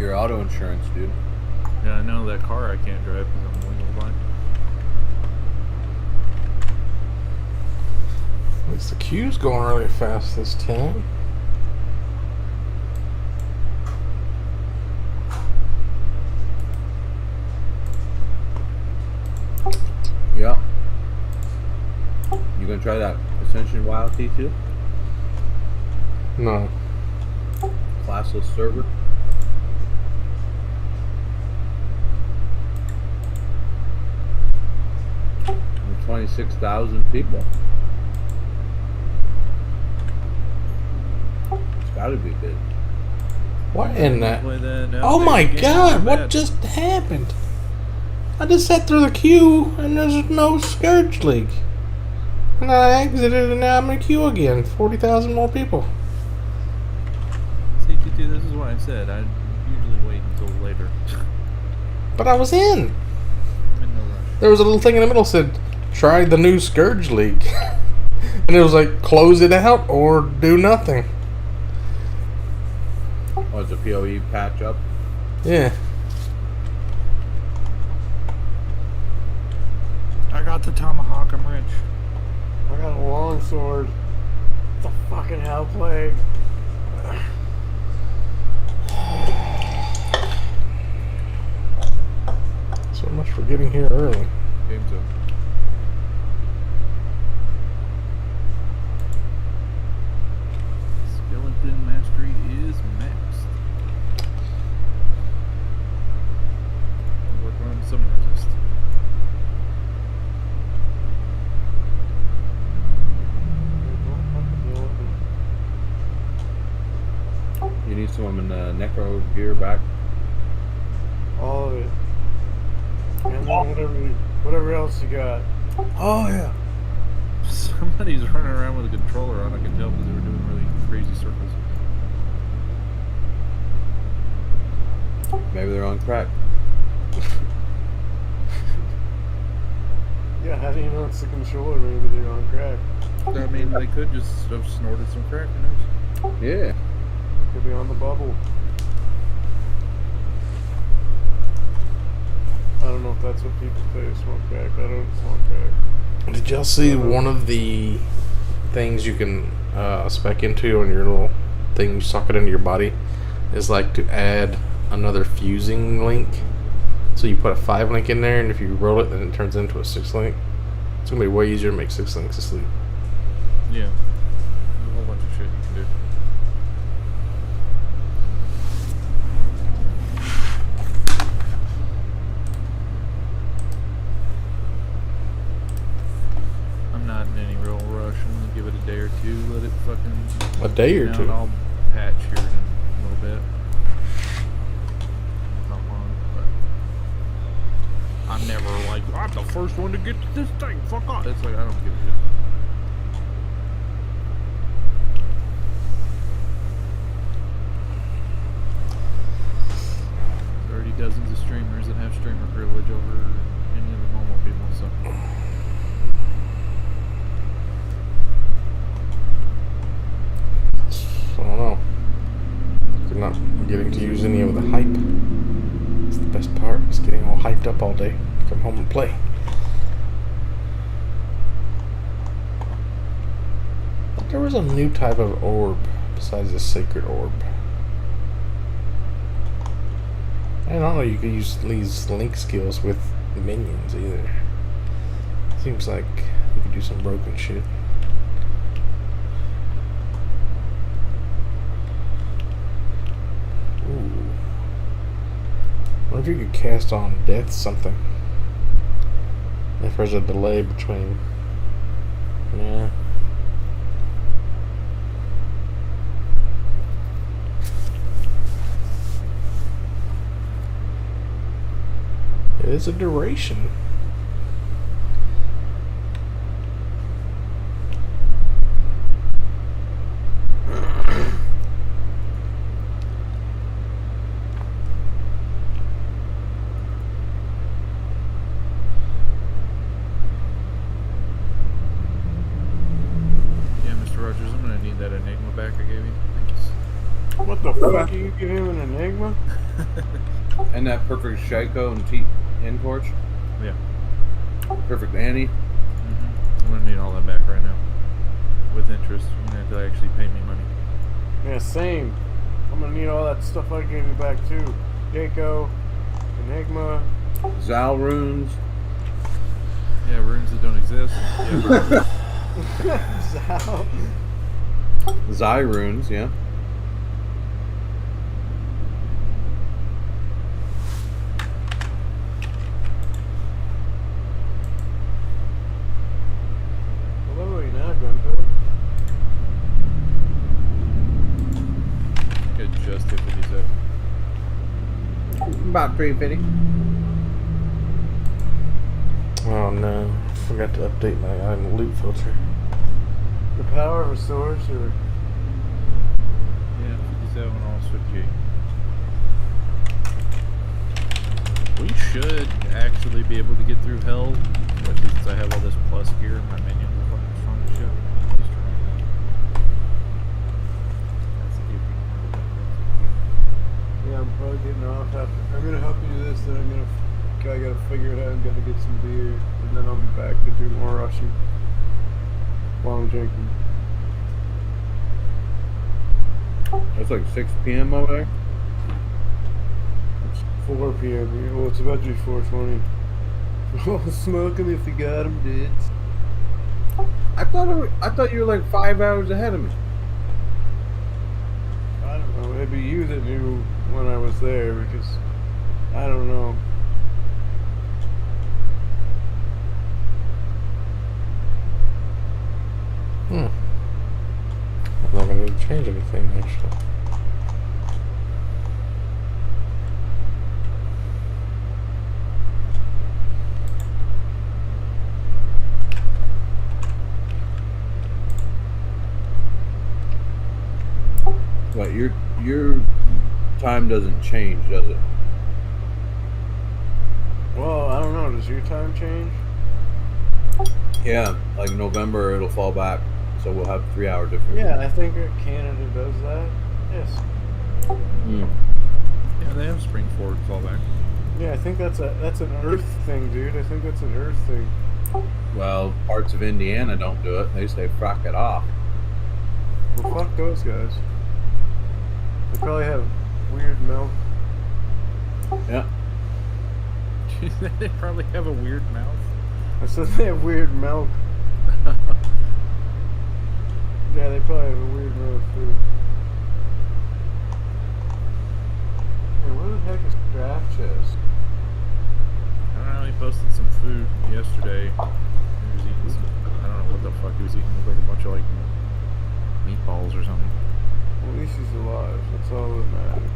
your auto insurance, dude. Yeah, I know that car I can't drive because I'm legal blind. At least the queue's going really fast this time. Yeah. You gonna try that Ascension Wild T2? No. Classless server? 26,000 people. It's gotta be good. What in that? that Oh my game, god, what bad. just happened? I just sat through the queue and there's no Scourge League. And I exited and now I'm in queue again. 40,000 more people. See, T2, this is what I said. I usually wait until later. But I was in. I'm in no rush. There was a little thing in the middle that said, try the new Scourge League. And it was like, close it out or do nothing. Oh, it's a PoE patch up? Yeah. I got the tomahawk, I'm rich. I got a long sword. It's a fucking hell plague. So much for getting here early. Game's over. Skeleton mastery is maxed. I'll work on summon resist. You need some in the necro gear back. All of it. And then whatever else you got. Oh, yeah. Somebody's running around with a controller on, I can tell, because they were doing really crazy circles. Maybe they're on crack. Yeah, how do you know it's the controller? Maybe they're on crack. I mean, they could just have snorted some crack, who knows? Yeah. Could be on the bubble. I don't know if that's what people say, smoke crack. I don't smoke crack. Did y'all see one of the things you can spec into on your little thing you sock it into your body is like to add another fusing link. So you put a 5 link in there and if you roll it then it turns into a 6 link. It's gonna be way easier to make 6 links asleep. Yeah. There's a whole bunch of shit you can do. I'm not in any real rush. I'm gonna give it a day or two, let it fucking... A day or down. two? I'll patch here in a little bit. Not long, but... I'm never like, I'm the first one to get to this thing, fuck off! It's like, I don't give a shit. There's already dozens of streamers that have streamer privilege over any of the normal people, so... I don't know. They're not getting to use any of the hype. That's the best part, is getting all hyped up all day. Come home and play. But there was a new type of orb besides the sacred orb. I don't know you could use these link skills with minions either. Seems like you could do some broken shit. Ooh. What if you could cast on death something? If there's a delay between. Yeah. It is a duration. Yeah, Mr. Rogers, I'm gonna need that Enigma back I gave you. Thanks. What The fuck you give him an Enigma? And that perfect Shaco and T-N torch. Yeah. Perfect Annie. I'm gonna need all that back right now. With interest. You're gonna have to actually pay me money. Yeah, same. I'm gonna need all that stuff I gave you back too. Gecko, Enigma. Zal runes. Yeah, rooms that don't exist. Yeah. Zal. Zai runes, yeah. What level are you now, Gunpowder? I think I just hit 57. About 350. Oh no, I forgot to update my item loot filter. The power of a source, or Yeah, 57, almost 58. We should actually be able to get through hell, especially since I have all this plus gear and my minions are fucking strong as shit. Just trying that. That's a gift. yeah, I'm probably getting off after. I'm gonna help you do this, then I gotta figure it out. I'm gonna get some beer, and then I'll be back to do more rushing while I'm drinking. It's like 6 p.m. over there. It's 4 p.m. here. Well, it's about to be 4:20. We'll smoke 'em if you got 'em, dudes. I thought you were like 5 hours ahead of me. I don't know. It'd be you that knew when I was there, because I don't know. I'm not going to change anything actually. But your time doesn't change, does it? Well, I don't know. Does your time change? Yeah, like November it'll fall back, so we'll have 3-hour difference. Yeah, I think that Canada does that. Yes. Mm. Yeah, they have spring forward fallback. Yeah, I think that's an Earth thing, dude. I think that's an Earth thing. Well, parts of Indiana don't do it. They say "fuck it off." Well, fuck those guys. They probably have weird milk. Yeah. They probably have a weird mouth. I said they have weird milk. Yeah, they probably have a weird milk too. Hey, where the heck is Craft Chest? I don't know, he posted some food yesterday. He was eating some, I don't know what the fuck he was eating. It looked like a bunch of like meatballs or something. Well, at least he's alive. That's all that matters.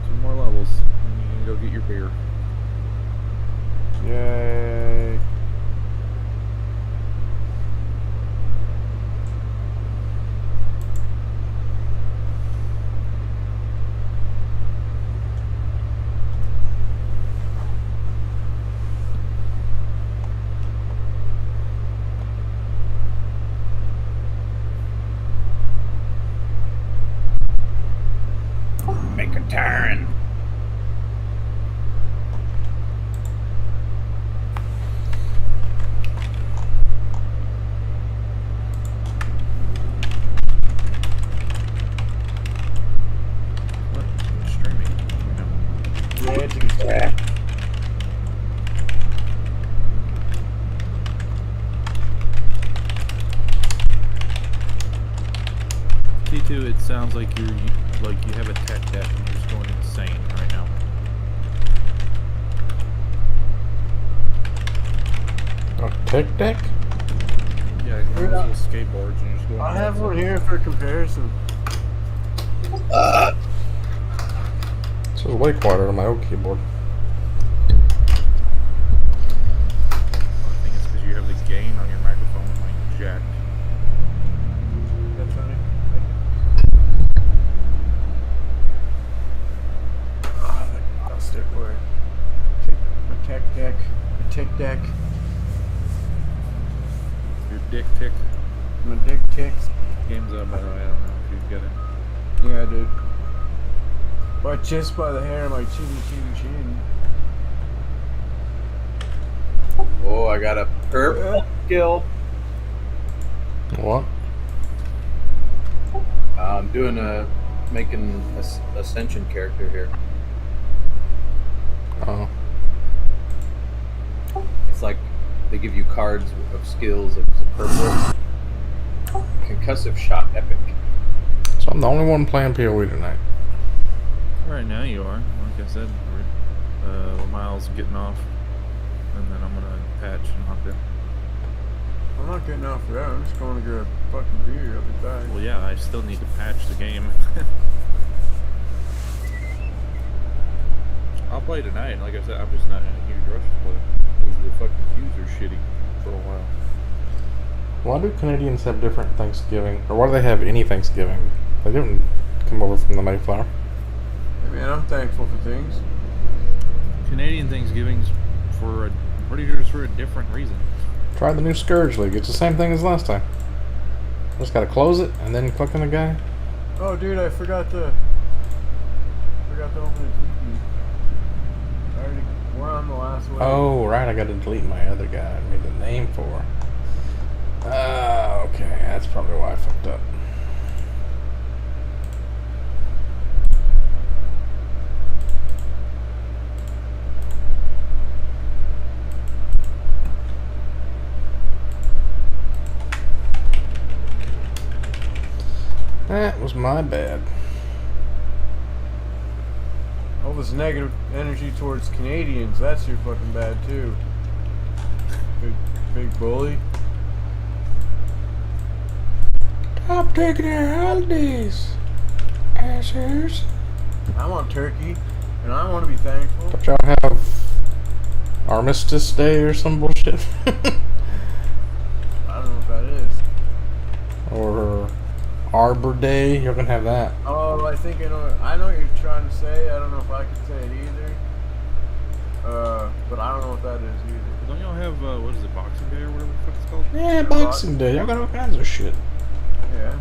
Two more levels, and you can go get your beer. Yay. Make a turn. What? Streaming? No. Yeah, dude. T2, it sounds like you have a tech debt and you're just going insane right now. A tech deck? Yeah, you have those little skateboards and you're just going I have nuts. one here for comparison. This is way quieter on my old keyboard. I think it's because you have the gain on your microphone like jacked. That's funny. I'll stick where a tech deck. Your dick tick. My dick ticks. Game's up, by the way. I don't know if you get it. Yeah, I did. But just by the hair of my chin. Oh, I got a purple skill. What? I'm doing making a Ascension character here. Oh. It's like they give you cards of skills of purple. Concussive shot, epic. So I'm the only one playing PoE tonight. Right now you are. Like I said, Miles getting off. And then I'm gonna patch and hop in. I'm not getting off for that. I'm just going to get a fucking beer. I'll be back. Well, yeah, I still need to patch the game. I'll play tonight. Like I said, I'm just not in a huge rush to play. Because the fucking queues are shitty for a while. Why do Canadians have different Thanksgiving? Or why do they have any Thanksgiving? They didn't come over from the Mayflower. I mean, I'm thankful for things. Canadian Thanksgiving's I'm pretty sure it's for a different reason. Try the new Scourge League. It's the same thing as last time. Just gotta close it and then click on the guy. Oh, dude, I forgot to open his wiki. We're on the last one. Oh, right. I gotta delete my other guy I made the name for. Okay. That's probably why I fucked up. That was my bad. All this negative energy towards Canadians, that's your fucking bad too. Big bully. Stop taking our holidays, assholes. I want turkey, and I want to be thankful. But y'all have Armistice Day or some bullshit? I don't know what that is. Or Arbor Day? You're gonna have that. Oh, I think I know. I know what you're trying to say. I don't know if I can say it either. But I don't know what that is either. Don't y'all have, what is it, Boxing Day or whatever the fuck it's called? Yeah, Boxing Day. Y'all got all kinds of shit. Yeah.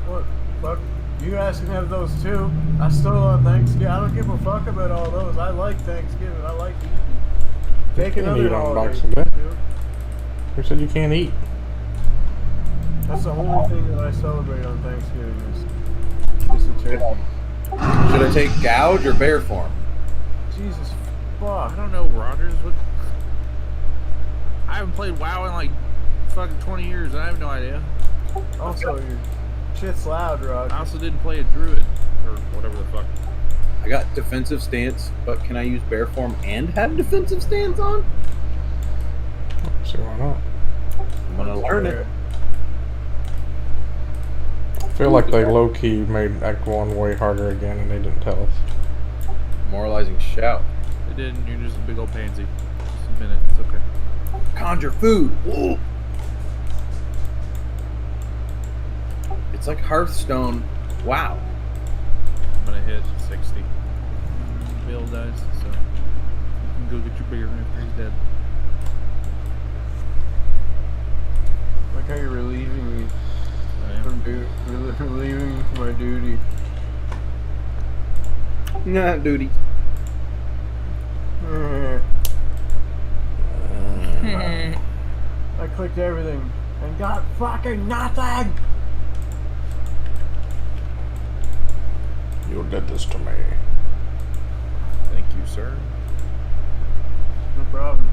What? Fuck. You guys can have those too. I still love Thanksgiving. I don't give a fuck about all those. I like Thanksgiving. I like eating. Take can't another eat on holiday, Boxing Day. too. Who said you can't eat? That's the only thing that I celebrate on Thanksgiving is the turkey. Should I take gouge or bear form? Jesus I fuck. don't know, Rogers. What? I haven't played WoW in like fucking 20 years. I have no idea. Also, your shit's loud, Rod. I also didn't play a druid or whatever the fuck. I got defensive stance, but can I use bear form and have defensive stance on? So why not? I'm gonna learn it. I feel like they low-key made Act 1 way harder again and they didn't tell us. Moralizing shout. It didn't. You're just a big old pansy. Just a minute. It's okay. Conjure food. Whoa. It's like Hearthstone. Wow. I'm gonna hit 60. Bill dies, so you can go get your beer after he's dead. Like how you're relieving me I am. from relieving me from my duty. Nah, duty. I clicked everything and got fucking nothing. You did this to me. Thank you, sir. No problem.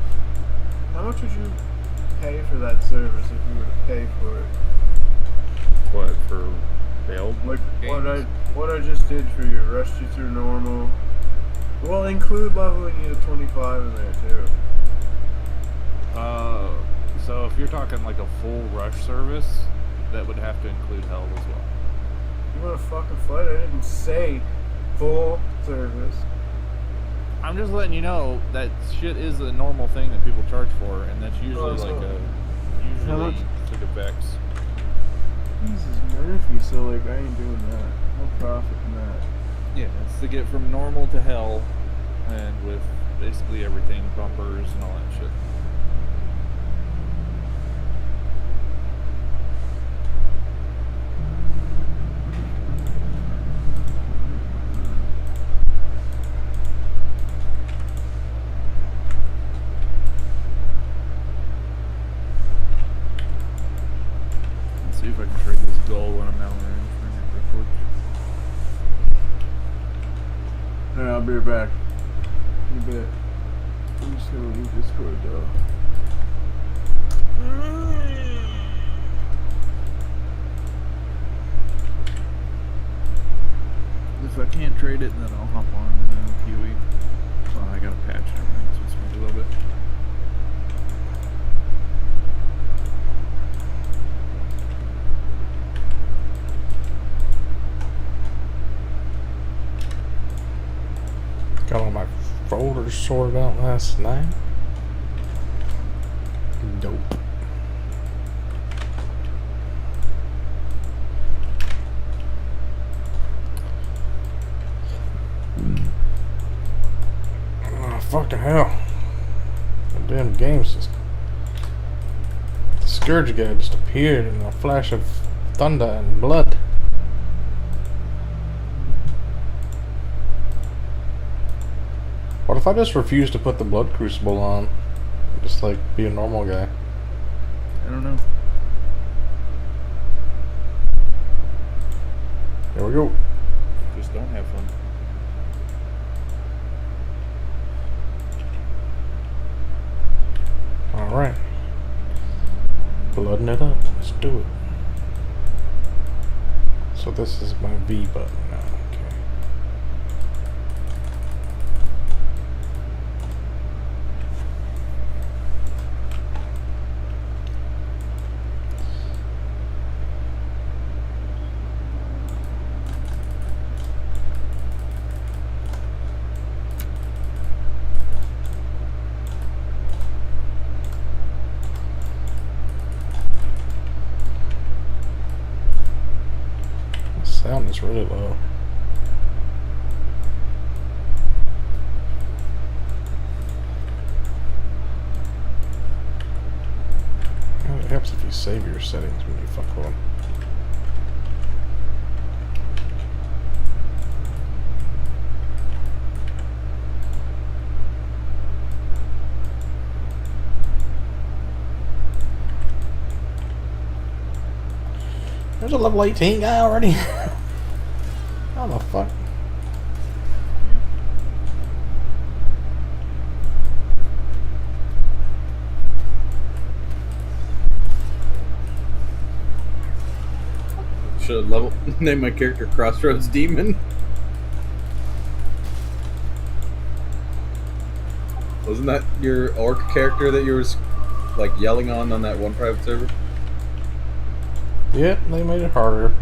How much would you pay for that service if you were to pay for it? What, for bailed Like games? what I just did for you, rushed you through normal. Well, include leveling you to 25 in there too. So if you're talking like a full rush service, that would have to include hell as well. You want to fucking fight? I didn't say full service. I'm just letting you know that shit is a normal thing that people charge for, and that's usually so how much? to the vex. Jesus Murphy, so like I ain't doing that. No profit in that. Yeah, it's to get from normal to hell, and with basically everything, bumpers and all that shit. See if I can trade this gold when I'm out there for necro torch. Yeah, I'll be right back. You bet. I'm just gonna leave this cord though. If I can't trade it, then I'll hop on PoE. Well, I got a patch and everything, so it's maybe a little bit. Got all my folders sorted out last night. Dope. Oh, fucking hell. The damn game's just... The Scourge guy just appeared in a flash of thunder and blood. What if I just refuse to put the blood crucible on? Just like be a normal guy. I don't know. There we go. Just don't have fun. Alright. Blooding it up. Let's do it. So this is my V button now. Okay. Sound is really low. It helps if you save your settings when you fuck with them. There's a level 18 guy already. How the fuck? Should have level name my character Crossroads Demon. Wasn't that your orc character that you were like yelling on that one private server? Yeah, they made it harder.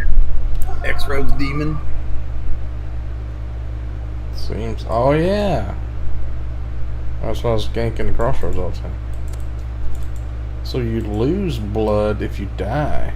X-Roads Demon. Seems. Oh yeah. That's why I was ganking the crossroads all the time. So you lose blood if you die.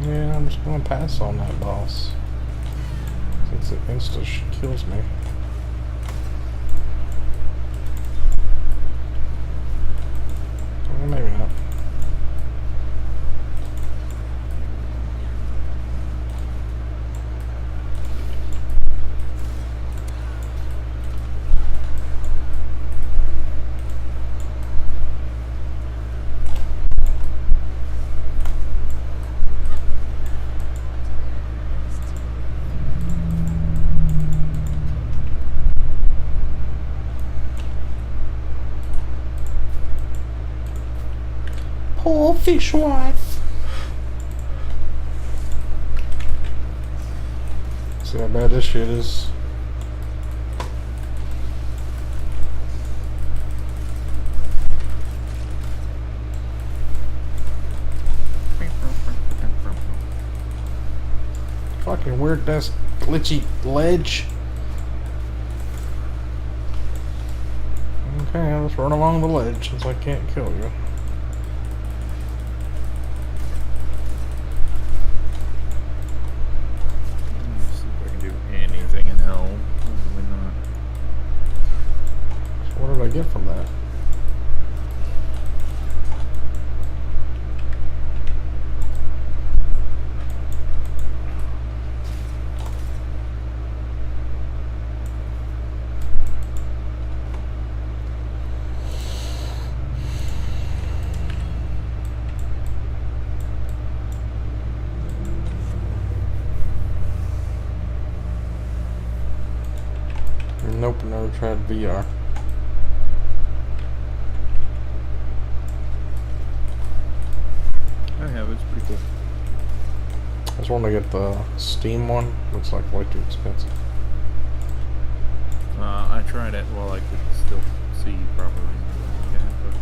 Yeah, I'm just gonna pass on that boss. Since it kills me. Well, maybe not. Poor fishwife. See how bad this shit is. Fucking weird ass glitchy ledge. Okay, let's run along the ledge since I can't kill you. See if I can do anything in hell. Probably not. get from that? Nope, never tried VR. I have. It's pretty cool. I just want to get the Steam one. Looks like way too expensive. I tried it while I could still see properly. Yeah, but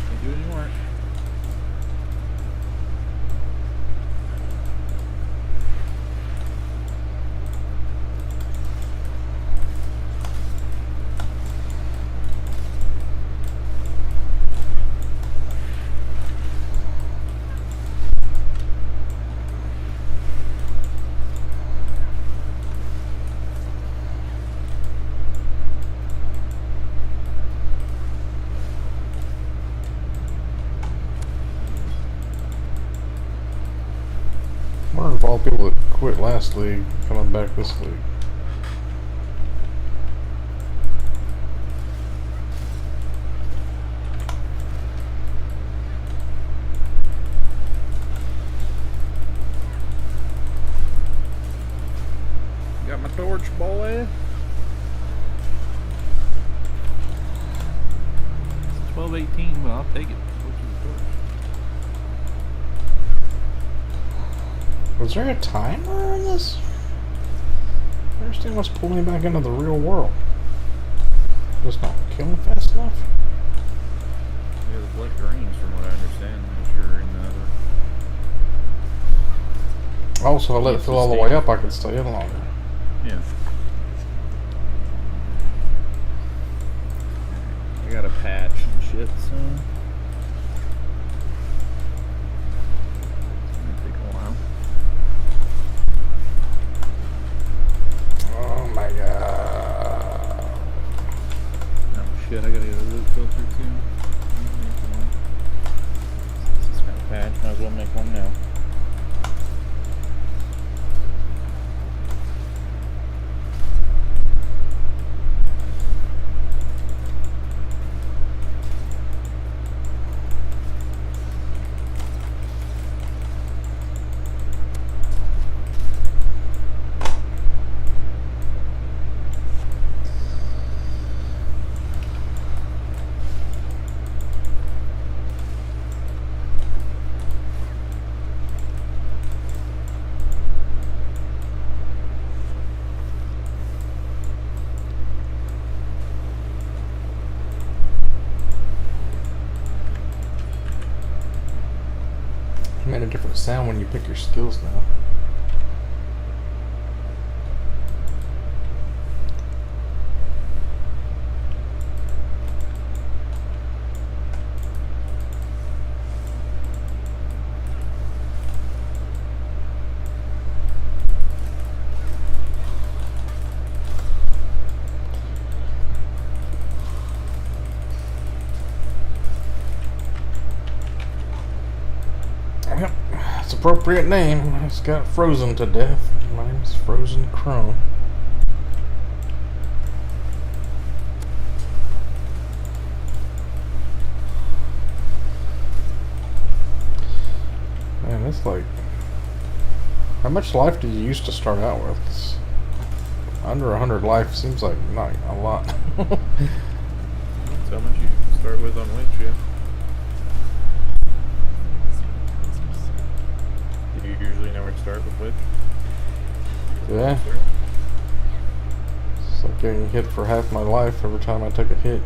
can't do it anymore. I wonder if all the people that quit last league coming back this league. Got my torch, boy. It's 12:18, but I'll take it. Torch is a torch. Was there a timer on this? I understand what's pulling me back into the real world. Just not killing fast enough. Yeah, the blood drains from what I understand. If you're in the other. Also, if I let it fill all the way up, I could stay in longer. Yeah. I got a patch and shit, so. It's gonna take a while. Oh my god. Oh shit, I gotta get a loot filter too. Make one. Since it's got a patch, might as well make one now. It made a different sound when you pick your skills now. Yep, it's appropriate name. It's got frozen to death. My name's Frozen Chrome. Man, it's like... How much life did you used to start out with? It's under 100 life seems like not a lot. That's how much you start with on Witch, yeah. Do you usually never start with Witch? Yeah. It's like getting hit for half my life every time I take a hit.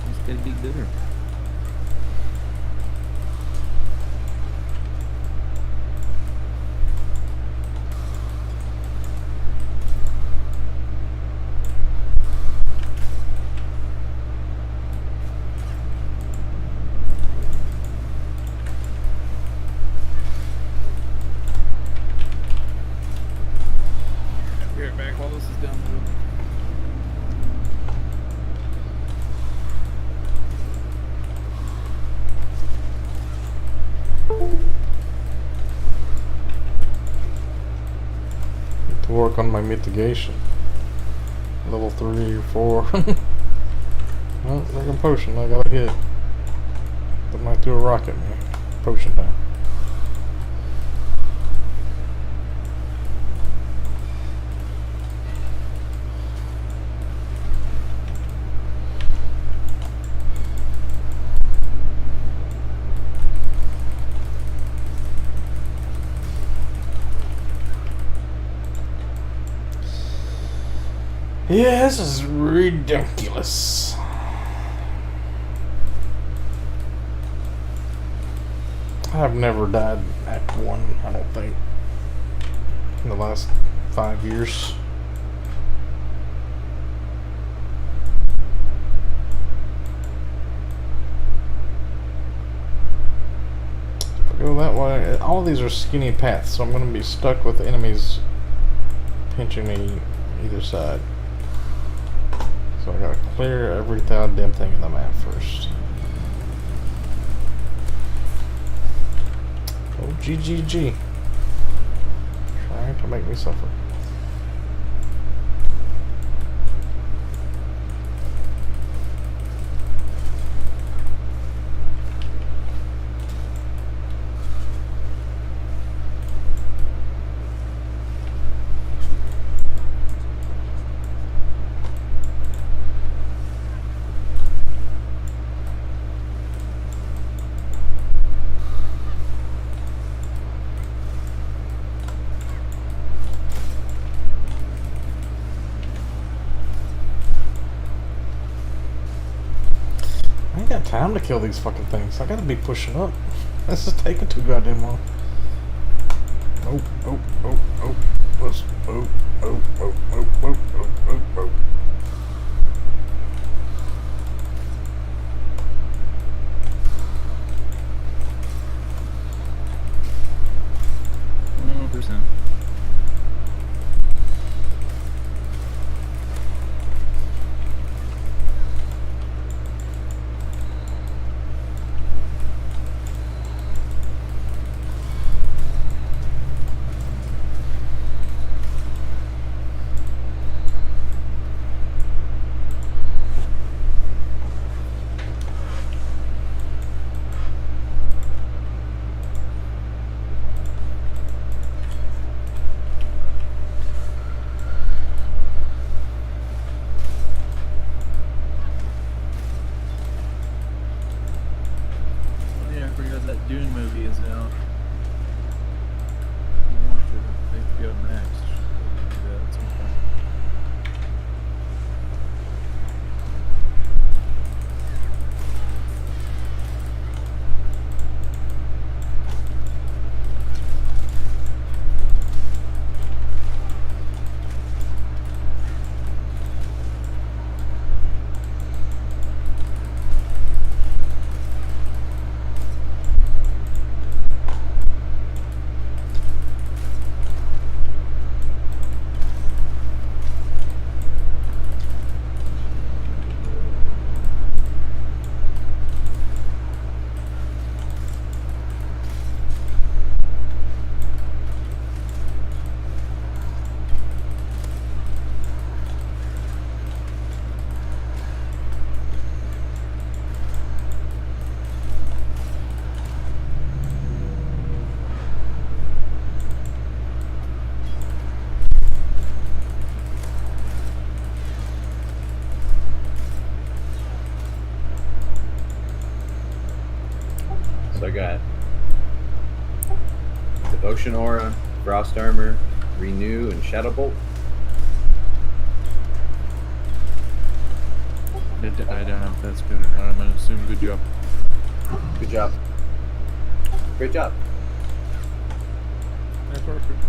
Just gotta be bitter. Be right back. while this is downloading. Need to work on my mitigation. Level 3 or 4. Well, drinking potion, I got a hit. That might do a rock at me. Potion time. Yeah, this is ridiculous. I've never died Act 1, I don't think, in the last 5 years. If I go that way, all of these are skinny paths, so I'm going to be stuck with enemies pinching me either side. So I gotta clear every goddamn thing in the map first. Oh, GGG. Trying to make me suffer. I ain't got time to kill these fucking things. I gotta be pushing up. This is taking too goddamn long. Oh, oh, oh, oh. Let's, oh, oh, oh, oh, oh, oh, oh, oh. %. Yeah, I forgot that Dune movie is out. You watch it, HBO Max. Yeah, at some point. So I got Devotion Aura, Frost Armor, Renew, and Shadow Bolt. I don't know if that's good or not. I'm gonna assume good job. Good job. Great job. That's perfect.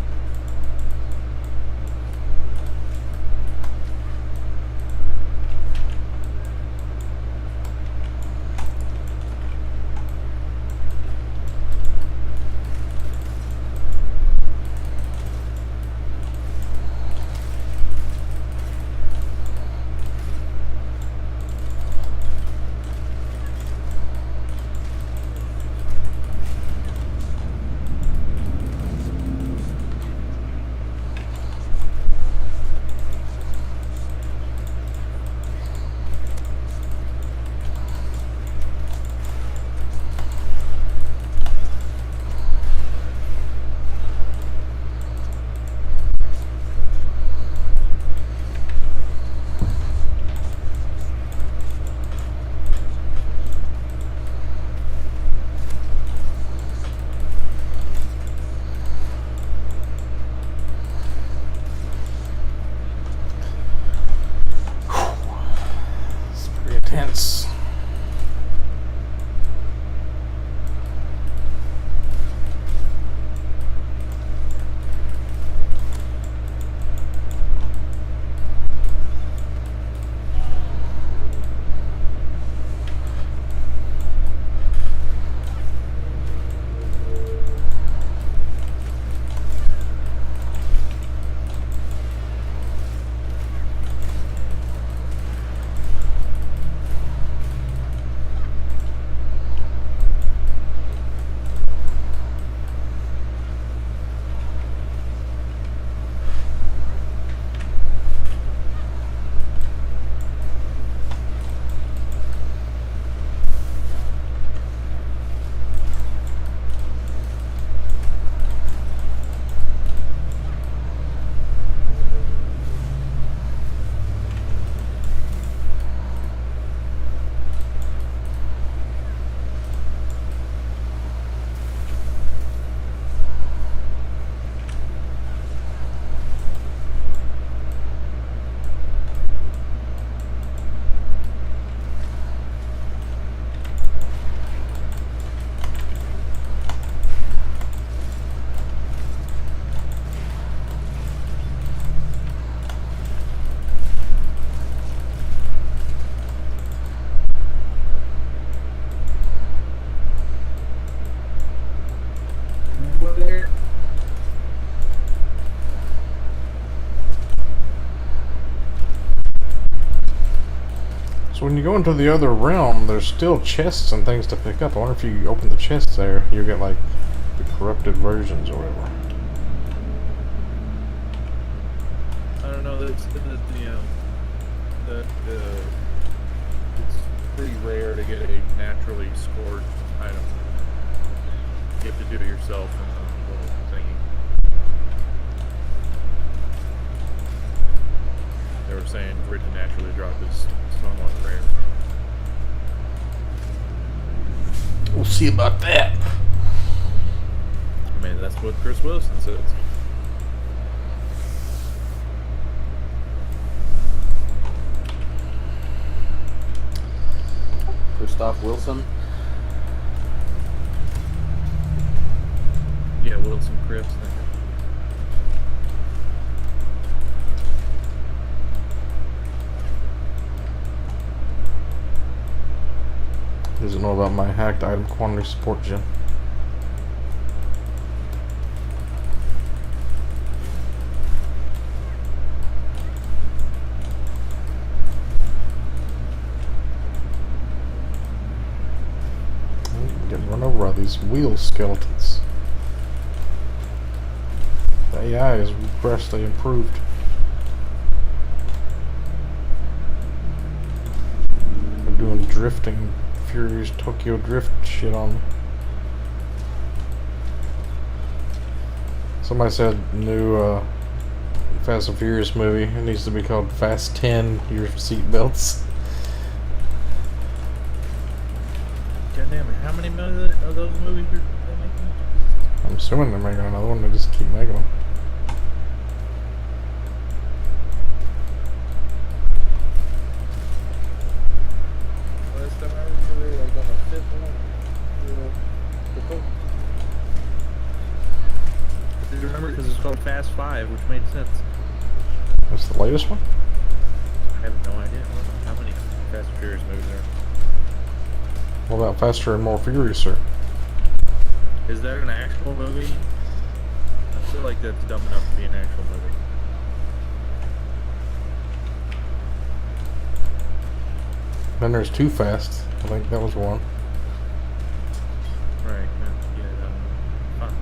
So when you go into the other realm, there's still chests and things to pick up. I wonder if you open the chests there, you get like the corrupted versions or whatever. I don't know. That's it's pretty rare to get a naturally scored item. You have to do it yourself in the little thingy. They were saying for it to naturally drop is somewhat rare. We'll see about that. I mean, that's what Chris Wilson says. Christoph Wilson. Yeah, Wilson Chris. Doesn't know about my hacked item quantity support gem. Getting run over by these wheel skeletons. The AI is vastly improved. They're doing drifting, Furious Tokyo Drift shit on me. Somebody said new Fast and Furious movie. It needs to be called Fast 10. Your seatbelts. God damn it! How many of those movies are they making? I'm assuming they're making another one. They just keep making them. Last time I remember, they were like on the fifth one. Did you remember? Because it's called Fast 5, which made sense. That's the latest one? I have no idea. I don't know how many Fast and Furious movies there are. What about Faster and More Furious, sir? Is that an actual movie? I feel like that's dumb enough to be an actual movie. Then there's Too Fast. I think that was one. Right. Yeah. Fuck.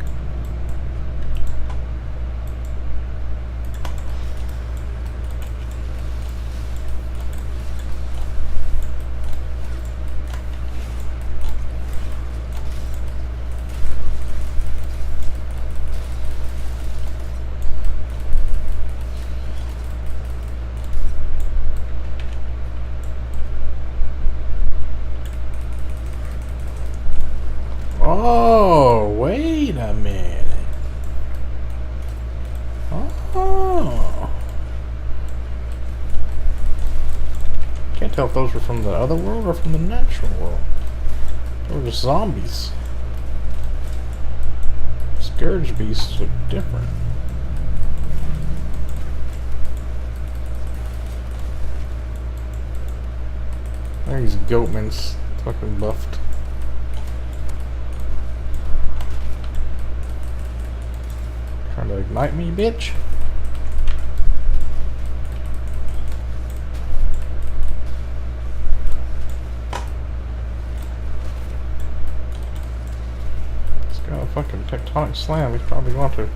Oh, wait a minute. Oh. Can't tell if those were from the other world or from the natural world. They were just zombies. Scourge beasts look different. These goatmen's fucking buffed. Trying to ignite me, bitch. It's got a fucking tectonic slam. He's probably going to.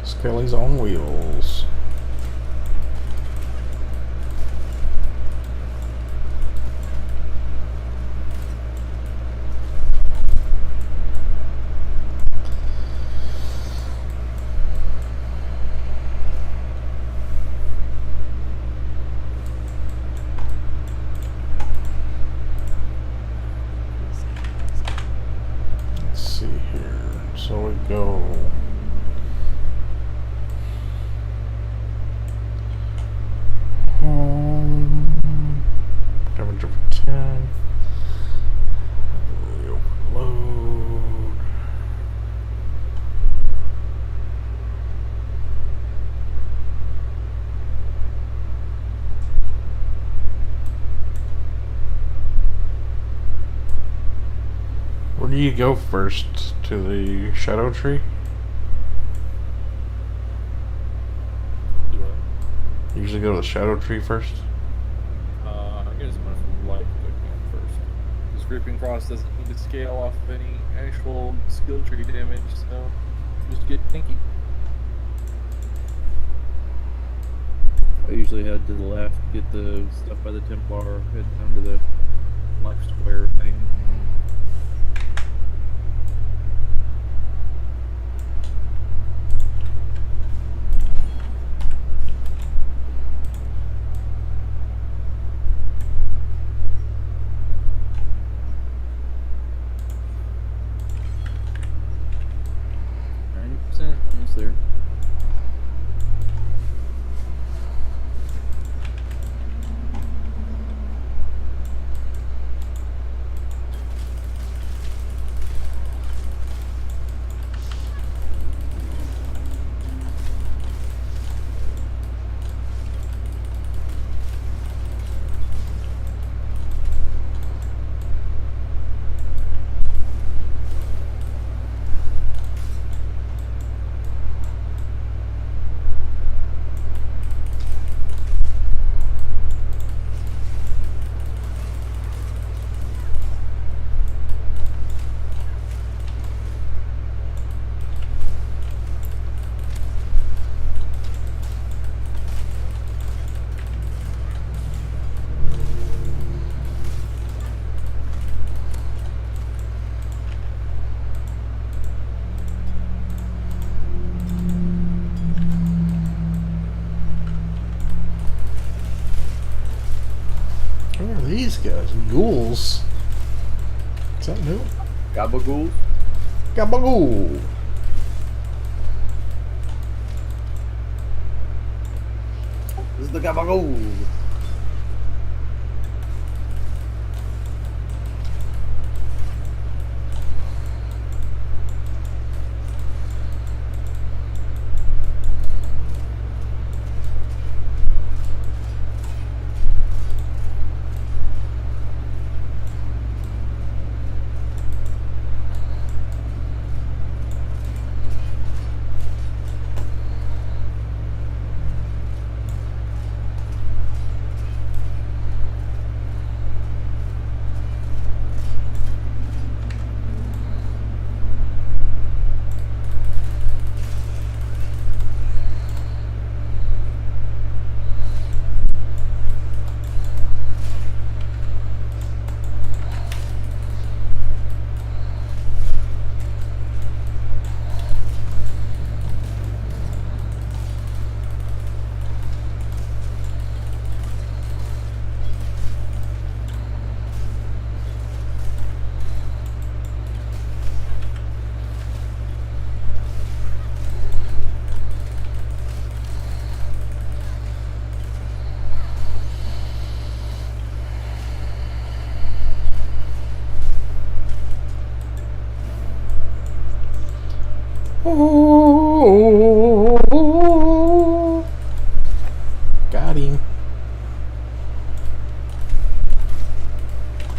Skelly's on wheels. Let's see here. So we go. do you go first? To the shadow tree? Do what? Usually go to the shadow tree first. I guess my life first. This Gripping Frost doesn't need to scale off of any actual skill tree damage, so just get tanky. I usually head to the left, get the stuff by the Templar, head down to the life square thing. 90% almost there. Who are these guys? Ghouls? Is that new? Gabagool. Gabagool! This is the Gabagool. Oh, got him.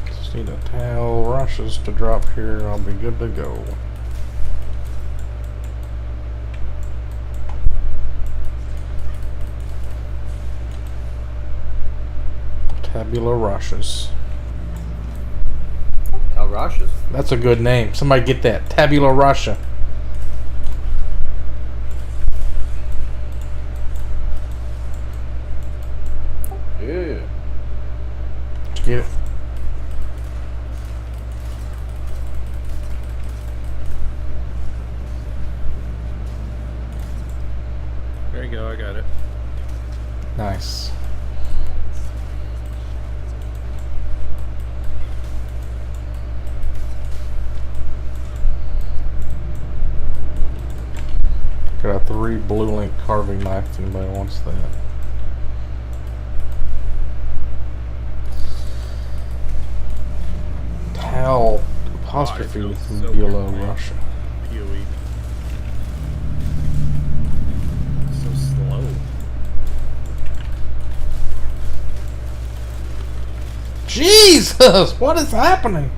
Just need a towel rushes to drop here and I'll be good to go. Tabula rushes. Alrashas. That's a good name. Somebody get that. Tabula Russia. Yeah. Did you get it? There you go, I got it. Nice. Got a 3 blue link carving knife if anybody wants that. Tal apostrophe Oh, it feels so Bulow, weird, man. Russia. PoE. So slow. Jesus! What is happening?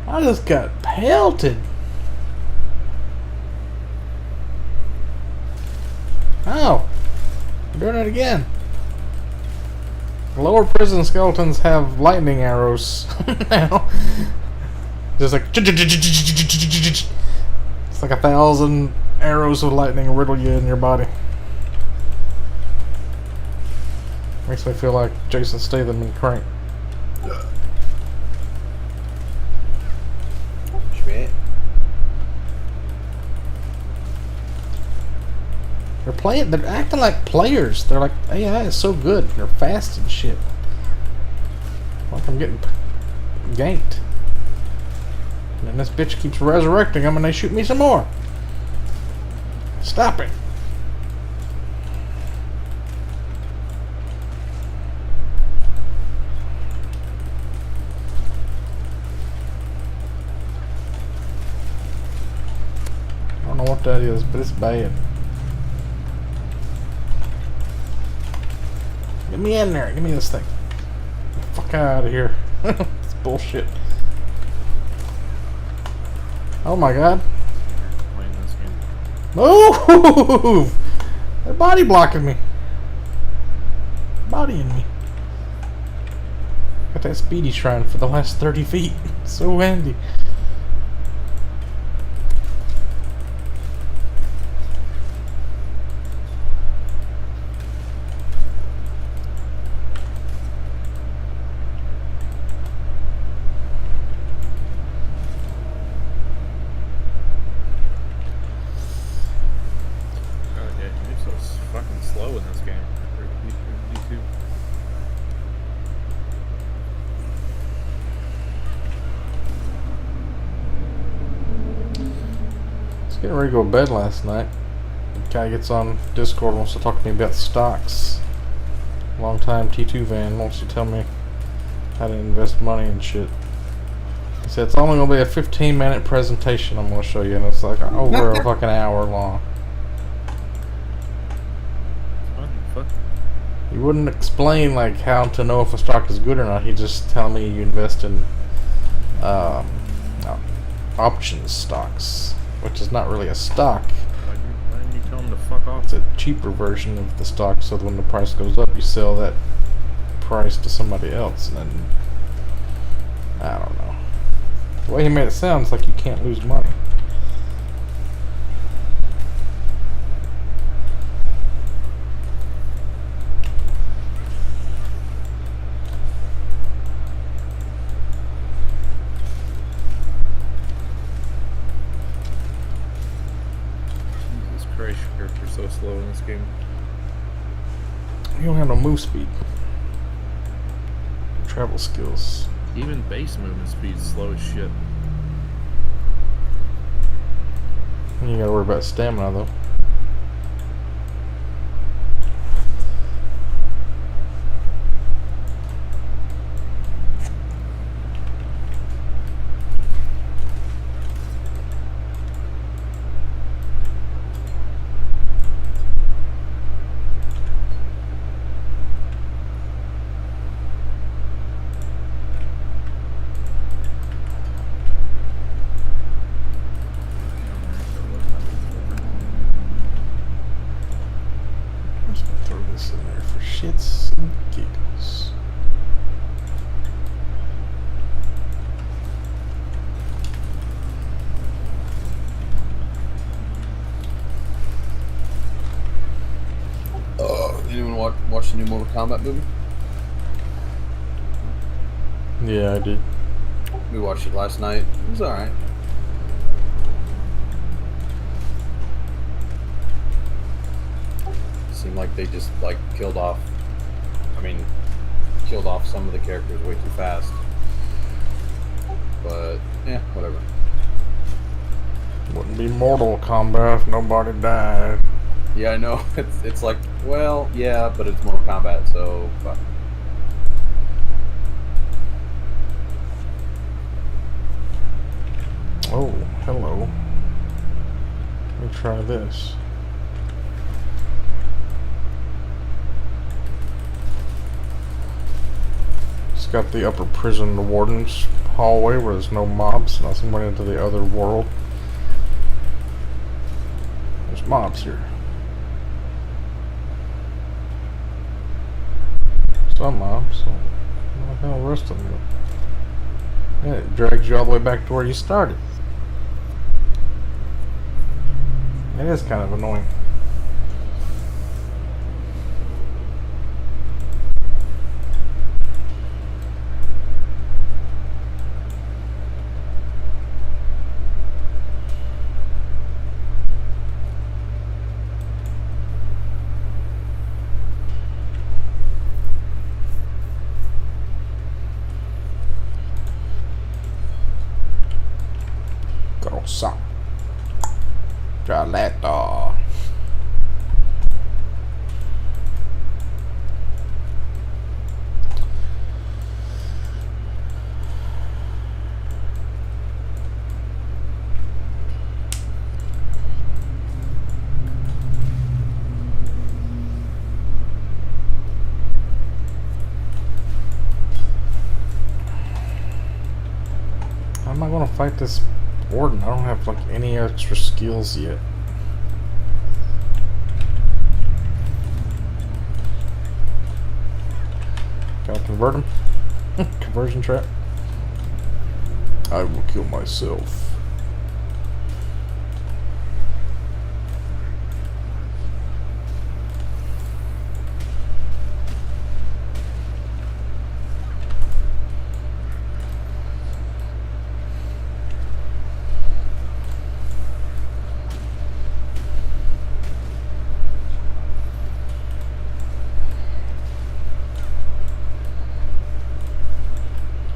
I just got pelted. Oh, we're doing it again. Lower prison skeletons have lightning arrows now. Just like it's like 1,000 arrows of lightning riddle you in your body. Makes me feel like Jason Statham in Crank. Shit. They're acting like players. They're like, AI is so good. They're fast and shit. Like I'm getting ganked. And this bitch keeps resurrecting them and they shoot me some more. Stop it. I don't know what that is, but it's bad. Get me in there. Give me this thing. Get the fuck out of here. It's bullshit. Oh my god. Playing this game. Move! They're body blocking me. Bodying me. Got that speedy shrine for the last 30 feet. So handy. God, yeah, you're so fucking slow in this game. You too. I was getting ready to go to bed last night. The guy gets on Discord and wants to talk to me about stocks. Long time T2 van wants to tell me how to invest money and shit. He said it's only going to be a 15-minute presentation I'm going to show you, and it's like over a fucking hour long. What the fuck? He wouldn't explain like how to know if a stock is good or not. He just tell me you invest in options stocks, which is not really a stock. Why didn't you tell him to fuck off? It's a cheaper version of the stock, so that when the price goes up, you sell that price to somebody else, and then I don't know. The way he made it sound, it's like you can't lose money. Jesus Christ, your character's so slow in this game. You don't have no move speed. Travel skills. Even base movement speed's slow as shit. You gotta worry about stamina though. I'm just gonna throw this in there for shits and giggles. Anyone watch the new Mortal Kombat movie? Yeah, I did. We watched it last night. It was alright. Seemed like they just killed off some of the characters way too fast. But yeah, whatever. Wouldn't be Mortal Kombat if nobody died. Yeah, I know. It's like, well, yeah, but it's Mortal Kombat, so fuck. Oh, hello. Let me try this. It's got the upper prison, the warden's hallway where there's no mobs, unless I'm going into the other world. There's mobs here. Some mobs. So what the hell the rest of them go? Yeah, it drags you all the way back to where you started. It is kind of annoying. Grossa. Galetta. How am I gonna fight this warden? I don't have like any extra skills yet. Gotta convert him. Conversion trap. I will kill myself.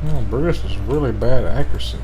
Oh, Brutus is really bad accuracy.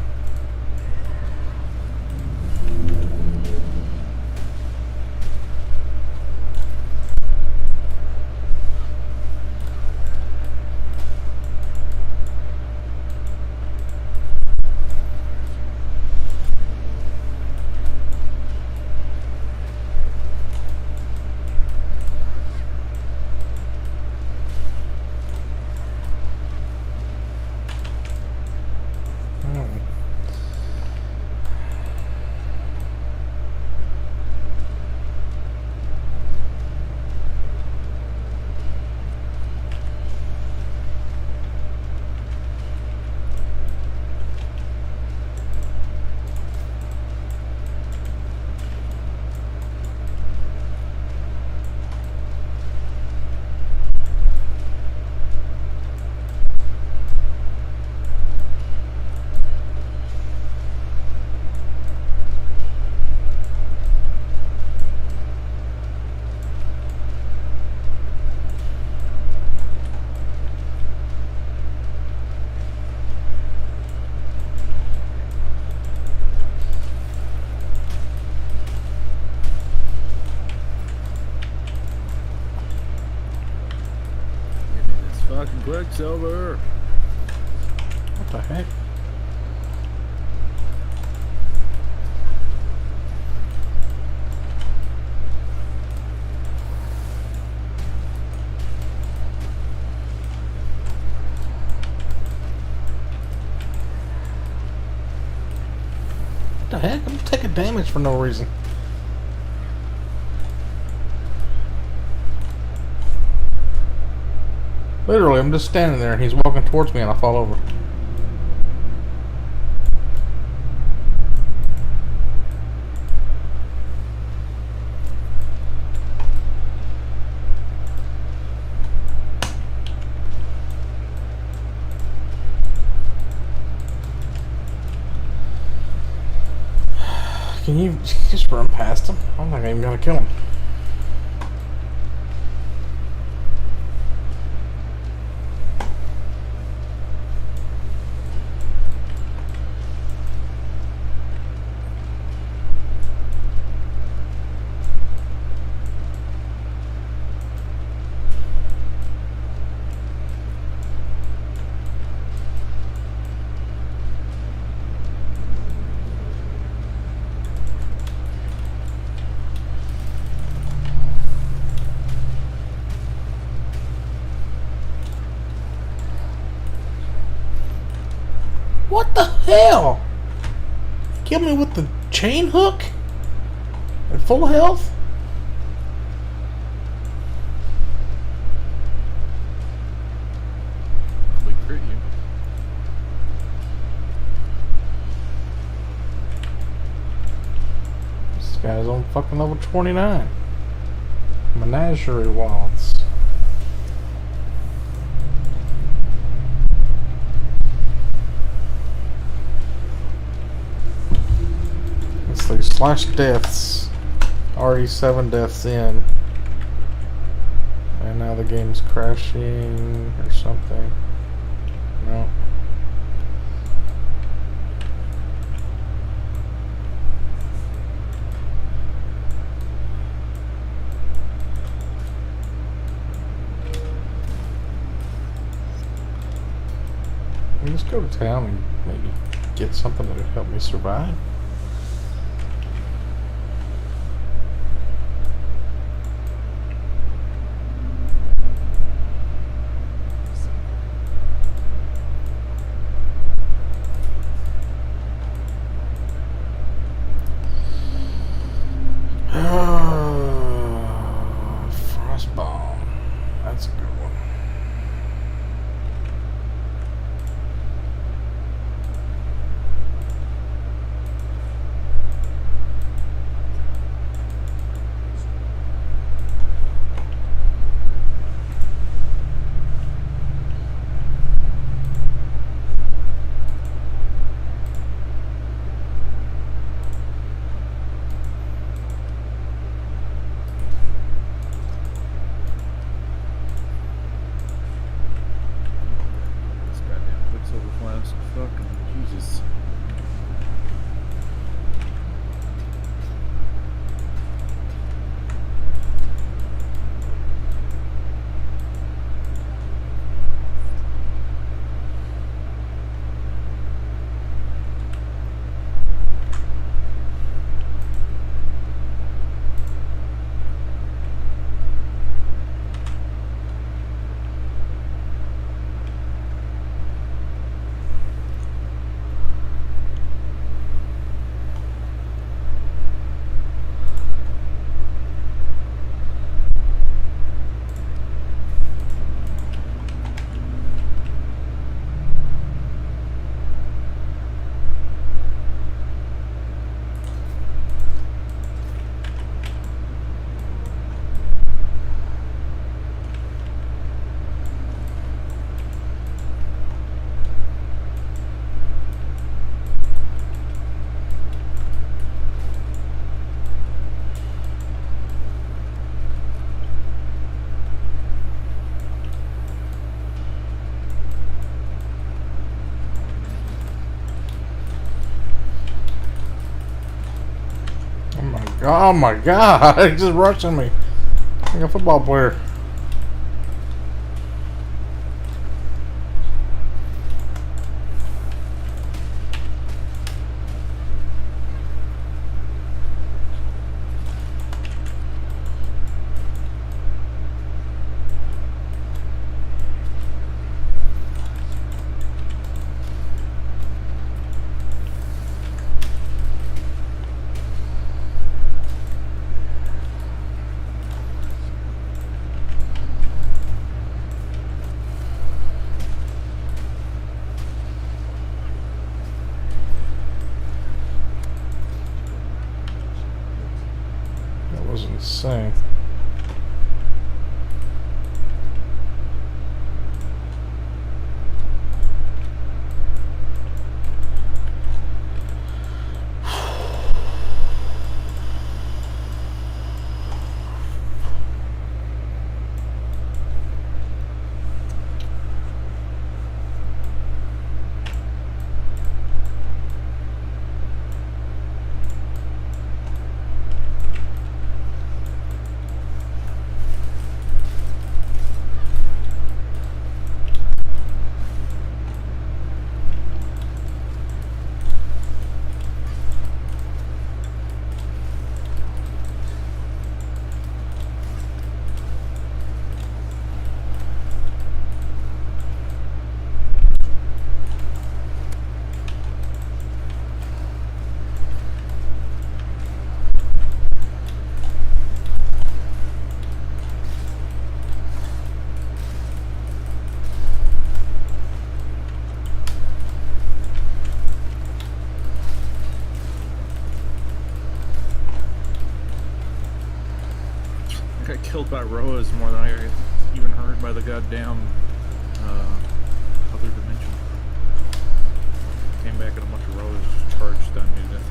Give me this fucking Quicksilver. What the heck? What the heck? I'm taking damage for no reason. Literally, I'm just standing there and he's walking towards me and I fall over. Can you just run past him? I'm not even gonna kill him. What the hell? Kill me with the chain hook? At full health? We crit you. This guy's on fucking level 29. Menagerie waltz. Let's see, slash deaths. Already 7 deaths in. And now the game's crashing or something. No. Let's go to town and maybe get something to help me survive. Frostbomb. That's a good one. This goddamn Quicksilver flask. Fucking Jesus. Oh my god, he's just rushing me like a football player. That was insane. got killed by Roas more than I even heard by the goddamn other dimension. Came back and a bunch of Roas charged on me to death.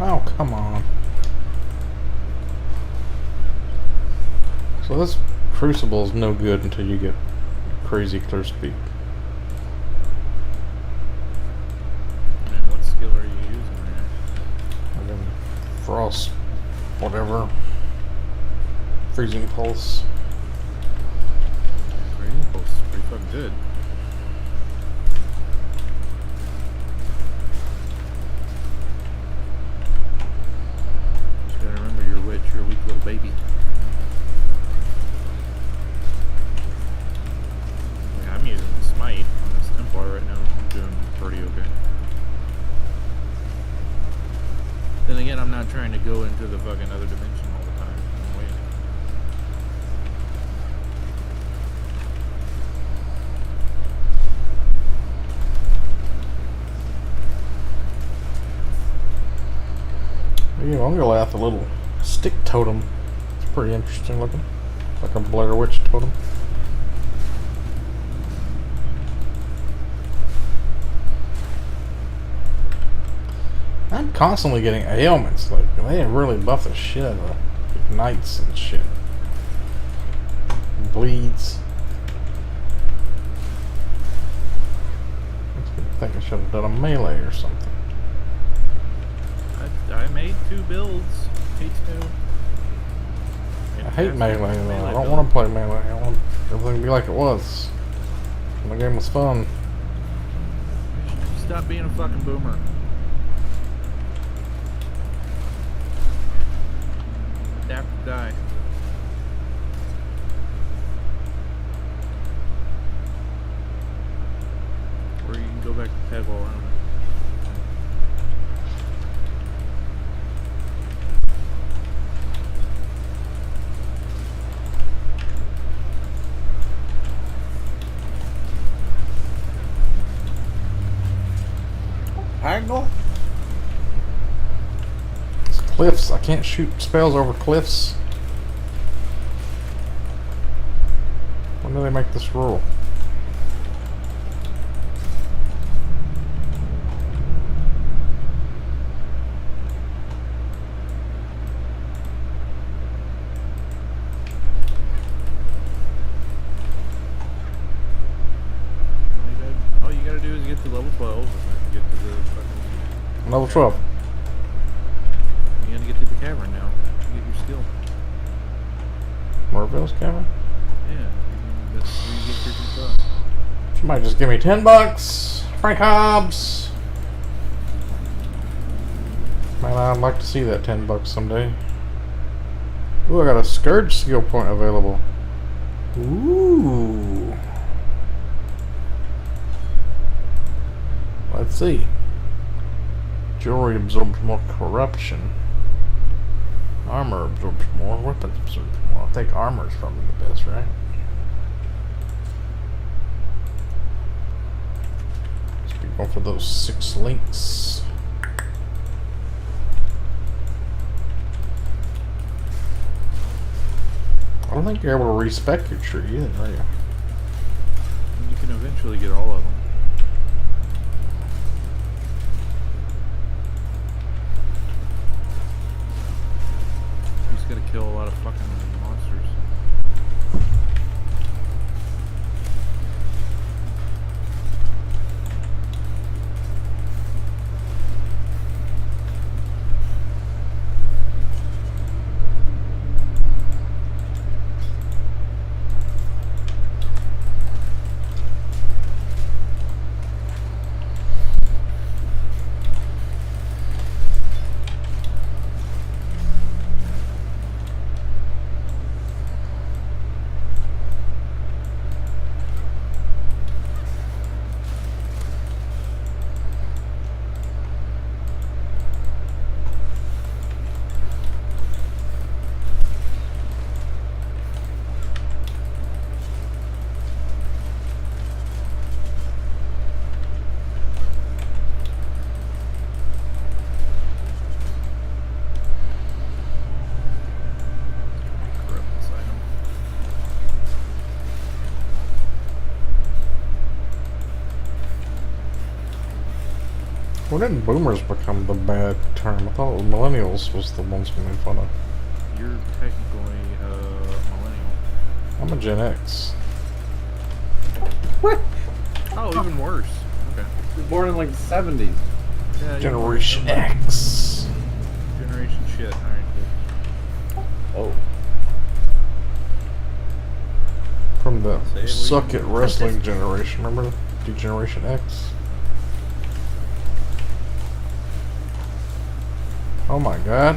Oh, come on. So this crucible is no good until you get crazy clear speed. Man, what skill are you using right now? And then frost, whatever. Freezing pulse. Grading pulse is pretty fucking good. Just gotta remember you're a witch, you're a weak little baby. Yeah, I'm using Smite on this Templar right now. I'm doing pretty okay. Then again, I'm not trying to go into the fucking other dimension all the time. I'm waiting. You know, I'm gonna laugh a little stick totem. It's pretty interesting looking. Like a Blair Witch totem. I'm constantly getting ailments. Like, they really buff the shit out of ignites and shit. Bleeds. Makes me think I should have done a melee or something. I made 2 builds. Hate to. I hate melee though. I don't want to play melee. I want everything to be like it was. When the game was fun. Stop being a fucking boomer. Adapt or die. Or you can go back to Pegwell, I don't know. Haggle? It's cliffs. I can't shoot spells over cliffs. When do they make this rule? All you gotta do is get to level 12 and then get to the fucking... Level 12. You gotta get to the cavern now to get your skill. Morville's Cavern? Yeah, that's where you get your stuff. She might just give me $10. Frank Hobbs. Man, I'd like to see that $10 someday. Ooh, I got a Scourge skill point available. Ooh. Let's see. Jewelry absorbs more corruption. Armor absorbs more. Weapons absorb more. I think armor is probably the best, right? Let's be going for those 6 links. I don't think you're able to respec your tree either, are you? You can eventually get all of them. You just gotta kill a lot of fucking monsters. When did boomers become the bad term? I thought millennials was the ones we made fun of. You're technically a millennial. I'm a Gen X. What? Oh, even worse. Okay. He was born in like the 70s. Yeah, Generation X. Generation shit. Alright, good. Oh. From the Say it, suck William. at wrestling generation. Remember? Generation X? Oh my god.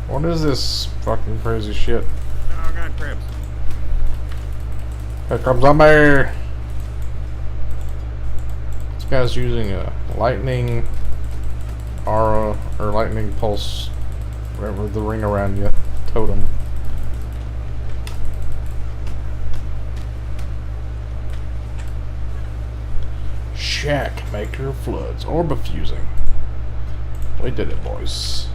What is this fucking crazy shit? Oh god, crabs. Here comes zombie! This guy's using a lightning aura or lightning pulse, whatever the ring around you, totem. Shack maker floods orb fusing. We did it, boys.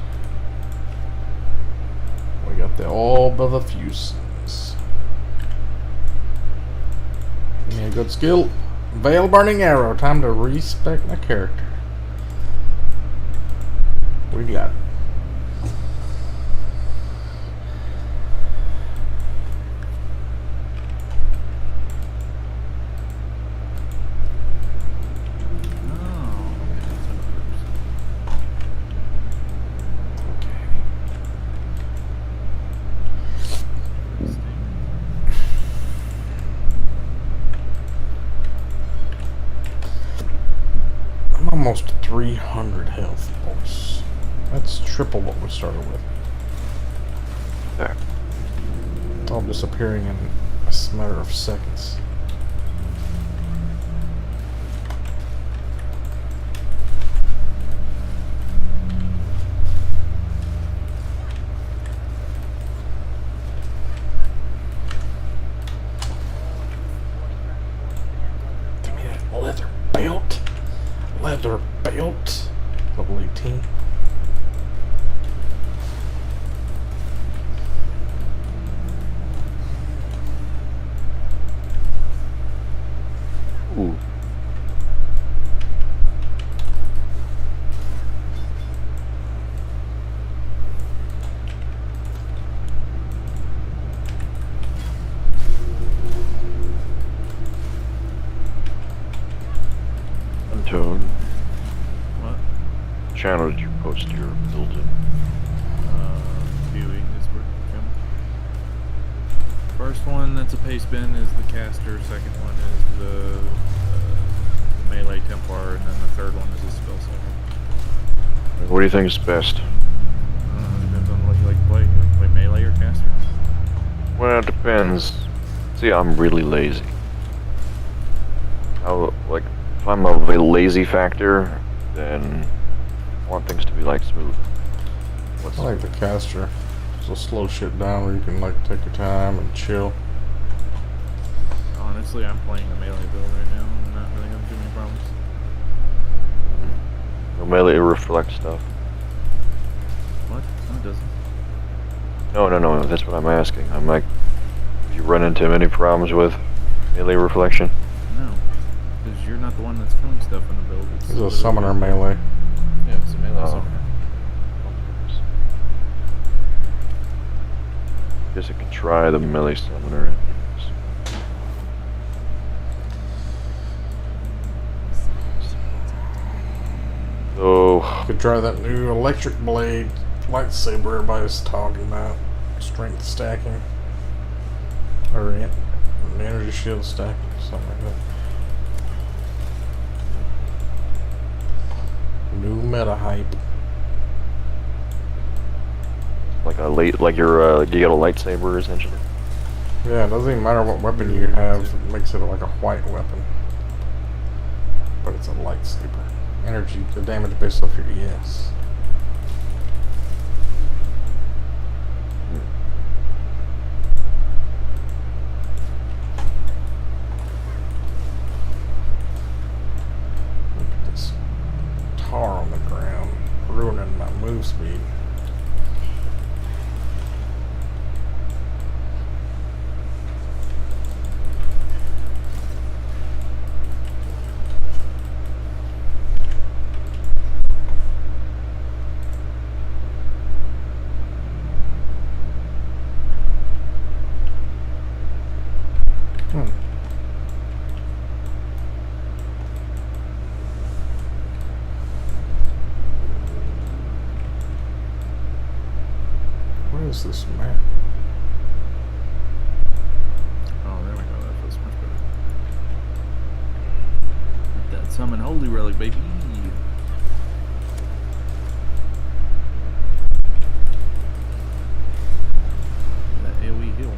We got the orb of the fuses. Give me a good skill. Veil burning arrow. Time to respec my character. We got it. Oh, okay, that's how it works. I'm almost 300 health, boys. That's triple what we started with. There. It's all disappearing in a matter of seconds. Give me that leather belt. Leather belt. Level 18. Ooh. Untone. What? Channel did you post your build in? PoE Scourge. First one that's a paste bin is the caster. Second one is the melee Templar, and then the third one is a spell saver. What do you think is best? I don't know. Depends on what you like to play. You like to play melee or caster? Well, it depends. See, I'm really lazy. Like, if I'm a lazy factor, then I want things to be like smooth. I like the caster. So slow shit down where you can like take your time and chill. Honestly, I'm playing the melee build right now. I'm not really having too many problems. No melee reflect stuff. What? No, it doesn't. No, that's what I'm asking. I'm like, if you run into any problems with melee reflection? No. Because you're not the one that's killing stuff in the build. It's He's a literally- summoner melee. Yeah, it's a melee Oh. summoner. Guess I can try the melee summoner. So, Could try that new electric blade lightsaber everybody's talking about. Strength stacking. Or energy shield stacking, something like that. New meta hype. like you got a lightsaber essentially. Yeah, it doesn't even matter what weapon you have, it makes it like a white weapon. But it's a lightsaber. Energy, the damage based off your ES. Look at this tar on the ground, ruining my move speed. fix this map. Oh, there we go. That feels much better. That summon holy relic, baby. That AoE heal.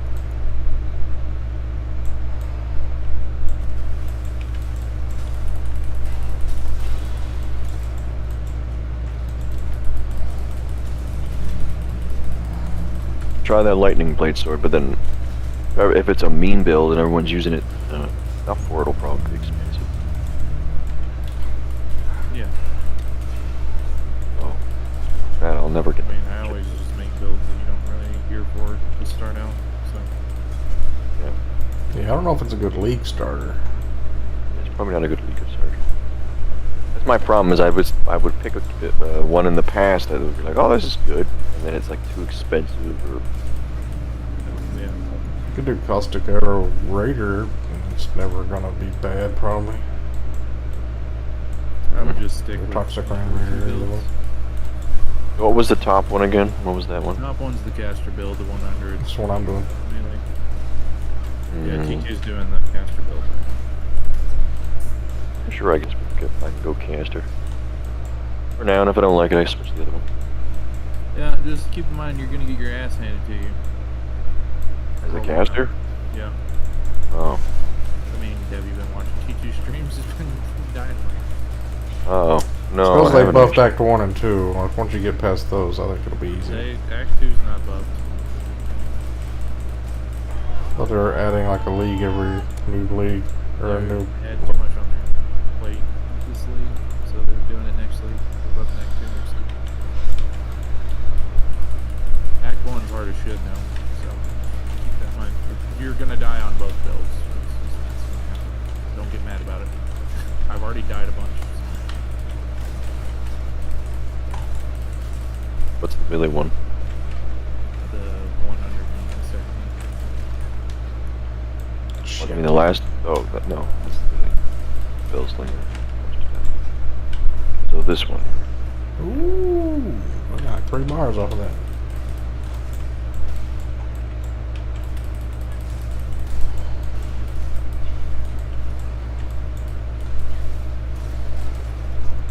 Try that lightning blade sword, but then if it's a mean build and everyone's using it enough for it, it'll probably be expensive. Yeah. Oh, man, I'll never I get. mean, I always just make builds that you don't really gear for to start out. So. Yeah, Yeah, I don't know if it's a good league starter. it's probably not a good league starter. That's my problem. Is I would pick one in the past that would be like, oh, this is good, and then it's like too expensive or. Yeah. You could do Caustic Arrow Raider. It's never gonna be bad, probably. I would just stick Or with Toxic two Ram Raider. builds. What was the top one again? What was that one? Top one's the caster build, the 100. That's what I'm doing. Melee. Yeah, Mm, TK's doing the caster build. sure, I guess I can go caster. For now, and if I don't like it, I switch to the other one. Yeah, just keep in mind you're gonna get your ass handed to you. As a caster? Yeah. Oh. I mean, have you been watching T2 streams? It's been dying. Oh. No. Suppose I they haven't buffed actually. Act 1 and 2. Like, once you get past those, I think it'll be easy. Act 2's not buffed. But they're adding like a league every new league. Or a They new. had too much on their plate this league, so they're doing it next league. They're buffing Act 2 next league. Act 1's hard as shit now, so keep that in mind. You're gonna die on both builds. It's gonna happen. Don't get mad about it. I've already died a bunch. What's the melee one? The one under me, the second. Shit. I mean, the last. Oh, no. That's the Bill Slinger. So this one. Ooh. I got 3 bars off of that.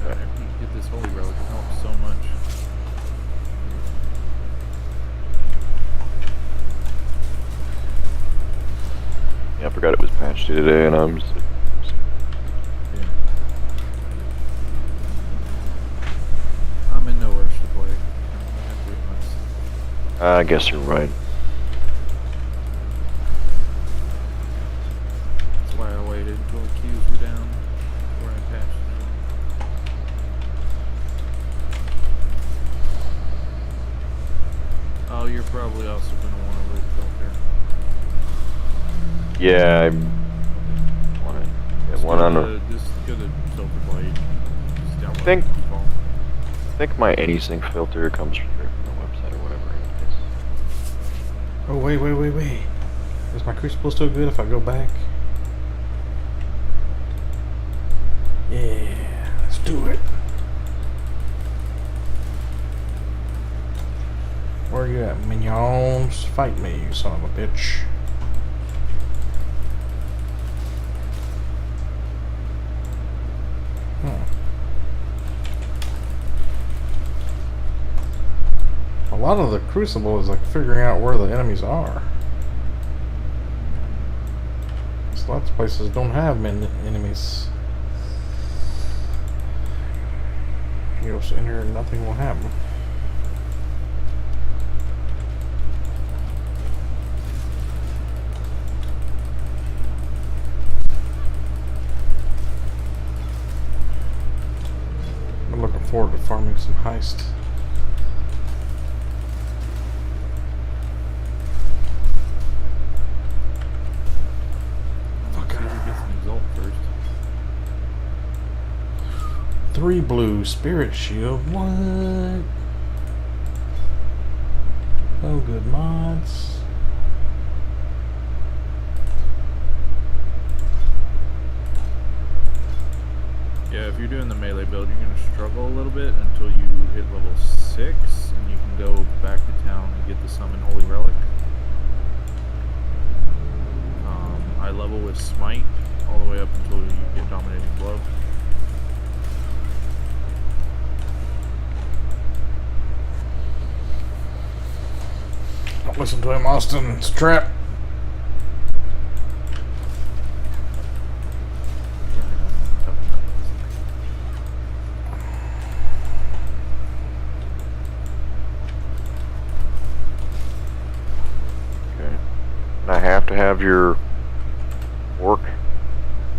After you get this holy relic, it helps so much. Yeah, I forgot it was patched today, and I'm just. Yeah. I'm in no rush to play. I have 3 months. I guess you're right. That's why I waited until the queues were down before I patched it. Oh, you're probably also gonna want to loot filter. Yeah, I want to get one on. Just go to filter blade. Just download Think- the default. I think my AnySync filter comes from the website or whatever it is. Oh, wait. Is my crucible still good if I go back? Yeah, let's do it. Where you at, minions? Fight me, you son of a bitch. A lot of the crucible is like figuring out where the enemies are. So lots of places don't have many enemies. You just enter and nothing will happen. I'm looking forward to farming some heist. See who gets an exalt first. 3 blue spirit shield. What? Oh, good mods. Yeah, if you're doing the melee build, you're gonna struggle a little bit until you hit level 6, and you can can go back to town and get the Summon Holy Relic. I level with Smite all the way up until you get Dominating Blow. Don't listen to him, Austin. It's a trap. Okay. And I have to have your work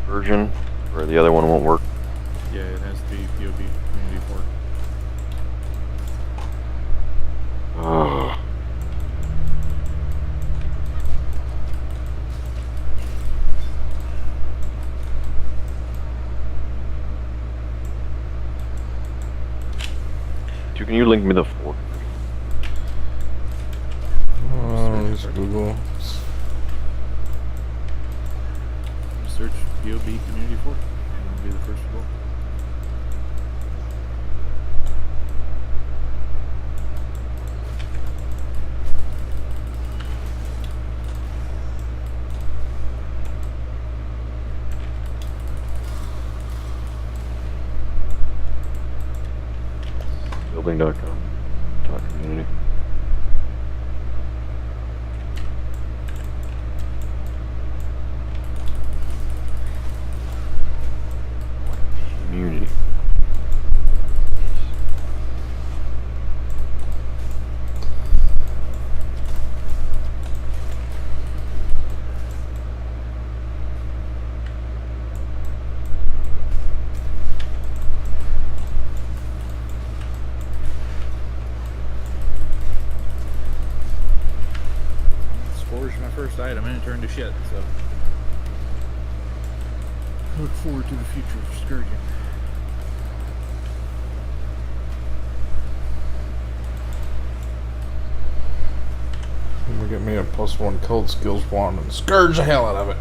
version, or the other one won't work. Yeah, it has to be PoE Community Port. Ugh. Can you link me the fork? Just Google. Search PoE Community Port, and it'll be the first result. Building.com. Community. Community. Scourge my first item and it turned to shit, so I look forward to the future of Scourging. I'm gonna get me a +1 cold skills wand and scourge the hell out of it.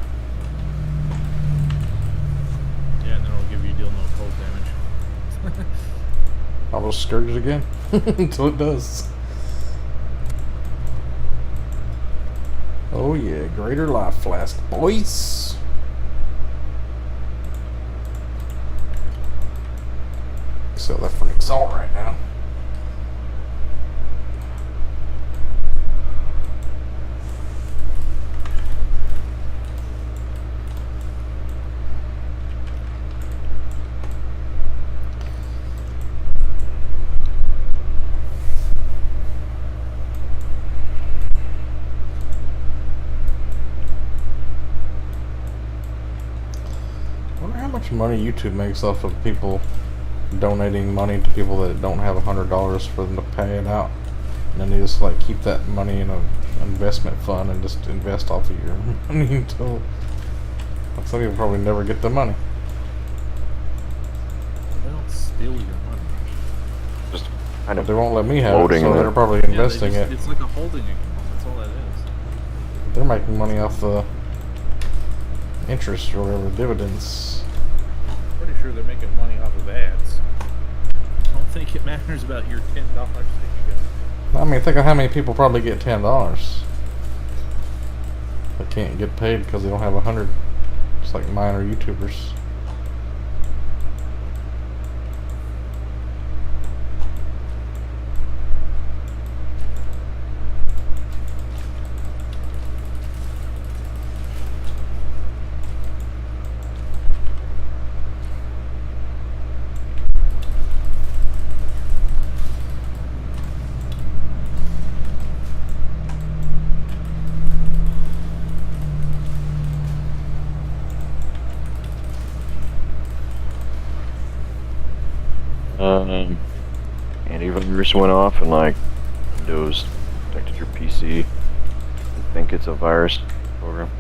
Yeah, and then it'll give you deal no cold damage. I'll just scourge it again until it does. Oh yeah, greater life flask, boys. Sell that for an exalt right now. Money YouTube makes off of people donating money to people that don't have $100 for them to pay it out, and then you just like keep that money in an investment fund and just invest off of your money until some people probably never get the money. They don't steal your money. Just kind of They won't let me have it, floating so in they're it. probably Yeah, investing they just, it. it's like a holding account. That's all that is. They're making money off the interest or whatever, dividends. Pretty sure they're making money off of ads. I don't think it matters about your $10 that you got. I mean, think of how many people probably get $10. They can't get paid because they don't have 100. Just like minor YouTubers. Antivirus went off and like Windows detected your PC and think it's a virus program.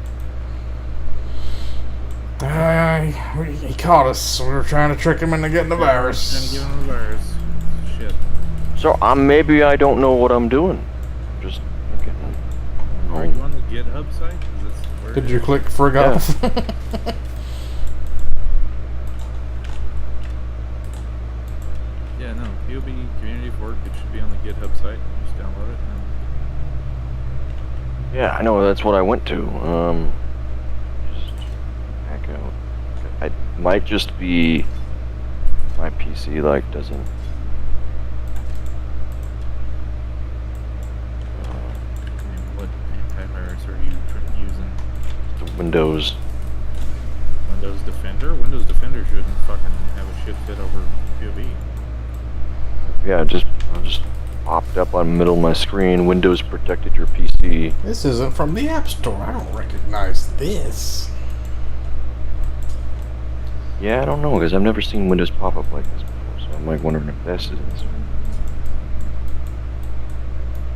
He caught us. We were trying to trick him into getting the virus. Trying to give him the virus. Shit. So maybe I don't know what I'm doing. Just thinking. Are you on the GitHub site? Is this where Did it you is? click forgot? Yeah, no. PoE community fork. It should be on the GitHub site. You just download it. And Yeah, I know. That's what I went to. Just back out. I might just be my PC like doesn't. I mean, what antivirus are you using? The Windows. Windows Defender? Windows Defender shouldn't fucking have a shit fit over PoE. Yeah, I just popped up on the middle of my screen. Windows protected your PC. This isn't from the App Store. I don't recognize this. Yeah, I don't know because I've never seen Windows pop up like this before, so I'm like wondering if this is.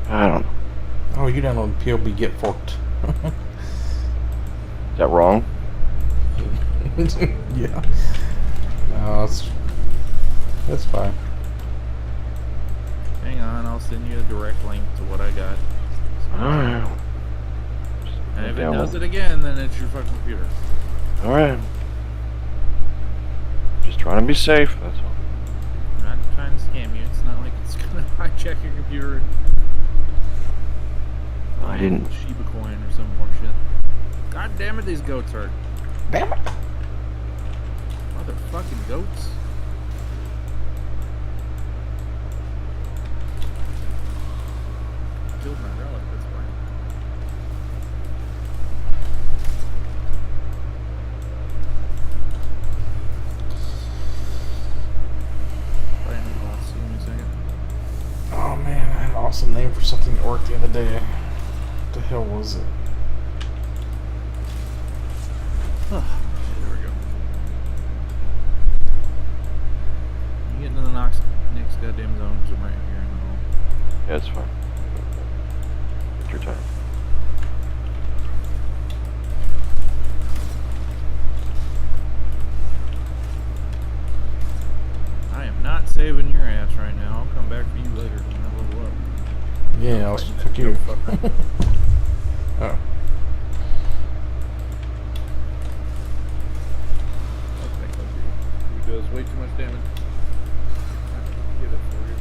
I don't know. Oh, you download PoE Get Forked. Is that wrong? Yeah. No, that's fine. Hang on, I'll send you a direct link to what I got. Alright. And if it does it again, then it's your fucking computer. Alright. Just trying to be safe, that's all. I'm not trying to scam you. It's not like it's gonna hijack your computer and I didn't. Shiba coin or some more shit. God damn it, these goats hurt. Damn it. Motherfucking goats. Killed my relic, that's why. I'll see you in a second. Oh man, I had an awesome name for something that worked the other day. What the hell was it? There we go. You get into the next goddamn zone, because I'm right here in the hole. Yeah, it's fine. Take your time. I am not saving your ass right now. I'll come back for you later when I level up. Yeah, I'll cook you. Oh. He does way too much damage. I can get it for you.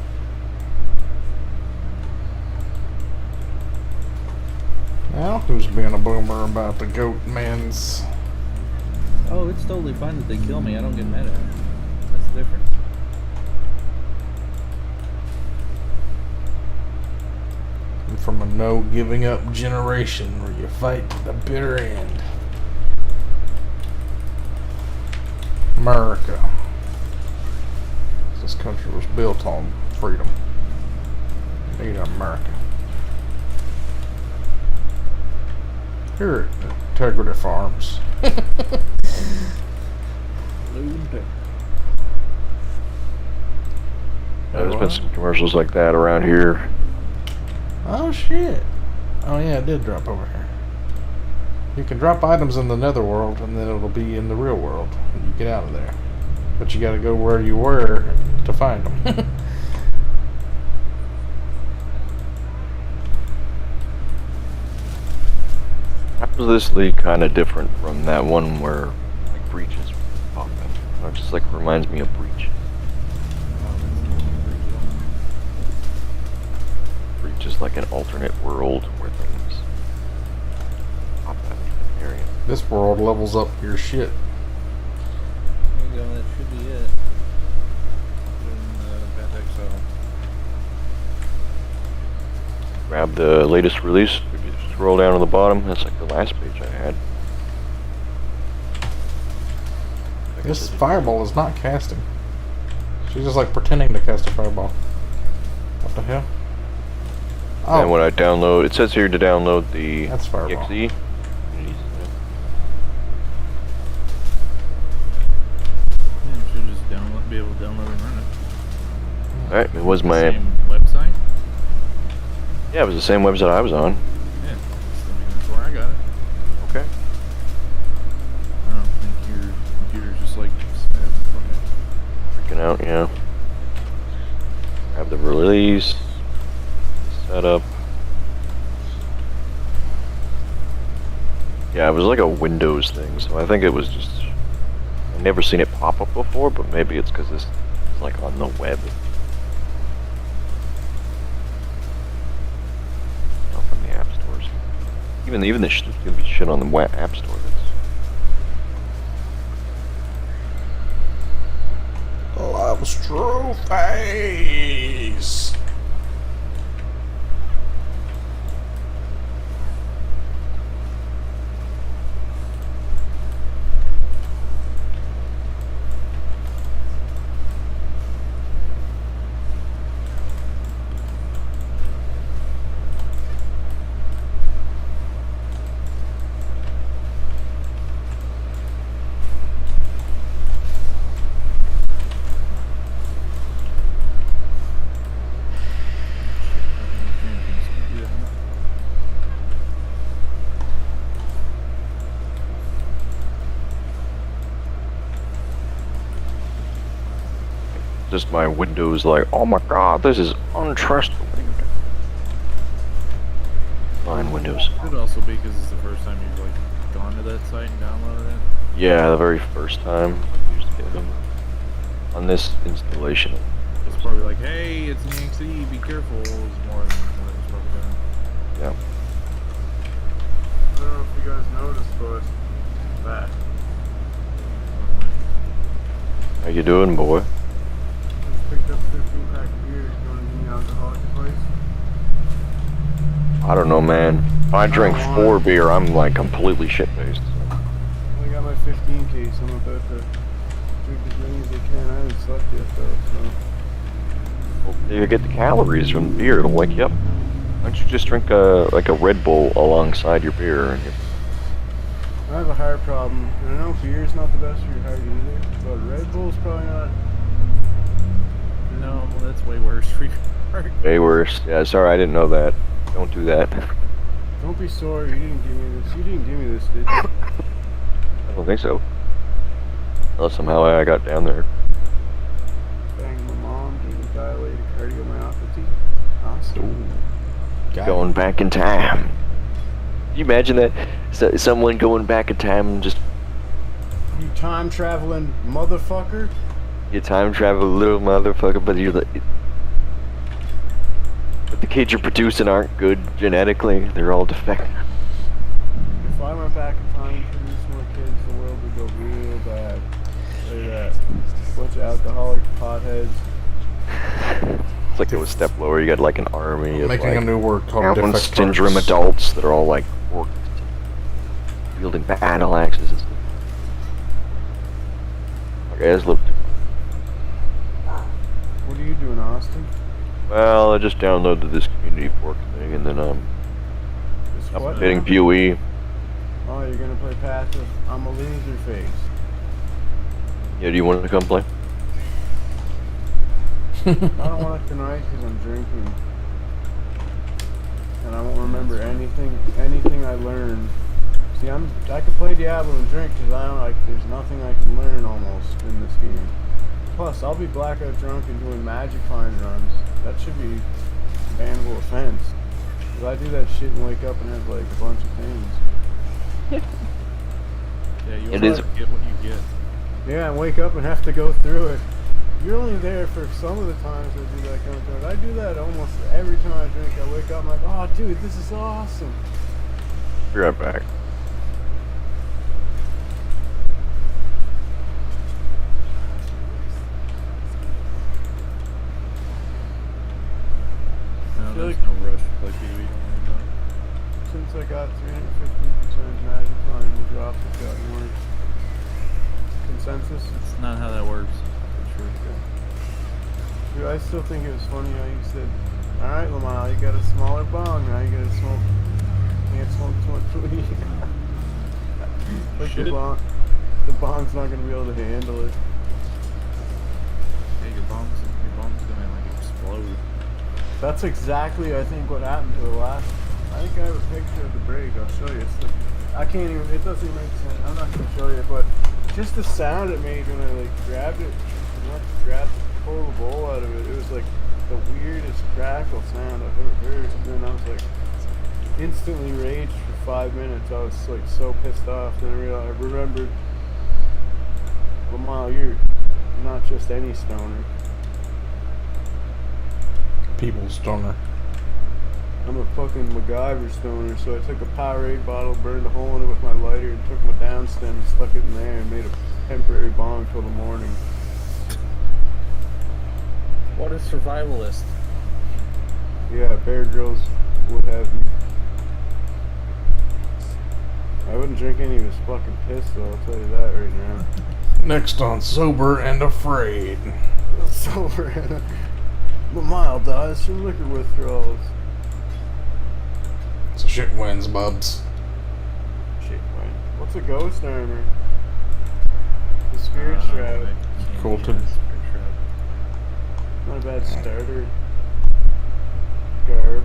Now, who's being a boomer about the goat man's? Oh, it's totally fine that they kill me. I don't get mad at it. That's the difference. I'm from a no giving up generation where you fight to the bitter end. America. This country was built on freedom. Need America. Here at Integrity Farms. There's been some commercials like that around here. Oh shit. Oh yeah, it did drop over here. You can drop items in the netherworld and then it'll be in the real world when you get out of there. But you gotta go where you were to find them. How is this league kind of different from that one where like breaches pop in? It just like reminds me of Breach. Breach is like an alternate world where things pop out of the area. This world levels up your shit. There you go, that should be it. Path Exile. Grab the latest release. Scroll down to the bottom. That's like the last page I had. This fireball is not casting. She's just like pretending to cast a fireball. What the hell? And when I download, it says here to download the That's fireball. exe. Yeah, you should just be able to download and run it. Alright, it was my... Same website? Yeah, it was the same website I was on. Yeah, I mean, that's where I got it. Okay. I don't think your computer's just like spazzing from it. Freaking out, yeah. Grab the release. Setup. Yeah, it was like a Windows thing, so I think it was just... I've never seen it pop up before, but maybe it's because this is like on the web. Even there's gonna be shit on the app store. Lobstro-face! Just my Windows like, oh my god, this is untrustworthy. Fine Windows. Could also be because it's the first time you've like gone to that site and downloaded it. Yeah, the very first time I used to get them on this installation. It's probably like, hey, it's an exe, be careful. It's more than what it was probably doing. Yeah. I don't know if you guys noticed, but it's back. How you doing, boy? Just picked up 15 pack of beer. You want to give me alcoholic advice? I don't know, man. If I drink 4 beer, I'm like completely shit-faced. I got my 15 case. I'm about to drink as many as I can. I haven't slept yet though, so. You get the calories from the beer, it'll wake you up. Why don't you just drink like a Red Bull alongside your beer? And I have a heart problem, and I know beer's not the best for your heart either, but Red Bull's probably not. No, well, that's way worse for your heart. way worse. Yeah, sorry, I didn't know that. Don't do that. Don't be sorry, you didn't give me this. You didn't give me this, did you? I don't think so. Unless somehow I got down there. Banged my mom doing dilated cardiomyopathy. Awesome. Going back in time. Can you imagine that? Someone going back in time and just... You time traveling motherfucker? You time travel little motherfucker, but you're the... But the kids you're producing aren't good genetically. They're all defective. If I went back in time and produced more kids, the world would go real bad. Look at that. Bunch of alcoholic potheads. It's like it was step lower. You got like an army of Making like a new word called Down defect syndrome parts. adults that are all like wielding battle axes and stuff. Okay, let's look. What are you doing, Austin? Well, I just downloaded this community fork thing, and then Just what updating now? PoE. Oh, you're gonna play passive. I'm a loser face. Yeah, do you want to come play? I don't want it tonight because I'm drinking. And I won't remember anything I learned. See, I can play Diablo and drink because I don't there's nothing I can learn almost in this game. Plus, I'll be blackout drunk and doing magic find runs. That should be a bannable offense. Because I do that shit and wake up and have like a bunch of things. Yeah, you It always is- get what you get. Yeah, and wake up and have to go through it. You're only there for some of the times I do that kind of thing. I do that almost every time I drink. I wake up, I'm like, oh, dude, this is awesome. Be right back. No, feel there's like- no rush to play PoE, don't worry about it. Since I got 350% magic time, the drops have gotten worse. Consensus? That's not how that works. For sure. Dude, I still think it was funny how you said, alright, Lamar, you got a smaller bong, now you gotta smoke. You can't smoke too much weed. Like Should it? the bong's not gonna be able to handle it. Yeah, your bomb's gonna like explode. That's exactly, I think, what happened to the last. I think I have a picture of the break. I'll show you. I can't even. It doesn't make sense. I'm not gonna show you, but just the sound it made when I like grabbed it, pulled the bowl out of it. It was like the weirdest crackle sound I've ever heard. And then I was like, instantly raged for 5 minutes. I was like so pissed off. Then I remembered, Lamar, you're not just any stoner. People stoner. I'm a fucking MacGyver stoner, so I took a Powerade bottle, burned a hole in it with my lighter, and took my down stem and stuck it in there and made a temporary bong till the morning. What a survivalist. Yeah, Bear Grylls would have me. I wouldn't drink any of his fucking piss, though, I'll tell you that right now. Next on Sober and Afraid. Sober and but mild dies from liquor withdrawals. So shit wins, bubs. Shit, man. What's a ghost armor? The spirit shroud. Colton. Not a bad starter. Garb.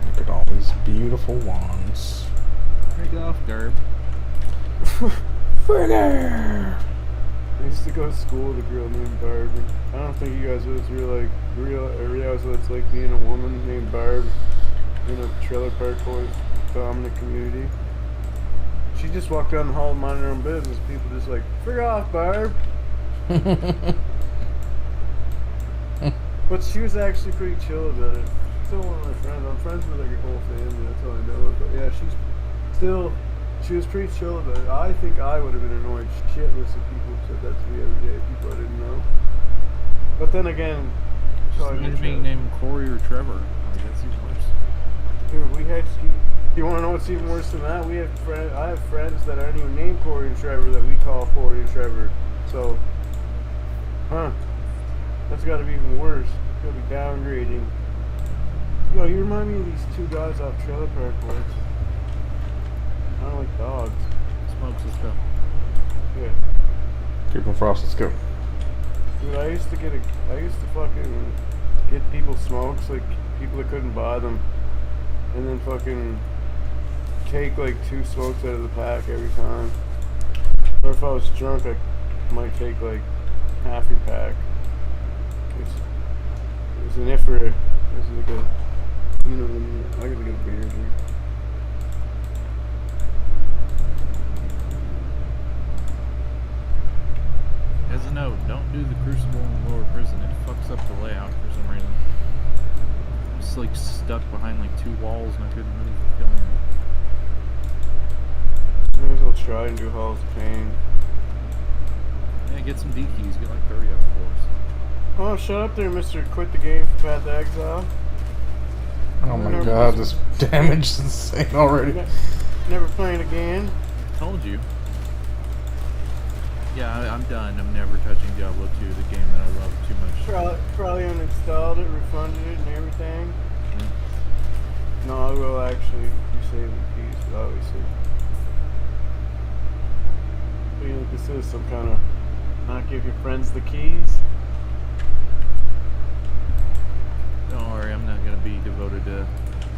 Look at all these beautiful wands. Take off, Garb. Further. I used to go to school with a girl named Barb. And I don't think you guys realize what it's like being a woman named Barb in a trailer park boys dominant community. She just walked down the hall minding her own business. People just like, "Frig off, Barb." But she was actually pretty chill about it. Still one of my friends. I'm friends with like her whole family. That's all I know. But yeah, she was pretty chill about it. I think I would have been annoyed shitless if people said that to me every day. People I didn't know. But then again, Just imagine being named Corey or Trevor. Like, that's even worse. dude, we had. You want to know what's even worse than that? I have friends that aren't even named Corey and Trevor that we call Corey and Trevor. So, that's got to be even worse. It's got to be downgrading. Yo, you remind me of these two guys off Trailer Park Boys. Kind of like dogs. Smokes, let's go. Yeah. Keep Frost, let's go. Dude, I used to fucking get people smokes, like people that couldn't buy them, and then fucking take like 2 smokes out of the pack every time. Or if I was drunk, I might take like half your pack. It was an iffer. It was like a, you know, I gotta get a beer, dude. As a note, don't do the Crucible in the lower prison. It fucks up the layout for some reason. I'm just like stuck behind like 2 walls and I couldn't move for killing him. May as well try and do Halls of Pain. Yeah, get some D keys. Get like 30 of them for us. Oh, shut up there, Mr. Quit the Game for Path to Exile. Oh my god, this damage is insane already. Never playing again. Told you. Yeah, I'm done. I'm never touching Diablo 2, the game that I love too much. Probably uninstalled it, refunded it, and everything. No, I will actually be saving keys, obviously. But you think this is some kind of not give your friends the keys? Don't worry, I'm not gonna be devoted to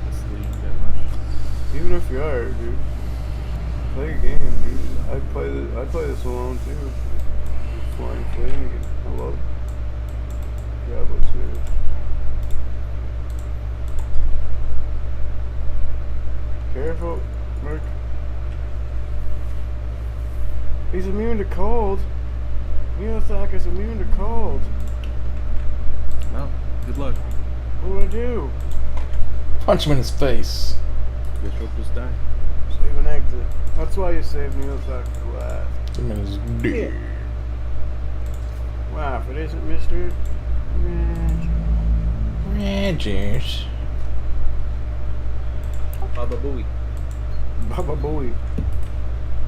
this league that much. Even if you are, dude. Play a game, dude. I play this alone too. Flying Flanagan. I love Diablo 2. Careful, Merc. He's immune to cold. Neothak is immune to cold. Well, good luck. What do I do? Punch him in his face. Guess we'll just die. Save an exit. That's why you save Neothak for last. Him in his dick. Wow, if it isn't Mr. Rogers. Baba Booey. Baba Booey.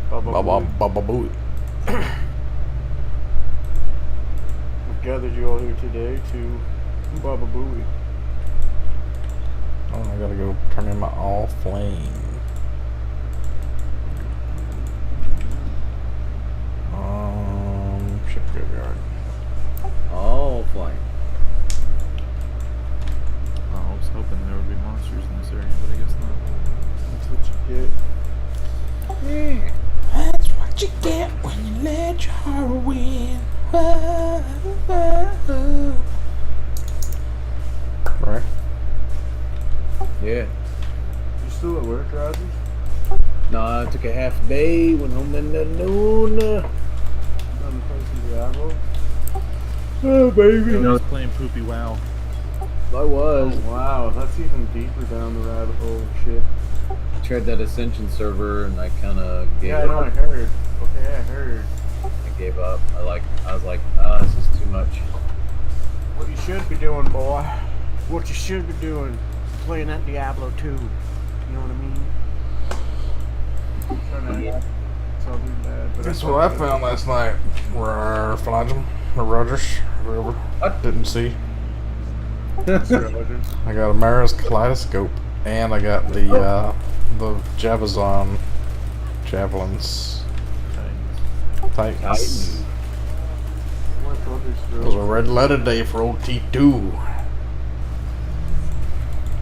Baba booey. I've gathered you all here today to Baba Booey. Oh, I gotta go turn in my all flame. Ship graveyard. All flying. Oh, I was hoping there would be monsters in this area, but I guess not. That's what you get. That's what you get when you let your heart win. Right? Yeah. You still at work, Roger? Nah, I took a half day, went home in the noon. Done playing some Diablo? Oh, baby. I was playing Poopy WoW. I was. Oh, wow, that's even deeper down the rabbit hole. Shit. Tried that Ascension server and I kind of gave Yeah, I know. I up. heard. Okay, I heard. I gave up. I was like, this is too much. What you should be doing, boy. What you should be doing. Playing that Diablo 2. You know what I mean? Trying to act something bad, but That's it's what I okay. found last night. Flagem or Rogers, whatever. Didn't see. Rogers. I got a Mara's Kaleidoscope, and I got the Javazon javelins. Titans. Titans. What Rogers It was a red letter day for old T2.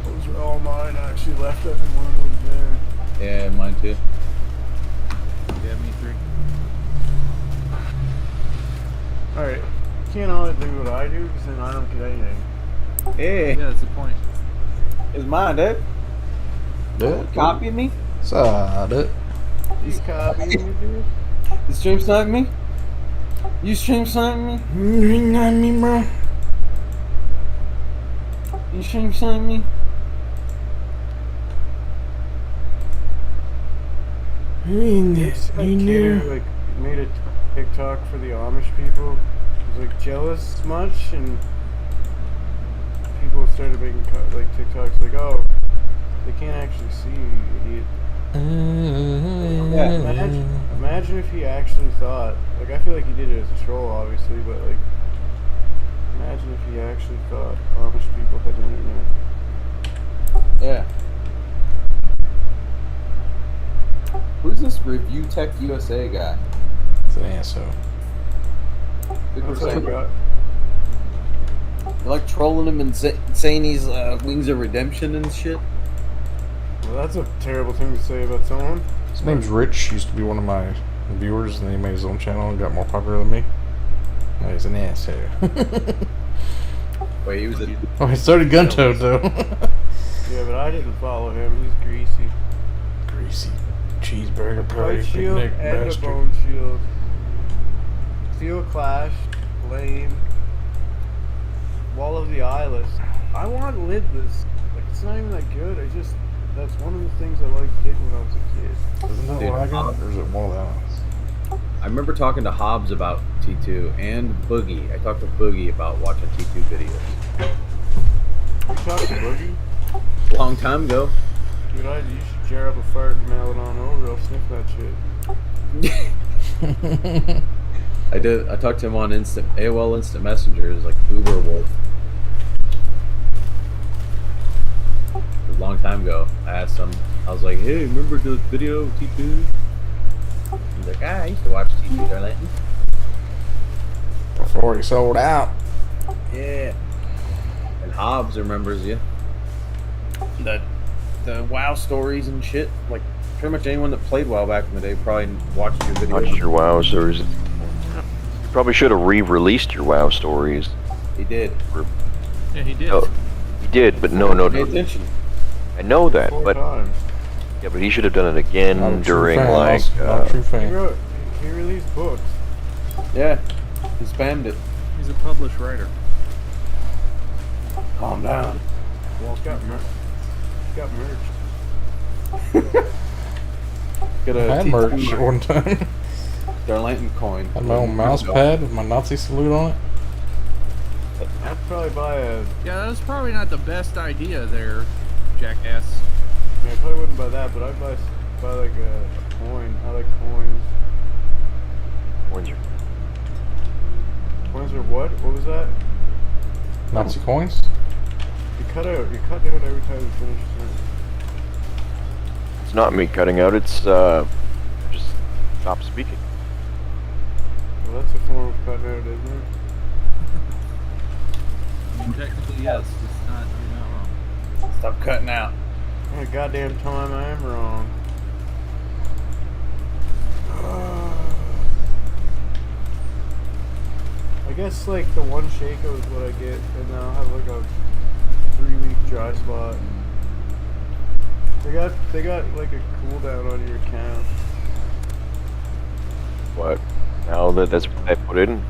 Those are all mine. I actually left every one of those there. Yeah, mine too. Yeah, me three. Alright. You can't always do what I do, because then I don't get anything. Hey, Yeah, that's the point. it's mine, dude. Dude, Copying me? dude. You copying me, dude? You stream sniping me? You stream sniping me? Not me, bro. You stream sniping me? It's that kid who, like, made a TikTok for the Amish people. He was like jealous much, and people started making like TikToks like, "Oh, they can't actually see you, you idiot." Yeah, imagine if he actually thought. Like, I feel like he did it as a troll, obviously, but like, imagine if he actually thought Amish people had the internet. Yeah. Who's this Review Tech USA guy? It's an asshole. That's what I got. You're like trolling him and saying he's Wings of Redemption and shit. Well, that's a terrible thing to say about someone. His name's Rich. He used to be one of my viewers, and then he made his own channel and got more popular than me. Now he's an asshole. Wait, he was a... Oh, he started Guntoad, though. Yeah, but I didn't follow him. He's greasy. Greasy cheeseburger party, White shield picnic, and a bastard. bone shield. Steel clash, lame. Wall of the eyeless. I want lidless. Like, it's not even that good. That's one of the things I liked getting when I was a kid. Isn't that Dude, what I got? Or is it one of those? I remember talking to Hobbs about T2 and Boogie. I talked to Boogie about watching T2 videos. You talked to Boogie? A long time ago. Dude, you should jar up a fart and mail it on over. I'll sniff that shit. I did. I talked to him on AOL Instant Messenger. It was like Uber Wolf. A long time ago. I asked him. I was like, "Hey, remember the video of T2?" He's like, "I used to watch T2 Darlington." Before he sold out. Yeah. And Hobbs remembers you. The WoW stories and shit. Like pretty much anyone that played WoW back in the day probably watched your videos. Watched your WoW stories. You probably should have re-released your WoW stories. He did. Yeah, he did. Oh, he did, but no. Pay attention. I know that, 4 but times. yeah, but he should have done it again Not a true during fan, like. not a true fan. He released books. Yeah. He spammed it. He's a published writer. Calm down. He's got merch. He's got merch. Get I a had T2 merch at one time. Darlington coin. Had my own mouse pad with my Nazi salute on it. I'd probably buy a. Yeah, that was probably not the best idea there, jackass. I mean, I probably wouldn't buy that, but I'd buy like a coin. I like coins. Coins are what? What was that? Nazi coins? You cut out every time you finish a sentence. It's not me cutting out. It's just stop speaking. Well, that's a form of cutting out, isn't it? Technically, yes. It's not. You're not wrong. Stop cutting out. What goddamn time I am wrong. I guess like the one Shaco is what I get, and then I'll have like a 3-week dry spot. They got like a cooldown on your account. What? Now that's what I put in.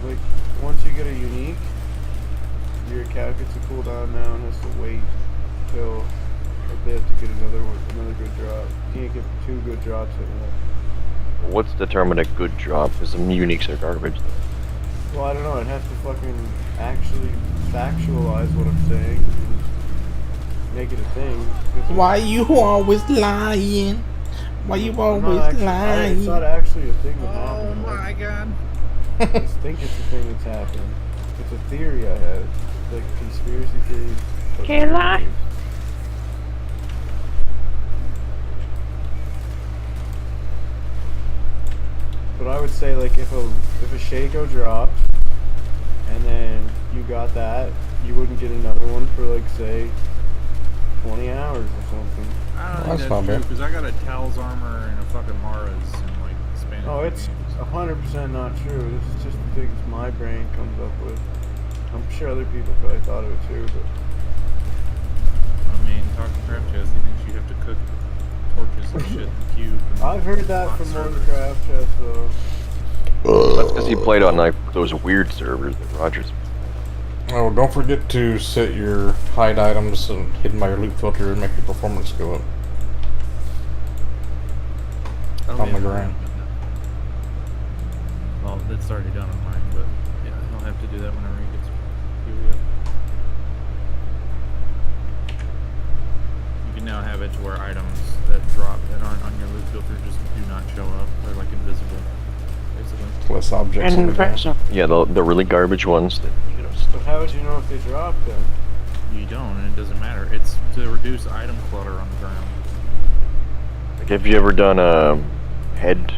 Like once you get a unique, your account gets a cooldown now and has to wait till a bit to get another good drop. You can't get 2 good drops at once. What's determined a good drop? Because some uniques are garbage. Though. Well, I don't know. It has to fucking actually factualize what I'm saying and make it a thing. Why you always lying? Why you always lying? It's not actually a thing that Oh happened. my god. I just think it's a thing that's happened. It's a theory I have. Like conspiracy theories. Can't lie. But I would say like if a Shaco dropped and then you got that, you wouldn't get another one for like say 20 hours or something. I don't That's think not that's true, bad. because I got a Tal's armor and a fucking Mara's in like Spanish. Oh, it's 100% not true. This is just the things my brain comes up with. I'm sure other people probably thought of it too, but I mean, talk to Craft Chest, he thinks you have to cook torches and shit in the cube. And I've heard that hot from servers. one craft chest though. That's because he played on like those weird servers that Rogers. Oh, don't forget to set your hide items and hidden by your loot filter and make your performance go up. Oh, On yeah. the ground. Well, it's already done on mine, but yeah, he'll have to do that whenever he gets PoE up. You can now have it to where items that drop that aren't on your loot filter just do not show up. They're like invisible, basically. Less objects on the ground. Yeah, the really garbage ones that you know. But how would you know if they dropped then? You don't, and it doesn't matter. It's to reduce item clutter on the ground. Like, have you ever done a head?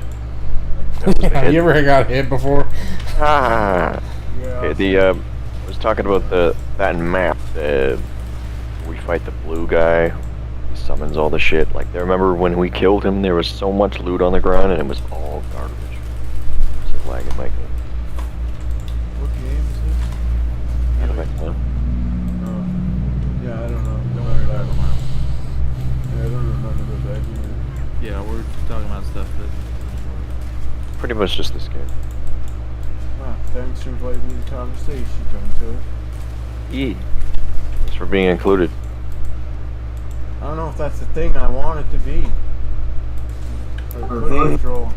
Yeah, you ever got hit before? Ah. Yeah. Okay, I was talking about that map. We fight the blue guy. He summons all the shit. Like, I remember when we killed him, there was so much loot on the ground, and it was all garbage. It's a lag in my game. What game is this? Out of my time. Oh. Yeah, I don't know. Don't worry about it. Yeah, I don't know nothing about that game. Yeah, we're talking about stuff that. Pretty much just this game. Ah, thanks for inviting me to the conversation, Tonto. E. Thanks for being included. I don't know if that's the thing I want it to be. Or quick control.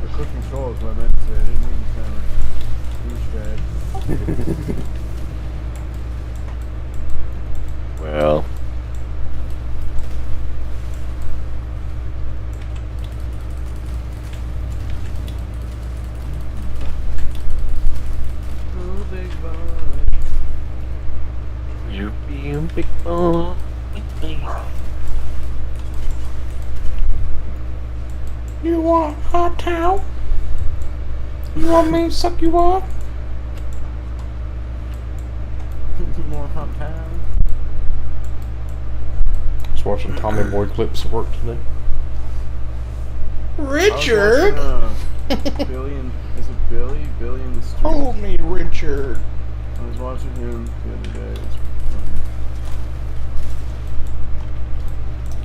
Or quick control is what I meant to say. I didn't mean to sound like douchebag. Well, Oh, big boy. you be a big boy. You want hot towel? You want me to suck you off? More hot town. Just watching Tommy Boy clips at work today. I was Richard! watching, Billion, is it Billy? Billion the Street. Hold me, Richard. I was watching him the other day. It was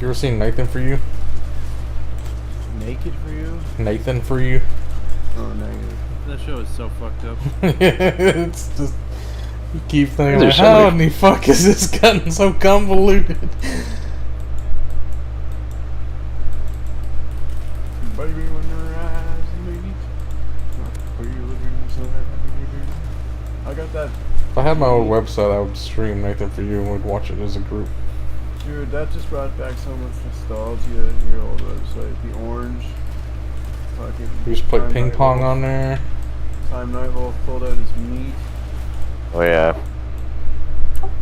You ever seen Nathan for You? funny. Naked for you? Nathan for You? Oh, negative. That show is so fucked up. It's just. You keep thinking, There's like, how in somebody- the fuck is this gotten so convoluted? Baby, when your eyes meet, I got that. If I had my old website, I would stream Nathan for You and we'd watch it as a group. Dude, that just brought back so much nostalgia. Your old website, the orange. Fucking. We used to play Time ping Night pong Wolf. on there. Time Night Wolf pulled out his meat. Oh yeah.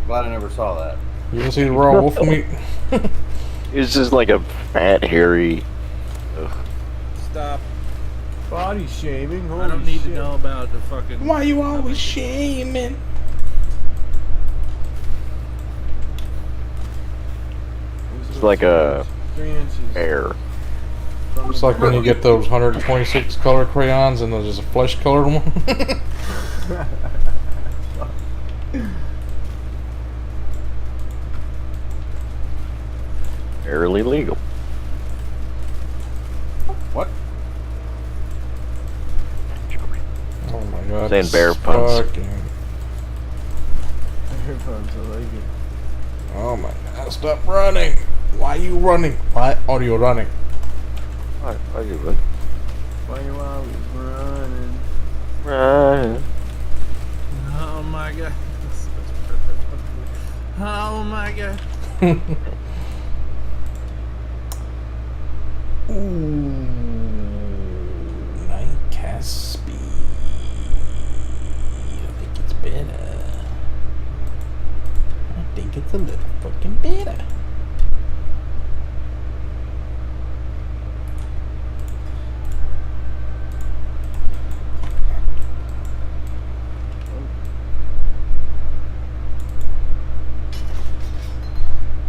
Glad I never saw that. You can see the raw wolf meat. It's just like a fat, hairy. Ugh. Stop. Body shaming. Holy I don't need shit. to know about the fucking. Why you always shaming? It's like a 3 inches. hair. from It's the like when you get those 126 color crayons and there's just a flesh colored one. Barely legal. What? Oh my god. Saying bear puns. Fucking defense. I like it. Oh my god, stop running! Why you running? Why are you running? Why are you running? Why you always running? Right. Oh my god. That's perfect. Oh my god. Ooh, night cast speed. I think it's better. I think it's a little fucking better.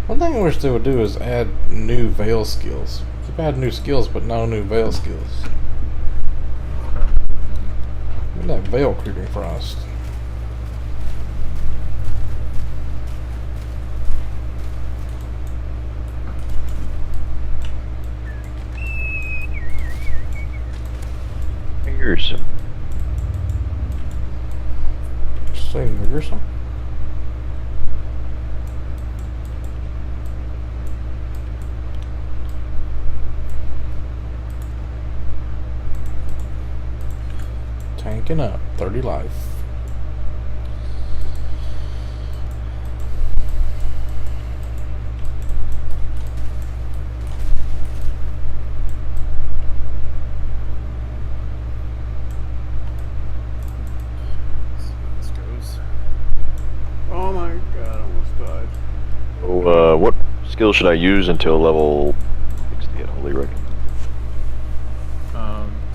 One thing I wish they would do is add new veil skills. Keep adding new skills, but no new veil skills. Look at that veil creeping frost. Fearsome. Say Mearsome? Tanking up, 30 life. This goes. Oh my god, I almost died. So, what skill should I use until level 60 at Holy Reckon?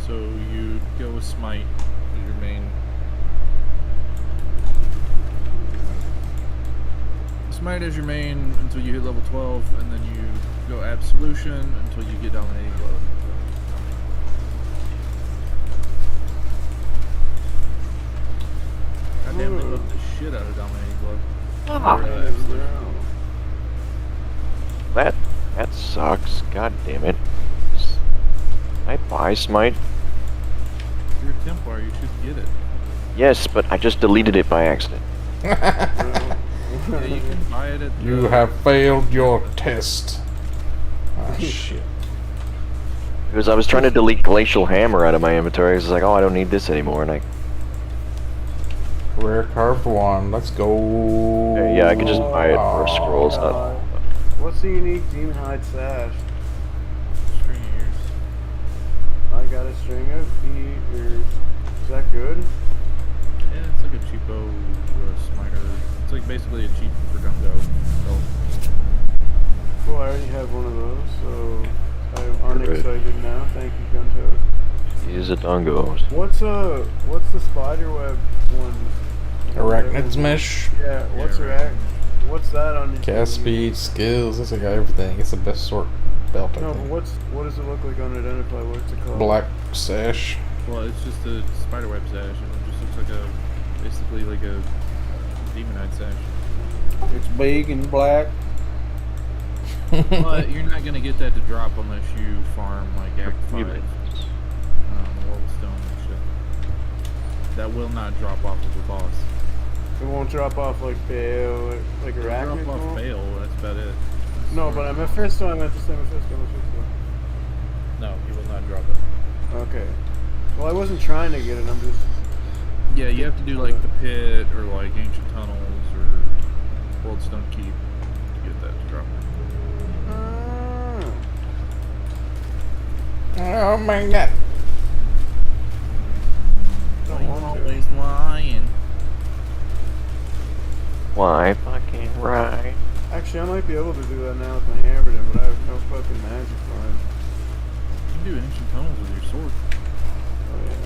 So you go with Smite as your main. Smite as your main until you hit level 12, and then you go Absolution until you get Dominating Blow. Goddamn, they love the shit out of Dominating Blow. Ah. Or, Absolution. That sucks. God damn it. I buy Smite? You're a Templar, you should get it. Yes, but I just deleted it by accident. Yeah, you can buy it at You have failed your test. Ah, shit. Because I was trying to delete Glacial Hammer out of my inventory. I was like, oh, I don't need this anymore, and I... Rare carved one. Let's go. Yeah, I can just buy it for a scroll. It's not... What's the unique demon hide sash? String of Ears. I got a string of ears. Is that good? Yeah, it's like a cheapo smiter. It's like basically a cheap Verdungo belt. Cool, I already have one of those, so I'm Great. unexcited now. Thank you, Gunto. He is a dongo. What's the spiderweb one? Arachnid's mesh. Yeah, what's what's that on? Cast speed, skills. It's like everything. It's the best sort belt. I No, but think. what does it look like on Identify? What's it called? Black sash. Well, it's just a spiderweb sash, and it just looks like basically like a demonite sash. It's big and black. But you're not gonna get that to drop unless you farm like Act 5, Worldstone and shit. That will not drop off of the boss. It won't drop off like Bale, like It'll Arachnid. drop off won't? Bale, that's about it. No, but I'm Mephisto. I meant to say Mephisto. No, he will not drop it. Okay. Well, I wasn't trying to get it. I'm just. Yeah, you have to do like the pit or like ancient tunnels or Worldstone Keep to get that to drop. Oh my god. Don't want to. Always lying. Why fucking right? Actually, I might be able to do that now with my Hammerden, but I have no fucking magic line. You can do ancient tunnels with your sword. Oh yeah.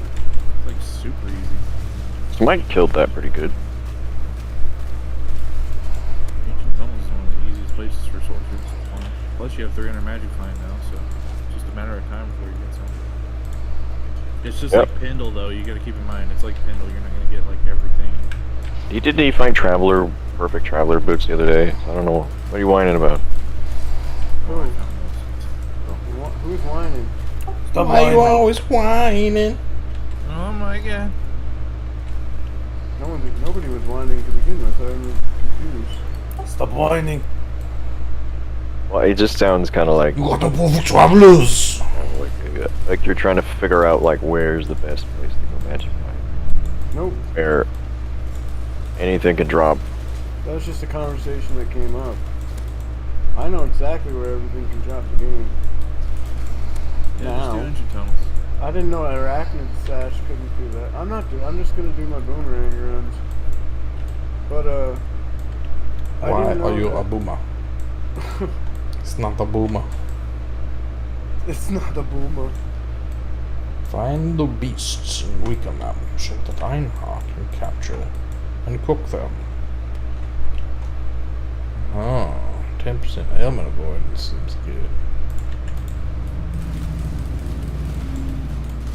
It's like super easy. Smite killed that pretty good. Ancient tunnels is one of the easiest places for sorcerers to find. Plus, you have 300 magic find now, so it's just a matter of time before you get some. It's just Yep. like Pendle, though. You gotta keep in mind, it's like Pendle. You're not gonna get like everything. Didn't he find perfect Traveler boots the other day? I don't know. What are you whining about? Who? I found those. Who's whining? Stop Why you lying. always whining? Oh my god. Nobody was whining to begin with. confused. Stop whining. Well, it just sounds kind of like You got to move with travelers. like you're trying to figure out like where's the best place to go magic fight. Nope. Where anything can drop. That was just a conversation that came up. I know exactly where everything can drop the game. Yeah, just do Now. engine tunnels. I didn't know Arachnid Sash couldn't do that. I'm just gonna do my boomerang runs. But I Why didn't know are you a that- boomer? It's not a boomer. It's not a boomer. Find the beasts in Wickenham so that Einhard can capture and cook them. Oh, 10% ailment avoidance seems good.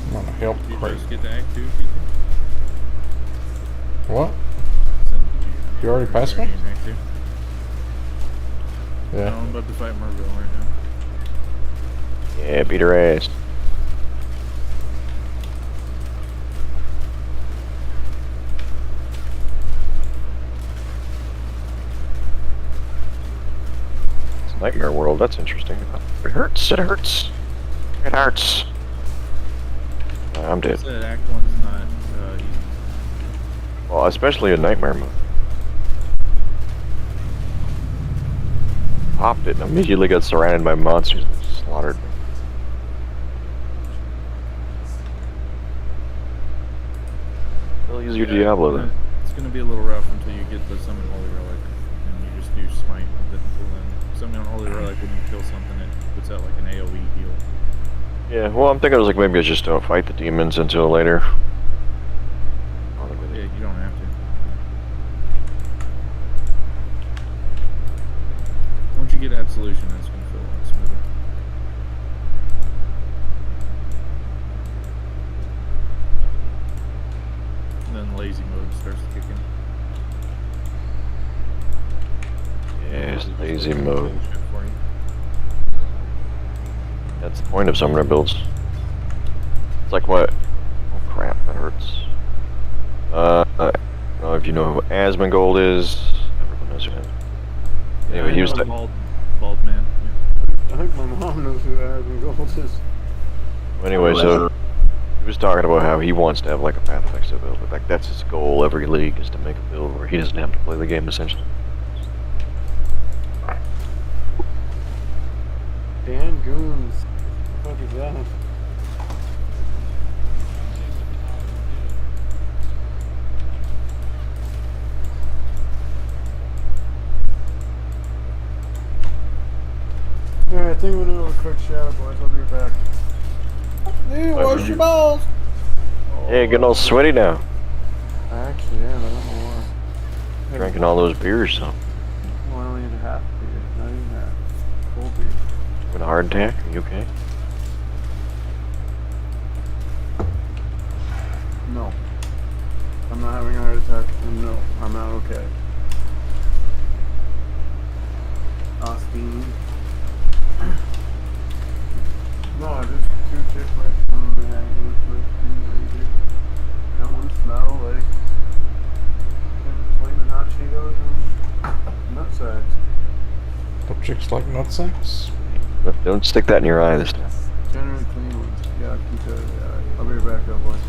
I'm gonna help Did you Craig. just get to Act 2, Keith? What? Did You already passed me? in Act 2? No, Yeah. I'm about to fight Merville right now. Yeah, beat her ass. It's Nightmare World. That's interesting. It hurts. It hurts. It hurts. I'm dead. Said Act 1's not easy. Well, especially in Nightmare mode. Popped it and immediately got surrounded by monsters and slaughtered me. Still use your Diablo then. It's gonna be a little rough until you get the Summon Holy Relic, and you just do Smite with it until then. Summon Holy Relic, when you kill something, it puts out like an AoE heal. Yeah, well, I'm thinking it was like maybe I just don't fight the demons until later. Yeah, you don't have to. Once you get Absolution, it's gonna feel a lot smoother. And then lazy mode starts to kick in. Yes, lazy mode. Shit for you. That's the point of summoner builds. It's like what? Oh crap, that hurts. I don't know if you know who Asmongold is. Everyone knows who he is. Anyway, I he was know the, bald man. I think my mom knows who Aragon Gold is. anyway, so he was talking about how he wants to have like a Path of Exile build. Like that's his goal every league is to make a build where he doesn't have to play the game essentially. Dan Goons. What the fuck is that? Alright, I think we're gonna have a quick shadow, boys. I'll be right back. Hey, wash your balls. Yeah, getting all sweaty now. I actually am. I don't know why. Drinking all those beers, so. Well, I only need a half beer, not even half. Full beer. With a heart attack? Are you okay? No. I'm not having a heart attack, and no, I'm not okay. Austin. No, I just two chicks right from the hanging with me. That one smell like flaming hot Cheetos and nutsacks. Don't chicks like nutsacks? Don't stick that in your eye this time. Generally clean ones. Yeah, keep that. Yeah, I'll be right back up, boys.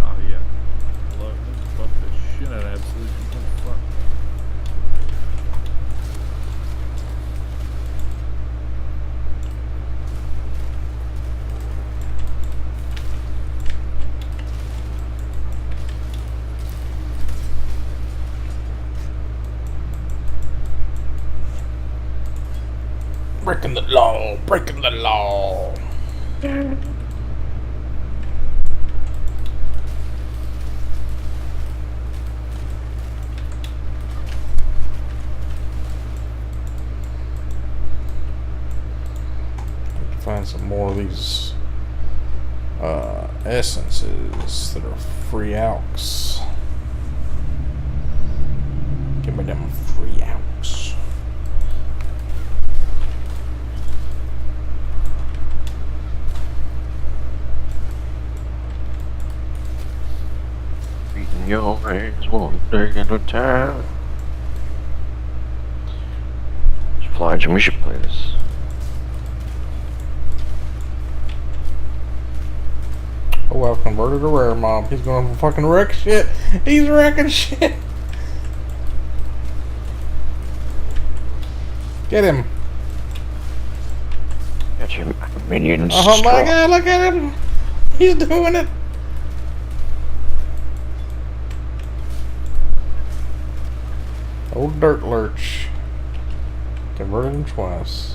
Oh yeah. Love fuck the shit out of Absolution. Oh fuck. Breaking the law, breaking the law. Find some more of these Essences that are free alks. Give me them free alks. Beating your ass one day at a time. Fly Jim, we should play this. Oh, I've converted a rare mob. He's gonna fucking wreck shit. He's wrecking shit. Get him. Got your minions. Oh my god, look at him. He's doing it. Old dirt lurch. Converted him twice.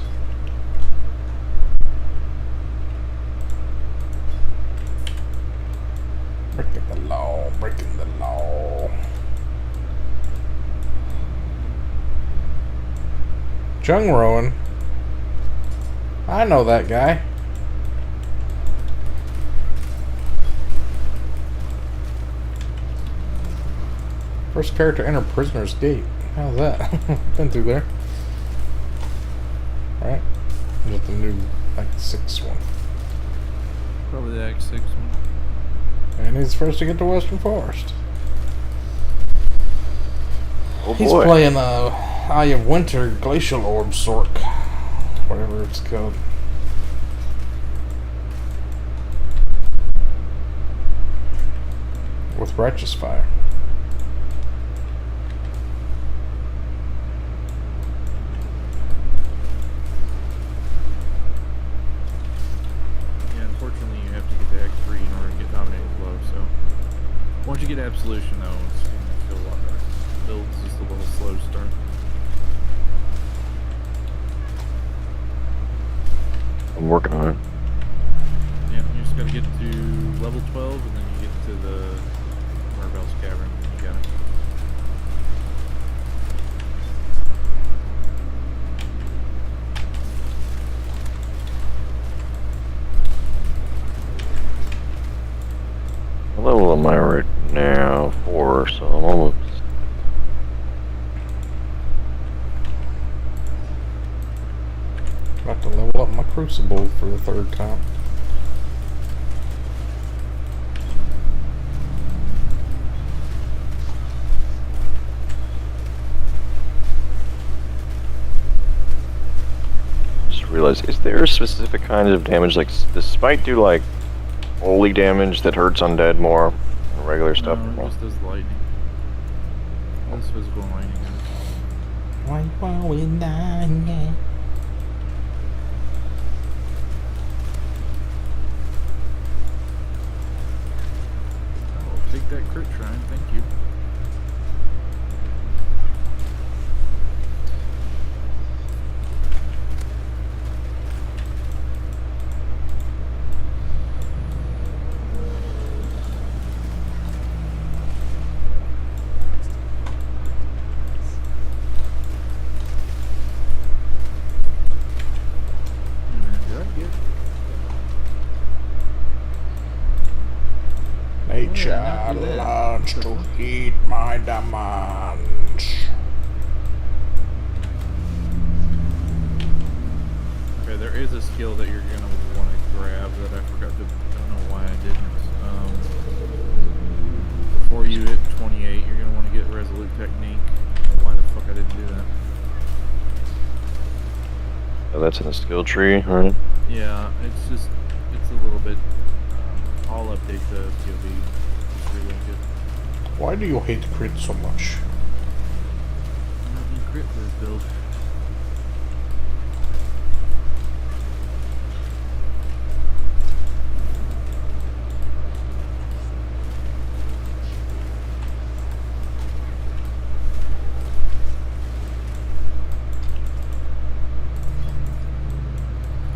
Breaking the law, breaking the law. Jung Rowan. I know that guy. First character to enter Prisoner's Gate. How's that? Been through there. Right? Is it the new Act 6 one? Probably the Act 6 one. And he's first to get to Western Forest. Oh He's boy. playing the Eye of Winter Glacial Orb Sork. Whatever it's called. With Righteous Fire. Yeah, unfortunately you have to get to Act 3 in order to get Dominated Blow, so... Once you get Absolution though, it's gonna feel a lot better. Build's just a little slow to start. I'm working on it. Yeah, you just gotta get to level 12 and then you get to the Marvel's Cavern and you got it. What level am I right now? 4, so I'm almost. About to level up my Crucible for the third time. Just realized, is there a specific kind of damage? Like, does Spite do like holy damage that hurts undead more than regular stuff? No, it just does lightning. It does physical lightning. Why we die? Oh, take that crit shrine, thank you. Did I get Nature not do that. learns to heed my demands. Okay, there is a skill that you're gonna want to grab that I forgot to. I don't know why I didn't. Before you hit 28, you're gonna want to get Resolute Technique. I don't know why the fuck I didn't do that. Oh, that's in the skill tree, right? Yeah, it's a little bit. I'll update the POV. It's really good. Why do you hate crit so much? I don't need crit for this build.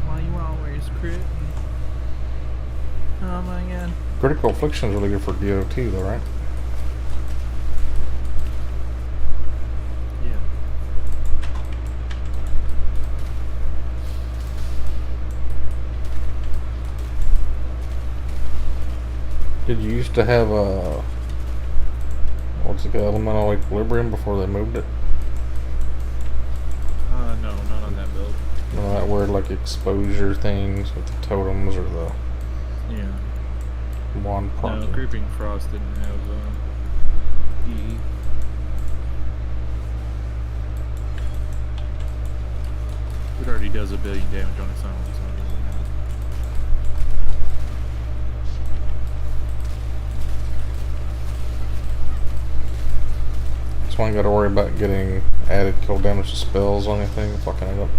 Why you always crit? Oh my god. Critical Affliction is really good for DOT though, right? Yeah. Did you used to have a what's it called, elemental equilibrium before they moved it? No, not on that build. You know that weird like exposure things with the totems or the Yeah. wand No, prompting? Creeping Frost didn't have EE. It already does 1 billion damage on its own, so it doesn't matter. So I ain't got to worry about getting added kill damage to spells or anything. Fucking it up.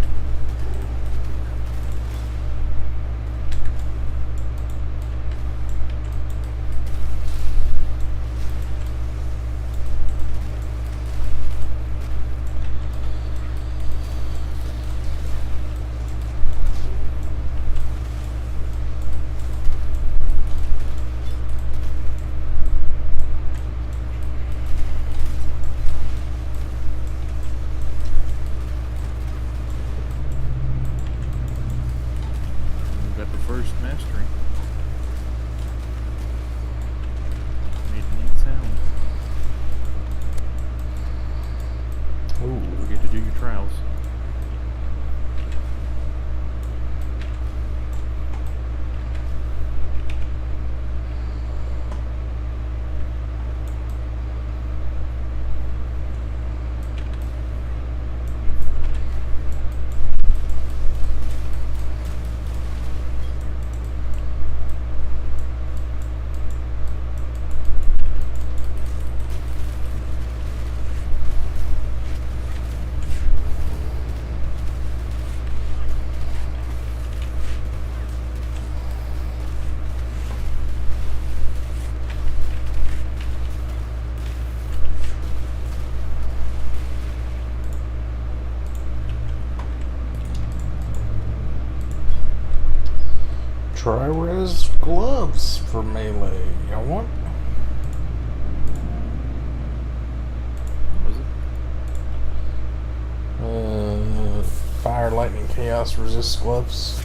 We've got the first mastery. Made a neat sound. Ooh. Don't forget to do your trials. Tri-res gloves for melee. I want. What was it? Fire, lightning, chaos, resist gloves.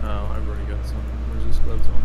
Oh, I've already got some resist gloves on.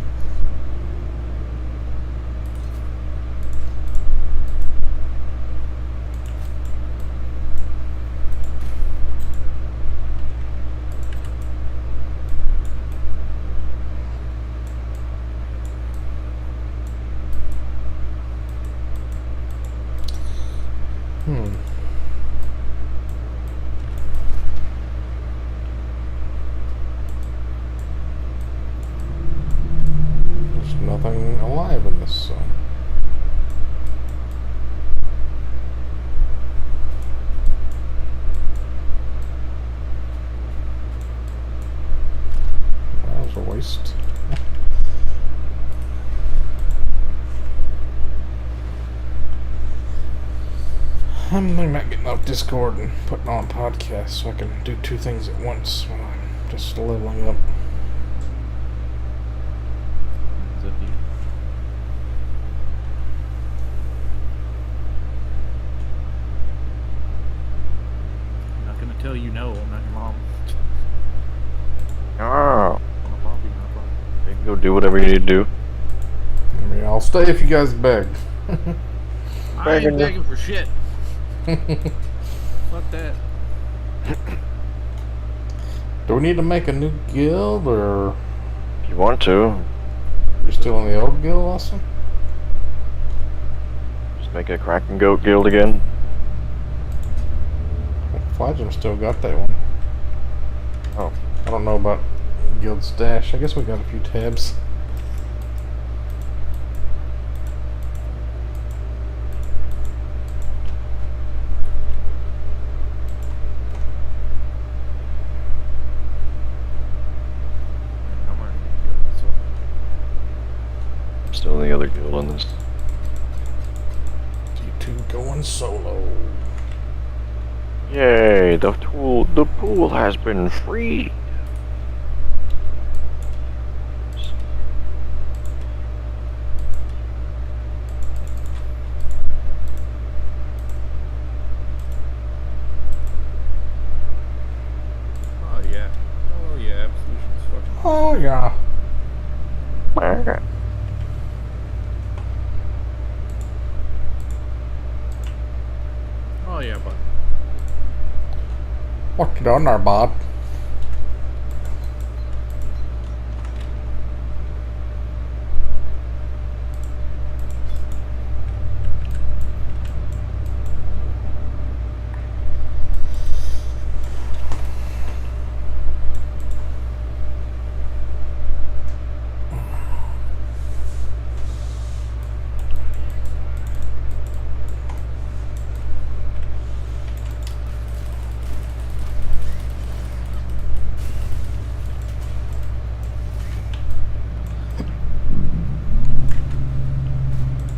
There's nothing alive in this zone. That was a waste. I'm thinking about getting off Discord and putting on a podcast so I can do 2 things at once when I'm just leveling up. Is that you? I'm not gonna tell you no, I'm not your mom. Oh, I'm a Bobby, not a Bobby. you can go do whatever you need to do. I mean, I'll stay if you guys beg. I ain't Begging you. begging for shit. Fuck that. Do we need to make a new guild, or If you want to, you're still in the old guild, Austin? just make a Kraken Goat guild again. Flagem still got that one. Oh, I don't know about guild stash. I guess we got a few tabs. I'm already gonna do it, so. I'm still in the other guild on this. You two going solo. Yay, the pool has been freed. Oh yeah. Oh yeah, Absolution's fucking Oh yeah. What you doing there, bud?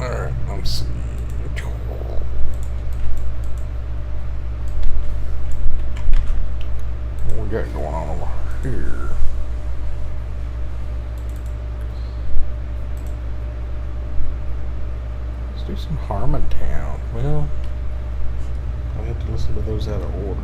Alright, let's see. What we got going on over here? Let's do some Harmontown. Well, I have to listen to those out of order.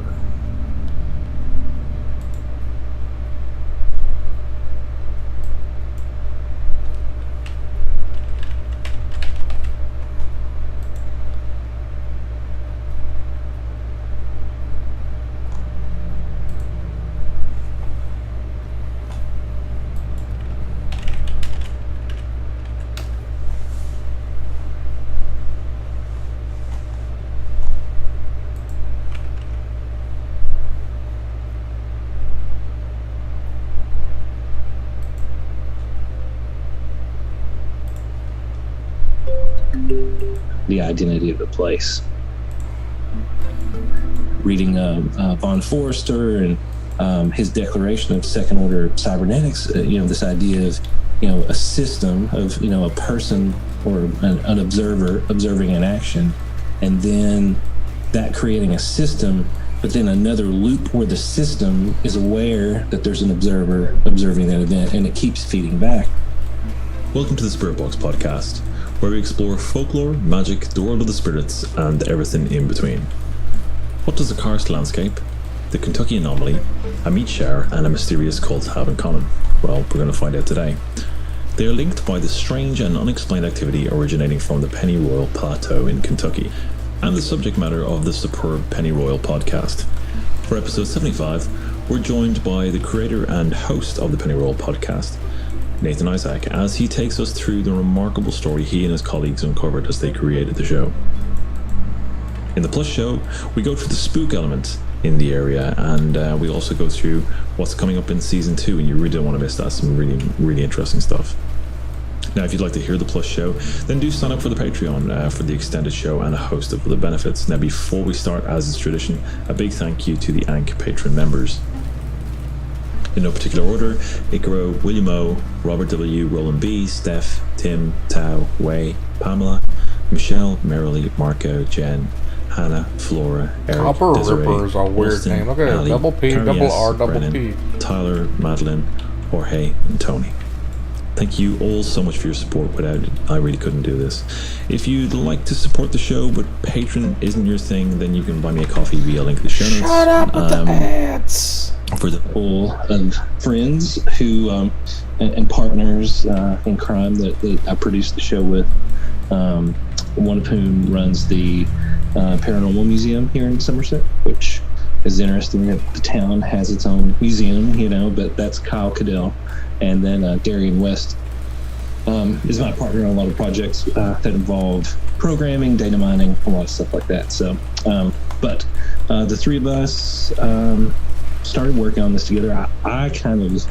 The identity of the place. Reading von Forrester and his declaration of second order cybernetics, this idea of, a system of, a person or an observer observing an action, and then that creating a system, but then another loop where the system is aware that there's an observer observing that event, and it keeps feeding back. Welcome to the Spirit Box podcast, where we explore folklore, magic, the world of the spirits, and everything in between. What does the karst landscape, the Kentucky anomaly, a meat shower, and a mysterious cult have in common? Well, we're going to find out today. They are linked by the strange and unexplained activity originating from the Pennyroyal Plateau in Kentucky, and the subject matter of the superb Pennyroyal podcast. For episode 75, we're joined by the creator and host of the Pennyroyal podcast, Nathan Isaac, as he takes us through the remarkable story he and his colleagues uncovered as they created the show. In the Plus show, we go through the spook element in the area, and we also go through what's coming up in season 2, and you really don't want to miss that. Some really, really interesting stuff. Now, if you'd like to hear the Plus show, then do sign up for the Patreon for the extended show and a host of other benefits. Now, before we start, as is tradition, a big thank you to the ANC patron members. In no particular order: Icaro, William O, Robert W, Roland B, Steph, Tim, Tao, Wei, Pamela, Michelle, Merrily, Marco, Jen, Hannah, Flora, Eric, Copper Desiree, Ripper is a weird Austin, name. Look at it. Ali, Double P, Carrie double S, R, double Brennan, P. Tyler, Madeline, Jorge, and Tony. Thank you all so much for your support. Without it, I really couldn't do this. If you'd like to support the show, but Patreon isn't your thing, then you can buy me a coffee via link in the show notes. Shut up with the ads! For the pool of friends who and partners in crime that I produced the show with, one of whom runs the Paranormal Museum here in Somerset, which is interesting that the town has its own museum, but that's Kyle Cadell. And then Darian West is my partner on a lot of projects that involve programming, data mining, a lot of stuff like that. So, but the three of us started working on this together. I kind of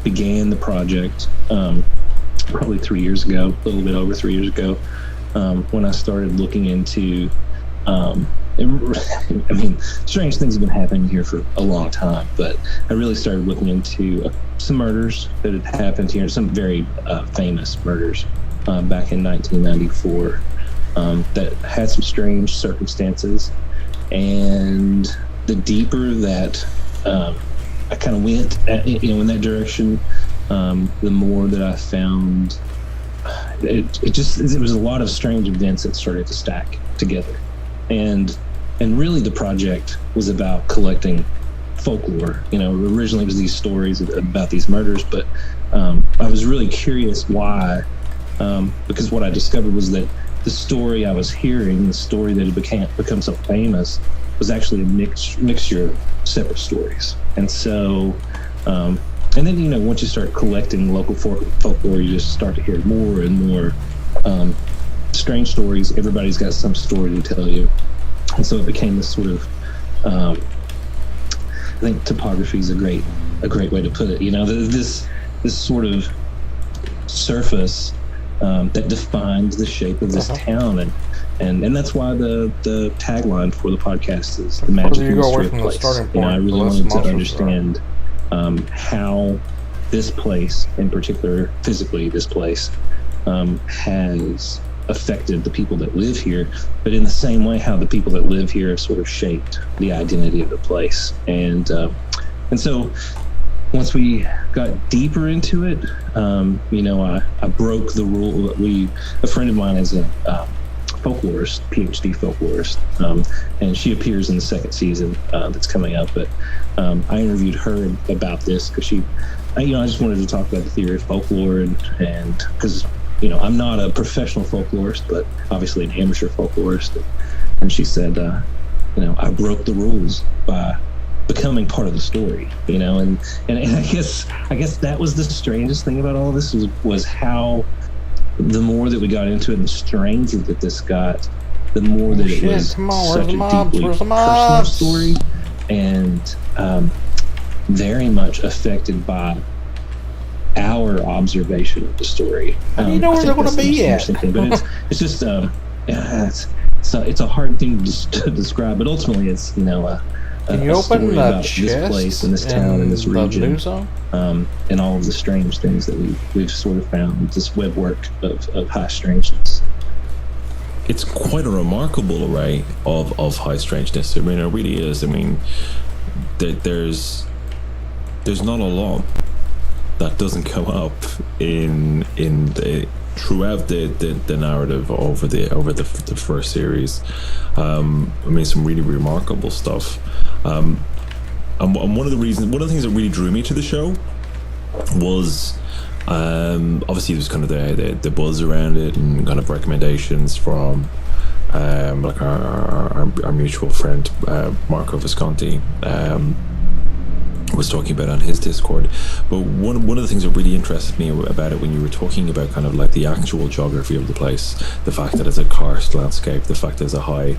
began the project probably 3 years ago, a little bit over 3 years ago, when I started looking into strange things have been happening here for a long time, but I really started looking into some murders that had happened here, some very famous murders back in 1994 that had some strange circumstances. And the deeper that I kind of went in that direction, the more that I found it was a lot of strange events that started to stack together. And really the project was about collecting folklore. Originally it was these stories about these murders, but I was really curious why, because what I discovered was that the story I was hearing, the story that had become so famous, was actually a mixture of separate stories. And so, and then, you know, once you start collecting local folklore, you just start to hear more and more strange stories. Everybody's got some story to tell you. And so it became this sort of, I think topography is a great way to put it. You know, this sort of surface that defined the shape of this town, and that's why the tagline for the podcast is the magic and mystery of the place. You know, I really wanted to understand how this place, in particular, physically, this place has affected the people that live here, but in the same way, how the people that live here have sort of shaped the identity of the place. And so once we got deeper into it, you know, I broke the rule. A friend of mine is a folklorist, PhD folklorist, and she appears in the second season that's coming up. But I interviewed her about this because I just wanted to talk about the theory of folklore, and because, you know, I'm not a professional folklorist, but obviously an amateur folklorist. And she said, you know, I broke the rules by becoming part of the story, you know, and I guess that was the strangest thing about all of this was how the more that we got into it and the stranger that this got, the more that it was such a deeply personal story, and very much affected by our observation of the story. How do you know where they're going to be at? But it's just it's a hard thing to describe, but ultimately it's, you know, can you open the about chest this place and this town and this region, and all of the strange things that we've sort of found, this web work of high strangeness. It's quite a remarkable array of high strangeness. I mean, it really is. I mean, there's not a lot that doesn't come up in throughout the narrative over the first series. I mean, some really remarkable stuff. And one of the things that really drew me to the show was obviously there's kind of the buzz around it and kind of recommendations from like our mutual friend Marco Visconti was talking about on his Discord. But one of the things that really interested me about it, when you were talking about kind of like the actual geography of the place, the fact that it's a karst landscape, the fact there's a high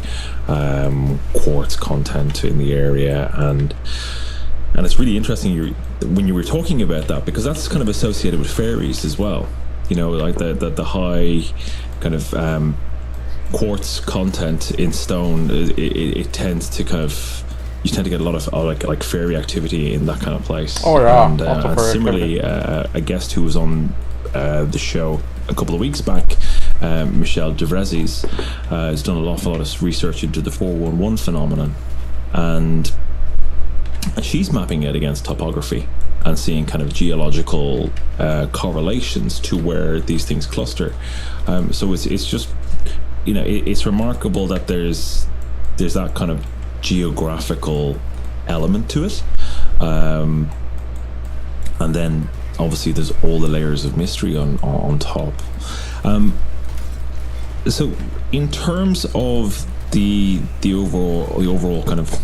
quartz content in the area, and it's really interesting when you were talking about that, because that's kind of associated with fairies as well, you know, like the high kind of quartz content in stone. It tends to kind of, you tend to get a lot of like fairy activity in that kind of place. Oh yeah. And similarly, a guest who was on the show a couple of weeks back, Michelle DeVrezes, has done an awful lot of research into the 411 phenomenon, and she's mapping it against topography and seeing kind of geological correlations to where these things cluster. So it's just, you know, it's remarkable that there's that kind of geographical element to it, and then obviously there's all the layers of mystery on top. So in terms of the overall kind of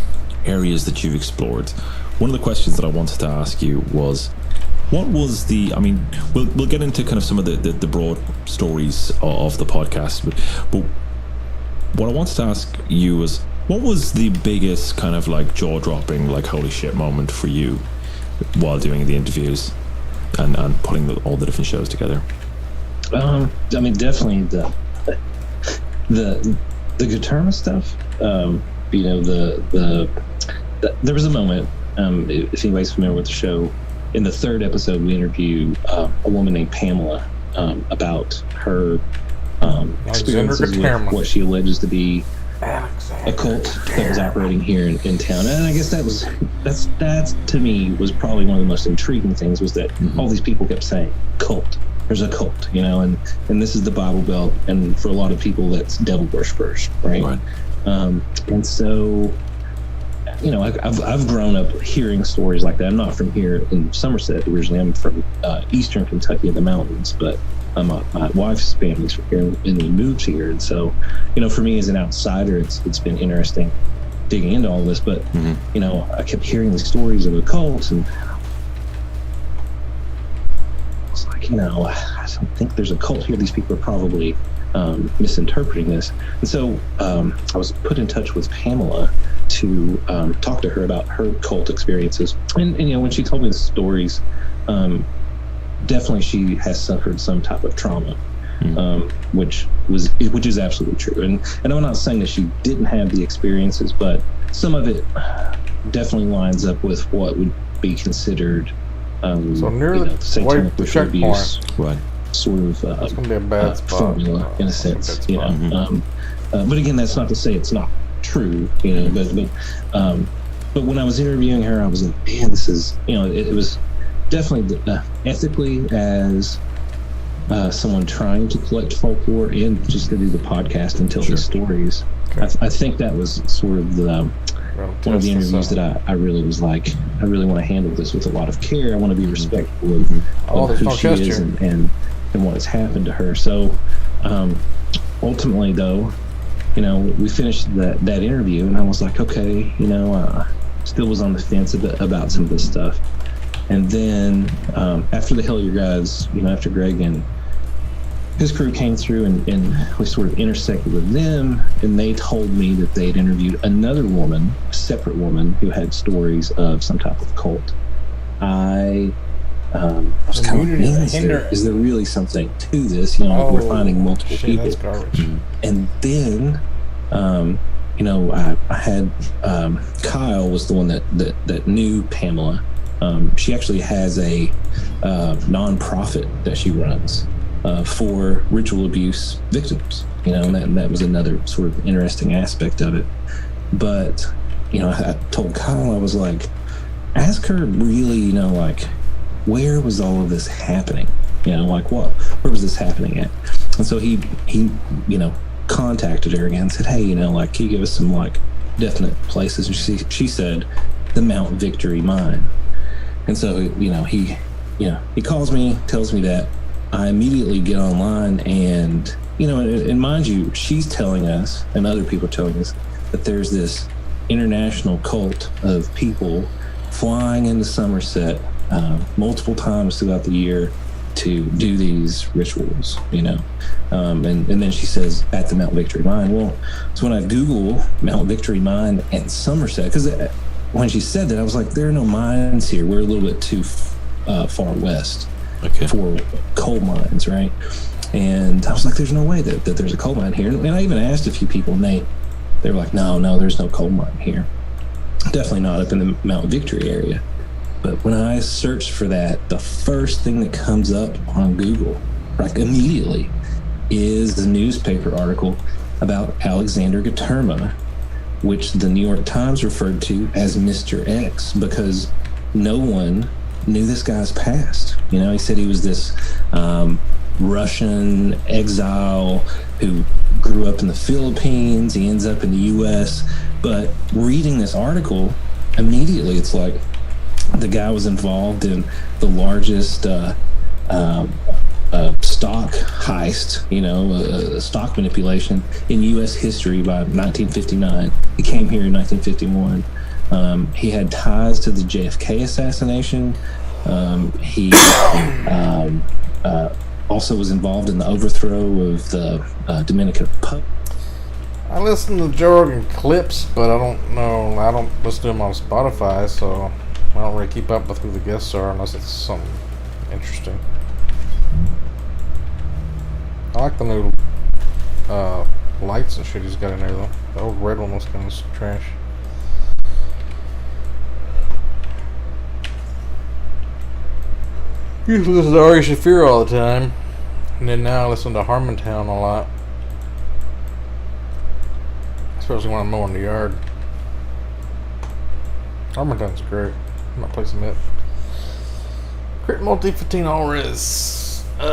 areas that you've explored, one of the questions that I wanted to ask you was, what was I mean, we'll get into kind of some of the broad stories of the podcast, but what I wanted to ask you was, what was the biggest kind of like jaw-dropping, like holy shit moment for you while doing the interviews and putting all the different shows together? I mean, definitely the Guterma stuff. You know, there was a moment, if anybody's familiar with the show, in the third episode we interview a woman named Pamela about her experiences with what she alleges to be a cult that was operating here in town. And I guess that's to me was probably one of the most intriguing things, was that all these people kept saying cult, there's a cult, you know, and this is the Bible Belt, and for a lot of people that's devil worshippers, right? And so, you know, I've grown up hearing stories like that. I'm not from here in Somerset originally. I'm from eastern Kentucky in the mountains, but my wife's family's from here and we moved here. And so, you know, for me as an outsider, it's been interesting digging into all this, but you know, I kept hearing these stories of occults, and I was like, you know, I don't think there's a cult here. These people are probably misinterpreting this. And so I was put in touch with Pamela to talk to her about her cult experiences. And you know, when she told me the stories, definitely she has suffered some type of trauma, which is absolutely true. And I'm not saying that she didn't have the experiences, but some of it definitely lines up with what would be considered so near you know, the satanic ritual abuse, Right. sort of it's gonna be a bad spot. formula in a sense, you know. But again, that's not to say it's not true, you know. But when I was interviewing her, I was like, man, this is, you know, it was definitely ethically, as someone trying to collect folklore and just to do the podcast and tell these stories. Okay. I think that was sort of the one of the interviews that I really was like, I really want to handle this with a lot of care. I want to be respectful of who she is and what has happened to her. So ultimately, though, you know, we finished that interview, and I was like, okay, you know, still was on the fence about some of this stuff. And then after the Hellier guys, you know, after Greg and his crew came through, and we sort of intersected with them, and they told me that they'd interviewed another woman, a separate woman, who had stories of some type of cult. I was kind of like, is there really something to this? You know, we're finding multiple people. That's garbage. And then, you know, I had Kyle was the one that knew Pamela. She actually has a nonprofit that she runs for ritual abuse victims, you know, and that was another sort of interesting aspect of it. But, you know, I told Kyle, I was like, ask her really, you know, like, where was all of this happening? You know, like where was this happening at? And so he, you know, contacted her again and said, hey, you know, like, can you give us some like definite places? And she said, the Mount Victory Mine. And so, you know, he calls me, tells me that. I immediately get online, and, you know, and mind you, she's telling us, and other people are telling us, that there's this international cult of people flying into Somerset multiple times throughout the year to do these rituals, you know. And then she says, at the Mount Victory Mine. Well, so when I Google Mount Victory Mine and Somerset, because when she said that, I was like, there are no mines here. We're a little bit too far west for coal mines, right? And I was like, there's no way that there's a coal mine here. And I even asked a few people, and they were like, no, there's no coal mine here. Definitely not up in the Mount Victory area. But when I searched for that, the first thing that comes up on Google, like immediately, is the newspaper article about Alexander Gaterma, which the New York Times referred to as Mr. X, because no one knew this guy's past. You know, he said he was this Russian exile who grew up in the Philippines. He ends up in the U.S. But reading this article, immediately it's like the guy was involved in the largest stock heist, you know, stock manipulation in U.S. history by 1959. He came here in 1951. He had ties to the JFK assassination. He also was involved in the overthrow of the Dominican Republic. I listen to Joe Rogan clips, but I don't listen to them on Spotify, so I don't really keep up with who the guests are unless it's something interesting. I like the new lights and shit he's got in there, though. The old red one was kind of trash. I used to listen to Ari Shaffir all the time, and then now I listen to Harmontown a lot. Especially when I'm mowing the yard. Harmontown's great. I might play some of it. Crit Multi 15 all res. I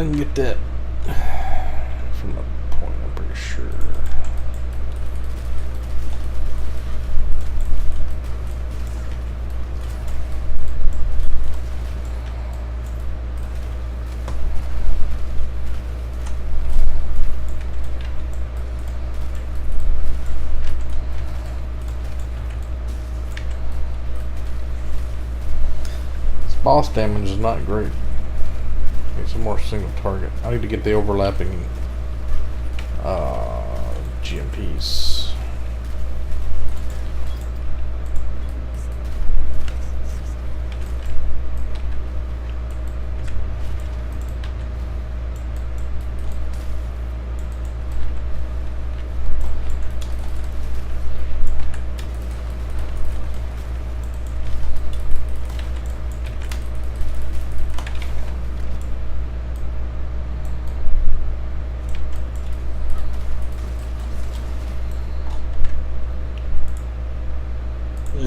can get that from the point, I'm pretty sure. Boss damage is not great. Need some more single target. I need to get the overlapping GMPs.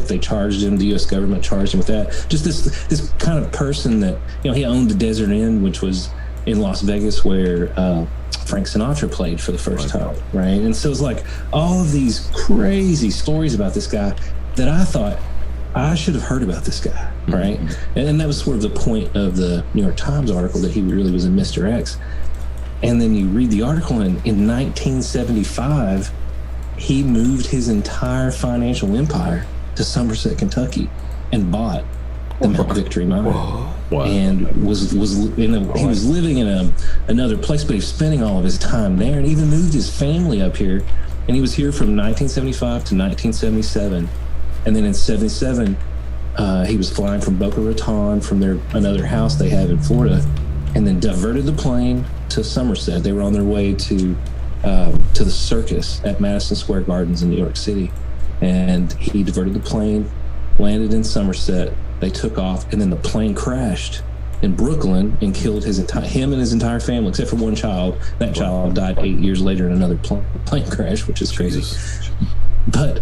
They charged him. The U.S. government charged him with that. Just this kind of person that, you know, he owned the Desert Inn, which was in Las Vegas, where Frank Sinatra played for the first time, right? And so it's like all of these crazy stories about this guy that I thought I should have heard about this guy, right? And that was sort of the point of the New York Times article, that he really was a Mr. X. And then you read the article, and in 1975, he moved his entire financial empire to Somerset, Kentucky, and bought the Mount Victory mine. Wow. And he was living in another place, but he was spending all of his time there, and even moved his family up here. And he was here from 1975 to 1977, and then in 77, he was flying from Boca Raton from another house they have in Florida, and then diverted the plane to Somerset. They were on their way to the circus at Madison Square Gardens in New York City. And he diverted the plane, landed in Somerset. They took off, and then the plane crashed in Brooklyn and killed him and his entire family, except for one child. That child died 8 years later in another plane crash, which is crazy. But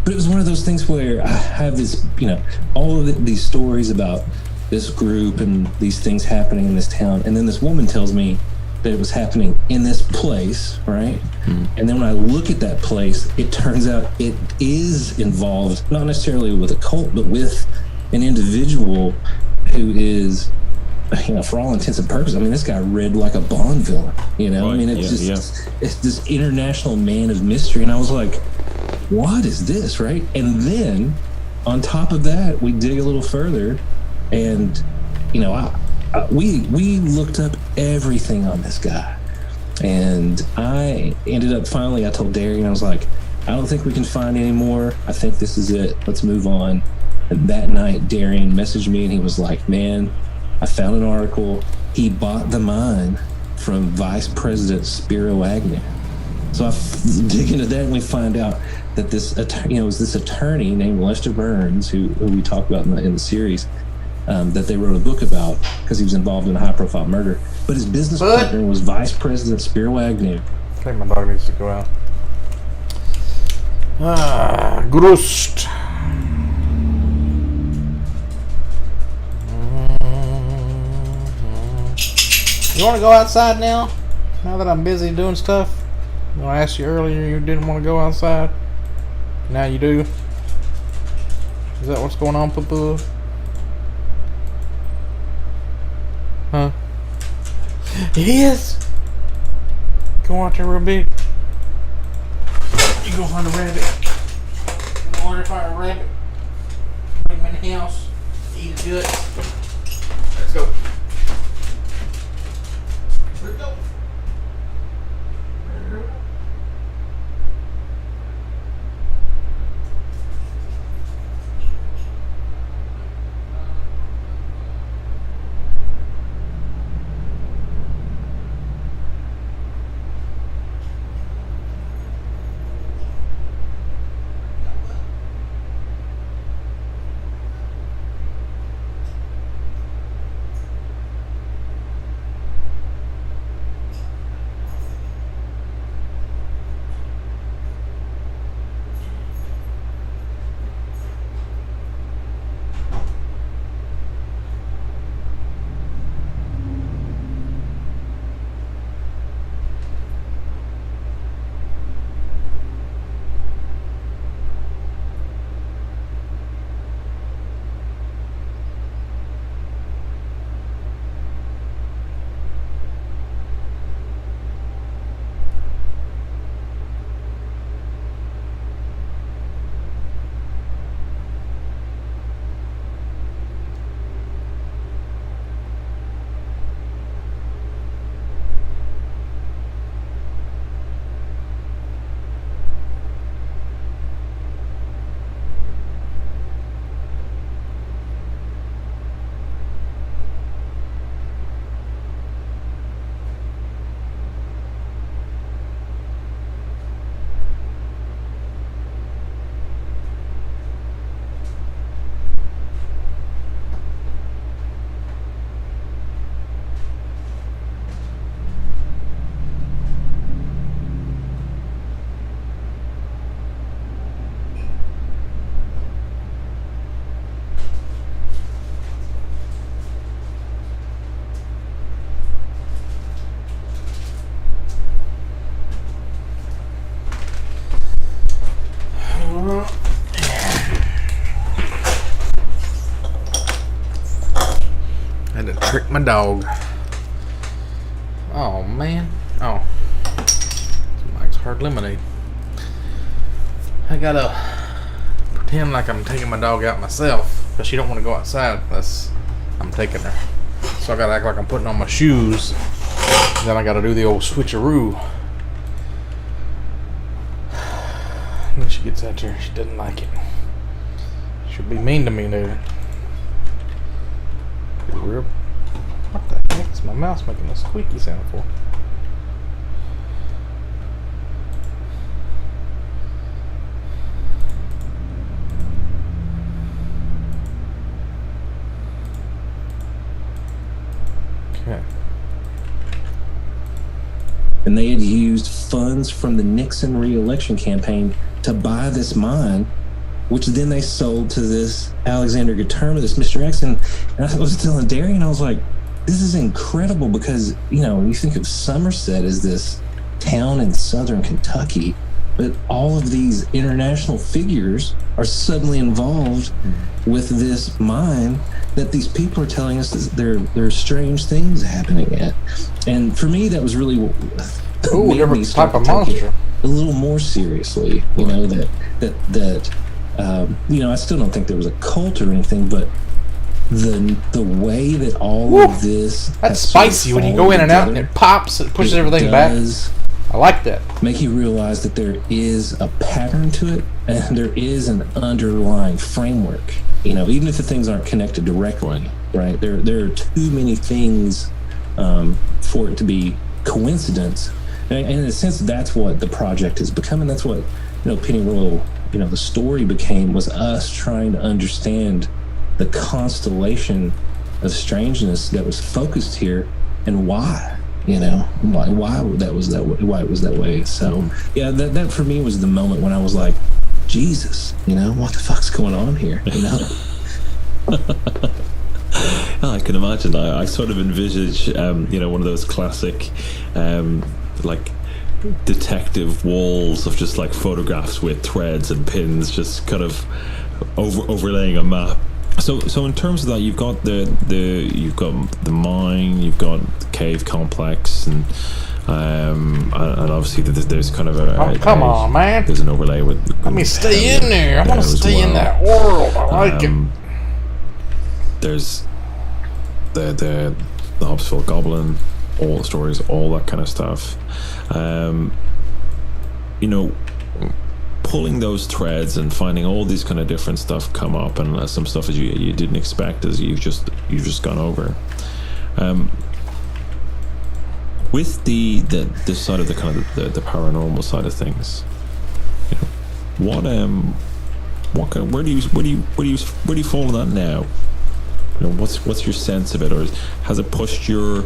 it was one of those things where I have this, you know, all of these stories about this group and these things happening in this town, and then this woman tells me that it was happening in this place, right? And then when I look at that place, it turns out it is involved, not necessarily with a cult, but with an individual who is, you know, for all intents and purposes, I mean, this guy read like a Bond villain, you know? I mean, it's it's this international man of mystery. And I was like, what is this, right? And then on top of that, we dig a little further, and, you know, we looked up everything on this guy, and I ended up finally, I told Darian, I was like, I don't think we can find any more. I think this is it. Let's move on. And that night, Darian messaged me, and he was like, man, I found an article. He bought the mine from Vice President Spiro Agnew. So I dig into that, and we find out that this, you know, was this attorney named Lester Burns, who we talk about in the series, that they wrote a book about because he was involved in a high-profile murder. But his business partner was Vice President Spiro Agnew. I think my dog needs to go out. Grust. You want to go outside now? Now that I'm busy doing stuff? When I asked you earlier, you didn't want to go outside. Now you do. Is that what's going on, Poo-Poo? Huh? It is. Go out there real big. You go find a rabbit. You want to find a rabbit? Bring him in the house. Eat his guts. Let's go. Let's go. my dog. Oh man. Oh. Mike's hard lemonade. I gotta pretend like I'm taking my dog out myself because she don't want to go outside unless I'm taking her. So I gotta act like I'm putting on my shoes. Then I gotta do the old switcheroo. When she gets out there, she doesn't like it. She'll be mean to me, dude. What the heck is my mouse making a squeaky sound for? Okay. And they had used funds from the Nixon re-election campaign to buy this mine, which then they sold to this Alexander Guterman, this Mr. X. And I was telling Darian, I was like, this is incredible because, you know, you think of Somerset as this town in southern Kentucky, but all of these international figures are suddenly involved with this mine that these people are telling us that there are strange things happening at. And for me, that was really what Ooh, different type of monster. a little more seriously, you know, that you know, I still don't think there was a cult or anything, but the way that all of this that's spicy when you go in and out and it pops, it pushes everything back. I like that. Make you realize that there is a pattern to it and there is an underlying framework. You know, even if the things aren't connected directly, right? There are too many things for it to be coincidence. And in a sense, that's what the project has become, and that's what, you know, Pennyroyal, you know, the story became, was us trying to understand the constellation of strangeness that was focused here and why, you know, why that was that way, why it was that way. So yeah, that for me was the moment when I was like, Jesus, you know, what the fuck's going on here, you know? I can imagine. I sort of envisage, you know, one of those classic, like detective walls of just like photographs with threads and pins, just kind of overlaying a map. So in terms of that, you've got the mine, you've got the cave complex, and obviously there's kind of a come on, man. There's an overlay with. Let me stay in there. I want to stay in that world. I like it. There's the Hobsville Goblin, all the stories, all that kind of stuff. You know, pulling those threads and finding all these kind of different stuff come up, and some stuff as you didn't expect, as you've just gone over. With the side of the kind of the paranormal side of things, you know, what kind of, where do you fall on that now? You know, what's your sense of it, or has it pushed your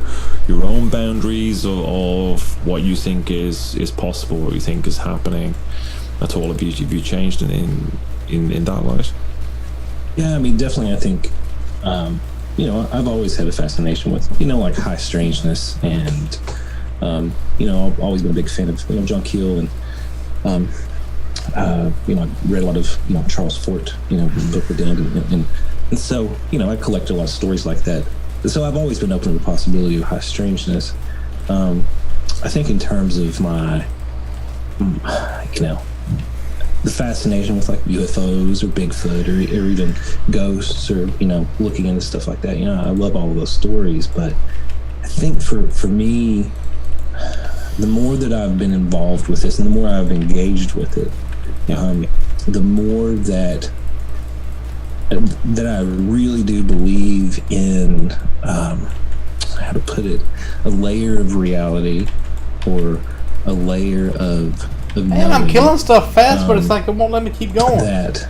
own boundaries of what you think is possible, what you think is happening? That's all of you. Have you changed in that light? Yeah, I mean, definitely. I think, you know, I've always had a fascination with, you know, like high strangeness, and you know, I've always been a big fan of, you know, John Keel, and you know, I read a lot of, you know, Charles Fort, you know, book with Dan, and so, you know, I collect a lot of stories like that. So I've always been open to the possibility of high strangeness. I think in terms of my, you know, the fascination with like UFOs or Bigfoot or even ghosts, or, you know, looking into stuff like that, you know, I love all of those stories. But I think for me, the more that I've been involved with this and the more I've engaged with it, the more that I really do believe in, how to put it, a layer of reality, or a layer of man, I'm killing stuff fast, but it's like it won't let me keep going. That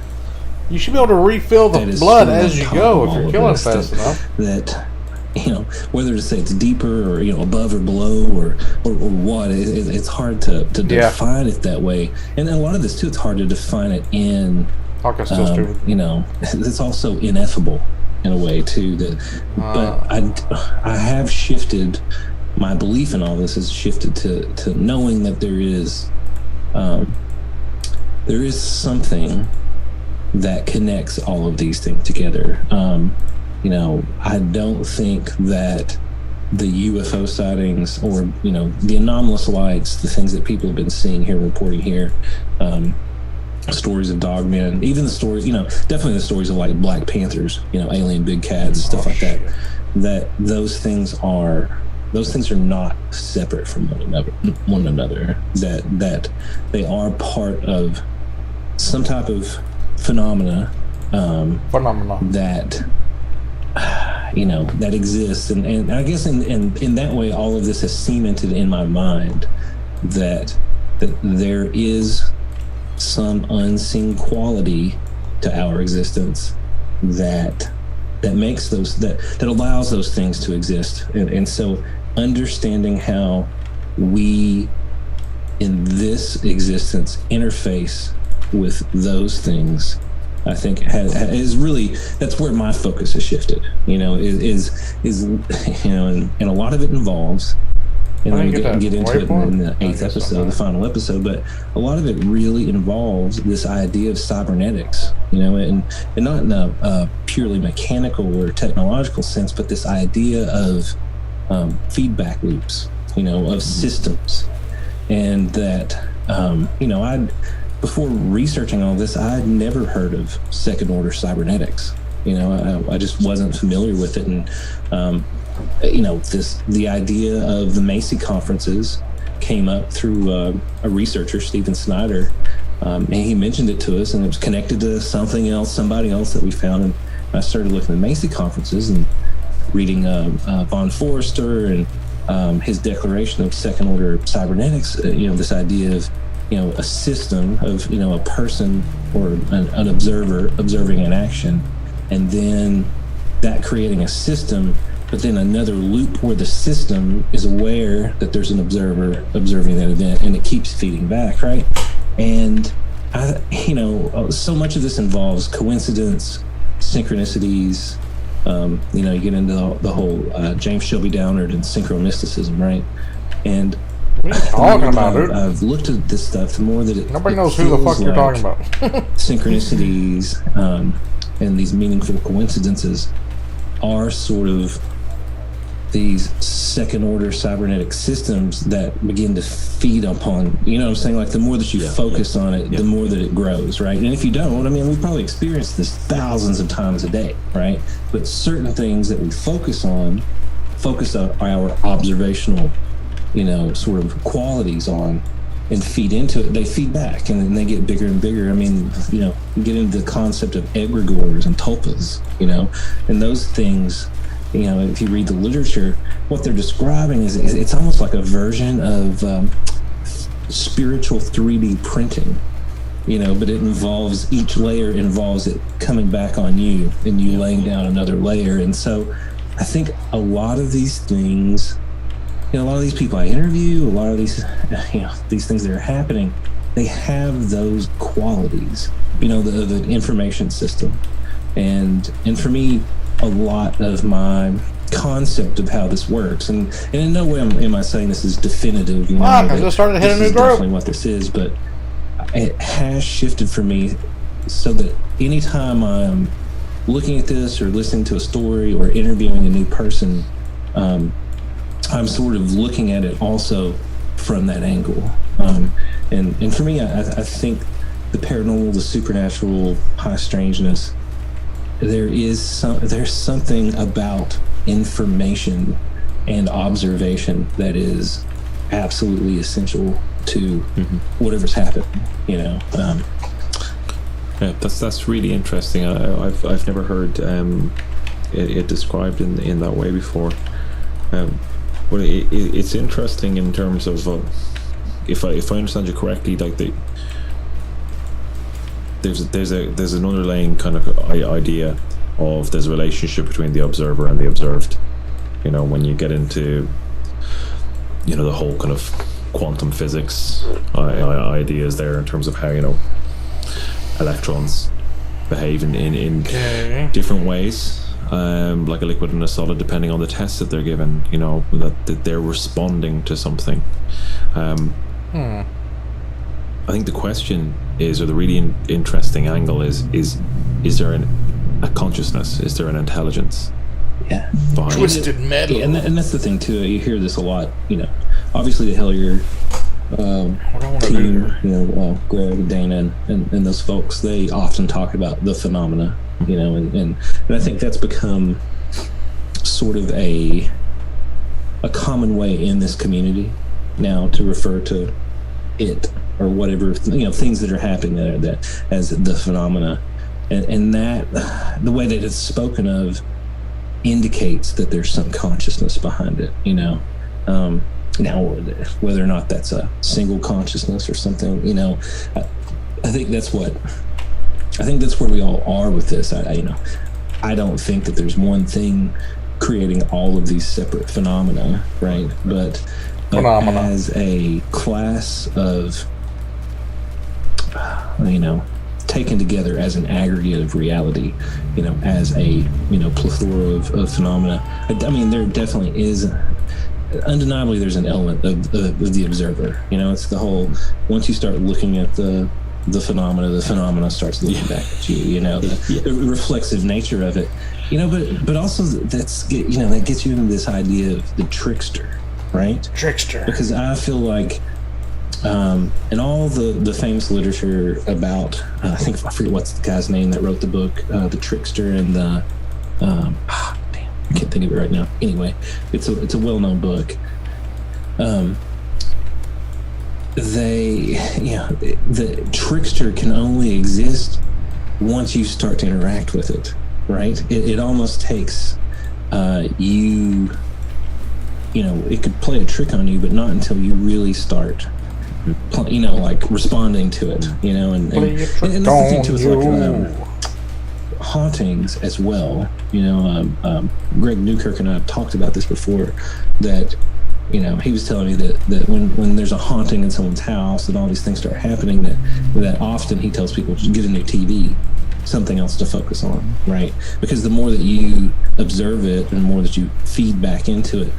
you should be able to refill the blood as you go if you're killing fast enough. That, you know, whether to say it's deeper or, you know, above or below or what, it's hard to define it that way. And a lot of this too, it's hard to define it in, you know, it's also ineffable in a way too. But I have shifted, my belief in all this has shifted to knowing that there is something that connects all of these things together. You I don't think that the UFO sightings or, the anomalous lights, the things that people have been seeing here, reporting here, stories of dogmen, even the stories, definitely the stories of like Black Panthers, alien big cats, stuff like that, that those things are not separate from one another, that they are part of some type of phenomena that that exists, and I guess in that way all of this has cemented in my mind that there is some unseen quality to our existence that makes that allows those things to exist, and so understanding how we in this existence interface with those things, I think is really, that's where my and a lot of it involves, and then we get into it in the 8th episode, the final episode, but a lot of it really involves this idea of cybernetics, and not in a purely mechanical or technological sense, but this idea of feedback loops, of systems, and that, before researching all this, I had never heard of second order cybernetics. I just wasn't familiar with it, and the idea of the Macy conferences came up through a researcher, Stephen Snyder, and he mentioned it to us, and it was connected to somebody else that we found, and I started looking at Macy conferences and reading von Forrester and his declaration of second order cybernetics. This idea of a system of a person or an observer observing an action, and then that creating a system, but then another loop where the system is aware that there's an observer observing that event, and it keeps feeding back, right? And so much of this involves coincidence, synchronicities. You get into the whole James Shelby Downard and synchromisticism, right? And what are you talking about, dude? I've looked at this stuff, the more that nobody knows who the fuck you're talking about. Synchronicities and these meaningful coincidences are sort of these second order cybernetic systems that begin to feed upon, what I'm saying? Like the more that you focus on it, the more that it grows, right? And if you don't, we probably experience this thousands of times a day, right? But certain things that we focus on our observational, sort of qualities on, and feed into it, they feed back, and then they get bigger and bigger. You get into the concept of egregores and tulpas, and those things, if you read the literature, what they're describing is it's almost like a version of spiritual 3D printing, but it involves, each layer involves it coming back on you and you laying down another layer. And so I think a lot of these things, a lot of these people I interview, a lot of these, these things that are happening, they have those qualities, the information system. And for me, a lot of my concept of how this works, and in no way am I saying this is definitive. I just started hitting a new group. Definitely what this is, but it has shifted for me, so that anytime I'm looking at this or listening to a story or interviewing a new person, I'm sort of looking at it also from that angle. And for me, I think the paranormal, the supernatural, high strangeness, there's something about information and observation that is absolutely essential to whatever's happening. Yeah, that's really interesting. I've never heard it described in that way before. But it's interesting in terms of if I understand you correctly, like there's an underlying kind of idea of there's a relationship between the observer and the observed. When you get into the whole kind of quantum physics ideas there, in terms of how electrons behave in different ways, like a liquid and a solid, depending on the test that they're given. That they're responding to something. I think the question is, or the really interesting angle is there a consciousness? Is there an intelligence? Yeah. behind it. Twisted metal. Yeah, and that's the thing too. You hear this a lot. Obviously the Hellier team, Greg, Dana, and those folks, they often talk about the phenomena. And I think that's become sort of a common way in this community now to refer to it or whatever, things that are happening that as the phenomena, and that the way that it's spoken of indicates that there's some consciousness behind it. Now whether or not that's a single consciousness or something, I think that's where we all are with this. I don't think that there's one thing creating all of these separate phenomena, right? But as a class of, taken together as an aggregate of reality, as a, plethora of phenomena. I mean, there definitely is, undeniably, there's an element of the observer. It's the whole, once you start looking at the phenomena starts looking back at you, the reflexive nature of it, but also that gets you into this idea of the trickster, right? Trickster. Because I feel like in all the famous literature about, I forget what's the guy's name that wrote the book, The Trickster and the, damn, I can't think of it right now. Anyway, it's a well-known book. The trickster can only exist once you start to interact with it, right? It almost takes it could play a trick on you, but not until you really start responding to it, and that's the thing too, it's hauntings as well. Greg Newkirk and I have talked about this before, that he was telling me that when there's a haunting in someone's house and all these things start happening, that often he tells people to get a new TV, something else to focus on, right? Because the more that you observe it and the more that you feed back into it,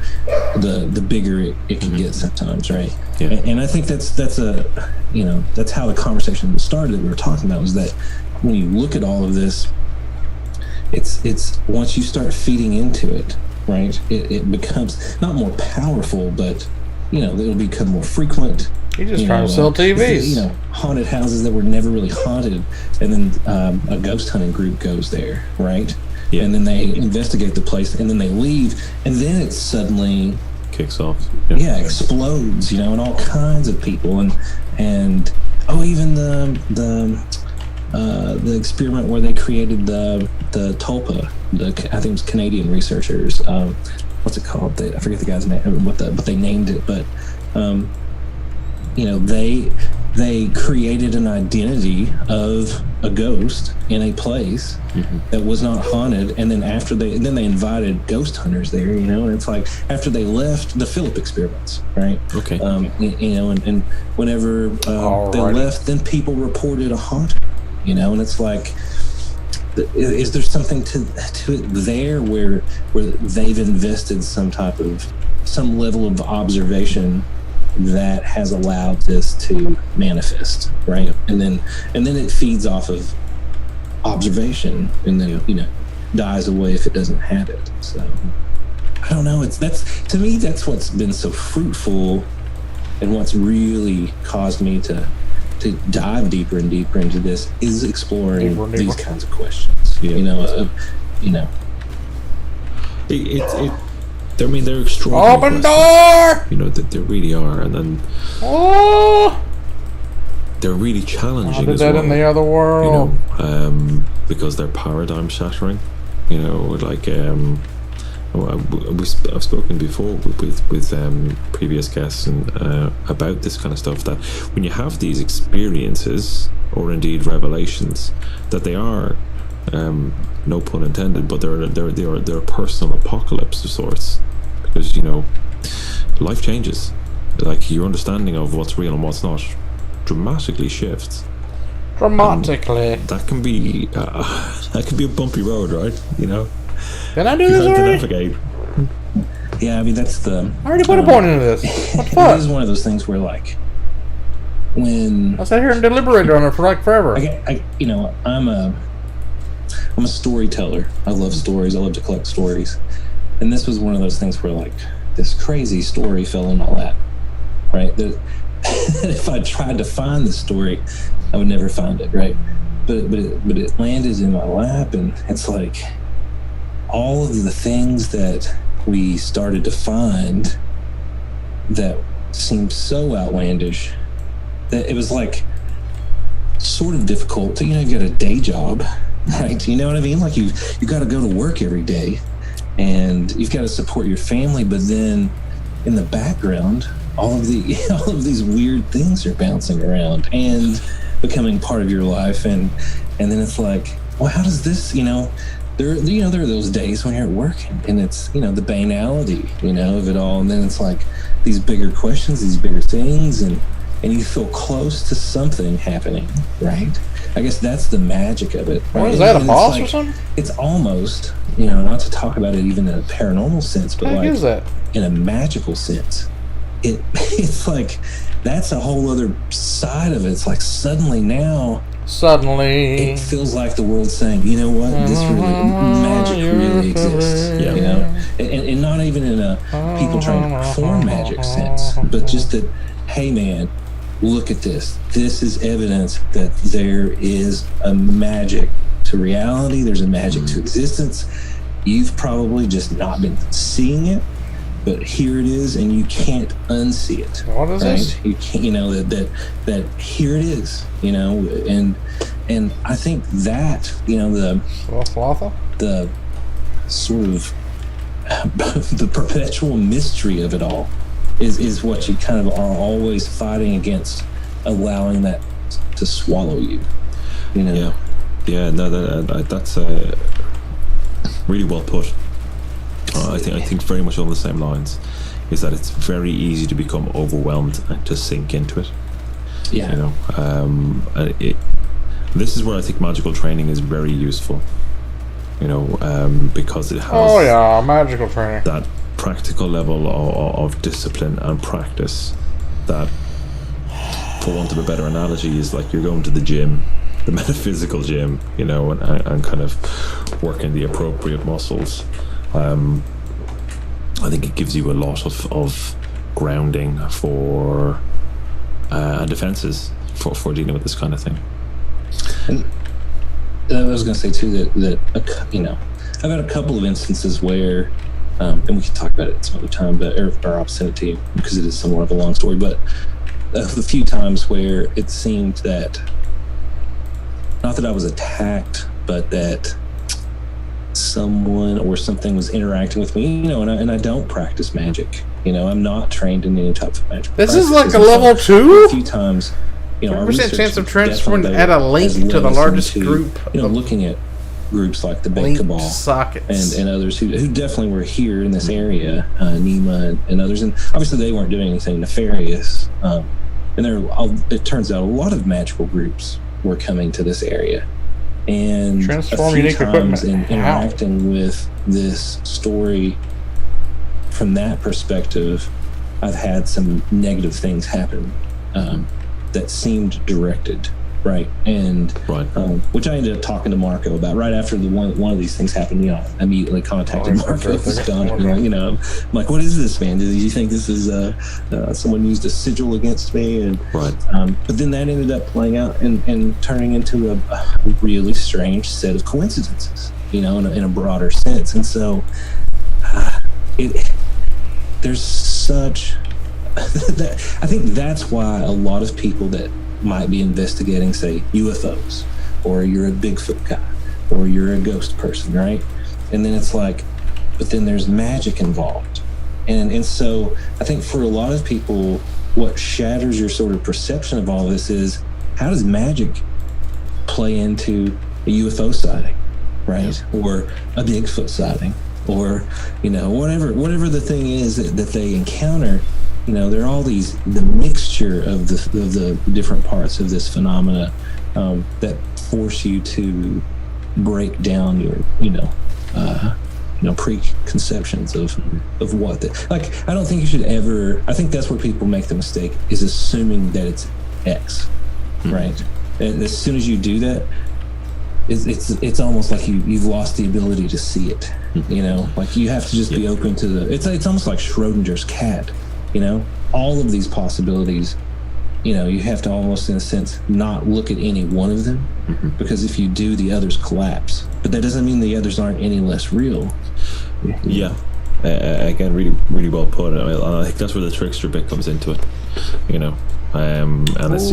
the bigger it can get sometimes, right? Yeah. And I think that's how the conversation started that we were talking about, was that when you look at all of this, it's once you start feeding into it, right, it becomes not more powerful, but it'll become more frequent. You're just trying to sell TVs. Haunted houses that were never really haunted, and then a ghost hunting group goes there, right? Yeah. And then they investigate the place, and then they leave, and then it suddenly Kicks off. explodes, and all kinds of people, and even the experiment where they created the tulpa, I think it was Canadian researchers. What's it called? I forget the guy's name, but they named it. But they created an identity of a ghost in a place that was not haunted, and then they invited ghost hunters there, and it's like after they left, the Philip experiments, right? Okay. And whenever they left, then people reported a haunting, and it's like, is there something to it there where they've invested some level of observation that has allowed this to manifest, right? And then it feeds off of observation, and then dies away if it doesn't have it. So I don't know. To me, that's what's been so fruitful, and what's really caused me to dive deeper and deeper into this, is exploring these kinds of questions. I mean, they're extraordinary. Open door! They really are, and then they're really challenging did as that well. in the other world. Because they're paradigm shattering. I've spoken before with previous guests and about this kind of stuff, that when you have these experiences, or indeed revelations, that they are, no pun intended, but they're a personal apocalypse of sorts, because life changes, like your understanding of what's real and what's not dramatically shifts. Dramatically. That can be a bumpy road, right? Can I do this Hard to already? navigate. Yeah, I mean, that's the. I already put a point into this. What the It fuck? is one of those things where, like, when I sat here and deliberated on it for like forever. I'm I'm a storyteller. I love stories. I love to collect stories. And this was one of those things where like this crazy story fell in my lap, right? That if I tried to find the story, I would never find it, right? But it landed in my lap, and it's like all of the things that we started to find that seemed so outlandish that it was like sort of difficult to, you got a day job, right? You know what I mean? Like you got to go to work every day, and you've got to support your family, but then in the background, all of these weird things are bouncing around and becoming part of your life, and then it's like, well, how does this, there are those days when you're at work and it's, the banality, of it all, and then it's like these bigger questions, these bigger things, and you feel close to something happening, right? I guess that's the magic of it. Right? What is that, a boss like, or something? It's almost, not to talk about it even in a paranormal sense, but What is that? in a magical sense. It's like that's a whole other side of it. It's like suddenly it feels like the world's saying, you know what, this magic really exists. And not even in a people trying to perform magic sense, but just that, hey man, look at this. This is evidence that there is a magic to reality. There's a magic to existence. You've probably just not been seeing it, but here it is, and you can't unsee it. What is this? You can't, that here it is, and I think that, the sort of the perpetual mystery of it all is what you kind of are always fighting against, allowing that to swallow you. No, that's really well put. I think very much on the same lines, is that it's very easy to become overwhelmed and to sink into it. This is where I think magical training is very useful, because it has magical training, that practical level of discipline and practice that, for want of a better analogy, is like you're going to the gym, the metaphysical gym, and kind of working the appropriate muscles. I think it gives you a lot of grounding for defenses for dealing with this kind of thing. And I was going to say too that I've had a couple of instances where, and we can talk about it some other time, but or I'll send it to you because it is somewhat of a long story. But a few times where it seemed that, not that I was attacked, but that someone or something was interacting with me, and I don't practice magic. I'm not trained in any type of magic. This is like a level 2? A few times, our 100% chance of transferring definitely at a link has to the led us largest into, group. Looking at groups like the Big Link Cabal sockets and others who definitely were here in this area, Nima and others, and obviously they weren't doing anything nefarious. And it turns out a lot of magical groups were coming to this area. And Transform a few unique times in equipment. interacting with this story from that perspective, I've had some negative things happen that seemed directed, right? And which I ended up talking to Marco about right after one of these things happened. I immediately contacted Marco. I'm like, what is this, man? Do you think this is someone used a sigil against me? And but then that ended up playing out and turning into a really strange set of coincidences, in a broader sense. And so there's such I think that's why a lot of people that might be investigating, say, UFOs, or you're a Bigfoot guy, or you're a ghost person, right? And then it's like, but then there's magic involved. And so I think for a lot of people, what shatters your sort of perception of all this is, how does magic play into a UFO sighting, right? Or a Bigfoot sighting, or, whatever the thing is that they encounter. There are all the mixture of the different parts of this phenomena that force you to break down your preconceptions of what I don't think you should ever. I think that's where people make the mistake, is assuming that it's X, right? And as soon as you do that, it's almost like you've lost the ability to see it. You know, like you have to just be open to the. It's almost like Schrodinger's cat. You know, all of these possibilities. You know, you have to almost, in a sense, not look at any one of them, because if you do, the others collapse. But that doesn't mean the others aren't any less real. Yeah. Again, really, really well put. I think that's where the trickster bit comes into it. You know, and it's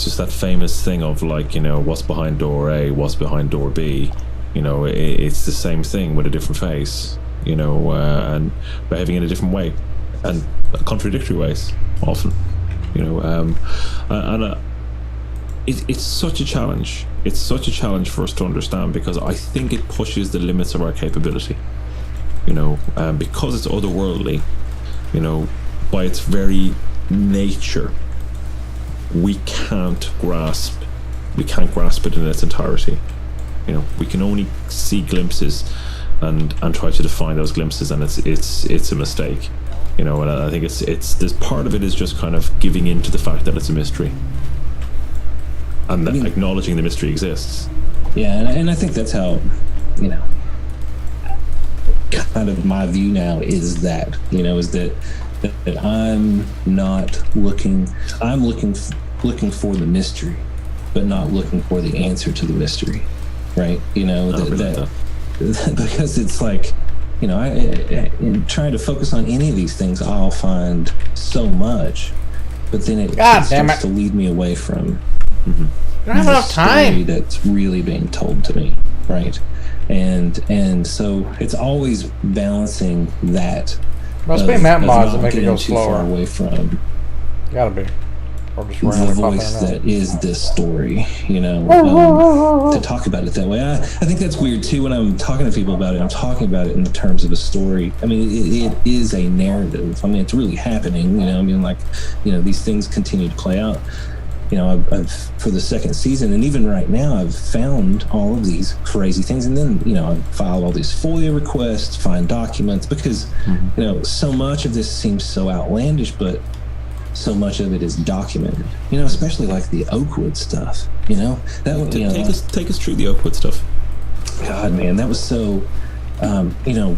just that famous thing of like, you know, what's behind door A, what's behind door B. You know, it's the same thing with a different face. You know, and behaving in a different way, and contradictory ways often. You know, it's such a challenge. It's such a challenge for us to understand, because I think it pushes the limits of our capability. You know, because it's otherworldly. You know, by its very nature, we can't grasp it in its entirety. You know, we can only see glimpses and try to define those glimpses, and it's a mistake. You know, and I think it's this part of it is just kind of giving in to the fact that it's a mystery, and that acknowledging the mystery exists. Yeah, and I think that's how, you know, kind of my view now is that, you know, is that I'm not looking. I'm looking for the mystery, but not looking for the answer to the mystery, right? You know, that because it's like, you know, in trying to focus on any of these things, I'll find so much, but then it starts to lead me away from you don't have enough time that's really being told to me, right? And so it's always balancing that. Well, it's being map mods that make it go too far slower. away from Gotta be. Or just the randomly popping voice it out. that is this story, you know, to talk about it that way. I think that's weird too. When I'm talking to people about it, I'm talking about it in the terms of a story. I mean, it is a narrative. I mean, it's really happening, you know. I mean, like, you know, these things continue to play out. You know, I've for the second season, and even right now, I've found all of these crazy things, and then, you know, I filed all these FOIA requests, find documents, because you know, so much of this seems so outlandish, but so much of it is documented. You know, especially like the Oakwood stuff. You know, that one. You know, Take us through the Oakwood stuff. God, man, that was so. You know,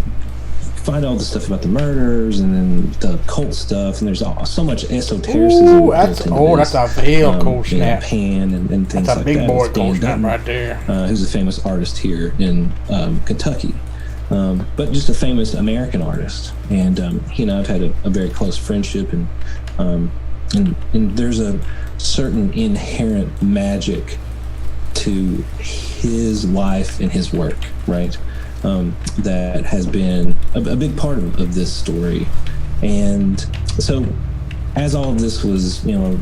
find all the stuff about the murders, and then the cult stuff, and there's so much esotericism. Ooh, that's a real cool you know, snap. Pan and things That's a like big that. boy It's cool Dan snap Dutton, right there. who's a famous artist here in Kentucky, but just a famous American artist. And he and I've had a very close friendship, and there's a certain inherent magic to his life and his work, right? That has been a big part of this story. And so as all of this was, you know,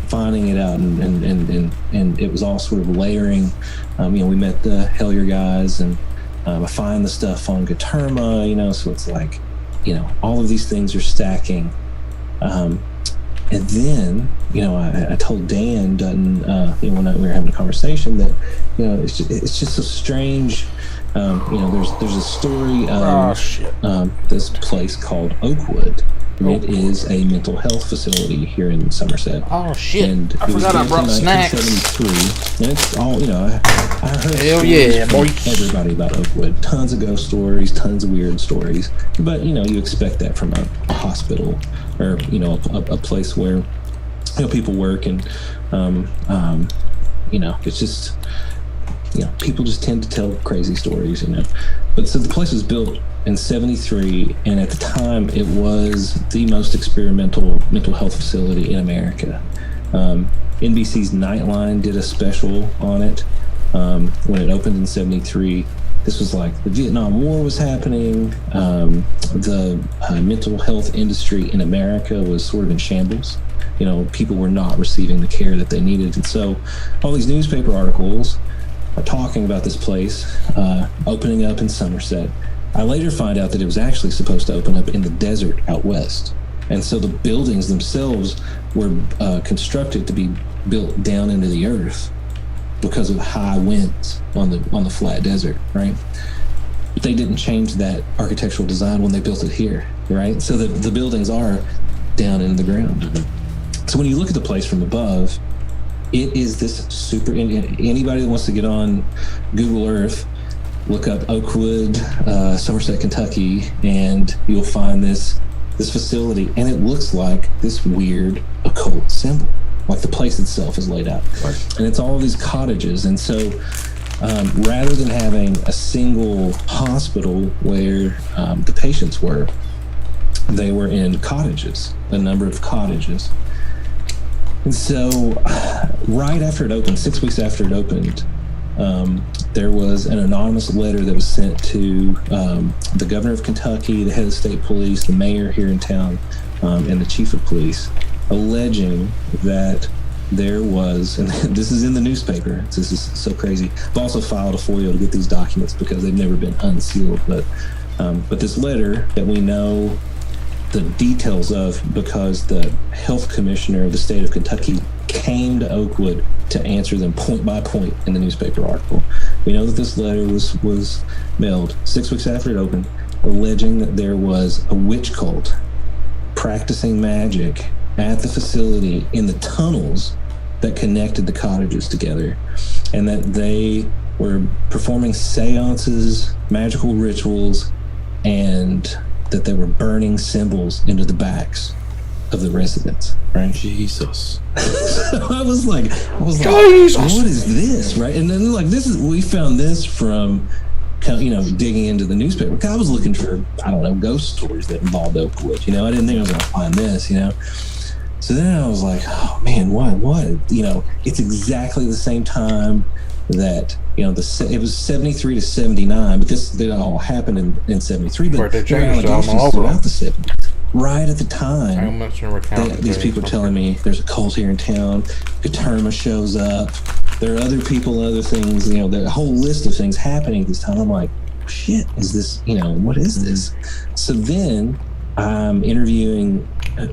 finding it out, and it was all sort of layering, you know, we met the Hellier guys, and I find the stuff on Gaterma, you know, so it's like, you know, all of these things are stacking. And then, you know, I told Dan Dutton, you know, when we were having a conversation, that, you know, it's just so strange. You know, there's a story of this place called Oakwood. It is a mental health facility here in Somerset. Oh shit! And I forgot I brought snacks. 1973, and it's all, you know, I heard Hell yeah, boy. from everybody about Oakwood. Tons of ghost stories, tons of weird stories. But, you know, you expect that from a hospital, or, you know, a place where, you know, people work, and you know, it's just, you know, people just tend to tell crazy stories, you know. But so the place was built in 73, and at the time it was the most experimental mental health facility in America. NBC's Nightline did a special on it when it opened in 73. This was like the Vietnam War was happening. The mental health industry in America was sort of in shambles. You know, people were not receiving the care that they needed. And so all these newspaper articles are talking about this place opening up in Somerset. I later find out that it was actually supposed to open up in the desert out west. And so the buildings themselves were constructed to be built down into the earth because of high winds on the flat desert, right? But they didn't change that architectural design when they built it here, right? So the buildings are down in the ground. So when you look at the place from above, It is this super. Anybody that wants to get on Google Earth, look up Oakwood, Somerset, Kentucky, and you'll find this facility, and it looks like this weird occult symbol, like the place itself is laid out. Right. And it's all these cottages, and so rather than having a single hospital where the patients were, they were in cottages, a number of cottages. And so right after it opened, 6 weeks after it opened, there was an anonymous letter that was sent to the governor of Kentucky, the head of state police, the mayor here in town, and the chief of police, alleging that there was, and this is in the newspaper, this is so crazy. I've also filed a FOIA to get these documents because they've never been unsealed, but this letter that we know the details of because the health commissioner of the state of Kentucky came to Oakwood to answer them point by point in the newspaper article. We know that this letter was mailed 6 weeks after it opened, alleging that there was a witch cult practicing magic at the facility in the tunnels that connected the cottages together, and that they were performing seances, magical rituals, and that they were burning symbols into the backs of the residents, right? Jesus. I was like, Jesus. what is this, right? And then we found this from, digging into the newspaper. I was looking for, I don't know, ghost stories that involved Oakwood. I didn't think I was going to find this. So then I was like, oh man, what? It's exactly the same time that it was 73 to 79, but this all happened in 73. But they there were changed allegations all over. throughout the 70s, right at the time. I must remember counting These people are telling me there's a cult here in town. Katerma shows up. There are other people, other things. There's a whole list of things happening at this time. I'm like, shit, is this? What is this? So then I'm interviewing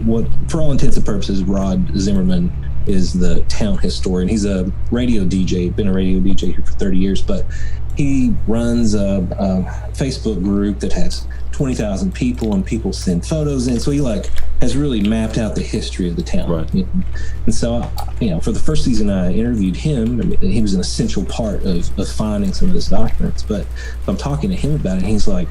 what, for all intents and purposes, Rod Zimmerman is the town historian. He's a radio DJ, been a radio DJ here for 30 years, but he runs a Facebook group that has 20,000 people, and people send photos in. So he has really mapped out the history of the town. Right. And so, for the first season I interviewed him, he was an essential part of finding some of this documents. But I'm talking to him about it, and he's like,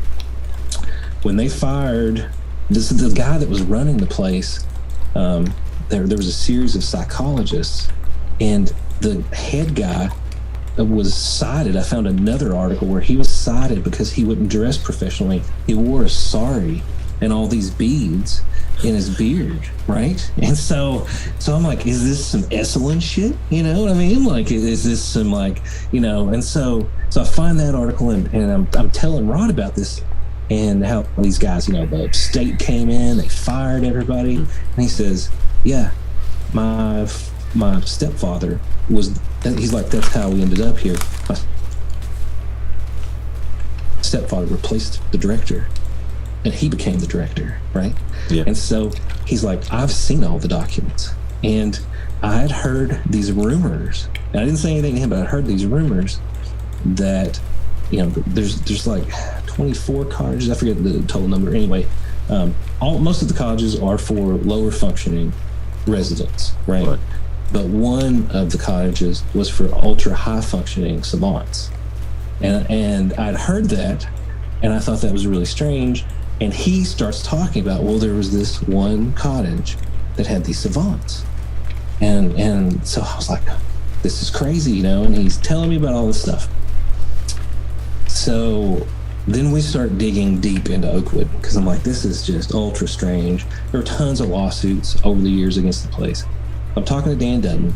when they fired the guy that was running the place, there was a series of psychologists, and the head guy was cited. I found another article where he was cited because he wouldn't dress professionally. He wore a sari and all these beads in his beard, right? And so I'm like, is this some Esalen shit? You know what I mean? Is this some and so I find that article, and I'm telling Rod about this, and how these guys, the state came in, they fired everybody, and he says, yeah, my stepfather was, he's like, that's how we ended up here. My stepfather replaced the director, and he became the director, right? Yeah. And so he's like, I've seen all the documents, and I had heard these rumors, and I didn't say anything to him, but I heard these rumors that, there's like 24 cottages, I forget the total number. Anyway, most of the cottages are for lower functioning residents, right? But one of the cottages was for ultra high functioning savants, and I'd heard that, and I thought that was really strange. And he starts talking about, well, there was this one cottage that had these savants, and so I was like, this is crazy, and he's telling me about all this stuff. So then we start digging deep into Oakwood, because I'm like, this is just ultra strange. There are tons of lawsuits over the years against the place. I'm talking to Dan Dutton.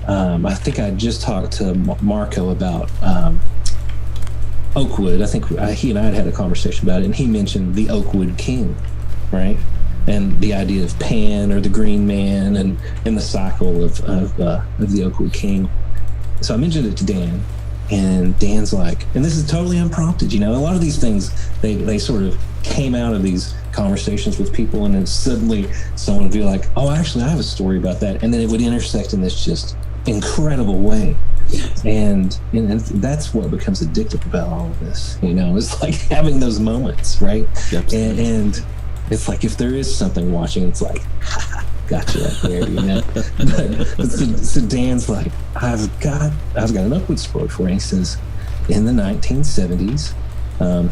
I think I just talked to Marco about Oakwood. I think he and I had a conversation about it, and he mentioned the Oakwood King, right? And the idea of Pan, or the Green Man, and the cycle of the Oakwood King. So I mentioned it to Dan, and Dan's like, and this is totally unprompted, a lot of these things, they sort of came out of these conversations with people, and then suddenly someone would be like, oh, actually I have a story about that, and then it would intersect in this just incredible way. And that's what becomes addictive about all of this, it's like having those moments, right? Yep. And it's like, if there is something watching, it's like, Gotcha right there, you know. But so Dan's like, I've got an upward scroll for you. He says, in the 1970s,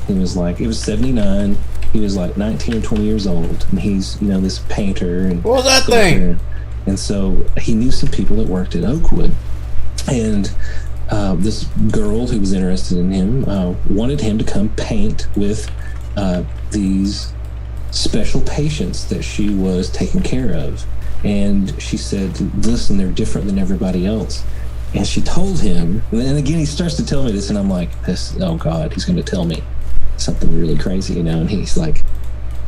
he was like, it was 79. He was like 19 or 20 years old, and he's, you know, this painter. And What was that thing? And so he knew some people that worked at Oakwood, and this girl who was interested in him wanted him to come paint with these special patients that she was taking care of. And she said, listen, they're different than everybody else. And she told him, and again, he starts to tell me this, and I'm like, oh God, he's going to tell me something really crazy, you know. And he's like,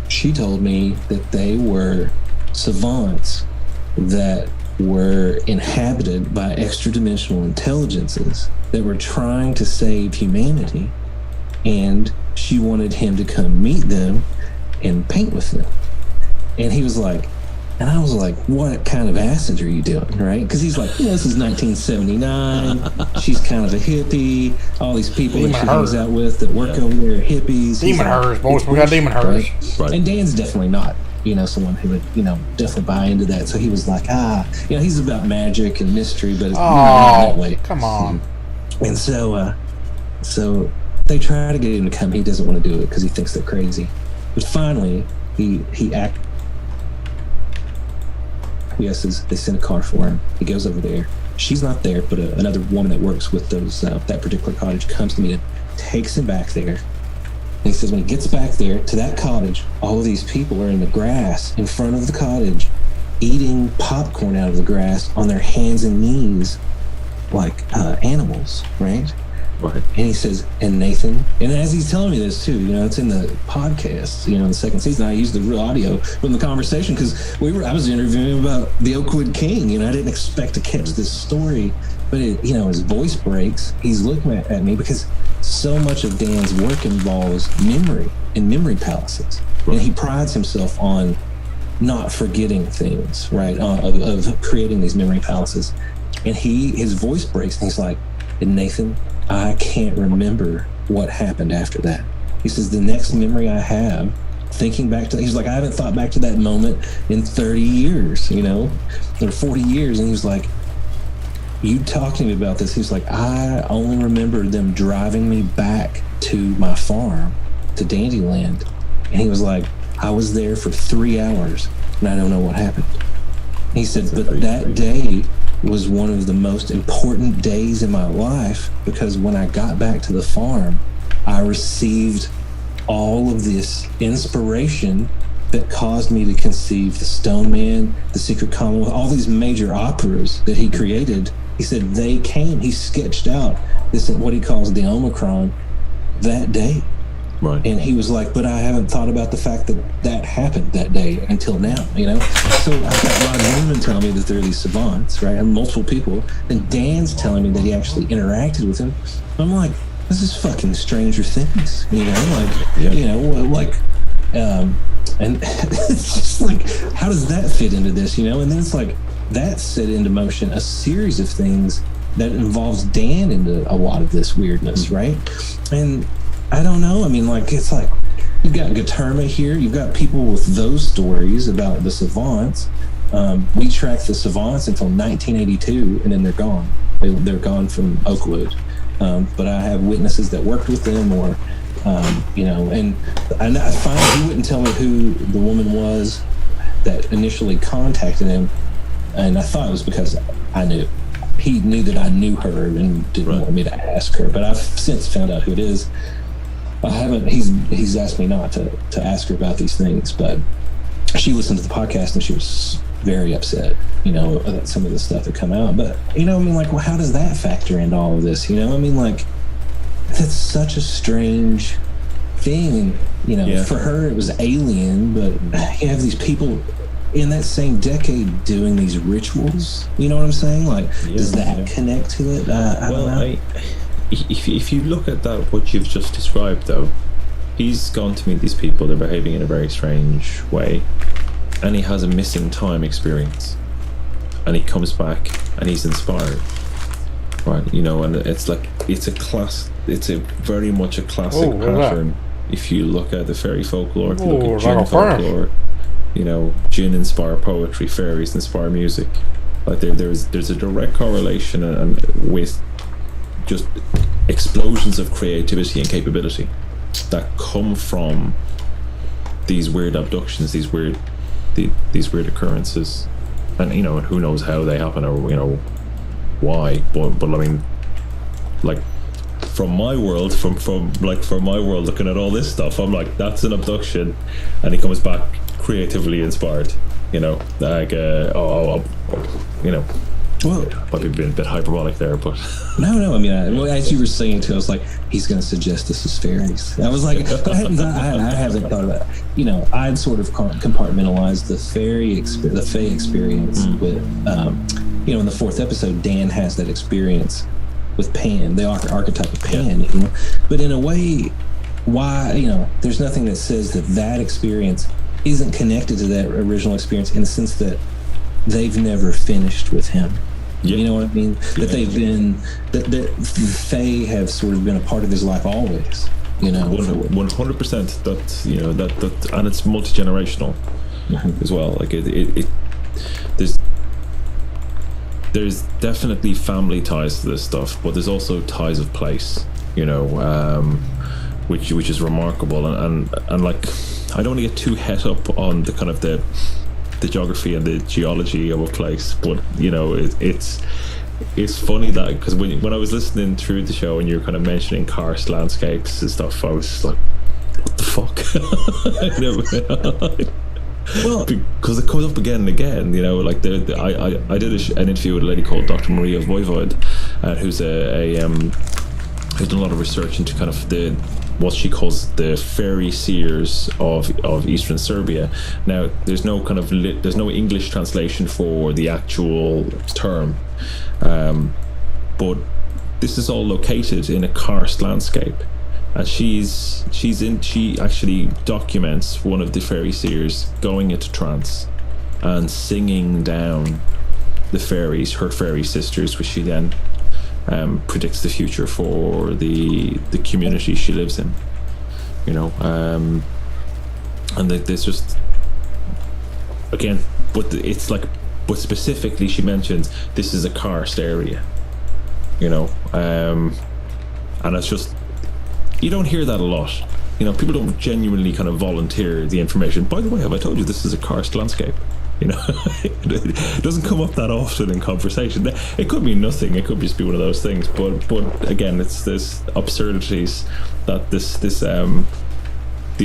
she told me that they were savants that were inhabited by extra-dimensional intelligences that were trying to save humanity, and she wanted him to come meet them and paint with them. And he was like, and I was like, what kind of acid are you doing, right? Because he's like, this is 1979. She's kind of a hippie. All these people that she hangs out with that work over there are hippies. Demon hers, boys. We got demon hers. Right? And Dan's definitely not, you know, someone who would, you know, definitely buy into that. So he was like, you know, he's about magic and mystery, but it's not that way. Come on. And so they try to get him to come. He doesn't want to do it because he thinks they're crazy. But finally, he acquiesces. They send a car for him. He goes over there. She's not there, but another woman that works with those that particular cottage comes to meet him, takes him back there. And he says when he gets back there to that cottage, all of these people are in the grass in front of the cottage, eating popcorn out of the grass on their hands and knees like animals, right? Right. And he says, and Nathan, and as he's telling me this too, you know, it's in the podcast, you know, in the second season, I used the real audio from the conversation because I was interviewing about the Oakwood King, you know, I didn't expect to catch this story, but it, you know, his voice breaks. He's looking at me because so much of Dan's work involves memory and memory palaces. Right. And he prides himself on not forgetting things, right? Of creating these memory palaces. And his voice breaks and he's like, and Nathan, I can't remember what happened after that. He says, the next memory I have, thinking back to, he's like, I haven't thought back to that moment in 30 years, you know, or 40 years. And he was like, you talk to me about this. He's like, I only remember them driving me back to my farm, to Dandyland. And he was like, I was there for 3 hours and I don't know what happened. He said, but that day was one of the most important days in my life because when I got back to the farm, I received all of this inspiration that caused me to conceive the Stone Man, the Secret Commonwealth, all these major operas that he created. He said he sketched out this, what he calls the Omicron, that day. Right. And he was like, but I haven't thought about the fact that happened that day until now, you know? So I've got Rod Newman telling me that there are these savants, right? And multiple people. And Dan's telling me that he actually interacted with him. I'm like, this is fucking Stranger Things, you know? Like, you know, like, and it's just like, how does that fit into this, you know? And then it's like, that set into motion a series of things that involves Dan into a lot of this weirdness, right? And I don't know. I mean, like, it's like you've got Gaterma here. You've got people with those stories about the savants. We tracked the savants until 1982, and then they're gone. They're gone from Oakwood. But I have witnesses that worked with them, or you know, and I find he wouldn't tell me who the woman was that initially contacted him, and I thought it was because I knew. He knew that I knew her and didn't want me to ask her, but I've since found out who it is. I haven't. He's asked me not to ask her about these things, but she listened to the podcast and she was very upset, you know, about some of the stuff that come out. But you know, I mean, like, well, how does that factor into all of this? You know, I mean, like, that's such a strange thing. You know, for her it was alien, but you have these people in that same decade doing these rituals. You know what I'm saying? Like, does that connect to it? I don't know. If you look at that, what you've just described, though, he's gone to meet these people. They're behaving in a very strange way, and he has a missing time experience, and he comes back and he's inspired, right? You know, and it's like it's a very much a classic pattern. If you look at the fairy folklore, if you look at Jinn folklore, You know, gin inspire poetry, fairies inspire music. Like there's a direct correlation and with just explosions of creativity and capability that come from these weird abductions, these weird occurrences, and you know, and who knows how they happen or you know why. But I mean, like from my world, from my world, looking at all this stuff, I'm like, that's an abduction, and he comes back creatively inspired. You know, like you know. Well, probably been a bit hyperbolic there, but no. I mean, as you were saying too, I was like, he's going to suggest this is fairies. I was like, I haven't thought about it. You know, I'd sort of compartmentalized the the Fae experience with, you know, in the 4th episode, Dan has that experience with Pan, the archetype of Pan. You know? But in a way, why, you know, there's nothing that says that experience isn't connected to that original experience in the sense that they've never finished with him. You know what I mean? That they've been, that Fae have sort of been a part of his life always. You know, 100%. That you know that and it's multi-generational as well. Like there's definitely family ties to this stuff, but there's also ties of place. You know, which is remarkable and like I don't want to get too het up on the kind of the geography and the geology of a place, but you know, it's funny that because when I was listening through the show and you were kind of mentioning karst landscapes and stuff, I was just like, what the fuck? Well, because it comes up again and again, you know, like I did an interview with a lady called Dr. Maria Voivod, who's who's done a lot of research into kind of what she calls the fairy seers of eastern Serbia. Now, there's no kind of there's no English translation for the actual term, but this is all located in a karst landscape, and she actually documents one of the fairy seers going into trance and singing down the fairies, her fairy sisters, which she then predicts the future for the community she lives in, you know, and there's just again, but it's like, but specifically she mentions this is a karst area, you know, and it's just, you don't hear that a lot, you know, people don't genuinely kind of volunteer the information. By the way, have I told you this is a karst landscape? You know, it doesn't come up that often in conversation. It could mean nothing. It could just be one of those things. But again, it's this absurdities that this the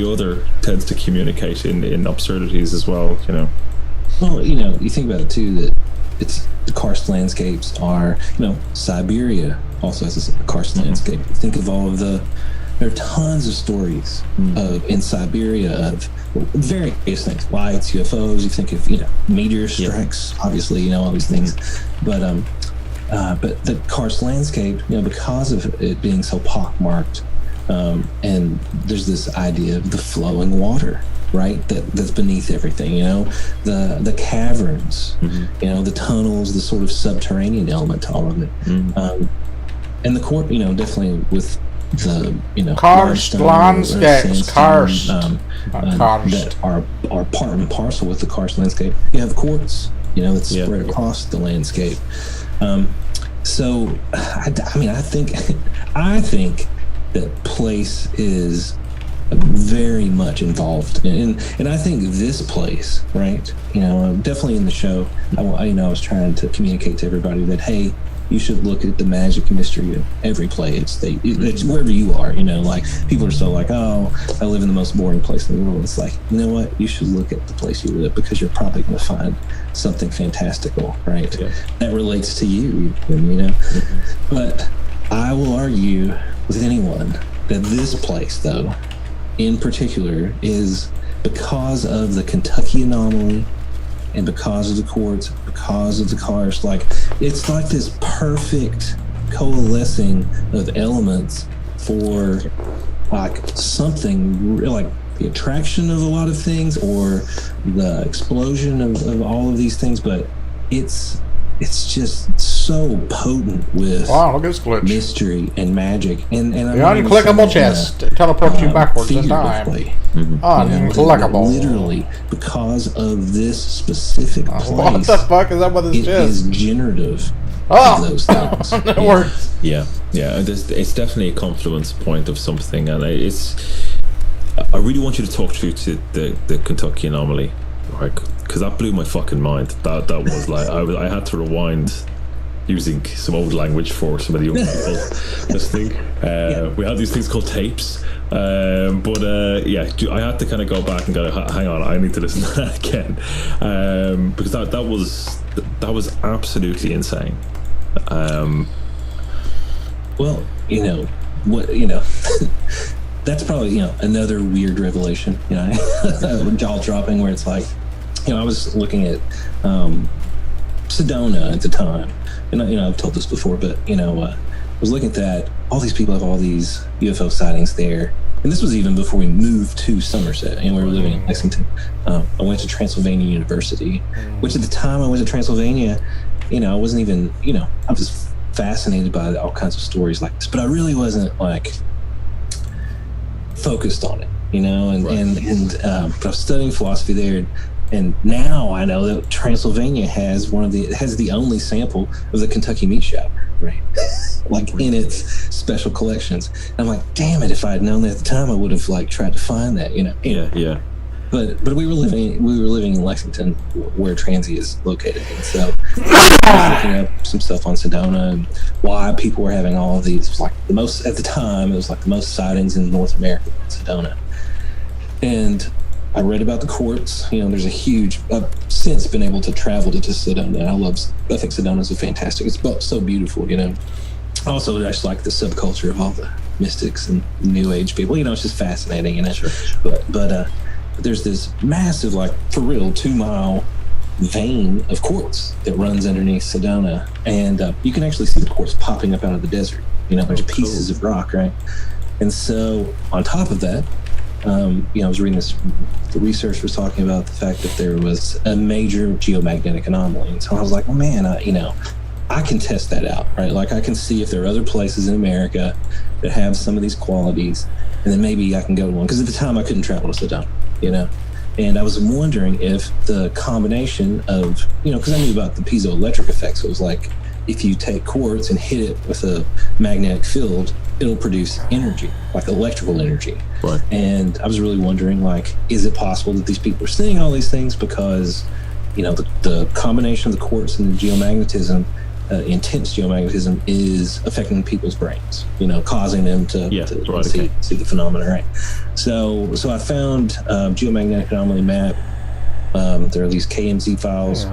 other tends to communicate in absurdities as well. You know. Well, you know, you think about it too, that it's the karst landscapes are, you know, Siberia also has a karst landscape. Think of all of there are tons of stories in Siberia of various things, lights, UFOs. You think of, you know, meteor strikes, obviously, you know, all these things. But the karst landscape, you know, because of it being so pockmarked, and there's this idea of the flowing water, right? That's beneath everything, you know, the caverns, you know, the tunnels, the sort of subterranean element to all of it, and the court, you know, definitely with the, you know, karst landscapes, karst that are part and parcel with the karst landscape. You have quartz, you know, that's spread across the landscape. So I mean, I think that place is very much involved, and I think this place, right? You know, definitely in the show, I was trying to communicate to everybody that, hey, you should look at the magic and mystery of every place. It's wherever you are, you know, like people are so like, oh, I live in the most boring place in the world. It's like, you know what? You should look at the place you live, because you're probably going to find something fantastical, right? Yeah. That relates to you, you know? But I will argue with anyone that this place, though, in particular, is because of the Kentucky anomaly, and because of the quartz, because of the karst, like it's like this perfect coalescing of elements for like something like the attraction of a lot of things or the explosion of all of these things. But it's it's just so potent with Wow, look at this glitch. mystery and magic. And The unclickable chest teleports you backwards in time. Unclickable. Literally, because of this specific place, What the fuck is up with his it chest? is generative Oh! of those things. That works. Yeah, it's definitely a confluence point of something, and I really want you to talk through to the Kentucky anomaly, right? Because that blew my fucking mind. That was like I had to rewind using some old language for some of the young people listening. We had these things called tapes, but I had to kind of go back and go, hang on, I need to listen to that again, because that was absolutely insane. Well, that's probably another weird revelation, jaw dropping, where it's like, I was looking at Sedona at the time, and I've told this before, but I was looking at that. All these people have all these UFO sightings there, and this was even before we moved to Somerset, and we were living in Lexington. I went to Transylvania University, which at the time I went to Transylvania, I wasn't even, I was fascinated by all kinds of stories like this, but I really wasn't like focused on it, but I was studying philosophy there, and now I know that Transylvania has the only sample of the Kentucky meat shower, right? Like in its special collections. And I'm like, damn it! If I had known that at the time, I would have like tried to find that, Yeah. But we were living in Lexington, where Transy is located, and so I was looking up some stuff on Sedona and why people were having all of these. It was like the most at the time. It was like the most sightings in North America in Sedona, and I read about the quartz. There's a huge. I've since been able to travel to Sedona. I think Sedona's a fantastic. It's so beautiful. Also, I just like the subculture of all the mystics and New Age people. It's just fascinating. Sure. But there's this massive, like for real, 2-mile vein of quartz that runs underneath Sedona, and you can actually see the quartz popping up out of the desert. There's pieces of rock, right? And so on top of that, I was reading this. The research was talking about the fact that there was a major geomagnetic anomaly, and so I was like, well, man, I can test that out, right? Like I can see if there are other places in America that have some of these qualities, and then maybe I can go to one. Because at the time I couldn't travel to Sedona, and I was wondering if the combination of, because I knew about the piezoelectric effect, so it was like if you take quartz and hit it with a magnetic field, it'll produce energy, like electrical energy. Right. And I was really wondering, like, is it possible that these people are seeing all these things because, the combination of the quartz and the geomagnetism, intense geomagnetism, is affecting people's brains, causing them to see the phenomena, right? So I found geomagnetic anomaly map. There are these KMZ files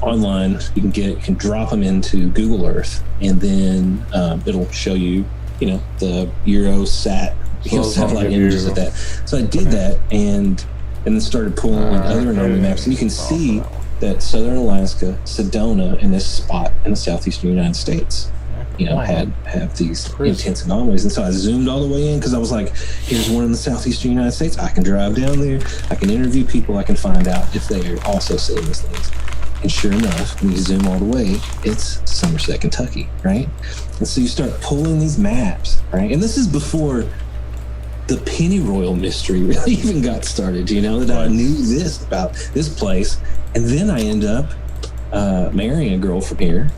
online. You can drop them into Google Earth, and then it'll show you, the Eurosat satellite images of that. So I did that, and then started pulling other anomaly maps, and you can see that southern Alaska, Sedona, and this spot in the southeastern United States, have these intense anomalies. And so I zoomed all the way in, because I was like, here's one in the southeastern United States. I can drive down there, I can interview people, I can find out if they are also seeing these things. And sure enough, when you zoom all the way, it's Somerset, Kentucky, right? And so you start pulling these maps, right? And this is before the pennyroyal mystery really even got started, that I knew this about this place. And then I end up marrying a girl from here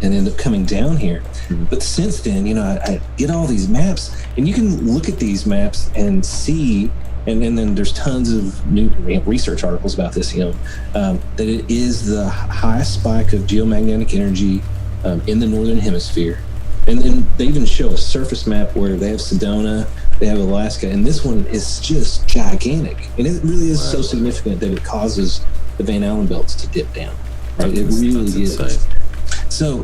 and end up coming down here. Mm-hmm. But since then, I get all these maps, and you can look at these maps and see, and then there's tons of new research articles about this, that it is the highest spike of geomagnetic energy in the northern hemisphere. And they even show a surface map where they have Sedona, they have Alaska, and this one is just gigantic. And it really is so significant that it causes the Van Allen belts to dip down. Right? It really is. Insane. So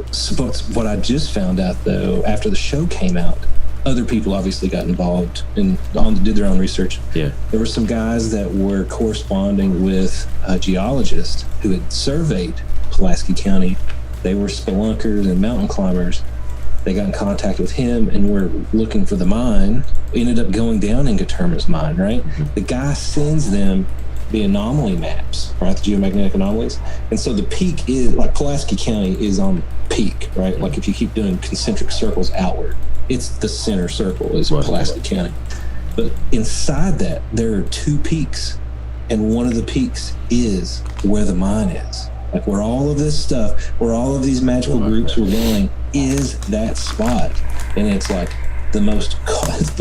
what I just found out, though, after the show came out, other people obviously got involved and did their own research. Yeah. There were some guys that were corresponding with a geologist who had surveyed Pulaski County. They were spelunkers and mountain climbers. They got in contact with him and were looking for the mine. We ended up going down in Gaterma's mine, right? Mm-hmm. The guy sends them the anomaly maps, right? The geomagnetic anomalies. And so the peak is like Pulaski County is on peak, right? Like if you keep doing concentric circles outward, it's the center circle is Pulaski County. But inside that, there are 2 peaks, and one of the peaks is where the mine is. Like where all of this stuff, where all of these magical groups were going, is that spot, and it's like the most karst,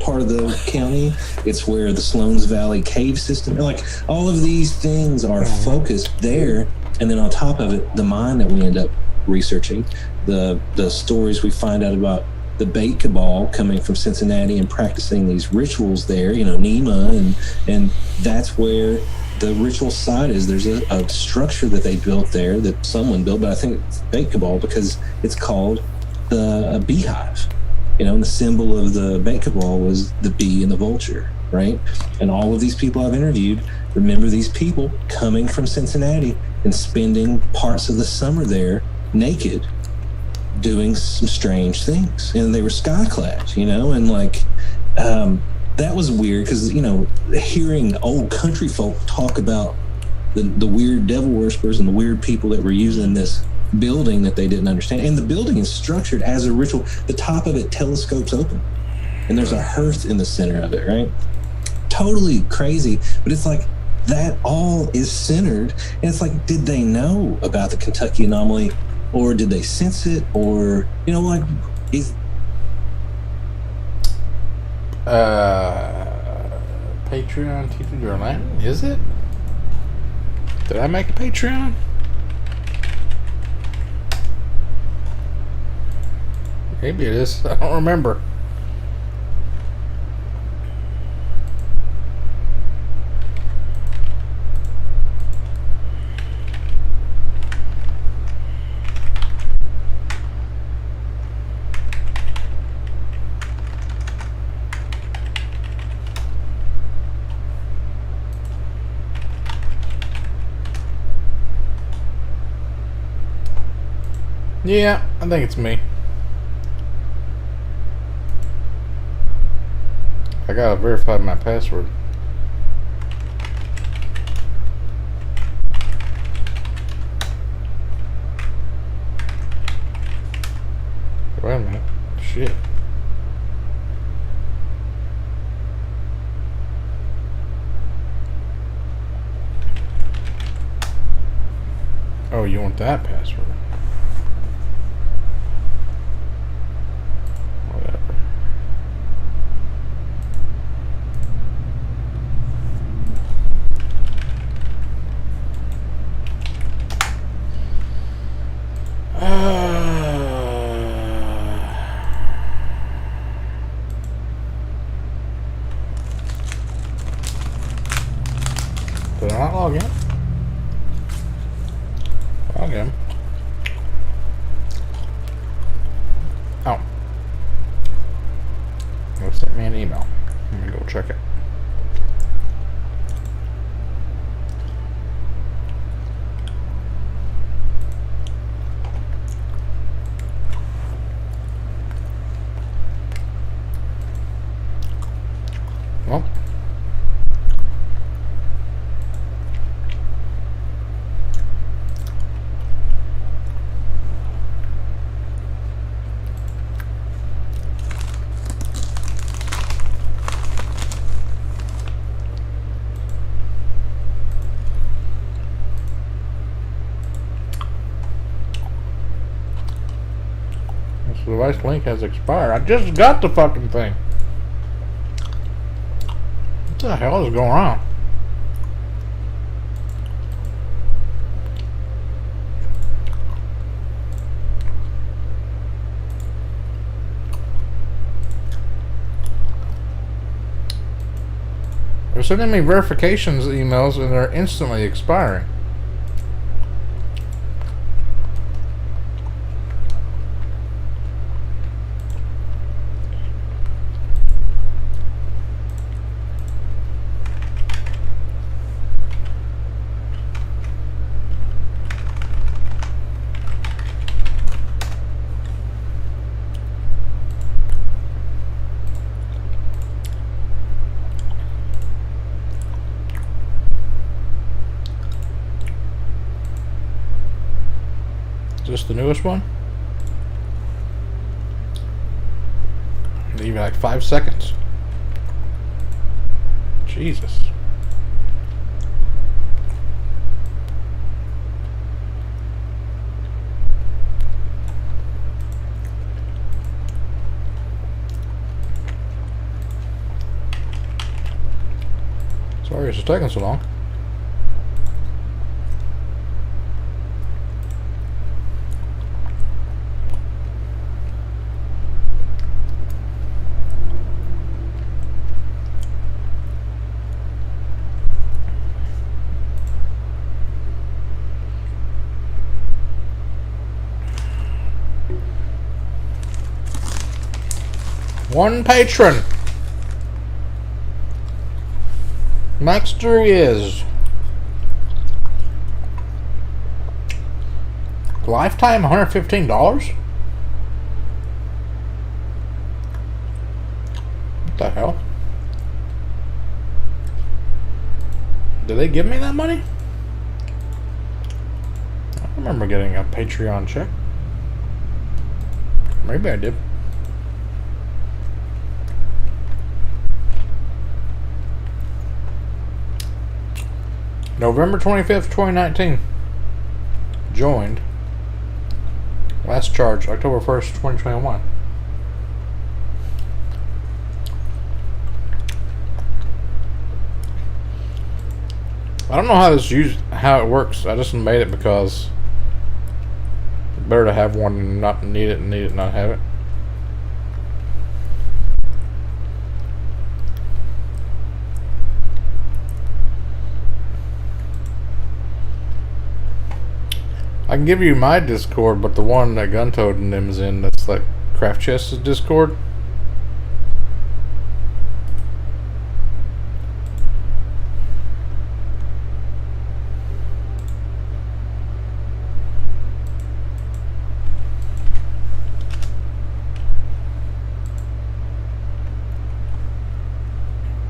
part of the county. It's where the Sloan's Valley cave system, like all of these things are focused there. And then on top of it, the mine that we end up researching, the stories we find out about the Bait Cabal coming from Cincinnati and practicing these rituals there, Nema, and that's where the ritual site is. There's a structure that they built there that someone built, but I think it's Bait Cabal because it's called a beehive. And the symbol of the Bait Cabal was the bee and the vulture, right? And all of these people I've interviewed remember these people coming from Cincinnati and spending parts of the summer there naked, doing some strange things. And they were skyclad, and like that was weird because hearing old country folk talk about the weird devil worshippers and the weird people that were using this building that they didn't understand. And the building is structured as a ritual. The top of it telescopes open, and there's a hearth in the center of it, right? Totally crazy, but it's like that all is centered. And it's like, did they know about the Kentucky anomaly, or did they sense it, or is Patreon teaching your Latin? Is it? Did I make a Patreon? Maybe it is. I don't remember. Yeah, I think it's me. I gotta verify my password. Wait a minute. Shit. Oh, you want that password? Whatever. Did I not log in? Log in. Oh. It sent me an email. Let me go check it. Well. This device link has expired. I just got the fucking thing. What the hell is going on? They're sending me verifications emails and they're instantly expiring. Is this the newest one? Maybe like 5 seconds. Jesus. Sorry it's taking so long. One patron. Maxter is lifetime $115. What the hell? Did they give me that money? I don't remember getting a Patreon check. Maybe I did. November 25th, 2019. Joined. Last charge, October 1st, 2021. I don't know how it works. I just made it because it's better to have one and not need it and not have it. I can give you my Discord, but the one that Guntoad and them is in, that's like Craft Chest's Discord.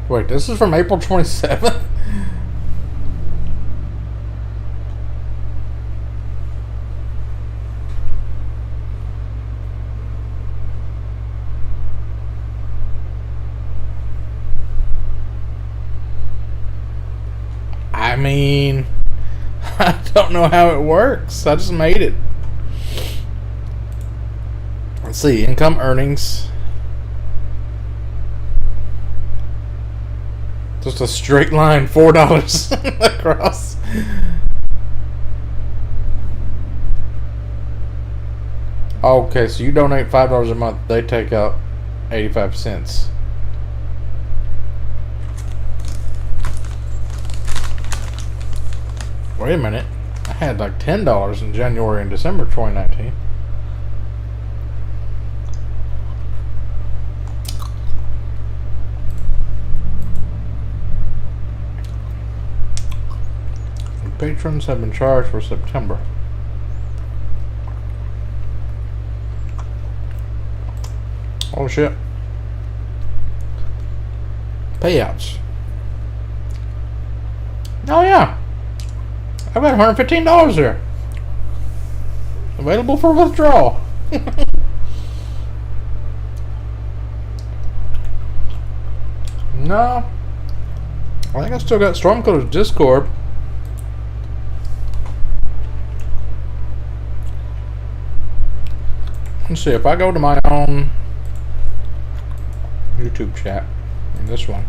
Wait, this is from April 27th? I mean, I don't know how it works. I just made it. Let's see, income earnings. Just a straight line, $4 across. Okay, so you donate $5 a month, they take out 85 cents. Wait a minute. I had like $10 in January and December 2019. And patrons have been charged for September. Oh shit. Payouts. Oh yeah. I've got $115 there. Available for withdrawal. No. I think I still got Stormcoder's Discord. Let's see, if I go to my own YouTube chat, in this one.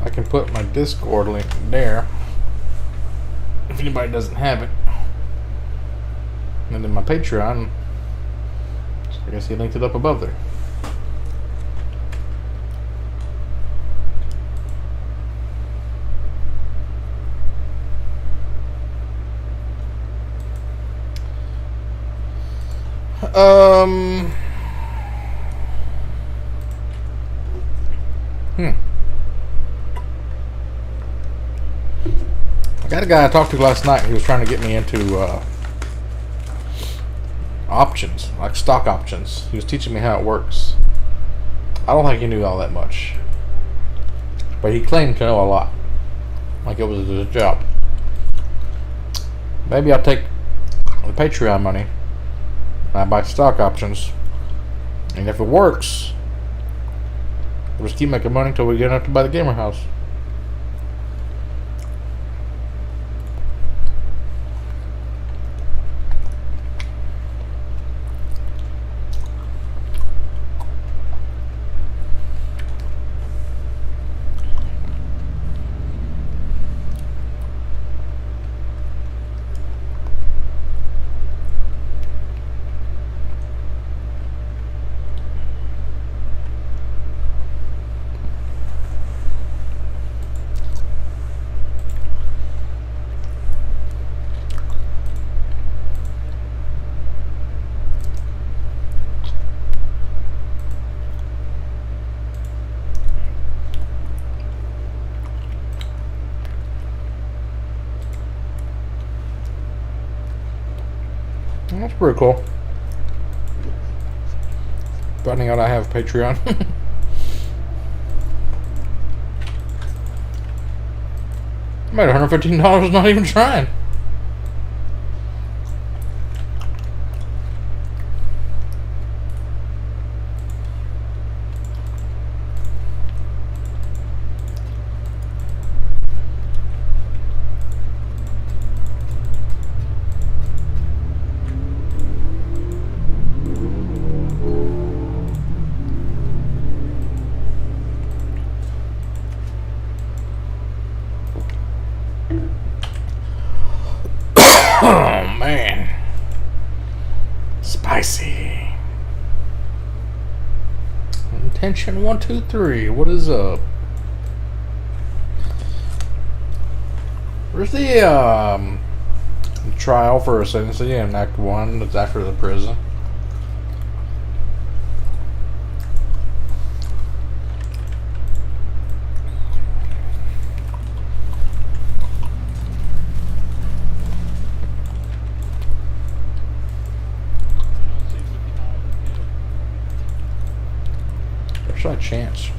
I can put my Discord link there if anybody doesn't have it. And then my Patreon, I guess he linked it up above there. I got a guy I talked to last night. He was trying to get me into options, like stock options. He was teaching me how it works. I don't think he knew all that much. But he claimed to know a lot. Like it was his job. Maybe I'll take the Patreon money and I buy stock options. And if it works, we'll just keep making money until we get enough to buy the gamer house. That's pretty cool. Finding out I have Patreon. I made $115 not even trying. Oh man, spicy. Intention 1, 2, 3. What is up? Where's the trial for ascendancy in Act 1? That's after the prison. There's not a chance.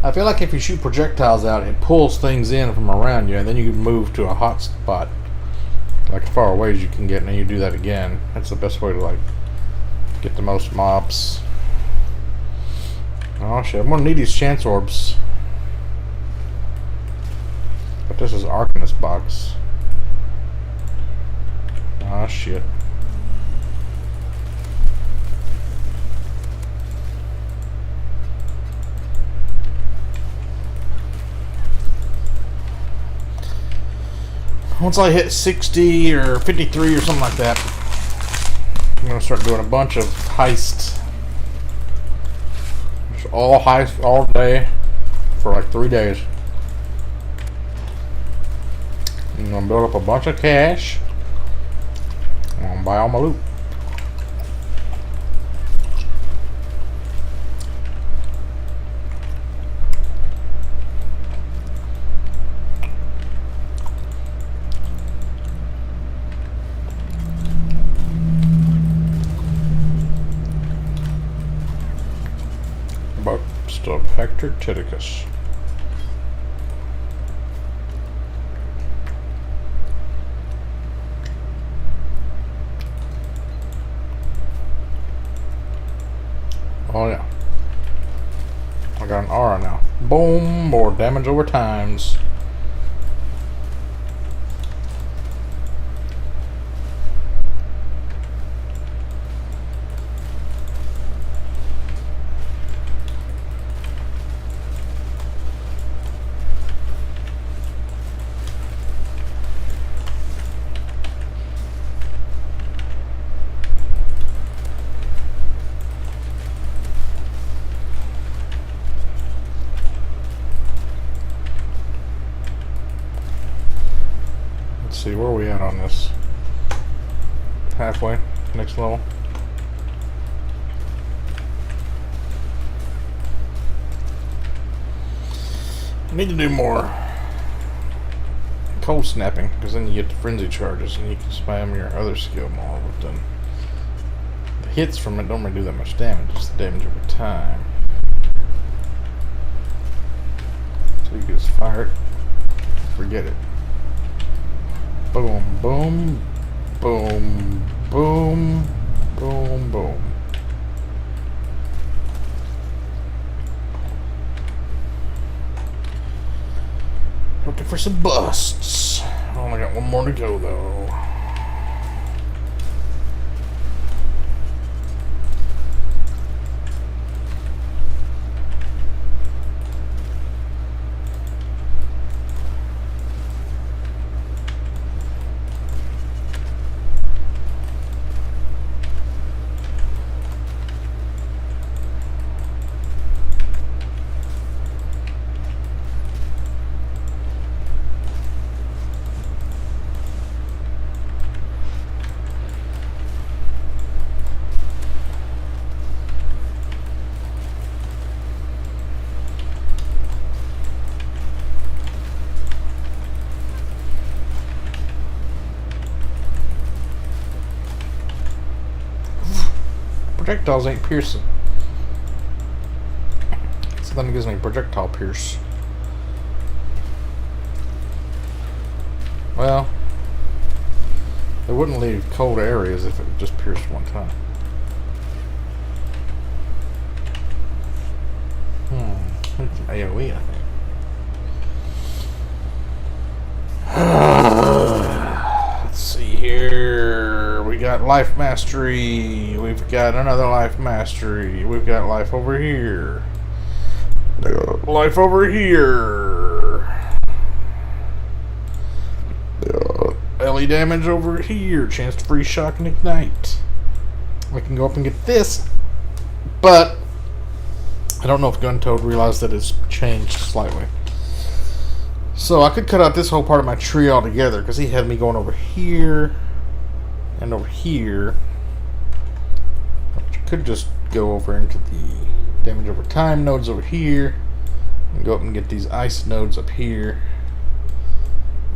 I feel like if you shoot projectiles out, it pulls things in from around you, and then you can move to a hot spot, like as far away as you can get, and then you do that again. That's the best way to like get the most mobs. Oh shit! I'm gonna need these chance orbs. But this is Arcanist box. Oh shit. Once I hit 60 or 53 or something like that, I'm gonna start doing a bunch of heists. Just all heists all day for like 3 days. I'm gonna build up a bunch of cash. I'm gonna buy all my loot. Of Hector Titicus. Oh yeah. I got an aura now. Boom! More damage over times. see, where are we at on this? Halfway. Next level. I need to do more cold snapping, because then you get the frenzy charges and you can spam your other skill more with them. The hits from it don't really do that much damage, just the damage over time. So you can just fire it, forget it. Boom, boom, boom, boom, boom, boom. Looking for some busts. I only got one more to go though. Projectiles ain't piercing. So then it gives me projectile pierce. Well, it wouldn't leave cold areas if it just pierced one time. It's an AoE, I think. Let's see here. We got life mastery. We've got another life mastery. We've got life over here. Life over here. LE damage over here. Chance to freeze, shock, and ignite. We can go up and get this, but I don't know if Guntoad realized that it's changed slightly. So I could cut out this whole part of my tree altogether, because he had me going over here and over here. I could just go over into the damage over time nodes over here and go up and get these ice nodes up here,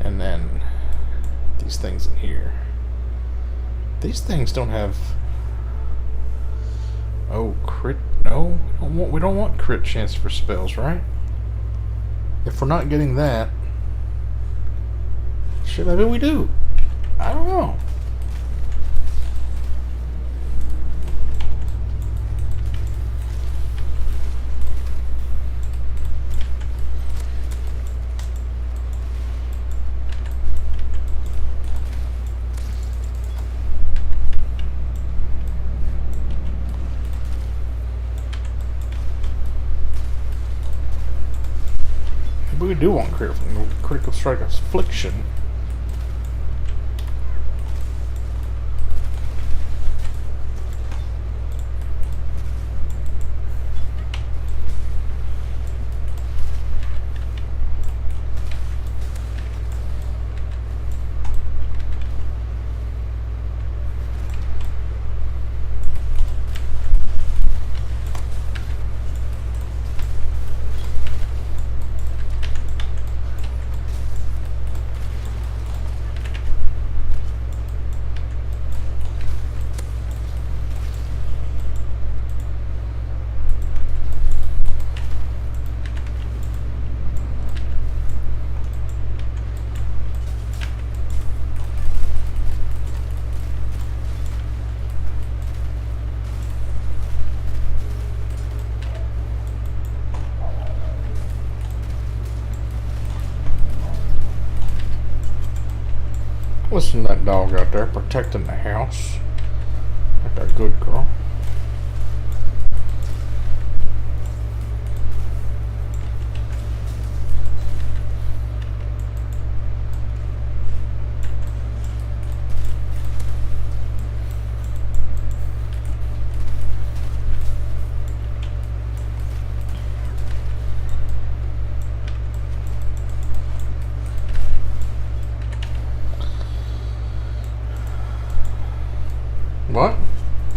and then these things in here. These things don't have... Oh, crit? No, we don't want crit chance for spells, right? If we're not getting that, shit, maybe we do. I don't know. We do want critical strike affliction. Listen to that dog out there protecting the house. Like a good girl.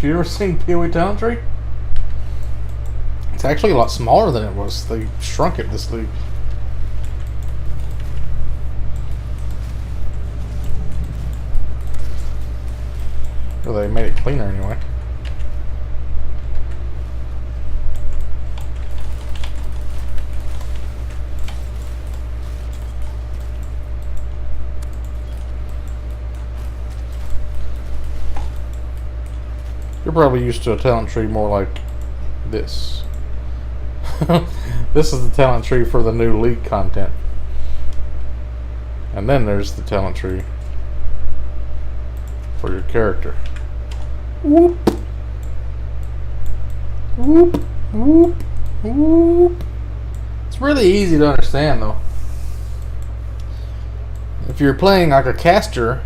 Have you ever seen PoE Talent Tree? It's actually a lot smaller than it was. They shrunk it this league. Well, they made it cleaner anyway. You're probably used to a talent tree more like this. This is the talent tree for the new league content. And then there's the talent tree for your character. Whoop. Whoop. Whoop. Whoop. It's really easy to understand though. If you're playing like a caster,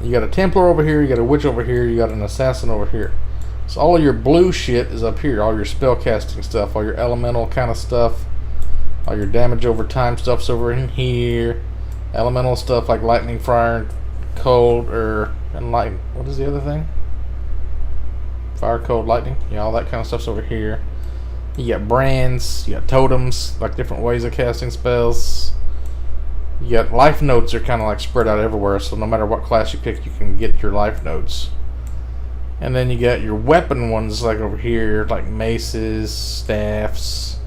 you got a Templar over here, you got a Witch over here, you got an Assassin over here. So all of your blue shit is up here. All your spell casting stuff, all your elemental kind of stuff, all your damage over time stuff's over in here. Elemental stuff like lightning, fire, cold, and light. What is the other thing? Fire, cold, lightning. Yeah, all that kind of stuff's over here. You got brands, you got totems, like different ways of casting spells. You got life nodes are kind of like spread out everywhere, so no matter what class you pick, you can get your life nodes. And then you got your weapon ones like over here, like maces, staffs.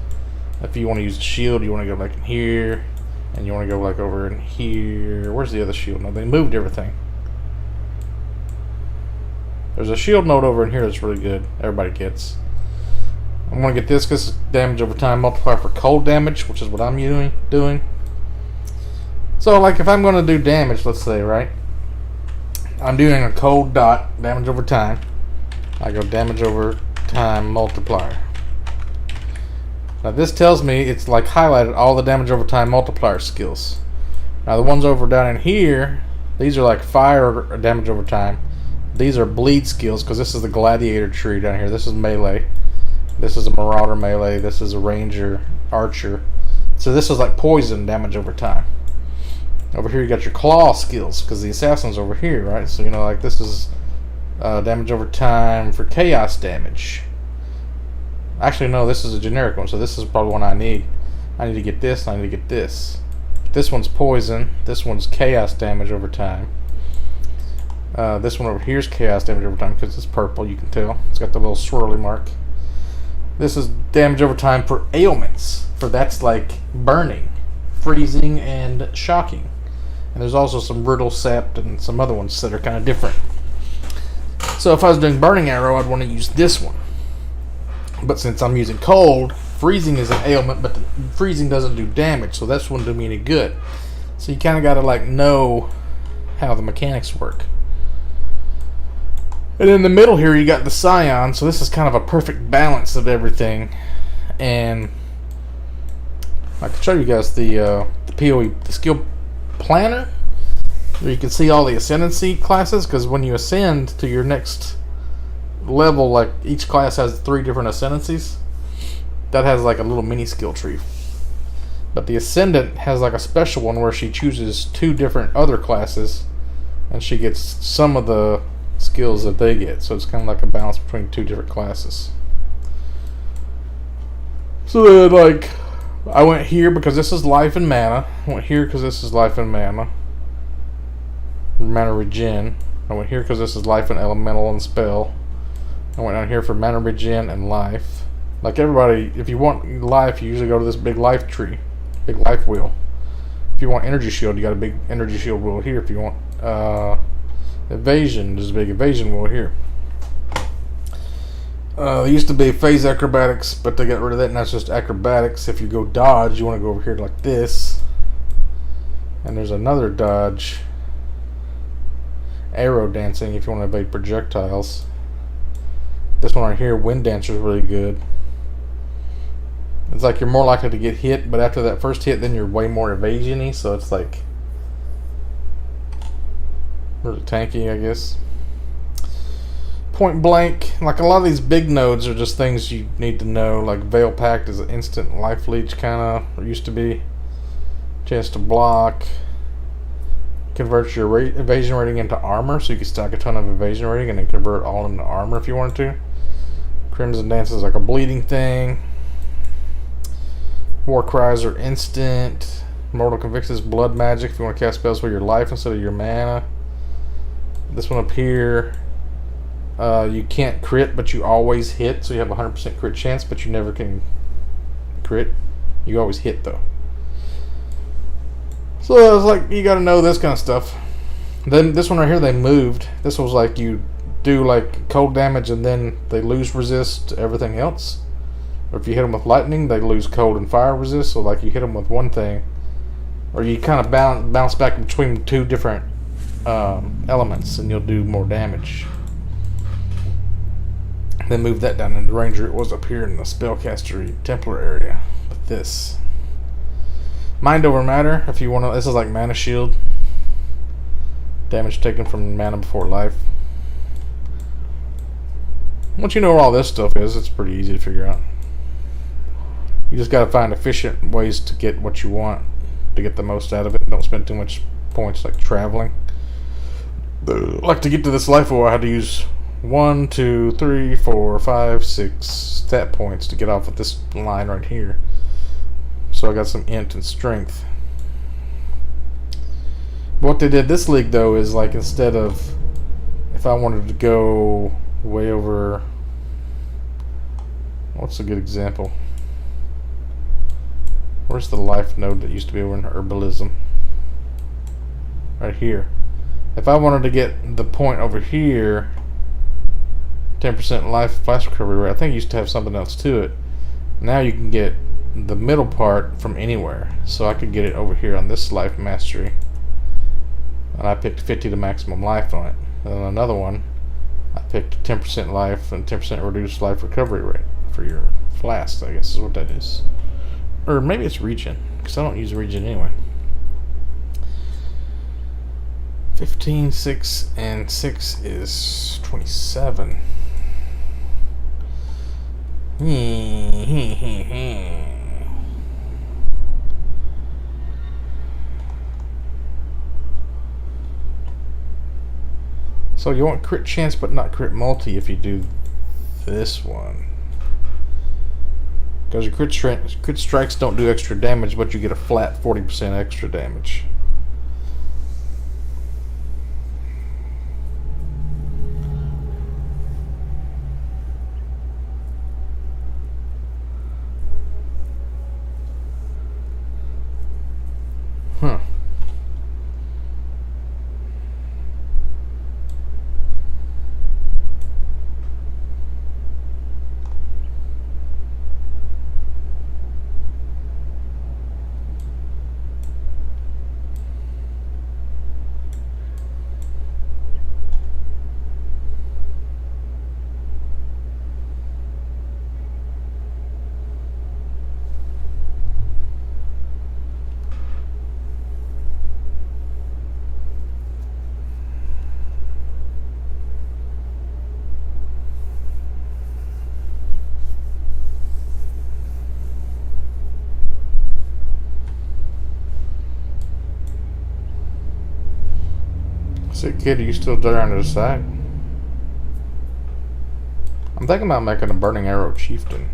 If you want to use a shield, you want to go like in here, and you want to go like over in here. Where's the other shield? No, they moved everything. There's a shield node over in here that's really good. Everybody gets. I'm going to get this because damage over time multiplier for cold damage, which is what I'm doing. So, like, if I'm going to do damage, let's say, right? I'm doing a cold dot, damage over time. I go damage over time multiplier. Now, this tells me it's like highlighted all the damage over time multiplier skills. Now, the ones over down in here, these are like fire damage over time. These are bleed skills because this is the gladiator tree down here. This is melee. This is a marauder melee. This is a ranger archer. So, this is like poison damage over time. Over here you got your claw skills because the assassin's over here, right? So, you know, like this is damage over time for chaos damage. Actually, no, this is a generic one, so this is probably one I need. I need to get this, and I need to get this. This one's poison. This one's chaos damage over time. This one over here is chaos damage over time because it's purple, you can tell. It's got the little swirly mark. This is damage over time for ailments. For that's like burning, freezing, and shocking. And there's also some brittle sapped and some other ones that are kind of different. So if I was doing burning arrow, I'd want to use this one. But since I'm using cold, freezing is an ailment, but the freezing doesn't do damage, so this wouldn't do me any good. So you kind of got to like know how the mechanics work. And in the middle here, you got the Scion, so this is kind of a perfect balance of everything. And I can show you guys the PoE, the skill planner, where you can see all the ascendancy classes, because when you ascend to your next level, like each class has 3 different ascendancies. That has like a little mini skill tree. But the ascendant has like a special one where she chooses 2 different other classes, and she gets some of the skills that they get. So it's kind of like a balance between 2 different classes. So then, like, I went here because this is life and mana. I went here because this is life and mana. Mana regen. I went here because this is life and elemental and spell. I went down here for mana regen and life. Like everybody, if you want life, you usually go to this big life tree. Big life wheel. If you want energy shield, you got a big energy shield wheel here. If you want evasion, there's a big evasion wheel here. There used to be phase acrobatics, but they got rid of that, and that's just acrobatics. If you go dodge, you want to go over here like this. And there's another dodge. Arrow dancing, if you want to evade projectiles. This one right here, wind dancer, is really good. It's like you're more likely to get hit, but after that first hit, then you're way more evasion-y, so it's like really tanky, I guess. Point blank, like a lot of these big nodes are just things you need to know. Like Veil Pact is an instant life leech, kind of, or used to be. Chance to block. converts your evasion rating into armor, so you can stack a ton of evasion rating and then convert it all into armor if you wanted to. Crimson Dance is like a bleeding thing. War Cries are instant. Mortal Conviction is blood magic if you want to cast spells with your life instead of your mana. This one up here, you can't crit, but you always hit, so you have a 100% crit chance, but you never can crit. You always hit, though. So it's like, you gotta know this kind of stuff. Then this one right here, they moved. This was like, you do like cold damage and then they lose resist to everything else. Or if you hit them with lightning, they lose cold and fire resist. So like, you hit them with one thing, or you kind of bounce back between two different elements, and you'll do more damage. Then move that down into Ranger. It was up here in the Spellcastery Templar area. With this Mind over Matter, if you want to. This is like Mana Shield. Damage taken from mana before life. Once you know where all this stuff is, it's pretty easy to figure out. You just gotta find efficient ways to get what you want, to get the most out of it. Don't spend too much points like traveling. Like to get to this life, I had to use 1, 2, 3, 4, 5, 6 stat points to get off of this line right here. So I got some int and strength. What they did this league though is like, instead of, if I wanted to go way over, what's a good example? Where's the life node that used to be over in herbalism? Right here. If I wanted to get the point over here, 10% life flash recovery rate, I think it used to have something else to it. Now you can get the middle part from anywhere. So I could get it over here on this life mastery. And I picked 50 to maximum life on it. And then another one, I picked 10% life and 10% reduced life recovery rate for your flask, I guess is what that is. Or maybe it's regen, because I don't use regen anyway. 15, 6, and 6 is 27. So you want crit chance but not crit multi if you do this one. Because your crit strikes don't do extra damage, but you get a flat 40% extra damage. Huh. So kid, are you still trying to decide? I'm thinking about making a Burning Arrow Chieftain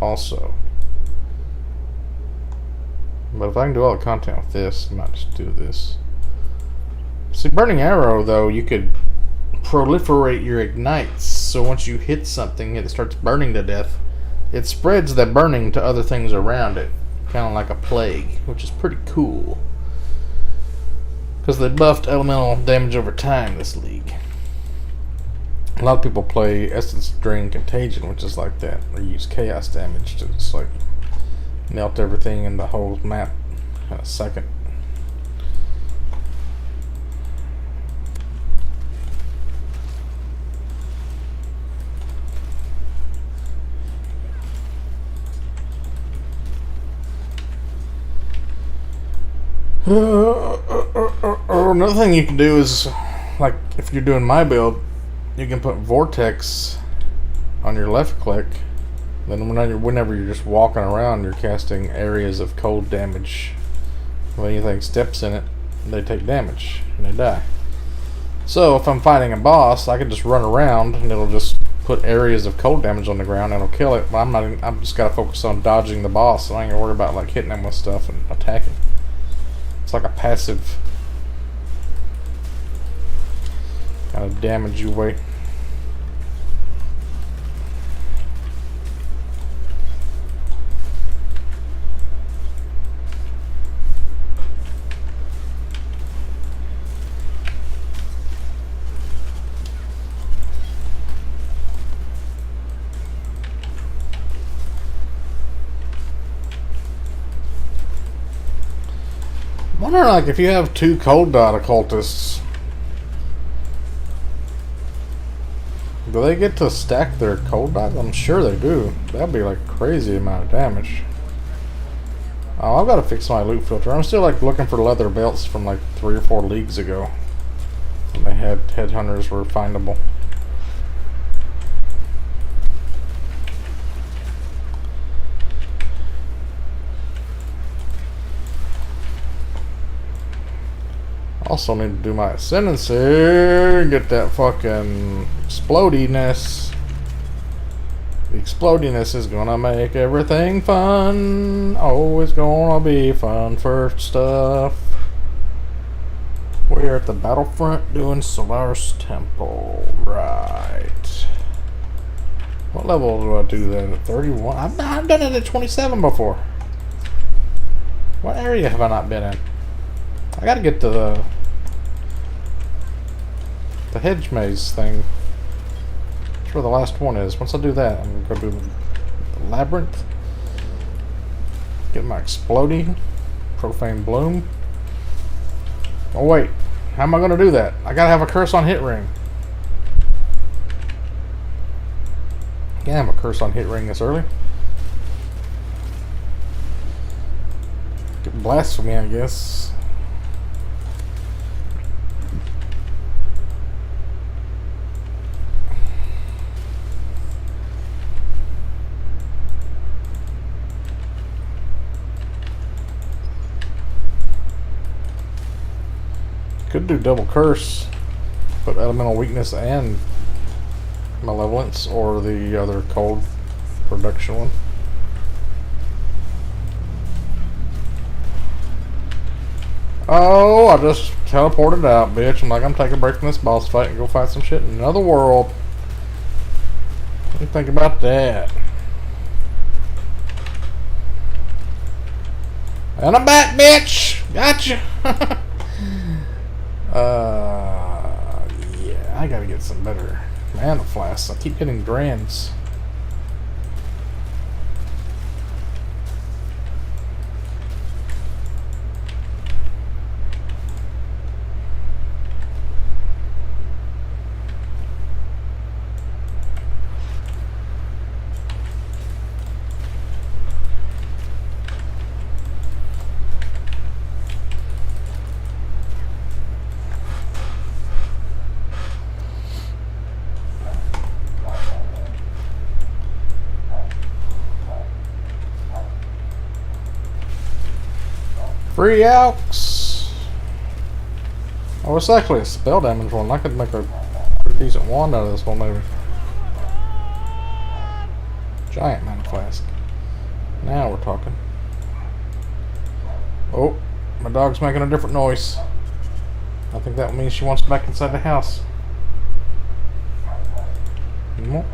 also. But if I can do all the content with this, I might just do this. See, Burning Arrow though, you could proliferate your ignites. So once you hit something, it starts burning to death. It spreads that burning to other things around it. Kind of like a plague, which is pretty cool. Because they buffed elemental damage over time this league. A lot of people play Essence Drain Contagion, which is like that. They use chaos damage to just like melt everything in the whole map in a second. Another thing you can do is, like, if you're doing my build, you can put Vortex on your left click. Then whenever you're just walking around, you're casting areas of cold damage. When anything steps in it, they take damage and they die. So if I'm fighting a boss, I can just run around and it'll just put areas of cold damage on the ground and it'll kill it. But I'm just gotta focus on dodging the boss, so I ain't gonna worry about like hitting him with stuff and attacking. It's like a passive kind of damage you way. I'm wondering, like, if you have 2 cold dot occultists, do they get to stack their cold dot? I'm sure they do. That'd be like a crazy amount of damage. Oh, I've got to fix my loot filter. I'm still like looking for leather belts from like 3 or 4 leagues ago when they had headhunters were findable. Also need to do my ascendancy and get that fucking explodiness. The explodiness is gonna make everything fun. Always gonna be fun for stuff. We're at the battlefront doing Solaris Temple. Right. What level do I do that at? 31? I've done it at 27 before. What area have I not been in? I gotta get to the hedge maze thing. That's where the last one is. Once I do that, I'm gonna go do the labyrinth. Get my exploding profane bloom. Oh wait, how am I gonna do that? I gotta have a curse on hit ring. Can't have a curse on hit ring this early. Get blasphemy, I guess. Could do double curse, put elemental weakness and malevolence, or the other cold production one. Oh, I just teleported out, bitch. I'm like, I'm taking a break from this boss fight and go fight some shit in another world. What do you think about that? And I'm back, bitch! Gotcha! Yeah, I gotta get some better mana flasks. I keep getting grands. Free Alks! Oh, it's actually a spell damage one. I could make a pretty decent wand out of this one, maybe. Giant mana flask. Now we're talking. Oh, my dog's making a different noise. I think that means she wants back inside the house. No.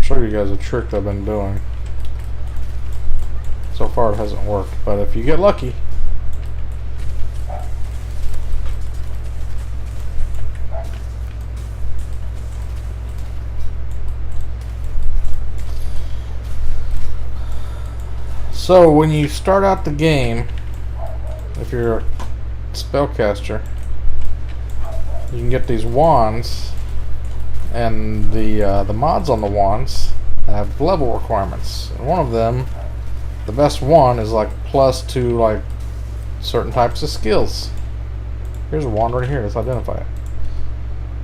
Show you guys a trick I've been doing. So far it hasn't worked, but if you get lucky, so when you start out the game, if you're a spellcaster, you can get these wands. And the mods on the wands have level requirements. And one of them, the best one, is like +2 like certain types of skills. Here's a wand right here. Let's identify it.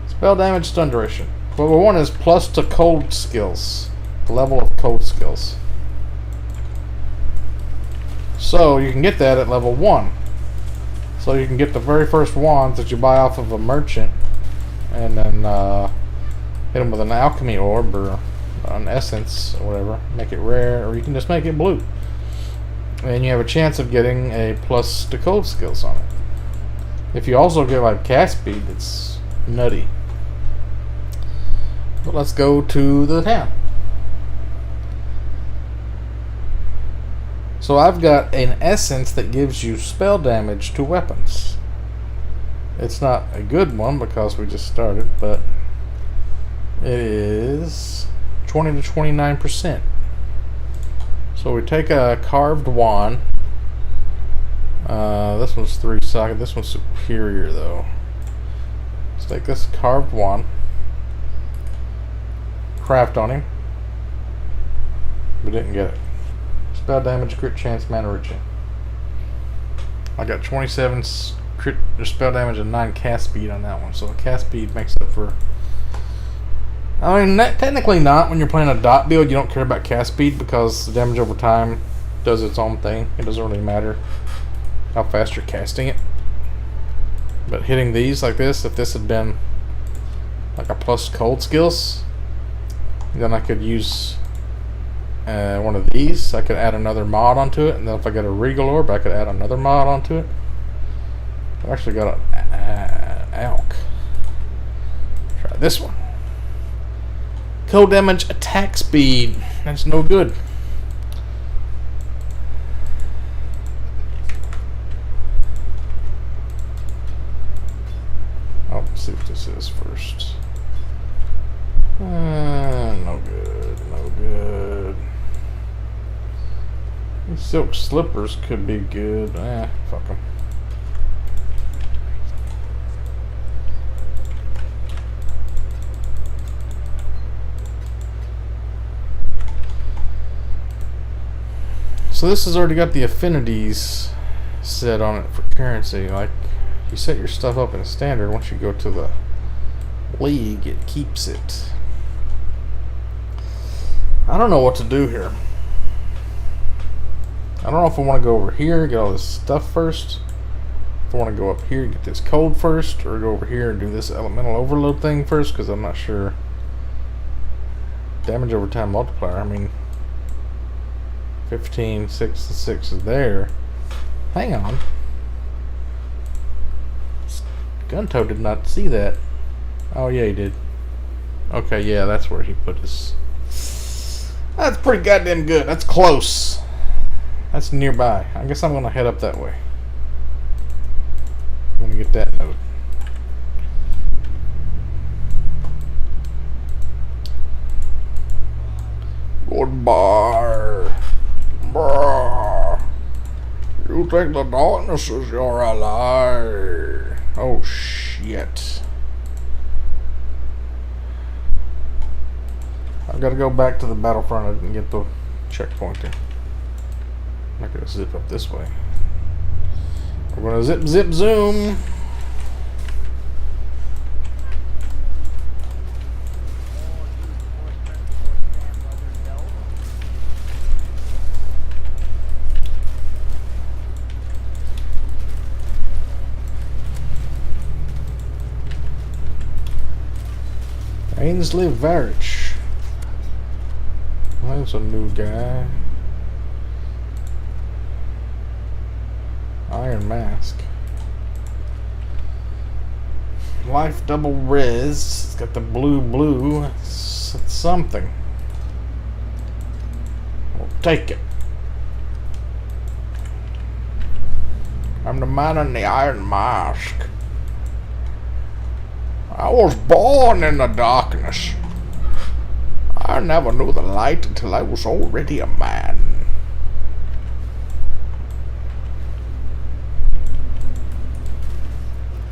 Spell damage, stun duration. Level 1 is plus to cold skills. The level of cold skills. So you can get that at level 1. So you can get the very first wands that you buy off of a merchant, and then hit them with an alchemy orb or an essence or whatever. Make it rare, or you can just make it blue. And you have a chance of getting a plus to cold skills on it. If you also get like cast speed, it's nutty. But let's go to the town. So I've got an essence that gives you spell damage to weapons. It's not a good one because we just started, but it is 20 to 29%. So we take a carved wand. This one's 3 socket. This one's superior though. Let's take this carved wand. Craft on him. We didn't get it. Spell damage, crit chance, mana regen. I got 27 crit spell damage and 9 cast speed on that one. So the cast speed makes up for. I mean, technically not. When you're playing a dot build, you don't care about cast speed because the damage over time does its own thing. It doesn't really matter how fast you're casting it. But hitting these like this, if this had been like a plus cold skills, then I could use one of these. I could add another mod onto it, and then if I got a regal orb, I could add another mod onto it. I've actually got an alk. Try this one. Cold damage, attack speed. That's no good. Oh, let's see what this is first. No good, no good. These silk slippers could be good. Fuck them. So this has already got the affinities set on it for currency. Like, you set your stuff up in standard, once you go to the league, it keeps it. I don't know what to do here. I don't know if I want to go over here, get all this stuff first. If I want to go up here and get this cold first, or go over here and do this elemental overload thing first, because I'm not sure. Damage over time multiplier, I mean, 15, 6, and 6 is there. Hang on. Guntoe did not see that. Oh yeah, he did. Okay, yeah, that's where he put his. That's pretty goddamn good. That's close. That's nearby. I guess I'm gonna head up that way. I'm gonna get that note. Goodbye. Bruh. You think the darkness is your ally? Oh shit. I've got to go back to the battlefront and get the checkpoint there. I'm not gonna zip up this way. We're gonna zip, zip, zoom. Ainsley Varich. That's a new guy. Iron Mask. Life double res. It's got the blue. It's something. We'll take it. I'm the man in the Iron Mask. I was born in the darkness. I never knew the light until I was already a man.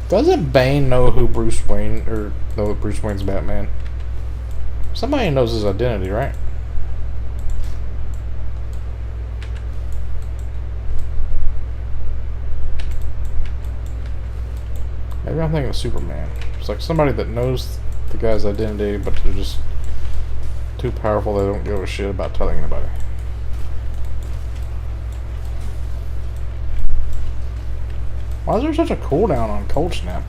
Doesn't Bane know who Bruce Wayne, or know that Bruce Wayne's Batman? Somebody knows his identity, right? Maybe I'm thinking of Superman. It's like somebody that knows the guy's identity, but they're just too powerful. They don't give a shit about telling anybody. Why is there such a cooldown on Cold Snap?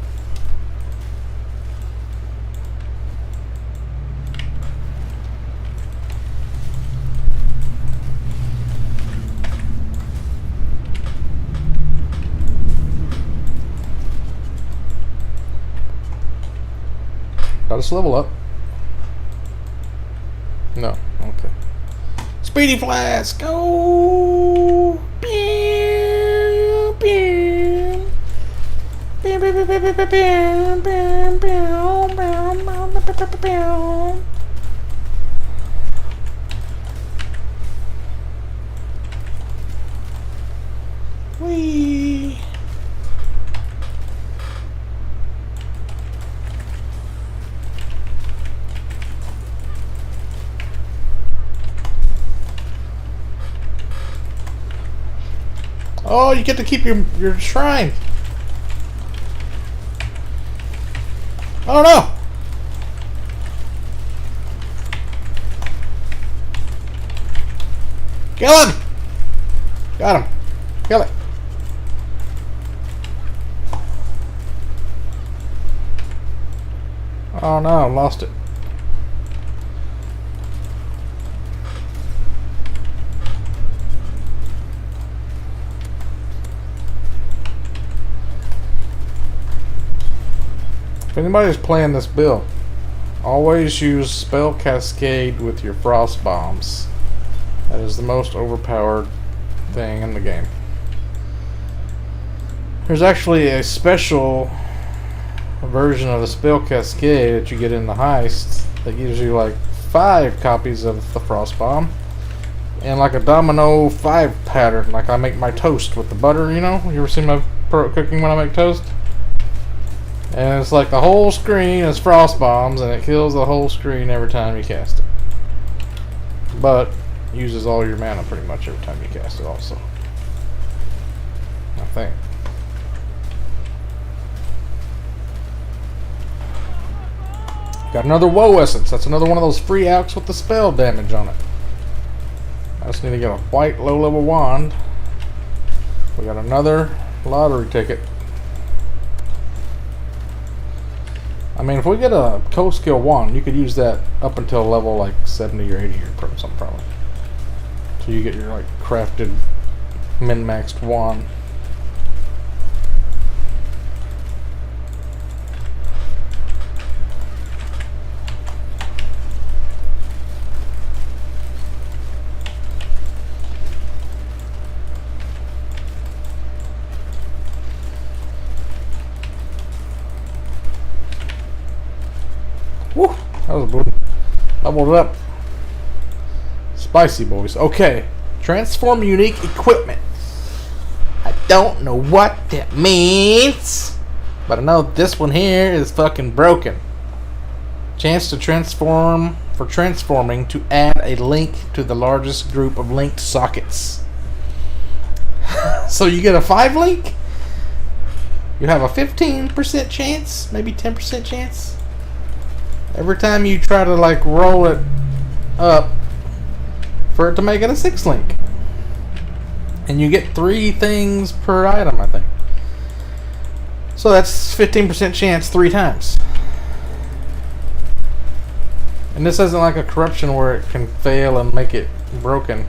Got us level up. No, okay. Speedy Flask, go! Pew, pew. Pew, pew, pew, pew, pew, pew, pew, pew, pew, pew, pew, pew. Whee! Oh, you get to keep your shrine. Oh no! Kill him! Got him. Kill it. Oh no, I lost it. If anybody's playing this build, always use Spell Cascade with your Frost Bombs. That is the most overpowered thing in the game. There's actually a special version of the Spell Cascade that you get in the heist that gives you like 5 copies of the Frost Bomb and like a domino 5 pattern, like I make my toast with the butter, you know? You ever seen my cooking when I make toast? And it's like the whole screen is frost bombs, and it kills the whole screen every time you cast it. But uses all your mana pretty much every time you cast it also. I think. Got another Woe Essence. That's another one of those free alks with the spell damage on it. I just need to get a white low-level wand. We got another lottery ticket. I mean, if we get a cold skill wand, you could use that up until level like 70 or 80 or something probably. So you get your like crafted min-maxed wand. Woo! That was good. Leveled it up. Spicy, boys. Okay. Transform unique equipment. I don't know what that means, but I know this one here is fucking broken. Chance to transform for transforming to add a link to the largest group of linked sockets. So you get a 5 link? You have a 15% chance, maybe 10% chance. Every time you try to like roll it up for it to make it a 6 link. And you get 3 things per item, I think. So that's 15% chance 3 times. And this isn't like a corruption where it can fail and make it broken.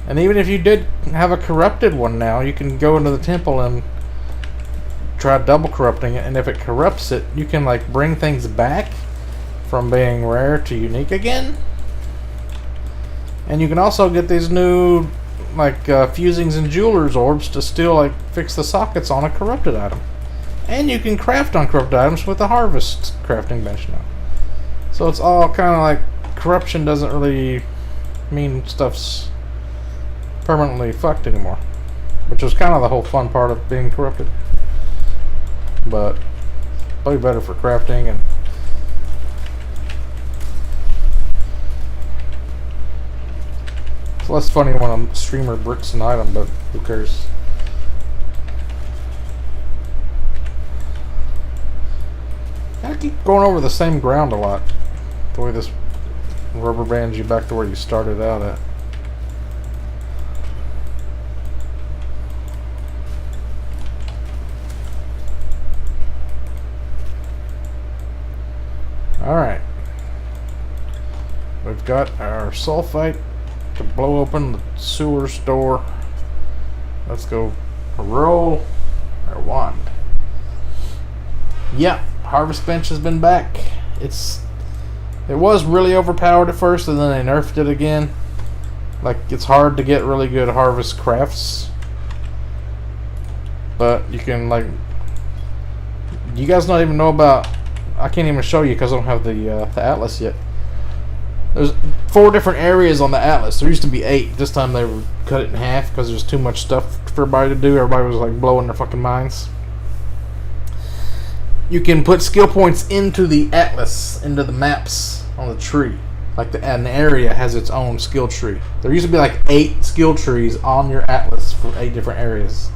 And even if you did have a corrupted one now, you can go into the temple and try double corrupting it, and if it corrupts it, you can like bring things back from being rare to unique again. And you can also get these new like fusings and jewelers orbs to still like fix the sockets on a corrupted item. And you can craft on corrupted items with the harvest crafting bench now. So it's all kind of like corruption doesn't really mean stuff's permanently fucked anymore, which was kind of the whole fun part of being corrupted. But probably better for crafting, and it's less funny when a streamer bricks an item, but who cares? I keep going over the same ground a lot. The way this rubber bands you back to where you started out at. Alright. We've got our sulfite to blow open the sewers door. Let's go roll our wand. Yeah, Harvest Bench has been back. It was really overpowered at first, and then they nerfed it again. Like, it's hard to get really good harvest crafts. But you can, like... You guys don't even know about... I can't even show you because I don't have the atlas yet. There's 4 different areas on the atlas. There used to be 8. This time they cut it in half because there's too much stuff for everybody to do. Everybody was, like, blowing their fucking minds. You can put skill points into the atlas, into the maps on the tree. Like an area has its own skill tree. There used to be like 8 skill trees on your atlas for 8 different areas.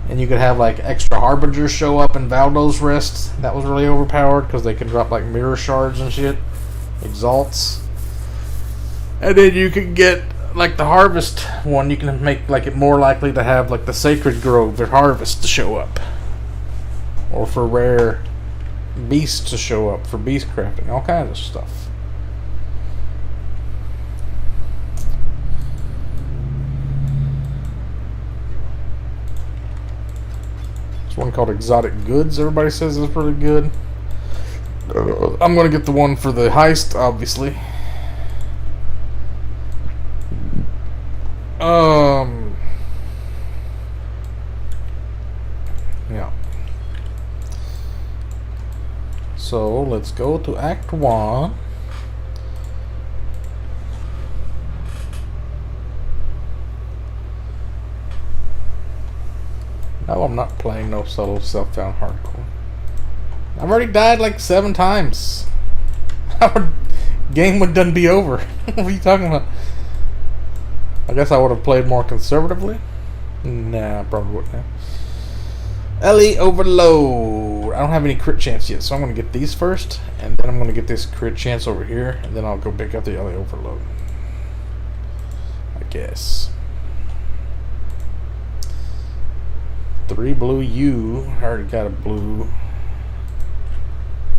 And you could have like extra harbingers show up in Valdo's Rest. That was really overpowered because they could drop like mirror shards and shit. Exalts. And then you can get like the harvest one. You can make like it more likely to have like the sacred grove or harvest to show up. Or for rare beasts to show up for beast crafting, all kinds of stuff. There's one called Exotic Goods, everybody says is pretty good. I'm gonna get the one for the heist, obviously. Yeah. So let's go to Act 1. No, I'm not playing no solo self-found hardcore. I've already died like 7 times. Our game would done be over. What are you talking about? I guess I would have played more conservatively. Nah, probably wouldn't have. Ellie Overload. I don't have any crit chance yet, so I'm going to get these first, and then I'm going to get this crit chance over here, and then I'll go pick up the Ellie Overload. I guess. 3 blue U. I already got a blue.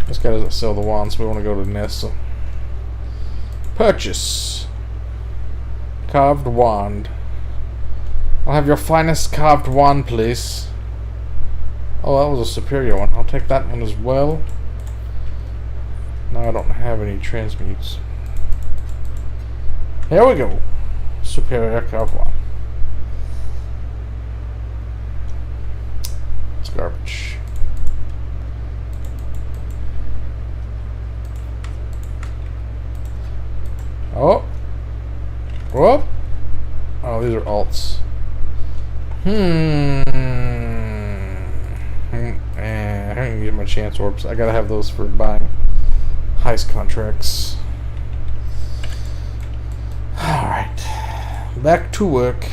This guy doesn't sell the wand, so we want to go to Nessa. Purchase. Carved wand. I'll have your finest carved wand, please. Oh, that was a superior one. I'll take that one as well. Now I don't have any transmutes. Here we go. Superior carved wand. It's garbage. Oh. Whoop. Oh, these are alts. I haven't used my chance orbs. I gotta have those for buying heist contracts. Alright. Back to work.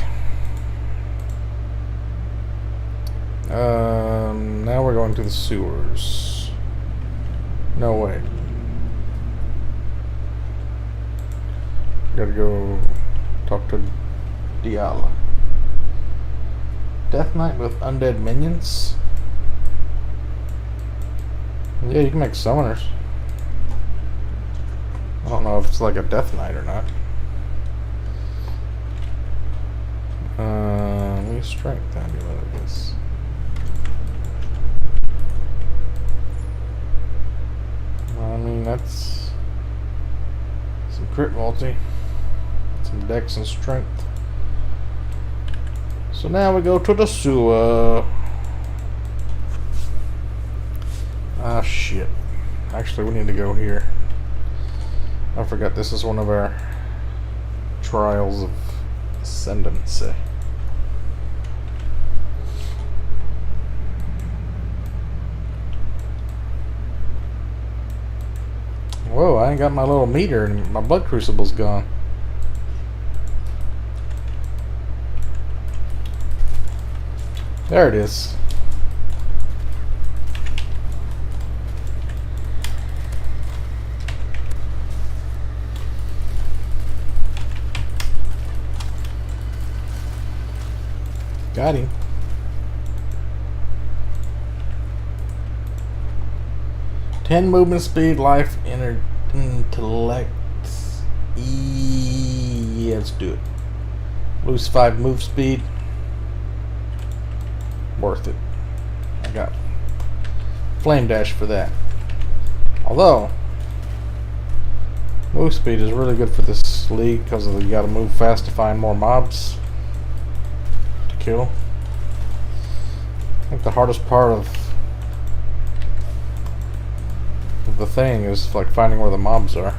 Now we're going to the sewers. No way. Gotta go talk to Diala. Death Knight with undead minions? Yeah, you can make summoners. I don't know if it's like a Death Knight or not. Let me strength amulet, I guess. I mean, that's some crit multi, some dex and strength. So now we go to the sewer. Ah, shit. Actually, we need to go here. I forgot this is one of our trials of ascendancy. Whoa, I ain't got my little meter and my blood crucible's gone. There it is. Got him. Ten movement speed, life, intellect. Yeah, let's do it. Lose 5 move speed. Worth it. I got flame dash for that. Although move speed is really good for this league because you got to move fast to find more mobs to kill. I think the hardest part of the thing is like finding where the mobs are.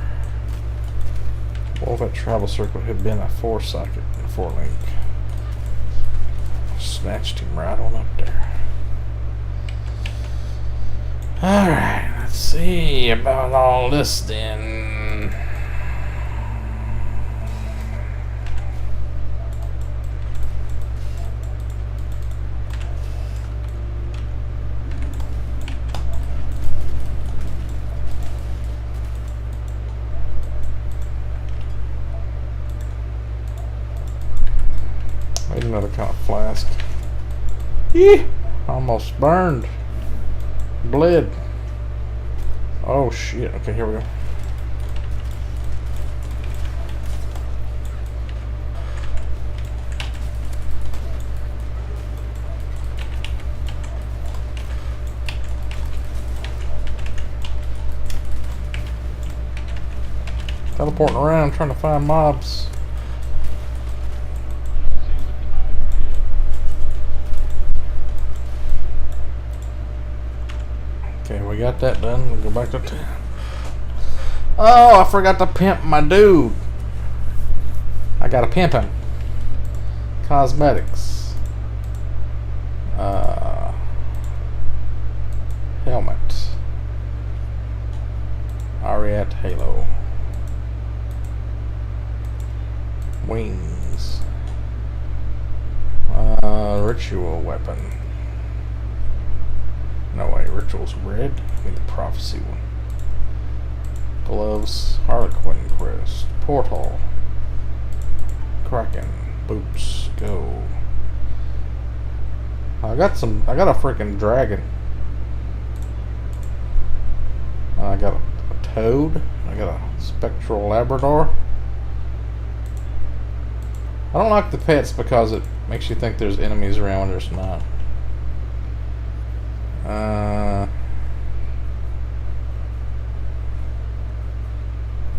Well, that travel circle had been a 4-socket, 4-link. Snatched him right on up there. Alright, let's see about all this then. Made another kind of flask. Eeh! Almost burned. Bled. Oh shit. Okay, here we go. Teleporting around trying to find mobs. Okay, we got that done. We'll go back to town. Oh, I forgot to pimp my dude. I gotta pimp him. Cosmetics. Helmet. Ariat Halo. Wings. Ritual weapon. No way, ritual's red. I need the prophecy one. Gloves, Harlequin crest, porthole, Kraken, boots, go. I got a freaking dragon. I got a toad. I got a spectral Labrador. I don't like the pets because it makes you think there's enemies around. There's not.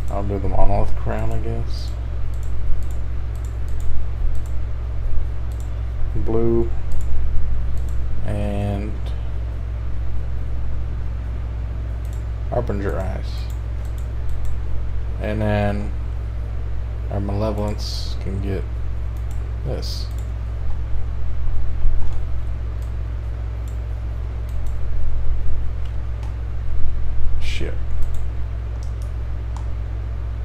I'll do the monolith crown, I guess. Blue and Harbinger eyes. And then our malevolence can get this. Shit.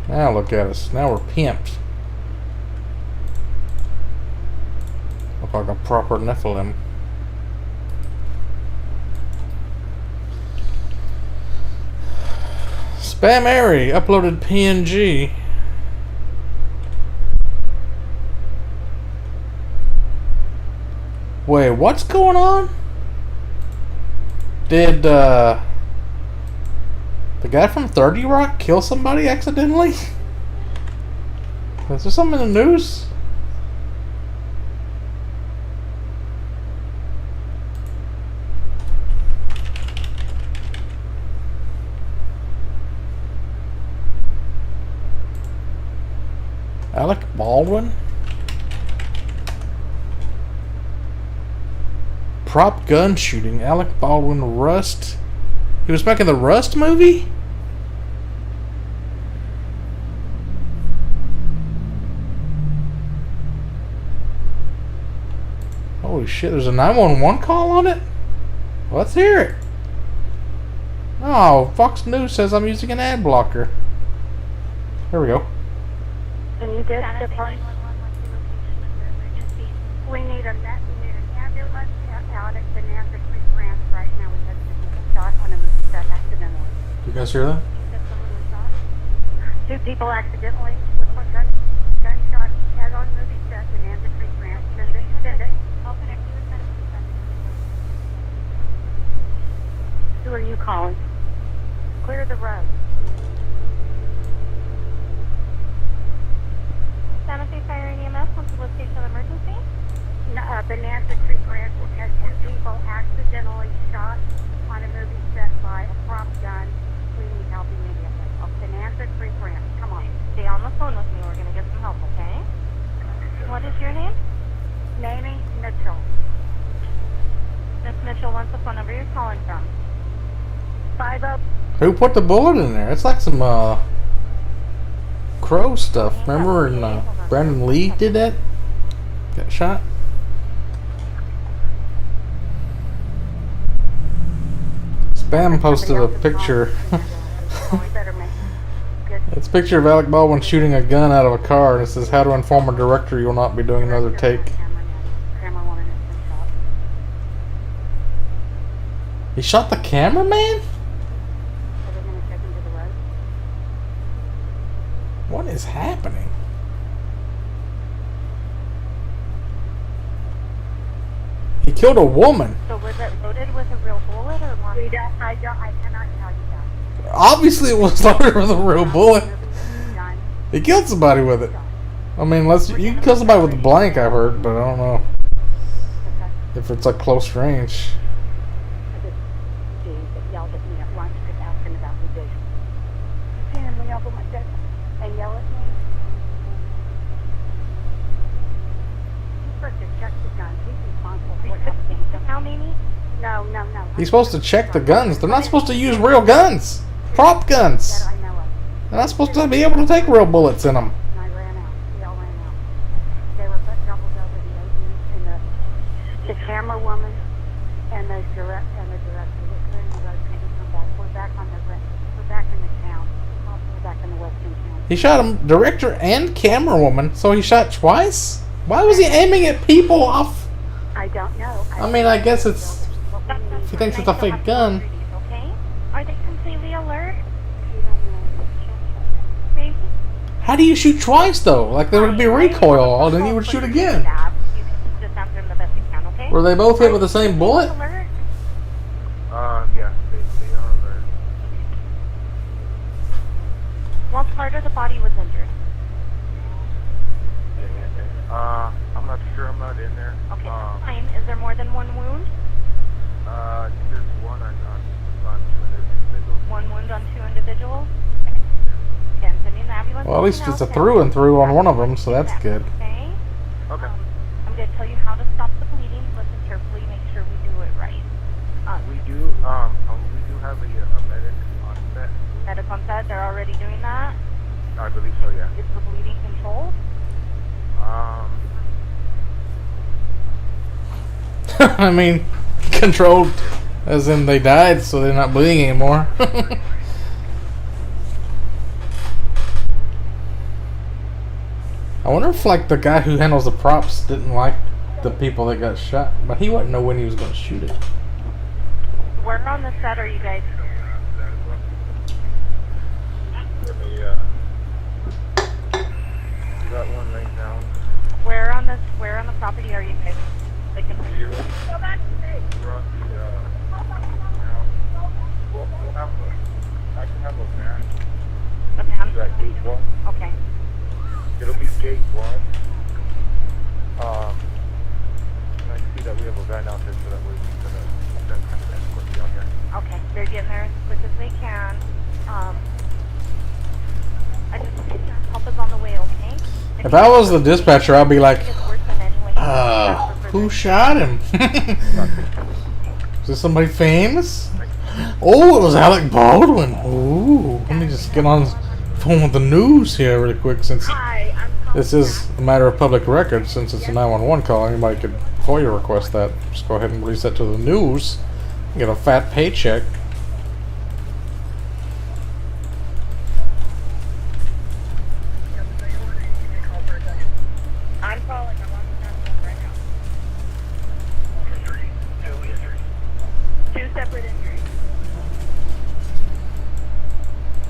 Now look at us. Now we're pimped. Look like a proper Nephilim. Spam Airy uploaded PNG. Wait, what's going on? Did the guy from 30 Rock kill somebody accidentally? Is there something in the news? Alec Baldwin? Prop gun shooting. Alec Baldwin, Rust. He was back in the Rust movie? Holy shit, there's a 911 call on it? Let's hear it. Oh, Fox News says I'm using an ad blocker. Here we go. Can you get the part? We need an ambulance out at the Nancy Creek Ranch right now. We had a shot on a movie set accidentally. You guys hear that? Two people accidentally with gunshot head on movie set in Nancy Creek Ranch. Send it. you calling? Clear the road. Santa Fe Fire and EMS, what's the location of emergency? Bonanza Creek Ranch has 2 people accidentally shot on a movie set by a prop gun. We need help immediately. Bonanza Creek Ranch, come on. Stay on the phone with me, we're gonna get some help, okay? What is your name? Mamie Mitchell. Miss Mitchell, what's the phone number you're calling from? 50. Who put the bullet in there? It's like some Crow stuff. Remember when Brandon Lee did that? Got shot? Spam posted a picture. It's a picture of Alec Baldwin shooting a gun out of a car, and it says, "How to inform a director you will not be doing another take." He shot the cameraman? What is happening? He killed a woman. So was it loaded with a real bullet or one? I cannot tell you that. Obviously it was loaded with a real bullet. He killed somebody with it. I mean, you can kill somebody with a blank, I've heard, but I don't know if it's like close range. Yelled at me at lunch just asking about the dish. Family over my desk and yell at me. He's supposed to check the guns. He's responsible for what happens. How many? No. He's supposed to check the guns. They're not supposed to use real guns. Prop guns. That I know of. They're not supposed to be able to take real bullets in them. And I ran out. We all ran out. They were doubled over the AD and the camera woman and the director. We're clearing the road. Can you come back? We're back in the town. We're back in the western town. He shot him, director and camera woman, so he shot twice? Why was he aiming at people off? I don't know. I mean, I guess it's... If he thinks it's a fake gun. Okay. Are they completely alert? You don't know. Maybe. How do you shoot twice, though? Like, there would be recoil, and then you would shoot again. You can just answer them the best you can, okay? Were they both hit with the same bullet? Alert? Yeah, they are alert. What part of the body was injured? I'm not sure. I'm not in there. Okay, that's fine. Is there more than one wound? There's one on 2 individuals. One wound on 2 individuals? Okay, I'm sending the ambulance. Well, at least it's a through and through on one of them, so that's good. Okay. Okay. I'm going to tell you how to stop the bleeding. Listen carefully. Make sure we do it right. We do have a medic on set. Medic on set, they're already doing that. I believe so, yeah. Is the bleeding controlled? I mean, controlled, as in they died, so they're not bleeding anymore. I wonder if, like, the guy who handles the props didn't like the people that got shot, but he wouldn't know when he was going to shoot it. Where on the set are you guys? You got one laying down. Where on the property are you guys? Like in We're on I can have a van. the van? Is that gate 1? Okay. It'll be gate 1. And I see that we have a van out there, so that way we can kind of escort you out there. Okay. They're getting there as quick as they can. I just help is on the way, okay? If I was the dispatcher, I'd be like, It's worse than anyone. who shot him? Is this somebody famous? Oh, it was Alec Baldwin. Ooh, let me just get on the phone with the news here really quick, since Hi, I'm calling. this is a matter of public record. Since it's a 911 call, anybody could FOIA request that. Just go ahead and release that to the news. Get a fat paycheck. I'm calling. I'm on the phone right now. 2 separate injuries.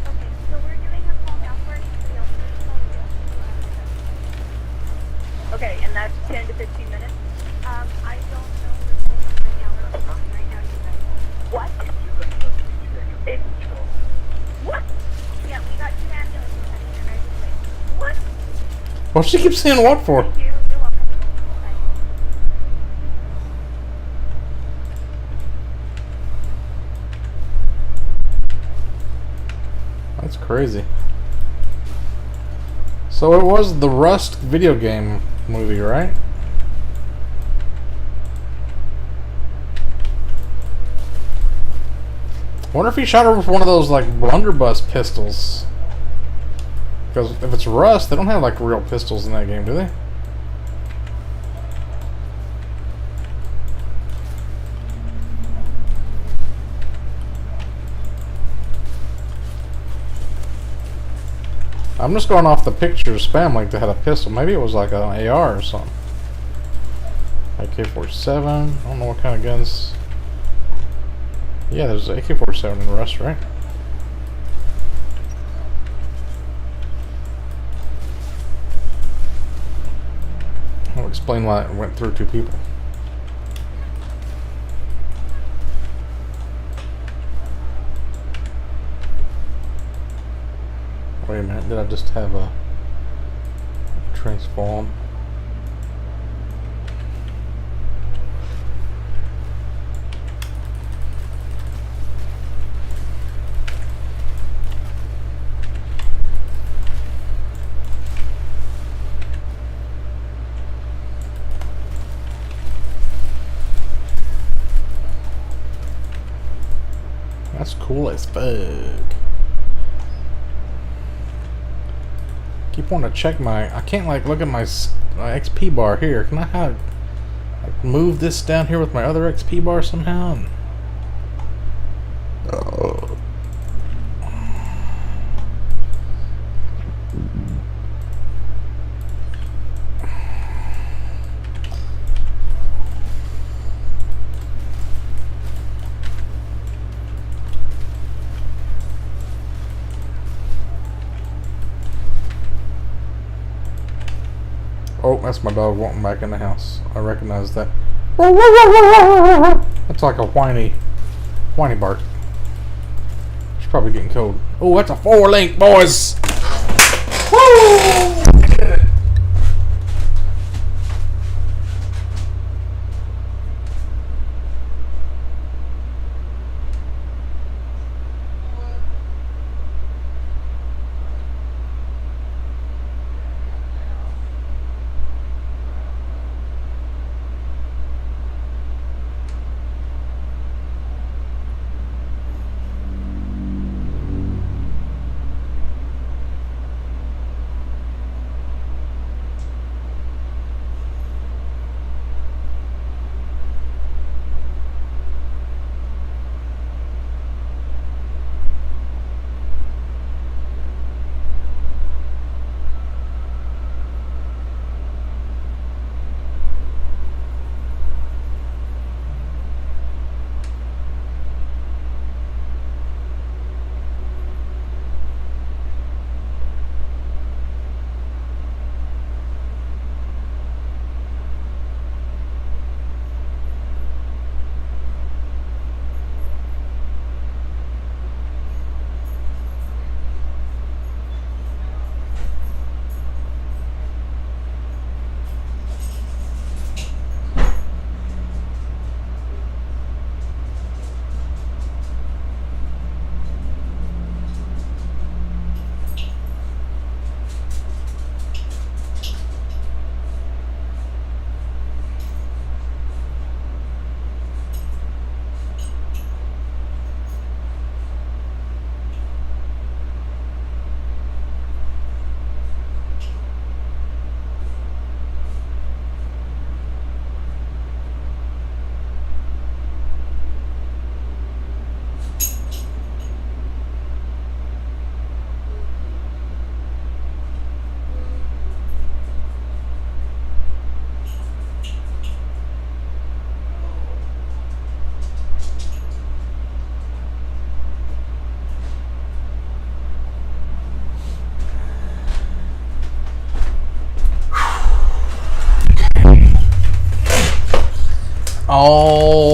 Okay, so we're doing a call now for anybody else. Okay, and that's 10 to 15 minutes? I don't know the phone number right now. We're calling right now, you guys. What? Well, she keeps saying what for? Thank you. You're welcome. Bye. That's crazy. So it was the Rust video game movie, right? I wonder if he shot her with one of those like blunderbuss pistols. Because if it's Rust, they don't have like real pistols in that game, do they? I'm just going off the pictures spam link that had a pistol. Maybe it was like an AR or something. AK-47. I don't know what kind of guns. Yeah, there's an AK-47 in Rust, right? I'll explain why it went through two people. Wait a minute, did I just have a transform? That's cool as fuck. Keep wanting to check my. I can't like look at my XP bar here. Can I like move this down here with my other XP bar somehow? Oh, that's my dog wanting back in the house. I recognize that. That's like a whiny bark. She's probably getting cold. Oh, that's a 4-link, boys! Woo!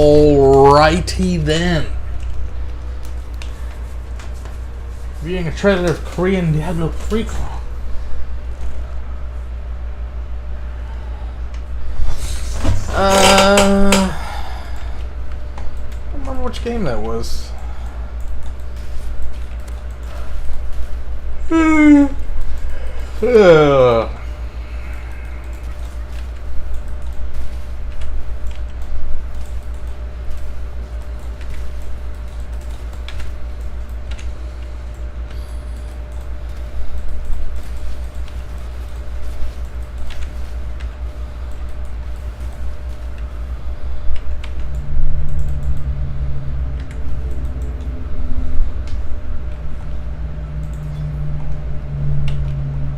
Alrighty then. Viewing a trailer of Korean Diablo prequel. I don't remember which game that was. Ugh.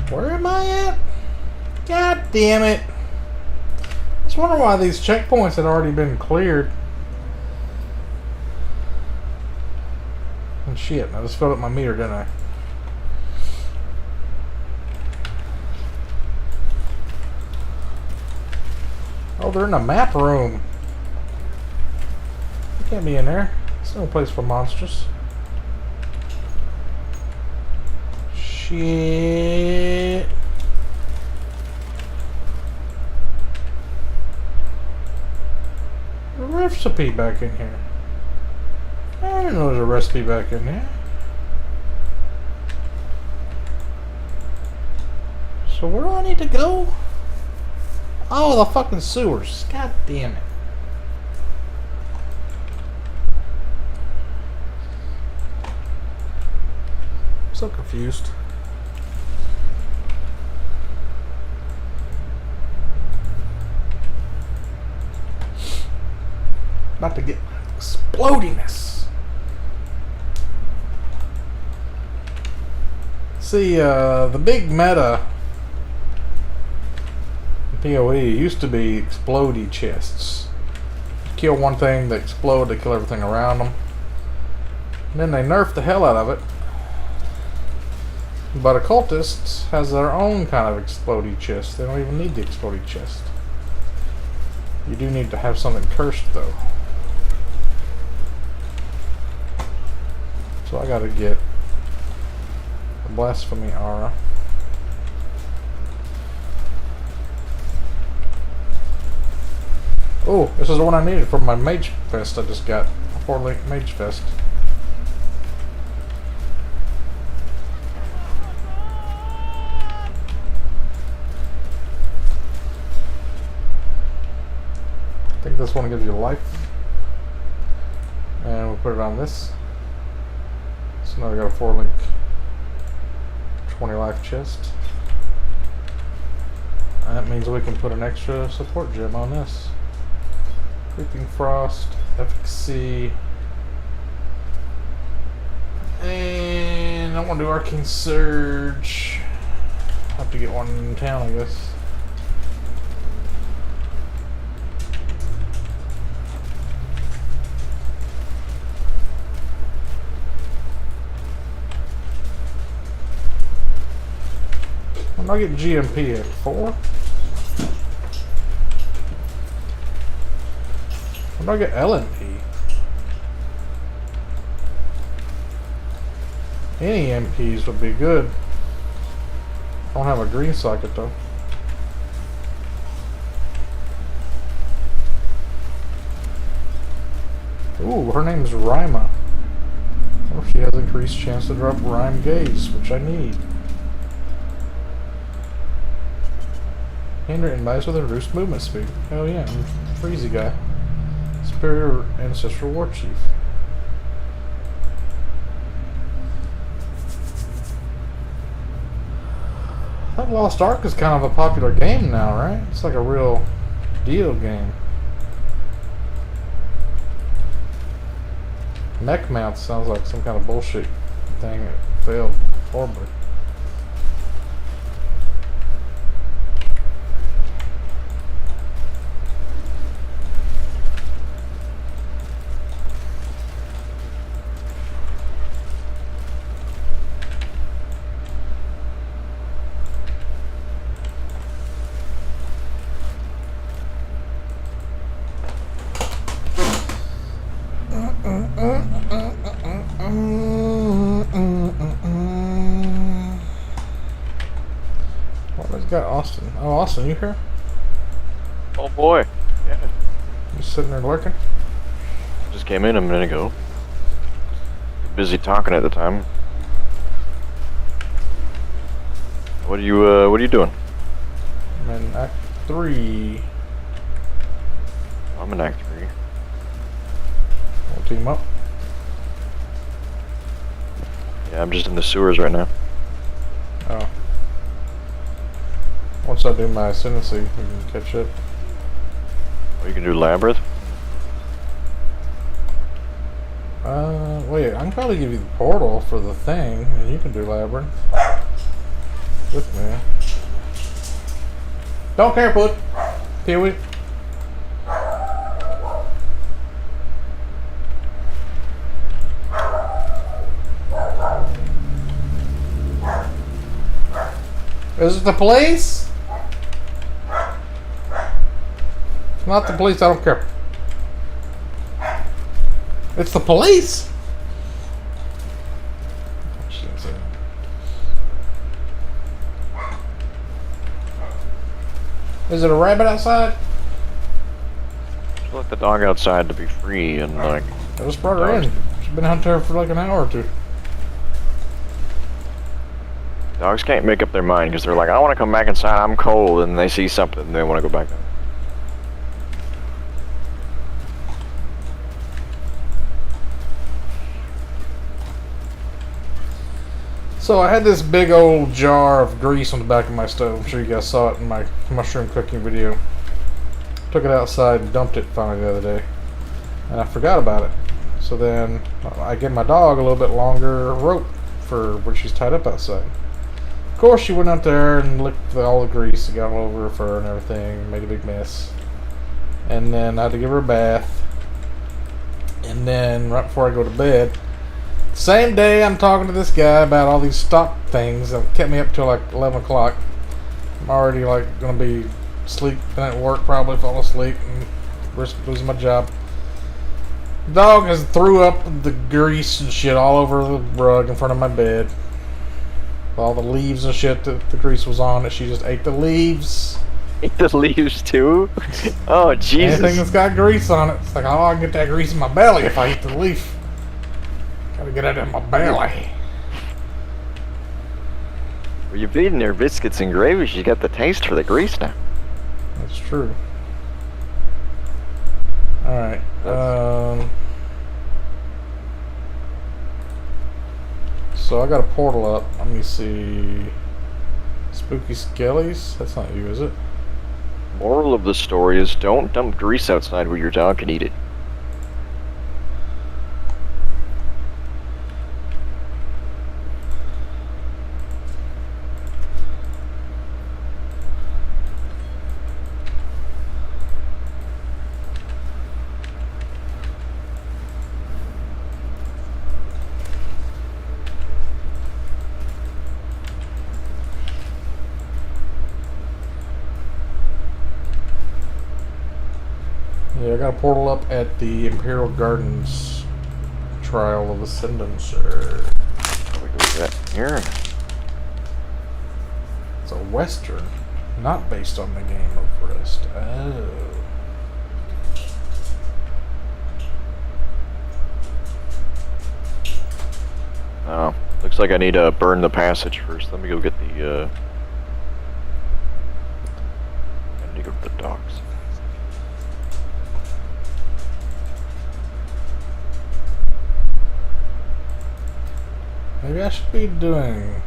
Where am I at? God damn it. I was wondering why these checkpoints had already been cleared. And shit, I just filled up my meter, didn't I? Oh, they're in a map room. You can't be in there. There's no place for monsters. Shit. A recipe back in here. I didn't know there was a recipe back in there. So where do I need to go? Oh, the fucking sewers. God damn it. I'm so confused. About to get explodiness. See, the big meta PoE used to be explodey chests. Kill one thing, they explode, they kill everything around them. And then they nerfed the hell out of it. But Occultists has their own kind of explodey chest. They don't even need the explodey chest. You do need to have something cursed though. So I gotta get a Blasphemy Aura. Oh, this is the one I needed for my Mage Fest I just got. A 4-link Mage Fest. I think this one gives you life. And we'll put it on this. So now we got a 4-link 20 life chest. And that means we can put an extra support gem on this. Creeping Frost, Efficacy, and I want to do Arcane Surge. I'll have to get one in town, I guess. When I get GMP at 4. When do I get LNP? Any MPs would be good. I don't have a green socket though. Ooh, her name's Rima. Oh, she has increased chance to drop Rhyme Gaze, which I need. Handwritten dice with a reduced movement speed. Hell yeah, I'm a freezy guy. Superior Ancestral War Chief. That Lost Ark is kind of a popular game now, right? It's like a real deal game. Mech mount sounds like some kind of bullshit thing that failed horribly. Got Austin. Oh, Austin, you here? Oh boy. Yeah. sitting there lurking? Just came in a minute ago. Busy talking at the time. What are you doing? I'm in Act 3. I'm in Act 3. We'll team up. Yeah, I'm just in the sewers right now. Oh. Once I do my ascendancy, we can catch up. Oh, you can do Labyrinth? Wait, I can probably give you the portal for the thing, and you can do Labyrinth. With me. Don't care, put. PoE. Is it the police? It's not the police, I don't care. It's the police? She didn't say that. Is it a rabbit outside? Just let the dog outside to be free and like. I just brought her in. She's been hunting her for like an hour or two. Dogs can't make up their mind because they're like, I want to come back inside, I'm cold, and they see something and they want to go back in. So I had this big old jar of grease on the back of my stove. I'm sure you guys saw it in my mushroom cooking video. Took it outside and dumped it finally the other day. And I forgot about it. So then I gave my dog a little bit longer rope for where she's tied up outside. Of course, she went out there and licked all the grease and got all over her fur and everything. Made a big mess. And then I had to give her a bath. And then right before I go to bed, same day I'm talking to this guy about all these stock things that kept me up till like 11 o'clock. I'm already like going to be sleeping at work, probably fall asleep and risk losing my job. Dog has threw up the grease and shit all over the rug in front of my bed. All the leaves and shit that the grease was on it. She just ate the leaves. Ate the leaves too? Oh, Jesus. Anything that's got grease on it. It's like, oh, I can get that grease in my belly if I eat the leaf. Gotta get it in my belly. Well, you've eaten their biscuits and gravy, you got the taste for the grease now. That's true. Alright. So I got a portal up. Let me see. Spooky Skellies? That's not you, is it? Moral of the story is don't dump grease outside where your dog can eat it. Yeah, I got a portal up at the Imperial Gardens Trial of Ascendancer. We go to that here. It's a Western, not based on the game of Rest. Oh. Oh, looks like I need to burn the passage first. Let me go get the, I need to go to the docks. Maybe I should be doing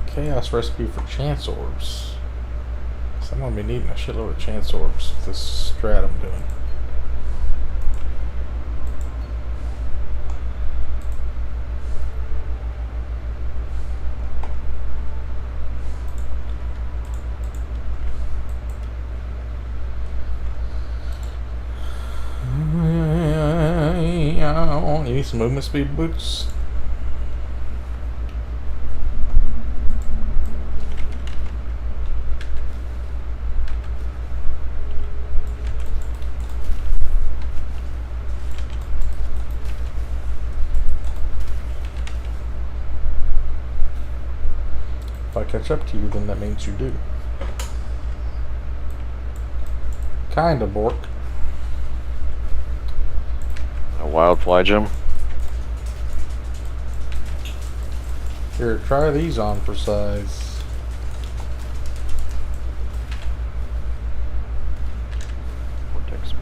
Chaos Recipe for Chance Orbs. So I'm going to be needing a shitload of Chance Orbs with this strat I'm doing. You need some movement speed boots? If I catch up to you, then that means you do. Kinda, Bork. wild fly gem? Here, try these on for size. Vortex.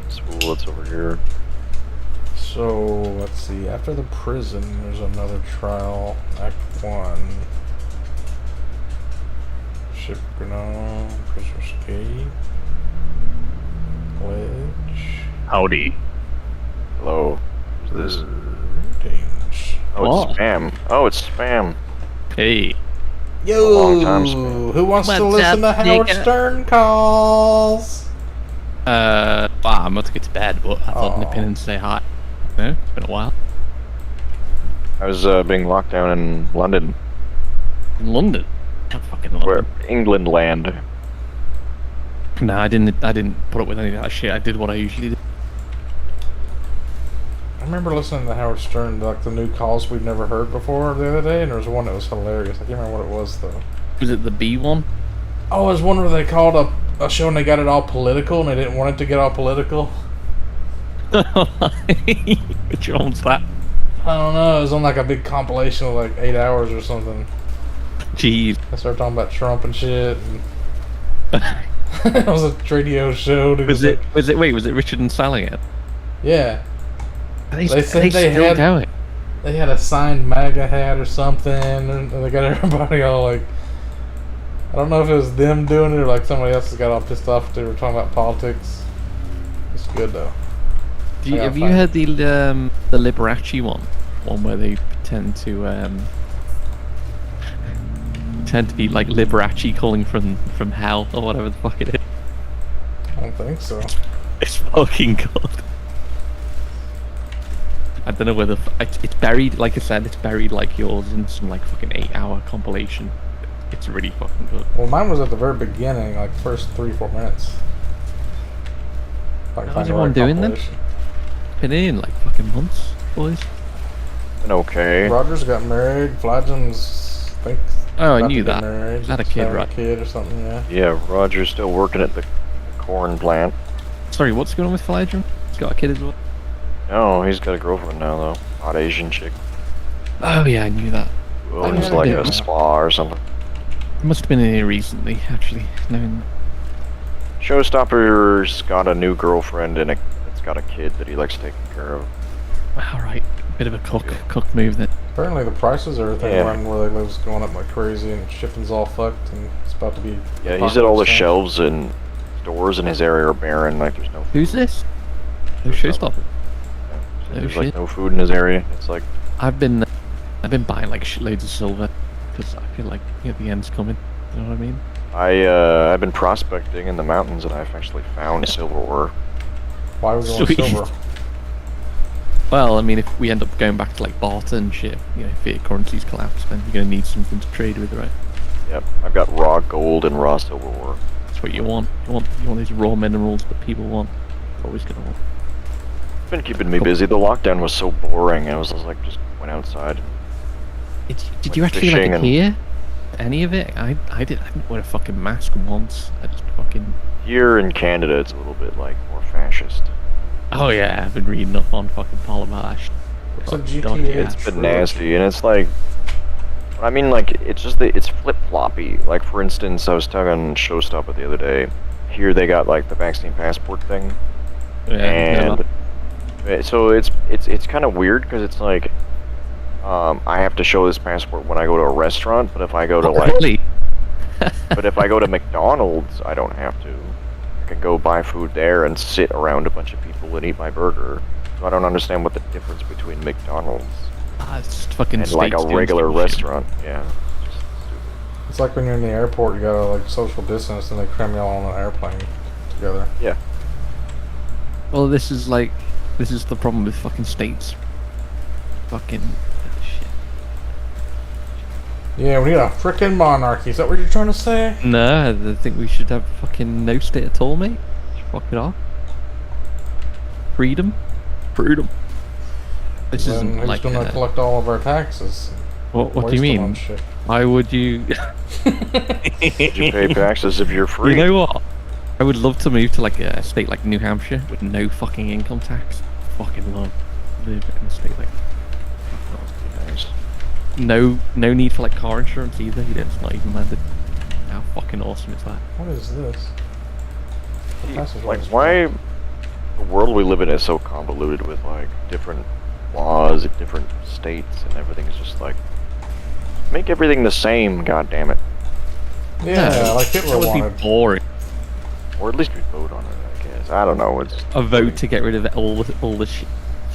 Spool that's over here. So, let's see. After the prison, there's another trial. Act 1. Ship grenade. Prisoner escape. Ledge. Howdy. Hello. Who's this? Greetings. Oh, it's spam. Oh, it's spam. Hey. Yo! long time, Spam. Who wants to What's listen up, to Howard nigga? Stern calls? Well, I'm about to get to bed, but I thought I'd nip in and say hi. No, it's been a while. I was being locked down in London. In London? Not fucking London. Where? England land. No, I didn't put up with any of that shit. I did what I usually do. I remember listening to Howard Stern, like the new calls we've never heard before the other day, and there was one that was hilarious. I can't remember what it was, though. Was it the B one? Oh, it was one where they called a show and they got it all political, and they didn't want it to get all political. Which one's that? I don't know. It was on like a big compilation of like 8 hours or something. Jeez. I started talking about Trump and shit. And it was a radio show. Dude. Was it Richard and Sally yet? Yeah. They said they still had- going. They had a signed MAGA hat or something, and they got everybody all like. I don't know if it was them doing it or like somebody else got all pissed off. They were talking about politics. It's good though. Have you heard the Liberace one where they tend to be like Liberace calling from hell or whatever the fuck it is? I don't think so. It's fucking good. I don't know whether it's buried. Like I said, it's buried like yours in some like fucking 8-hour compilation. It's really fucking good. Well, mine was at the very beginning, like first 3-4 minutes. Like, How's find the everyone right doing then? compilation. Been in like fucking months, boys. And okay. Rogers got married. Flagem's, I think. Oh, I about knew to get that. married. Had a kid, Having right? A kid or something, yeah. Yeah, Roger's still working at the corn plant. Sorry, what's going on with Philidrum? He's got a kid as well. No, he's got a girlfriend now, though. Hot Asian chick. Oh yeah, I knew that. Who I owns knew like that. a spa or something. He must have been in here recently, actually. Knowing Showstopper's got a new girlfriend and it's got a kid that he likes taking care of. all right, bit of a cook move then. Apparently the prices of everything Yeah. around where they live is going up like crazy, and shipping's all fucked, and it's about to be. Yeah, he said all the apocalypse time. shelves and stores in his area are barren, like there's no food. Who's this? Who's Showstopper? So Oh, there's like shit. no food in his area. It's like, I've been buying like shitloads of silver because I feel like the end's coming. You know what I mean? I've been prospecting in the mountains and I've actually found silver ore. Why was it Sweet. silver? Well, I mean, if we end up going back to like barter and shit, fiat currencies collapse, then you're gonna need something to trade with, right? Yep, I've got raw gold and raw silver ore. That's what you want. You want these raw minerals that people want. Always gonna want. It's been keeping me busy. The lockdown was so boring. I was just like, just went outside. Did you Went actually fishing like and- hear any of it? I didn't wear a fucking mask once. I just fucking. Here in Canada, it's a little bit like more fascist. Oh yeah, I've been reading up on fucking Parliament. It's a Don't- GTA. It's been nasty, and it's like, I mean, like, it's just it's flip floppy. Like, for instance, I was talking Showstopper the other day. Here they got like the vaccine passport thing, and so it's kind of weird because it's like, I have to show this passport when I go to a restaurant, but if I go to like, really? but if I go to McDonald's, I don't have to. I can go buy food there and sit around a bunch of people and eat my burger. So I don't understand what the difference between McDonald's It's just fucking and like a states doing regular stupid shit. restaurant. Yeah. Just stupid. It's like when you're in the airport, you gotta like social distance, and they cram you all on an airplane together. Yeah. Well, this is the problem with fucking states. Fucking shit. Yeah, we need a frickin' monarchy. Is that what you're trying to say? No, I think we should have fucking no state at all, mate. Just fuck it off. Freedom. This Then isn't who's like gonna collect all of our taxes? What do you Wasting on mean? shit. Why would you? Would you pay taxes if you're free? You know what? I would love to move to like a state like New Hampshire with no fucking income tax. Fucking love live in a state like Nice. no need for like car insurance either. It's not even landed. How fucking awesome is that? What is this? The passage Like, was why blocked. the world we live in is so convoluted with like different laws in different states and everything is just like make everything the same. God damn it, Yeah, like That Hitler would be wanted. boring. or at least we vote on it. I guess I don't know. It's A vote to get rid of all the shit.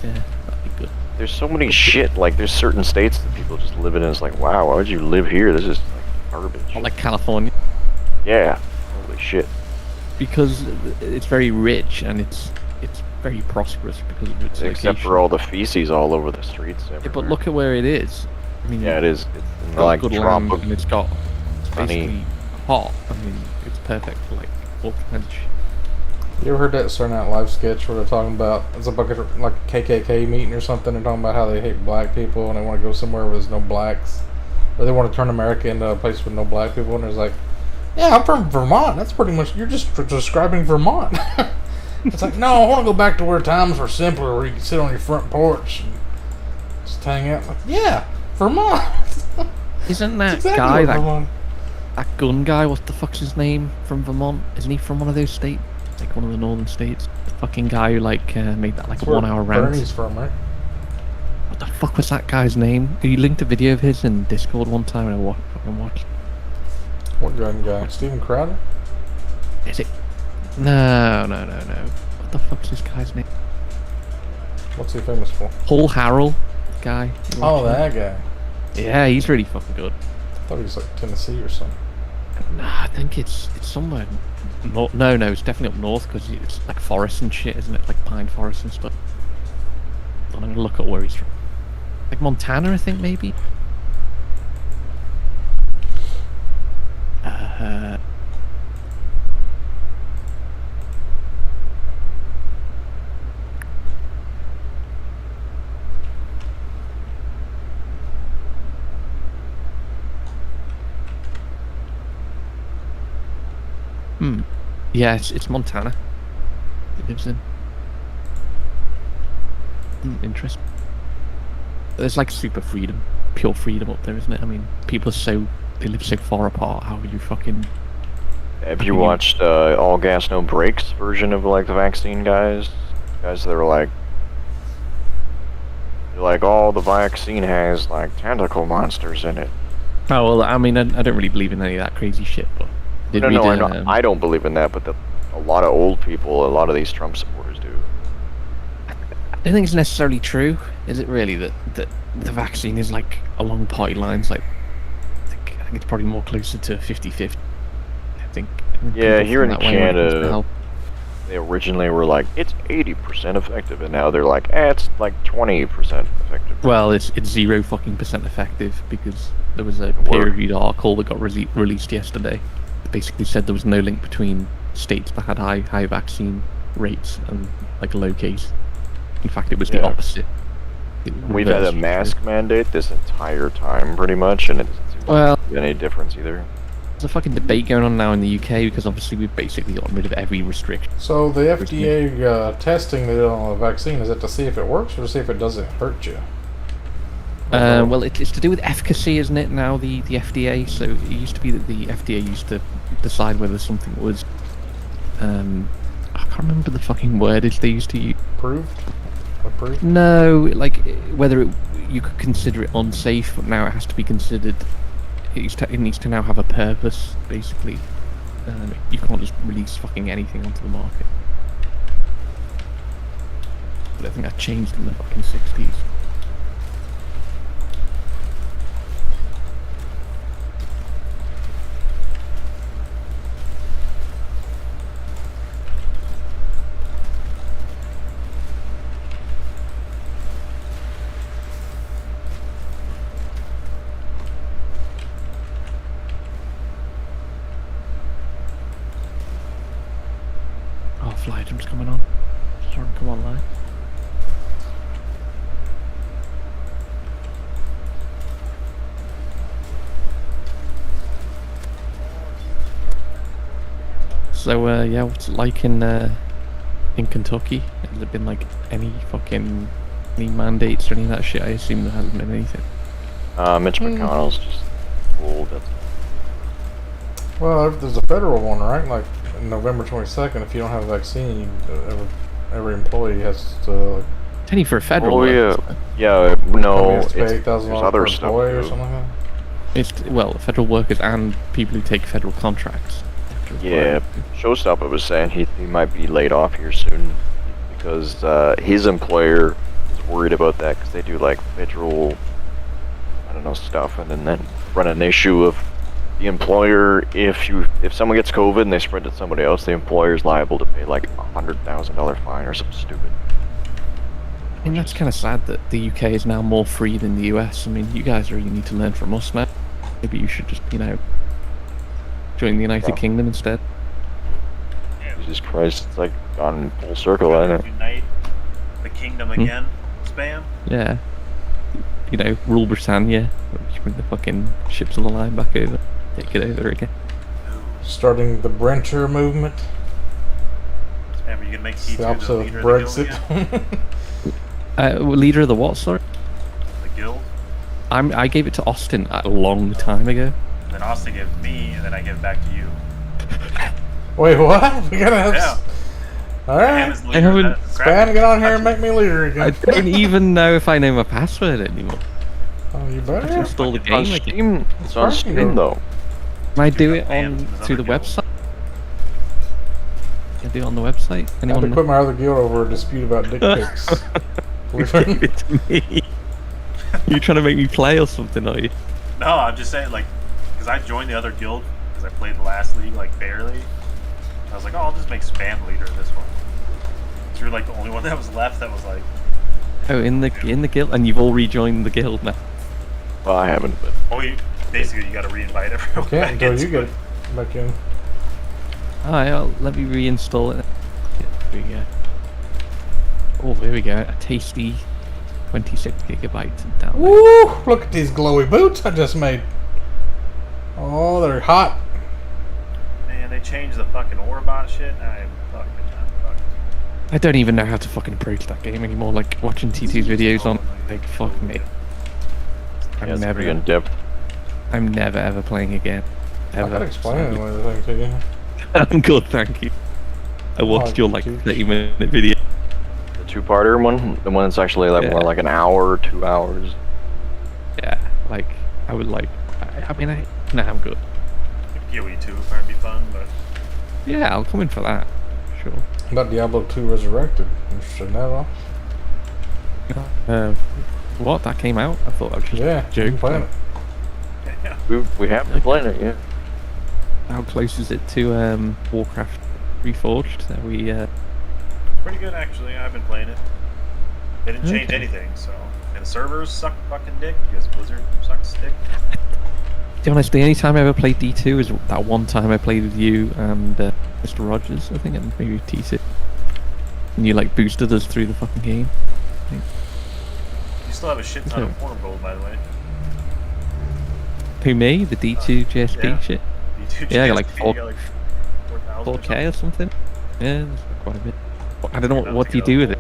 Yeah, that'd be good. there's so many shit. Like there's certain states that people just live in, and it's like, wow, why would you live here? This is like garbage. Not like California, Yeah, holy shit. because it's very rich and it's very prosperous because of its Except location. for all the feces all over the streets. Yeah, Everywhere. but look at where it is. I mean, Yeah, it is. it's It's got like good land tropical. and it's honey. basically hot. I mean, it's perfect for like all kinds of shit. You ever heard that Saturday Night Live sketch where they're talking about it's like a KKK meeting or something? They're talking about how they hate black people and they want to go somewhere where there's no blacks, or they want to turn America into a place with no black people. And there's like, yeah, I'm from Vermont. That's pretty much you're just describing Vermont. It's like, no, I want to go back to where times were simpler, where you could sit on your front porch and just hang out. Like, yeah, Vermont. Isn't That's that exactly guy what that Vermont. gun guy? What the fuck's his name from Vermont? Isn't he from one of those states? Like one of the northern states? The fucking guy who like made that like That's a where 1 hour rant. Bernie's from, right? What the fuck was that guy's name? You linked a video of his in Discord one time and I fucking watched. What gun guy? Steven Crowder? Is it? No. What the fuck's this guy's name? What's he famous for? Paul Harrell guy. You Oh, watch him? that guy. Yeah, he's really fucking good. I thought he was like Tennessee or something. Nah, I think it's somewhere. No, it's definitely up north because it's like forest and shit, isn't it? Like pine forest and stuff. I'm gonna look at where he's from. Like Montana, I think maybe. Yeah, it's Montana. He lives in. Interesting. There's like super freedom, pure freedom up there, isn't it? I mean, people are they live so far apart. How would you fucking? Have you watched All Gas No Brakes version of like the vaccine guys? Guys that are like, oh, the vaccine has like tentacle monsters in it. Oh well, I mean, I don't really believe in any of that crazy shit, but I don't believe in that, but a lot of old people, a lot of these Trump supporters do. I don't think it's necessarily true. Is it really that the vaccine is like along party lines? Like, I think it's probably more closer to 50-50. I think. Yeah, people here in feel that way when it comes to Canada, health. they originally were like, it's 80% effective, and now they're like, it's like 20% effective. Well, it's 0 fucking percent effective because there was a peer-reviewed article that got released yesterday. That basically said there was no link between states that had high vaccine rates and like low case. In fact, it was the opposite. We've had a mask mandate this entire time, pretty much, and it doesn't seem to be any difference either. There's a fucking debate going on now in the UK because obviously we've basically gotten rid of every restriction. So the FDA testing they did on the vaccine, is it to see if it works or to see if it doesn't hurt you? Well, it's to do with efficacy, isn't it, now, the FDA? So it used to be that the FDA used to decide whether something was... I can't remember the fucking wordage they used to use. Approved? No, like, whether you could consider it unsafe, but now it has to be considered... It needs to now have a purpose, basically. You can't just release fucking anything onto the market. But I think that changed in the fucking 60s. Fly jump's coming on. Starting to come online. So yeah, what's it like in Kentucky? Has there been like any mandates or any of that shit? I assume there hasn't been anything. Mitch McConnell's just old. That's Well, there's a federal one, right? Like November 22nd. If you don't have a vaccine, every employee has to. Like, It's only for a federal. Oh one, yeah, isn't it? yeah. No, has to pay there's $8,000 other per stuff employee or too. something like that. It's well, federal workers and people who take federal contracts. Yeah, Showstopper was saying he might be laid off here soon because his employer is worried about that because they do like federal, I don't know, stuff, and then run an issue of the employer if someone gets COVID and they spread it to somebody else, the employer is liable to pay like $100,000 fine or something stupid. I mean, that's kind of sad that the UK is now more free than the US. I mean, you guys really need to learn from us, man. Maybe you should just, join the United Kingdom instead. Jesus Christ, it's like gone full circle, hasn't it? Unite the kingdom again, spam. Yeah. Rule Britannia. Just bring the fucking ships of the line back over. Take it over again. Starting the Brenter movement. Spam, are you gonna make It's the T2 opposite the of leader of the guild Brexit. again? Leader of the what, sorry? The guild? I gave it to Austin a long time ago. Then Austin gave it to me, and then I give it back to you. Wait, what? We gotta have. Yeah. All Pam right. is the leader of that crap. Spam, get on here and make me leader I again. don't even know if I know my password anymore. Oh, you I better. just install the It's on game again. Steam. It's on Steam though. Can I do it Pam on is another through the guild. website? Can I do it on the website? I had Anyone to know? quit my other guild over a dispute about dick pics. You gave it to me. You trying to make me play or something, are you? No, I'm just saying, like, because I joined the other guild because I played the last league like barely. I was like, oh, I'll just make spam leader of this one. So you're like the only one that was left that was like, Oh, in the guild, and you've all rejoined the guild now. Well, I haven't, but oh, basically you got to reinvite everyone. Can't back until into you get it. back in. Alright, let me reinstall it. There we go. Oh, there we go. A tasty 26 gigabytes down. Woo! Look at these glowy boots I just made. Oh, they're hot. Man, they changed the fucking Orbot shit. I'm fucking fucked. I don't even know how to fucking approach that game anymore. Like watching T2's videos on, like fuck me. yeah, it's pretty in depth. I'm never ever playing again. I Ever. can explain it one thing to you. I'm good, thank you. I watched your like 30-minute video. The two-parter one, the one that's actually like more like an hour, 2 hours. Yeah, like I would like. Nah, I'm good. PoE 2 would probably be fun, but Yeah, I'll come in for that. Sure. About Diablo 2 Resurrected. Interested in that at all? What? That came out? I thought I was just Yeah, you can play it. We have been playing it, yeah. How close is it to Warcraft Reforged? Are we? pretty good actually. I've been playing it. They didn't change anything, so. And the servers suck fucking dick because Blizzard sucks dick. To be honest, the only time I ever played D2 is that one time I played with you and Mr. Rogers, I think, and maybe T6. And you like boosted us through the fucking game. You still have a shit ton of portal gold, by the way. Who, me? The D2 GSP yeah. shit? D2 Yeah, I got like GSP, you got like 4,000 or 4K or something. Yeah, that's quite a bit. I don't know something. what do you do with it.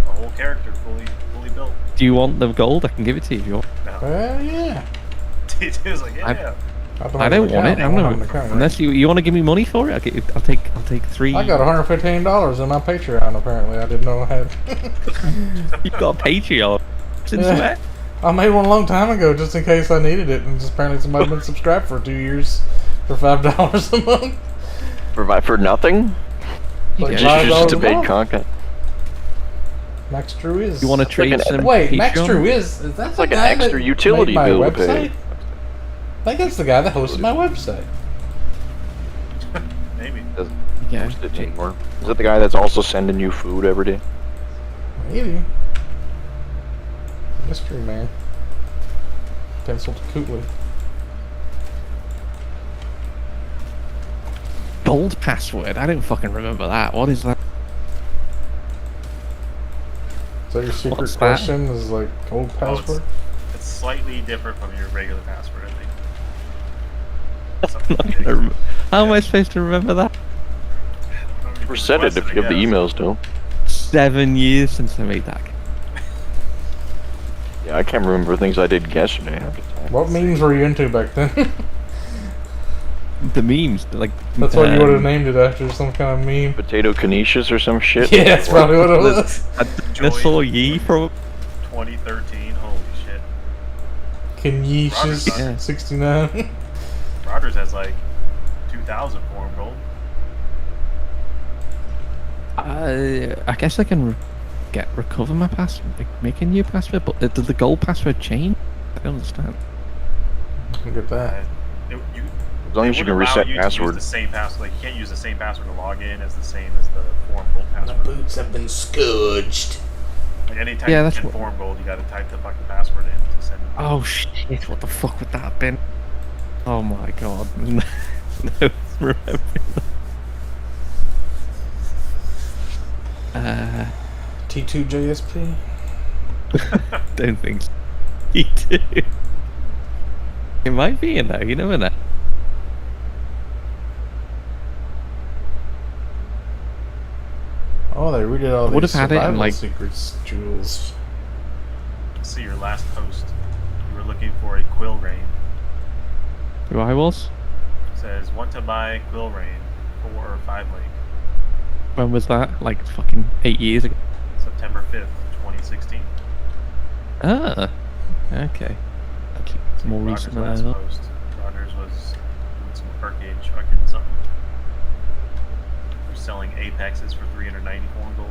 A whole character fully built. Do you want the gold? I can give it to you if you want. No. Yeah. D2 is like, yeah. I don't want it. I'm not. Unless you want to give me money for it, I'll take 3. I got $115 in my Patreon. Apparently, I didn't know I had. You've got a Patreon. Since when? I made one a long time ago, just in case I needed it, and just apparently somebody's been subscribed for 2 years for $5 a month. For nothing? Like Just $5 to a paid month. content. Max Drew is. You want to trade some? Wait, Patreon? Max Drew is that It's the like an guy extra that utility made my bill to pay. website? I think that's the guy that hosted my website. Maybe. Doesn't Yeah. post it anymore. Is that the guy that's also sending you food every day? Maybe. Mystery man. Pencil to Cootley. Gold password? I don't fucking remember that. What is that? Is that your secret What's that? question? Is like gold password? It's slightly different from your regular password, I think. I'm not gonna How am I supposed to remember that? Or send it if you have the emails still. 7 years since I made that. Yeah, I can't remember things I did yesterday. half the time. What memes were you into back then? The memes, like That's what you would have named it after, some kind of meme. Potato Canisius or some shit? Yeah, that's probably what it was. I saw Yi from 2013. Holy shit. Canisius Yeah. 69. Rogers has like 2,000 form gold. I guess I can recover my password, make a new password, but did the gold password change? I don't understand. Look at that. As long as you can reset password. The same password. Like, you can't use the same password to log in as the same as the form gold password. boots have been scourged. Like anytime Yeah, you that's can what- form gold, you gotta type the fucking password in to send it. Oh shit! What the fuck would that have been? Oh my god! No, remember. T2 JSP? Don't think so. Me too. It might be in there. You never know. Oh, they redid all Would these have had it in, survival like- secrets jewels. Let's see your last post. You were looking for a quill rain. Who I was? It says want to buy quill rain 4 or 5 link. When was that? Like fucking 8 years ago. September 5th, 2016. Ah, okay. That's more Rogers' recent than I last thought. post. Rogers was doing some arcade fucking something. They're selling Apexes for 394 gold.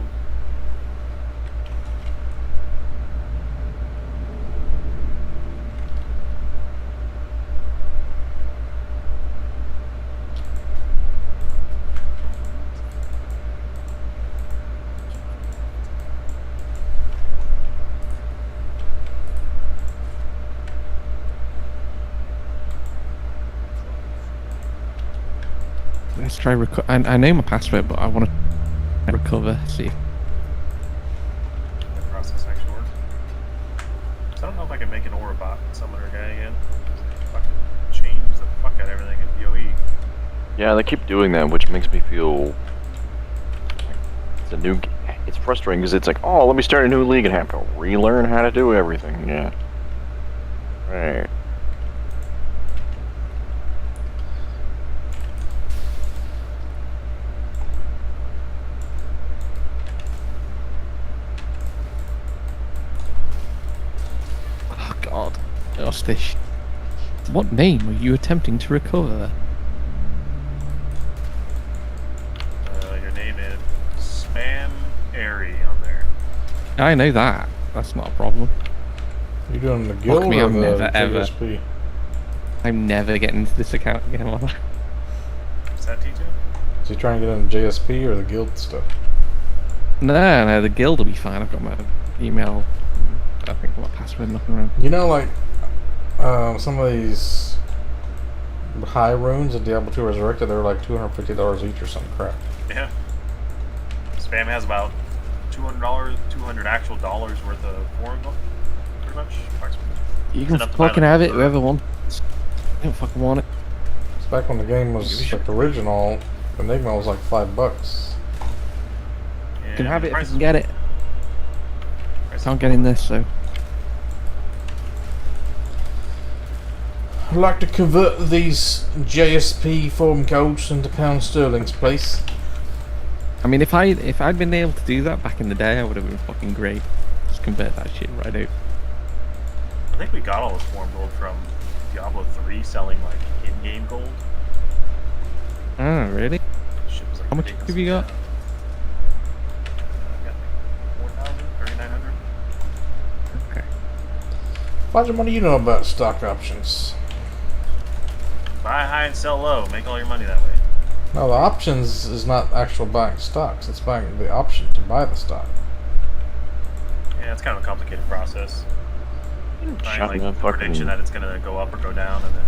Let's try I know my password, but I want to recover. See. That process actually works. So I don't know if I can make an Orabot summoner guy again. Fucking change the fuck out of everything in PoE. Yeah, they keep doing that, which makes me feel like it's a new. It's frustrating because it's like, oh, let me start a new league and have to relearn how to do everything. Yeah. Right. Oh god. Hostage. What name are you attempting to recover? Your name is Spam Airy on there. I know that. That's not a problem. You doing the guild me, or I'm the never, ever. JSP? I'm never getting into this account again. Am I? Is that T2? Is he trying to get into JSP or the guild stuff? No, the guild will be fine. I've got my email. I think my password knocking around. You know, like some of these high runes in Diablo 2 Resurrected, they're like $250 each or some crap. Yeah. Spam has about $200, 200 actual dollars worth of foreign gold, pretty much. You It's can enough to buy fucking the have it, book. whoever wants. I don't fucking want it. It's back when the game was like original, Enigma was like $5. You can have it if you can get it. Can't get in this, so. I'd like to convert these JSP form codes into pound sterlings, please. I mean, if I'd been able to do that back in the day, I would have been fucking great. Just convert that shit right out. I think we got all this form gold from Diablo 3 selling like in-game gold. Oh, really? Shit was like How much ridiculous. have you got? I got like 4,000, 3,900. Okay. Roger, what do you know about stock options? Buy high and sell low. Make all your money that way. No, the options is not actual buying stocks. It's buying the option to buy the stock. Yeah, it's kind of a complicated process. Find Shut like up, the prediction fucking that it's gonna go up or go down, and then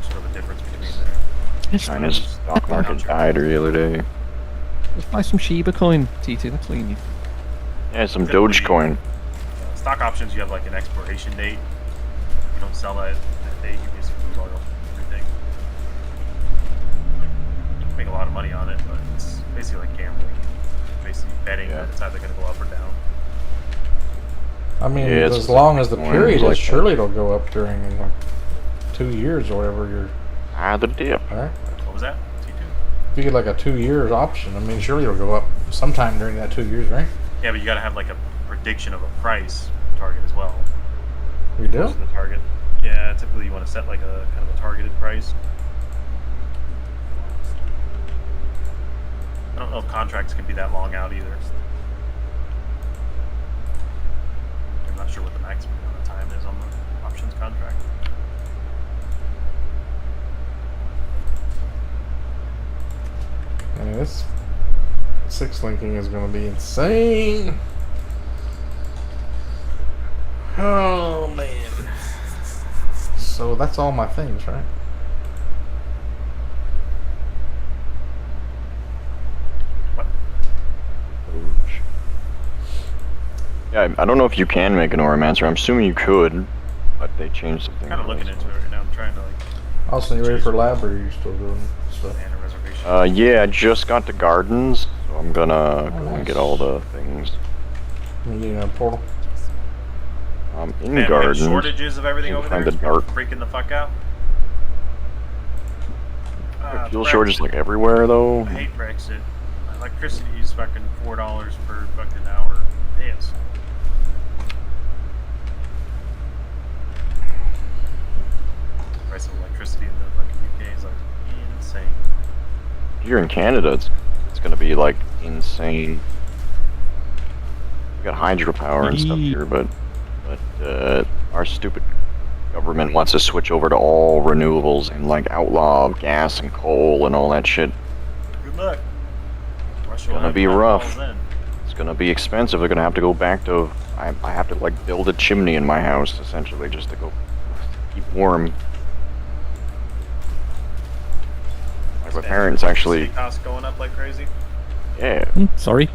sort of a difference between there. China's stock market died the other day. Just buy some Shiba coin, T2. That's all you need. Yeah, some Typically, Dogecoin. Stock options, you have like an expiration date. You don't sell that date, you basically lose all everything. Make a lot of money on it, but it's basically like gambling. Basically betting that it's either going to go up or down. I mean, Yeah, as long as the Bitcoin period like is, that. surely it'll go up during like 2 years or whatever you're. The dip. Right? What was that? T2? If you get like a 2 years option, I mean, surely it'll go up sometime during that 2 years, right? Yeah, but you got to have like a prediction of a price target as well. You do? What's the target? Yeah, typically you want to set like a kind of a targeted price. I don't know if contracts can be that long out either. I'm not sure what the maximum amount of time is on the options contract. I mean, this 6 linking is going to be insane. Oh man. So that's all my things, right? Yeah, I don't know if you can make an Oromancer. I'm assuming you could, but they changed something. Kind of looking into it right now. I'm trying to like. Austin, you ready for lab, or are you still doing stuff? Plan a reservation. Yeah, I just got to gardens, so I'm gonna go and get all the things. You getting a portal? In Man, we have gardens. shortages of everything over there. Kinda It's dark. freaking the fuck out. Fuel shortages like everywhere though. I hate Brexit. My electricity is fucking $4 per fucking hour. Yes. Price of electricity in the fucking UK is like insane. Here in Canada, it's gonna be like insane. We got hydropower and stuff here, but our stupid government wants to switch over to all renewables and like outlaw gas and coal and all that shit. Good luck. It's gonna be rough. It's gonna be expensive. They're gonna have to go back to. I have to like build a chimney in my house essentially just to go keep warm. Like my parents actually. Costs going up like crazy. Yeah. Sorry.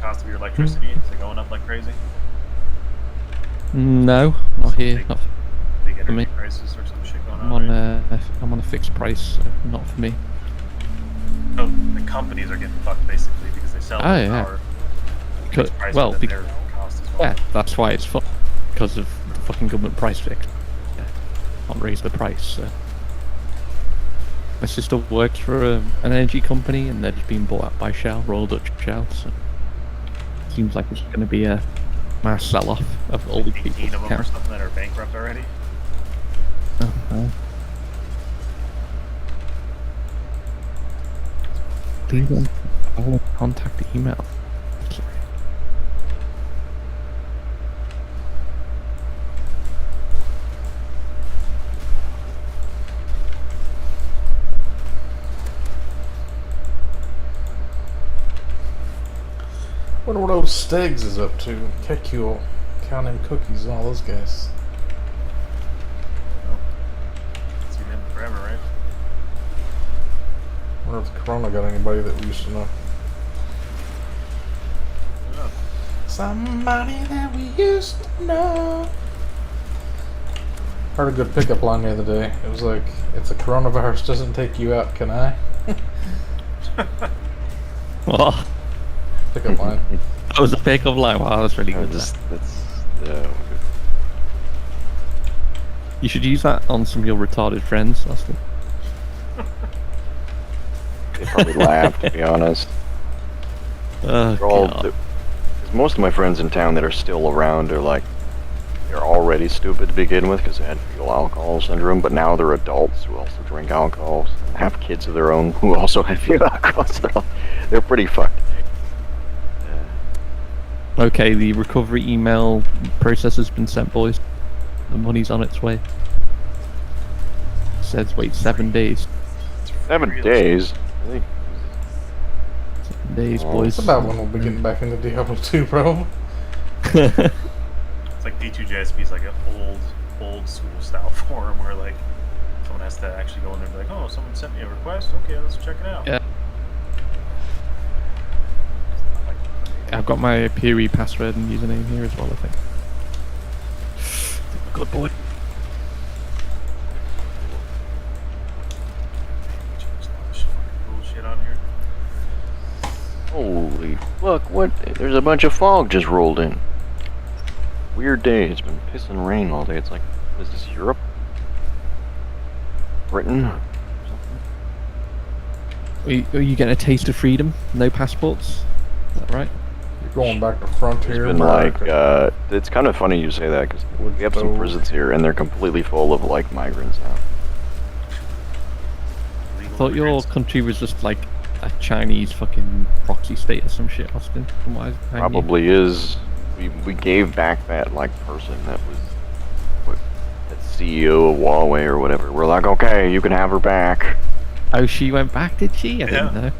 Cost of your electricity is it going up like crazy? No, not here. Not Big for energy me. prices or some shit going I'm on. on Right? I'm on a fixed price, so not for me. Oh, the companies are getting fucked basically because they sell their power. Fixed price Well, within their cost as well. yeah, that's why it's fucked, because of the fucking government price fix. Yeah, can't raise the price. So. My sister works for an energy company, and they're just being bought out by Shell, Royal Dutch Shell. So seems like it's going to be a mass sell-off of all the 18 people's of them or accounts. something that are bankrupt already. Oh. Please don't contact email. Sorry. Wonder what old Stegs is up to. Kekule, counting cookies and all those guys. Seen him forever, right? Wonder if the Corona got anybody that we used to know. I don't know. Somebody that we used to know. Heard a good pickup line the other day. It was like, if the coronavirus doesn't take you out, can I? Oh, Pickup line. that was a pickup line. Wow, that's really good. That's You should use that on some of your retarded friends, Austin. they probably laugh to be honest. Oh, They're all, God. because most of my friends in town that are still around are like, they're already stupid to begin with because they had fetal alcohol syndrome, but now they're adults who also drink alcohol, and have kids of their own who also have fetal alcohol syndrome. They're pretty fucked. Okay, the recovery email process has been sent, boys. The money's on its way. It says wait 7 days. 7 days? Really? 7 days, Oh. boys. It's about when we'll be getting back into Diablo 2, bro. It's like D2JSP is like an old school style forum where like someone has to actually go in there and be like, oh, someone sent me a request. Okay, let's check it out. Yeah. I've got my PoE password and username here as well, I think. Good boy. Changed a lot of fucking bullshit on Holy fuck, what? There's a bunch of fog just rolled in. Weird day. It's been pissing rain all day. It's like, what is this, Europe? Britain? Are you getting a taste of freedom? No passports? Is that right? You're going back to Frontier. It's been like, it's kind of funny you say that, because we have some prisons here, and they're completely full of, like, migrants now. I thought your country was just like a Chinese fucking proxy state or some shit, Austin. From what I knew. Probably is. We gave back that, like, person that was, what, that CEO of Huawei or whatever. We're like, okay, you can have her back. Oh, she went back, did she? I didn't know.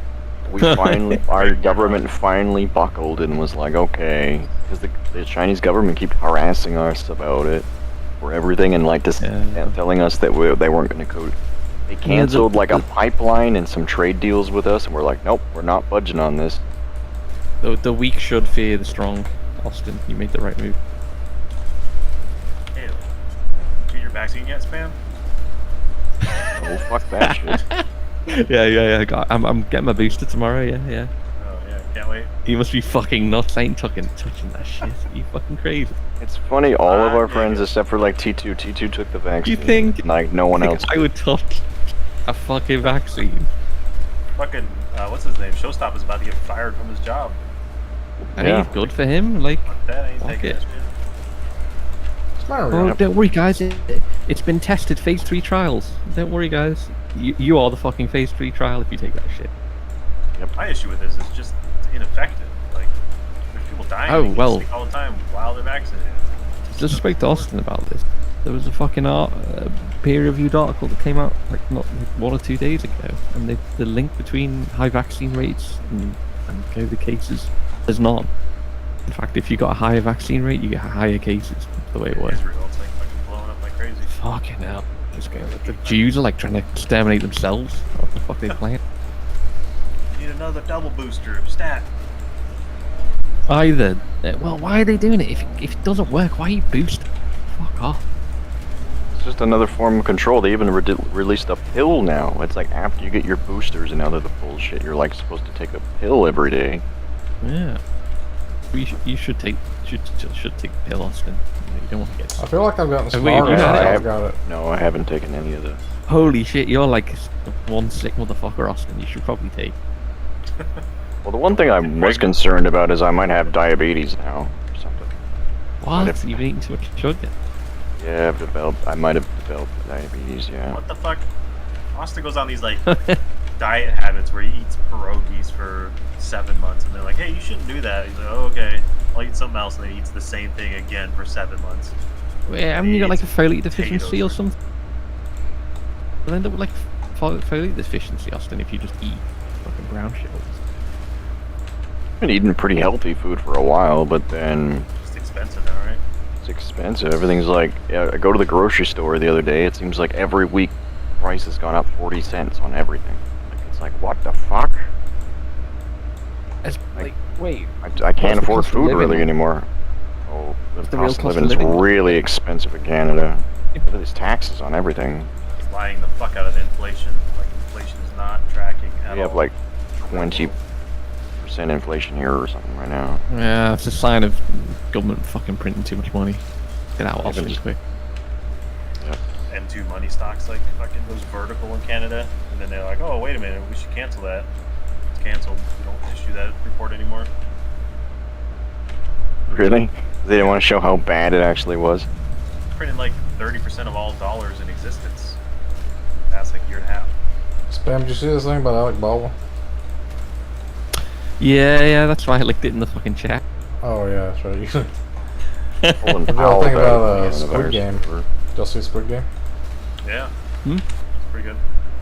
We finally, our government finally buckled and was like, okay, because the Chinese government kept harassing us about it for everything and like just telling us that they weren't going to code. They canceled like a pipeline and some trade deals with us, and we're like, nope, we're not budging on this. The weak should fear the strong, Austin. You made the right move. Hey, get your vaccine yet, Spam? Oh, fuck that shit. yeah. I'm getting my booster tomorrow. Yeah. Oh yeah, can't wait. You must be fucking nuts. I ain't touching that shit. You fucking crazy. It's funny, all of our friends except for like T2. T2 took the vaccine. You think? Like no one else. I would touch a fucking vaccine. Fucking, what's his name? Showstop is about to get fired from his job. Hey, good for him. Like, Fuck that, ain't fuck taking it. that shit. It's not Oh, real. don't worry, guys. It's been tested. Phase 3 trials. Don't worry, guys. You are the fucking phase 3 trial if you take that shit. Yep. My issue with this is just it's ineffective. Like, there's people dying. Oh, they get well. sick all the time while they're vaccinated. Just spoke to Austin about this. There was a fucking peer-reviewed article that came out like not 1 or 2 days ago, and the link between high vaccine rates and COVID cases is none. In fact, if you got a higher vaccine rate, you get higher cases. That's the way it works. Israel, it's like fucking blowing up like crazy. Fucking hell. The Jews are like trying to exterminate themselves. What the fuck are they playing? Need another double booster. Stat. Either. Well, why are they doing it? If it doesn't work, why are you boosting? Fuck off. It's just another form of control. They even released a pill now. It's like after you get your boosters and other the bullshit, you're like supposed to take a pill every day. Yeah. You should take take the pill, Austin. You don't want to get. I feel like I've gotten Have we- smarter you since had it? I've got it. No, I haven't taken any of the. Holy shit, you're like one sick motherfucker, Austin. You should probably take. Well, the one thing I was concerned about is I might have diabetes now or something. What? if- You've eaten too much sugar? Yeah, I might have developed diabetes, yeah. What the fuck? Austin goes on these like diet habits where he eats pierogies for 7 months, and they're like, "Hey, you shouldn't do that." He's like, "Oh, okay, I'll eat something else," and then he eats the same thing again for 7 months. Wait, haven't you got like a folate deficiency potatoes or something? You'll end up with like folate deficiency, Austin, if you just eat fucking brown shit. I've been eating pretty healthy food for a while, but then It's expensive now, right? it's expensive. Everything's like, yeah, I go to the grocery store the other day, it seems like every week price has gone up 40 cents on everything. Like, it's like, what the fuck? Like, wait. I can't the afford cost of food living? really anymore. Oh, the the real cost of cost of living is living? really expensive in Canada. Look at these taxes on everything. It's lying the fuck out of inflation. Like inflation is not tracking at We have all. like 20% inflation here or something right now. Yeah, it's a sign of government fucking printing too much money. Get out, Even Austin, just- quick. M2 money stocks like fucking goes vertical in Canada, and then they're like, "Oh, wait a minute, we should cancel that." It's canceled. We don't issue that report anymore. Really? They didn't want to show how bad it actually was. Printed like 30% of all dollars in existence in the past like year and a half. Spam, did you see this thing about Alec Baldwin? Yeah, that's why I licked it in the fucking chat. Oh yeah, that's right. Pulling What do y'all power think out about of the Squid coronavirus. Game? Did y'all see Squid Game? Yeah. Hmm? It's pretty good.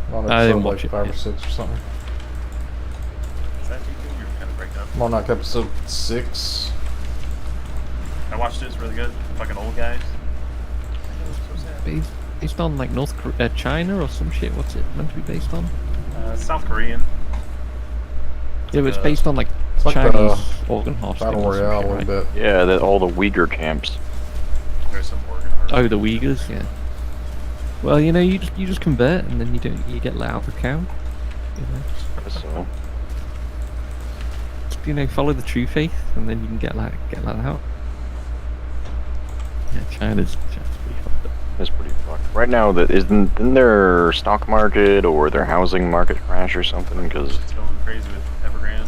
I'm on I didn't episode watch like it 5 or yet. 6 or something. Is that YouTube? You're kind of breaking up. I'm on like episode 6. I watched it. It's really good. Fucking old guys. So sad. Based on like China or some shit. What's it meant to be based on? South Korean. Yeah, but it's Uh, based on like It's like Chinese organ harvesting. Battle or some Royale a shit, little right? bit. Yeah, all the Uyghur camps. There's some organ harvesting. Oh, the Uyghurs, yeah. Well, you know, you just convert and then you get let out of the count. You know, So follow the true faith, and then you can get that out. Yeah, China's pretty fucked up. It's pretty fucked. Right now, isn't their stock market or their housing market crash or something? Because It's going crazy with Evergrande.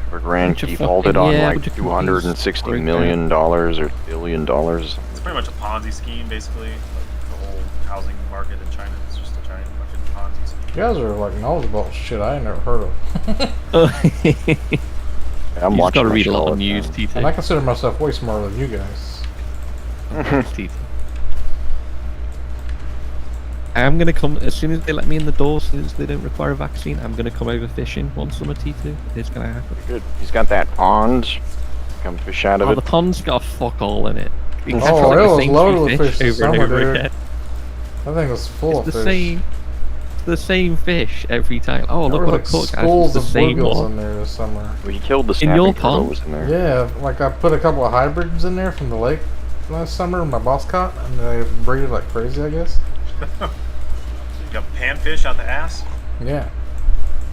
Evergrande Bunch of defaulted fucking- on yeah, like bunch of $260 companies million or $1 billion. It's pretty much a Ponzi scheme, basically. Like the whole housing market in China is just a giant fucking Ponzi scheme. You guys are like knowledgeable about shit I ain't never heard of. Yeah, I'm You just watching gotta that read shit a lot all of the news, time. And I TT. consider myself way smarter than you guys. TT. I'm gonna come as soon as they let me in the door. As soon as they don't require a vaccine, I'm gonna come over fishing one summer. T2. It's gonna happen. Good. He's got that pond. Come fish out of Oh, it. the pond's got fuck all in it. You can Oh, catch, like, it the was same loaded three with fish this over and summer, over dude. again. That thing was full It's of the fish. same. It's the same fish every time. Oh, There look were what like I caught, guys. schools It's of the same bluegills one. in there this summer. We killed the In snapping your turtle pond? was in there. Yeah, like I put a couple of hybrids in there from the lake last summer. My boss caught, and they breeded like crazy, I guess. You got panfish out the ass. Yeah.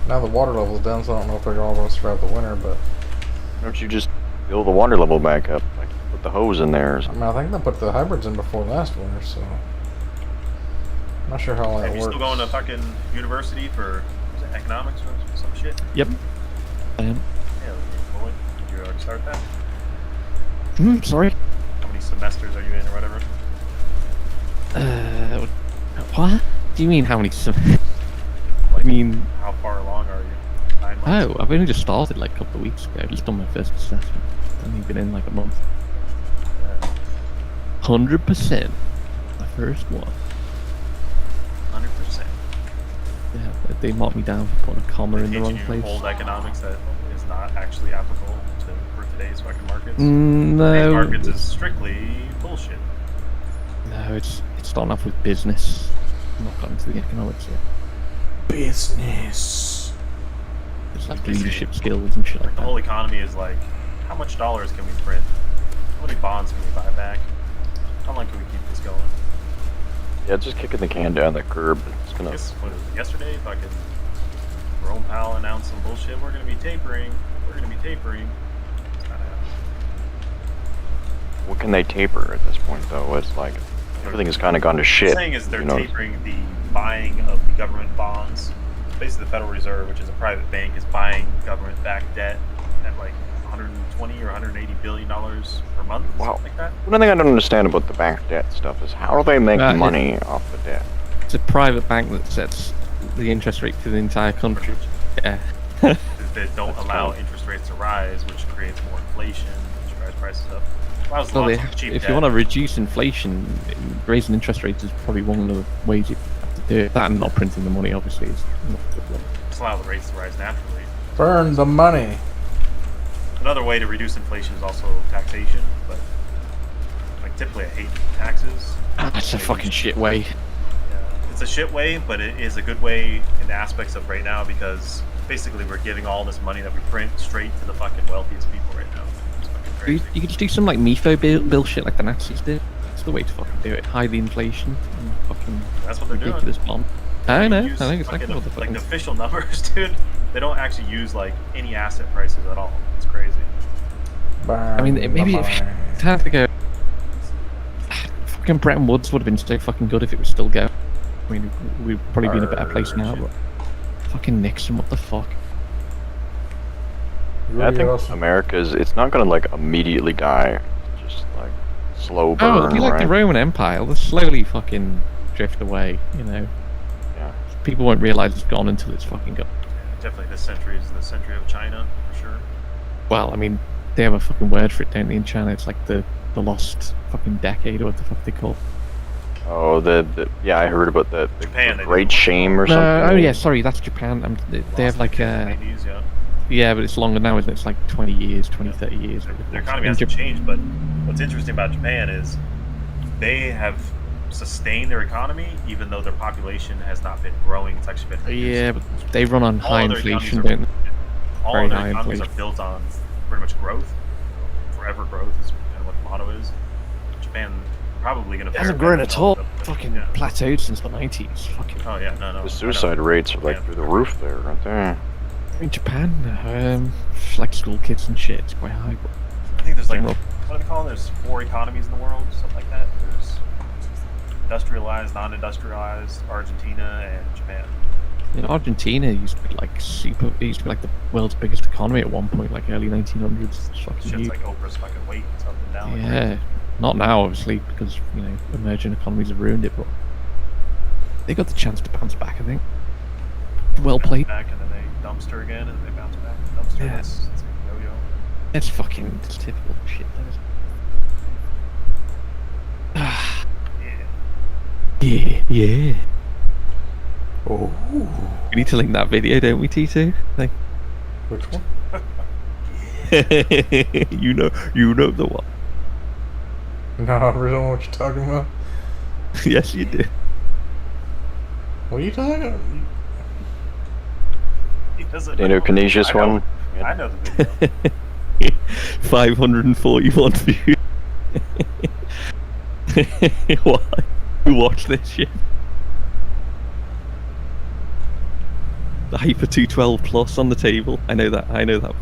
Now the water level's down, so I don't know if they're all going to survive the winter, but Why don't you just fill the water level back up? Like put the hose in there or I something. mean, I think they put the hybrids in before last winter, so I'm not sure how all that Have you works. still going to fucking university for was it economics or some shit? Yep. Yeah, boy. Did you already start that? Sorry. How many semesters are you in or whatever? What? Do you mean how many? Like, I mean, how far along are you? 9 months? oh, I've only just started like a couple of weeks ago. Just done my first assessment. I've only been in like a month. 100%. My first one. 100%. Yeah, they marked me down for putting a comma in the Teaching wrong you place. old economics that is not actually applicable for today's fucking markets. Today's No, markets is strictly bullshit. no, it's starting off with business. I'm not got into the economics yet. Business. It's like leadership skills and shit like The that. whole economy is like, how much dollars can we print? How many bonds can we buy back? How long can we keep this going? Yeah, just kicking the can down the curb. It's I gonna. guess, what was it, yesterday? Fucking Jerome Powell announced some bullshit. We're gonna be tapering. We're gonna be tapering. It's not happening. What can they taper at this point though? It's like everything has kind of gone to shit. What I'm saying is they're you know? tapering the buying of the government bonds. Basically, the Federal Reserve, which is a private bank, is buying government-backed debt at like 120 or 180 billion dollars per month, Wow. something like that. One thing I don't understand about the bank debt stuff is how do they make Right, money off the debt? It's a private bank that sets the interest rate for the entire country. Yeah. They don't allow interest rates to rise, which creates more inflation, which drives prices up. Allows Well, lots of cheap if debt. you want to reduce inflation, raising interest rates is probably one of the ways you have to do it. That and not printing the money, obviously, is not a good one. Just allow the rates to rise naturally. Burn the money. Another way to reduce inflation is also taxation, but like typically I hate taxes. That's a fucking shit way. Yeah, it's a shit way, but it is a good way in the aspects of right now because basically we're giving all this money that we print straight to the fucking wealthiest people right now. It's fucking You, crazy. you could just do some like MIFO bill shit like the Nazis did. That's the way to fucking do it. Hide the inflation and fucking That's what they're doing. ridiculous bomb. I know. I Use think it's fucking like what the like fucking. the official numbers, dude. They don't actually use like any asset prices at all. It's crazy. Burn I mean, maybe the if money. it's hard to go. Fucking Bretton Woods would have been so fucking good if it was still going. I mean, we'd probably be in a better place now, but fucking Nixon, what the fuck? I think America's. It's not gonna like immediately die. Just like slow burn, Oh, it'd be like right? the Roman Empire. They'll slowly fucking drift away, you know. Yeah. People won't realize it's gone until it's fucking gone. Definitely, this century is the century of China for sure. Well, I mean, they have a fucking word for it, don't they, in China? It's like the lost fucking decade, or what the fuck they call it. Oh, yeah, I heard about that. The Japan, they Great do. Shame or No, something. oh yeah, sorry, that's Japan. They have like 90s, yeah. yeah, but it's longer now, isn't it? It's like 20 years, 20, 30 years. Their economy In hasn't Jap- changed, but what's interesting about Japan is they have sustained their economy even though their population has not been growing. It's actually been reducing. Yeah, but they run on All high other inflation, economies don't they? All Very of their high economies inflation. are built on pretty much growth. Forever growth is kind of what the motto is. Japan probably going to. It hasn't grown at all. Fucking plateaued since the 90s. Fucking. Oh yeah, no. The suicide rates are like through the roof there, aren't they? In Japan, like school kids and shit, it's quite high. But I think there's like, general- what do they call it? There's 4 economies in the world, something like that. There's industrialized, non-industrialized, Argentina, and Japan. Argentina used to be like it used to be like the world's biggest economy at one point, like early 1900s. It's fucking Shit's huge. like Oprah's fucking weight. It's up and down. Like Yeah, crazy. not now, obviously, because emerging economies have ruined it. But they got the chance to bounce back, I think. Well played. Back and then they dumpster again, and they bounce back. Dumpster. Yeah. It's like a yo-yo. It's fucking typical shit. Yeah. Yeah. Oh. We need to link that video, don't we, T2? Like, Which one? you know the one. No, I really don't know what you're talking about. Yes, you do. What are you talking about? He doesn't Potato Canisius I know- one. I know the video. 541 views. Why? Who watched this shit? The Hyper 212 Plus on the table. I know that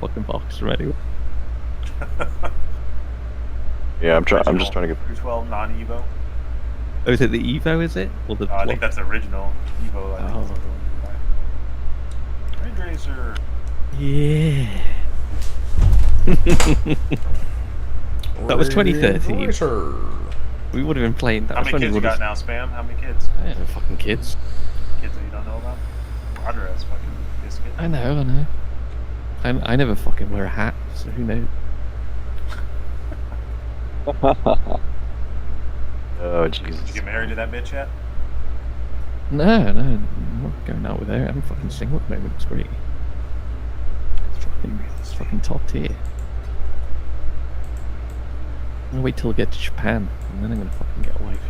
fucking box from anywhere. Yeah, I'm just trying to get. 212 non-Evo. Oh, is it the Evo, is it? Or the I think that's the original Evo. I think Oh. is the one you buy. Ridge Racer. Yeah. That was 2013. Racer. We would have been playing that. How was many when kids we you would got have- now, Spam? How many kids? I don't know, fucking kids. Kids that you don't know about? Roger has fucking biscuit. I know. I never fucking wear a hat, so who knows? Oh Jesus. Did you get married to that bitch yet? No, I'm not going out with her. I'm fucking single at the moment. It's great. It's fucking top tier. I'm gonna wait till I get to Japan, and then I'm gonna fucking get a wife.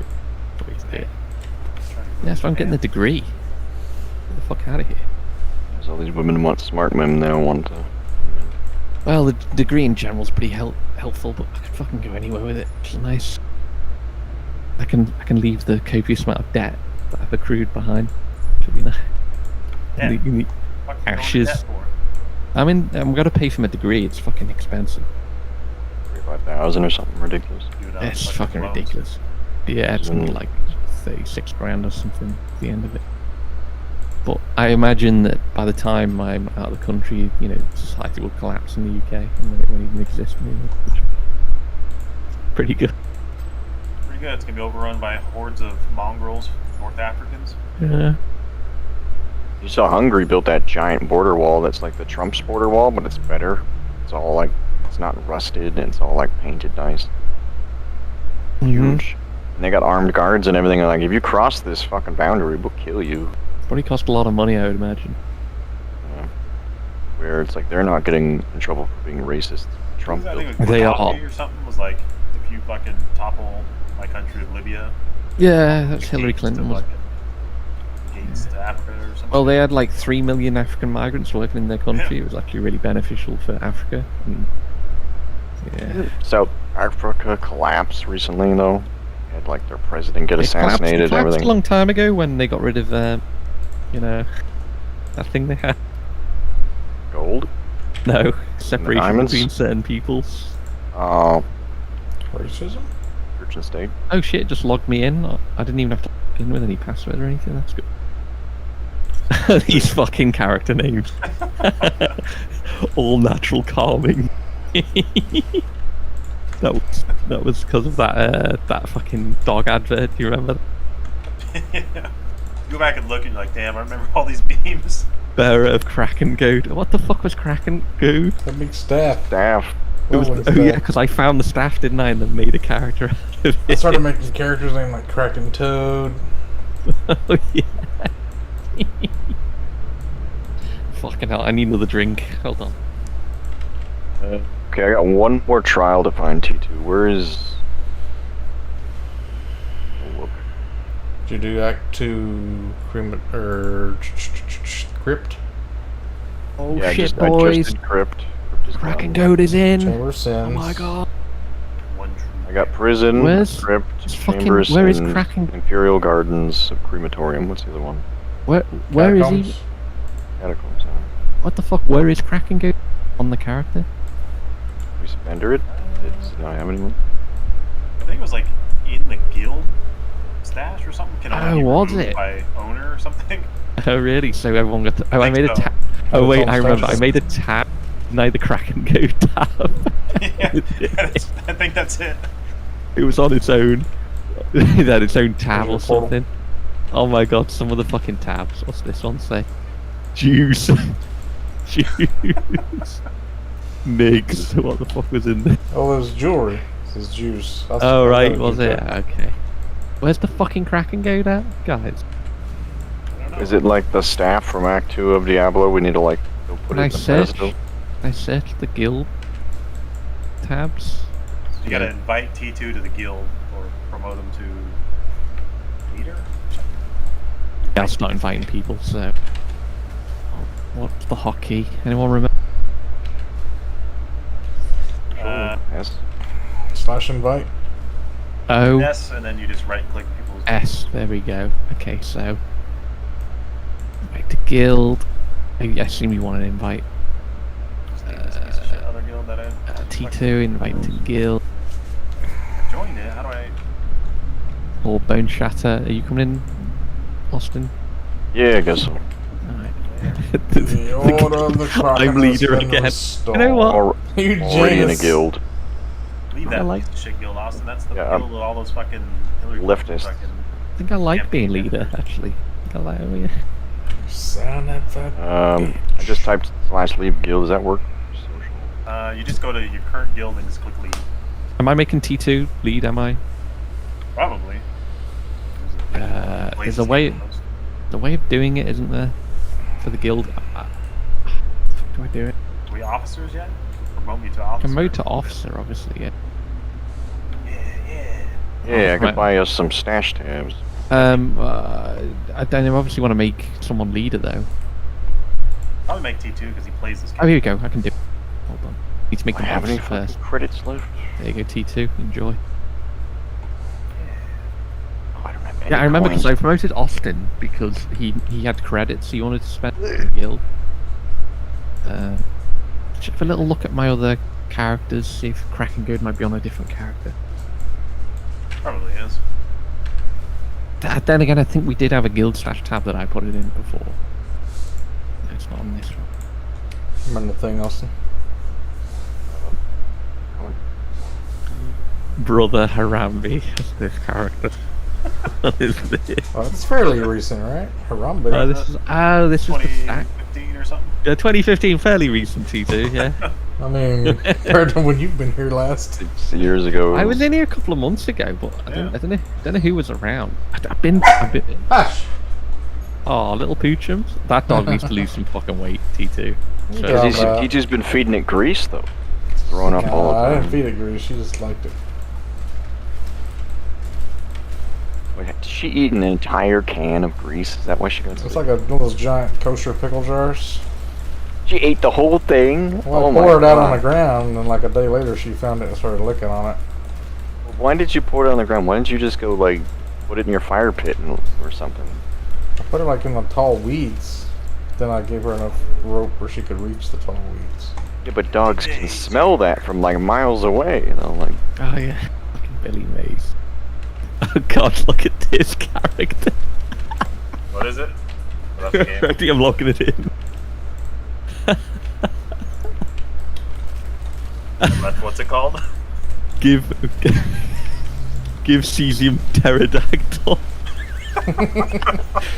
Yeah, so I'm getting the degree. Get the fuck out of here. There's all these women want smart men. They don't want to. Well, the degree in general is pretty helpful, but I can fucking go anywhere with it. It's nice. I can leave the copious amount of debt that I've accrued behind. Should be nice. Yeah. In the What the fuck you going to ashes. debt for? I'm gonna pay for my degree. It's fucking expensive. 35,000 or something ridiculous. Do it on It's fucking fucking loans. ridiculous. Yeah, it's gonna be Mm. like 36 grand or something at the end of it. But I imagine that by the time I'm out of the country, society will collapse in the UK and it won't even exist anymore. Pretty good. Pretty good. It's going to be overrun by hordes of mongrels, North Africans. Yeah. You saw Hungary built that giant border wall that's like the Trump's border wall, but it's better. It's all like, it's not rusted and it's all like painted nice. Huge. And they got armed guards and everything. Like, if you cross this fucking boundary, we'll kill you. Probably cost a lot of money, I would imagine. Yeah. Where it's like they're not getting in trouble for being racist. Trump I built think it was They are. Gaddafi or something was like, if you fucking topple my country of Libya, Yeah, that's the Hillary gates Clinton to was. gates to Africa or something. Well, they had like 3 million African migrants working in their country. Yeah. It was actually really beneficial for Africa. Yeah. South Africa collapsed recently, though. Had like their president get It collapsed assassinated and a everything. long time ago when they got rid of, that thing they had. Gold. No, separation diamonds? between certain peoples. Racism? Church and state. Oh shit, it just logged me in. I didn't even have to log in with any password or anything. That's good. These fucking character names. All natural calming. that was because of that fucking dog advert. Do you remember? Yeah. You go back and look and you're like, damn, I remember all these memes. Bearer of Kraken Goat. What the fuck was Kraken Goat? That big staff. Staff. It was, Always oh yeah, staff. because I found the staff, didn't I, and then made a character out of it. I started making characters named like Kraken Toad. Oh yeah. Fucking hell, I need another drink. Hold on. Okay, I got one more trial to find T2. Where is... Oh, look. Did you do Act 2 Crypt? Oh Yeah, shit, I boys. just did Crypt. Crypt is Kraken done. Goat is in. Chamber of Sins. Oh my god. One true. I got Prison, Where's- Crypt, it's fucking- Chambers, where is and Kraken- Imperial Gardens, Crematorium. What's the other one? Where is he? Catacombs. Catacombs. What the fuck? Where is Kraken go on the character? We surrender it. Does not have anyone. I think it was like in the guild stash or something. Can only Oh, be was removed it? by owner or something? Oh really? So everyone got. I think made a so. tab. Oh, Oh it's wait, on I remember. I status. made a tab. Now the Kraken go tab. Yeah, I think that's it. It was on its own. It had its own tab or your portal. something. Oh my god, some of the fucking tabs. What's this one say? Juice. Juice. Nigs. What the fuck was in there? Oh, there's jewelry. This is juice. That's Oh I right, gotta was do it? that. Okay. Where's the fucking Kraken go now? Guys. I don't know. Is it like the staff from Act 2 of Diablo? We need to like go put Can it I in the search? pedestal? I searched the guild tabs. You gotta invite T2 to the guild or promote him to leader? Yeah, I'll start inviting people, so... What's the hotkey? Anyone remember? Yes. Slash invite. Oh, S, and then you just right click people's. S, there we go. Okay, so... Invite to guild. I assume you want an invite. Just name this piece of shit other guild that I T2, invite to guild. joined it. How do I. Or Bone Shatter. Are you coming in, Austin? Yeah, I guess so. Alright. The order of the Kraken I'm has leader been again. restored. You know what? You Already in a genius. guild. Leave I that like- piece of shit guild, Austin. That's the Yeah, guild with all those fucking Hillary Leftist. fucking. I think I like being leader, actually. I think I like it. Sound that fat. I just typed /leave guild. Does that work? You just go to your current guild and just click leave. Am I making T2 lead, am I? Probably. There's a way... The way of doing it, isn't there? For the guild. How do I do it? Are we officers yet? Promote me to officer. Promote to officer, obviously, yeah. Yeah, I could Right. buy us some stash tabs. I don't know, obviously want to make someone leader, though. Probably make T2 because he plays this game. Oh, here we go, I can do it. Hold on. Need to make Do I the have any officer fucking first. credits left? There you go, T2, enjoy. Oh, I don't have any Yeah, I remember coins. because I promoted Austin because he had credits he wanted to spend in the guild. Should have a little look at my other characters, see if Kraken Good might be on a different character. Probably is. Then again, I think we did have a guild slash tab that I put it in before. No, it's not on this one. Remember the thing, Austin? Brother Harambe as this character. What is this? Well, it's fairly recent, right? Harambe. This was the stack. 2015 or something? 2015, fairly recent T2, yeah. I mean, compared to when you've been here last. 6 years ago. I was in here a couple of months ago, but I don't know who was around. I've been. Hush! Oh, little Poochums. That dog needs to lose some fucking weight, T2. Yeah. He's, he's just been feeding it grease, though. It's throwing up all I the didn't time. feed it grease, she just liked it. Wait, did she eat an entire can of grease? Is that why she got It's sick? like one of those giant kosher pickle jars. She ate the whole thing? Well, I Oh my poured it out God. on the ground, and like a day later she found it and started licking on it. Why did you pour it on the ground? Why didn't you just go, like, put it in your fire pit or something? I put it like in the tall weeds. Then I gave her enough rope where she could reach the tall weeds. Yeah, but dogs can smell that from, like, miles away, you know, like... Oh yeah, fucking Billy Mays. Oh god, look at this character. What is it? Oh, that's the game. I think I'm locking it in. That's what's it called? Give Cesium Pterodactyl.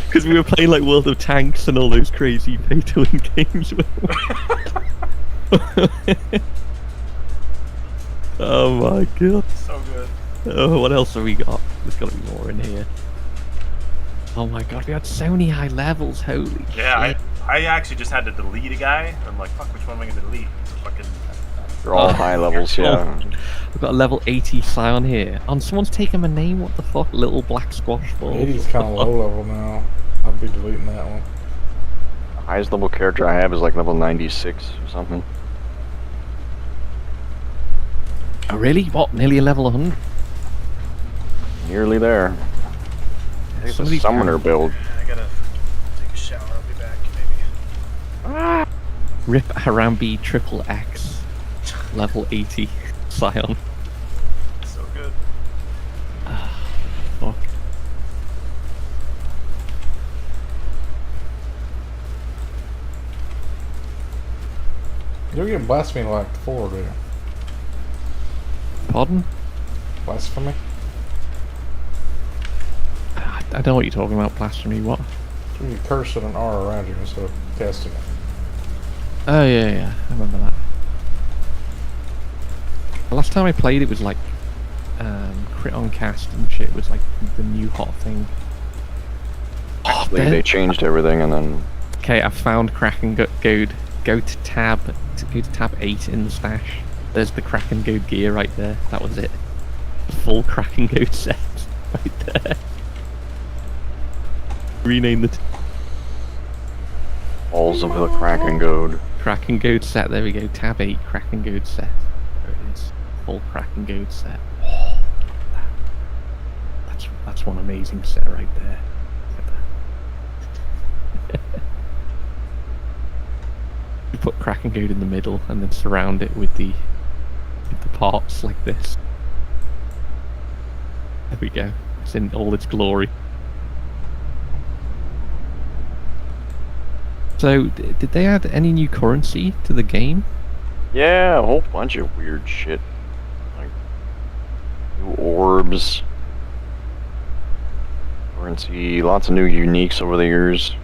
Because we were playing like World of Tanks and all those crazy pay-to-win games. Oh my god. So good. Oh, what else have we got? There's gotta be more in here. Oh my god, we had so many high levels, holy Yeah, shit. I actually just had to delete a guy. I'm like, fuck, which one am I gonna delete? It's a fucking. They're all high levels, yeah. I've got a level 80 Scion here. And someone's taken my name, what the fuck? Little black squash ball. 80's kind of low level now. I'd be deleting that one. The highest level character I have is, like, level 96 or something. Oh really? What? Nearly a level 100? Nearly there. It's a Somebody summoner build. I gotta take a shower. I'll be back, maybe. Rip Harambe Triple X level 80 Scion. So good. Fuck. You'll get blasphemy like 4, do you? Pardon? Blasphemy? I don't know what you're talking about, blasphemy, what? So you curse with an R around you instead of casting it. Oh yeah, I remember that. The last time I played it was like crit on cast and shit was like the new hot thing. They changed everything and then... Okay, I found Kraken Goad. Go to tab 8 in the stash. There's the Kraken Goad gear right there. That was it. The full Kraken Goad set right there. Rename the Balls of the Kraken Goad. Kraken Goad set. There we go. Tab 8 Kraken Goad set. There it is. Full Kraken Goad set. That's one amazing set right there. You put Kraken Goad in the middle and then surround it with the parts like this. There we go. It's in all its glory. So, did they add any new currency to the game? Yeah, a whole bunch of weird shit. Like, new orbs. Currency, lots of new uniques over the years.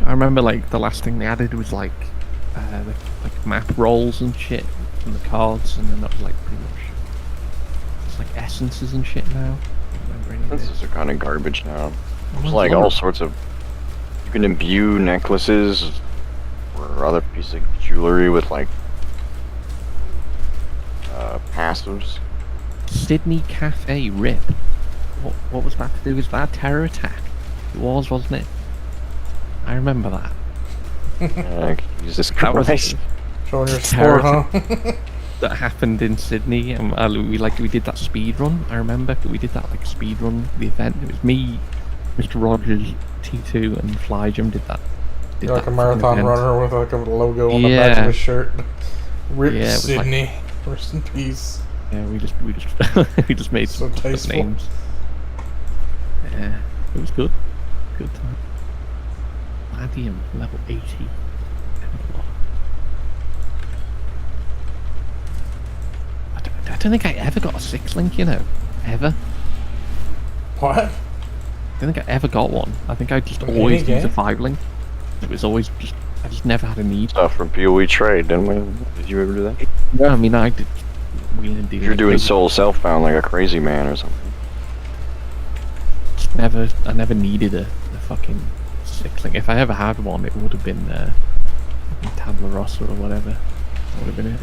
I remember, like, the last thing they added was, like map rolls and shit from the cards, and then that was, like, pretty much... It's like essences and shit now. I don't remember any of this. Essences are kind of garbage now. There's, like, all sorts of... You can imbue necklaces or other pieces of jewelry with, like, passives. Sydney Cafe Rip. What was that to do? Was that a terror attack? It was, wasn't it? I remember that. Jesus That was Christ. Showing your terror sport, huh? that happened in Sydney, and we did that speed run. I remember we did that like speed run. The event. It was me, Mr. Rogers, T2, and Flyjum did that. You're like a marathon event. runner with like a logo on the back of his shirt. Rip Yeah, it was Sydney. like- Rest in peace. Yeah, we just we just made So some tasteful. names. Yeah, it was good. Good time. Palladium level 80. I don't think I ever got a 6 link, you know. Ever. What? I don't think I ever got one. I think I just In always any used a game? 5 link. It was always just... I just never had a need. Stuff from PoE Trade, didn't we? Did you ever do that? No, I mean, I did wheel and deal. You're doing Soul Selfbound like a crazy man or something. I never needed a fucking 6 link. If I ever had one, it would have been Tabla Rossa or whatever. That would have been it.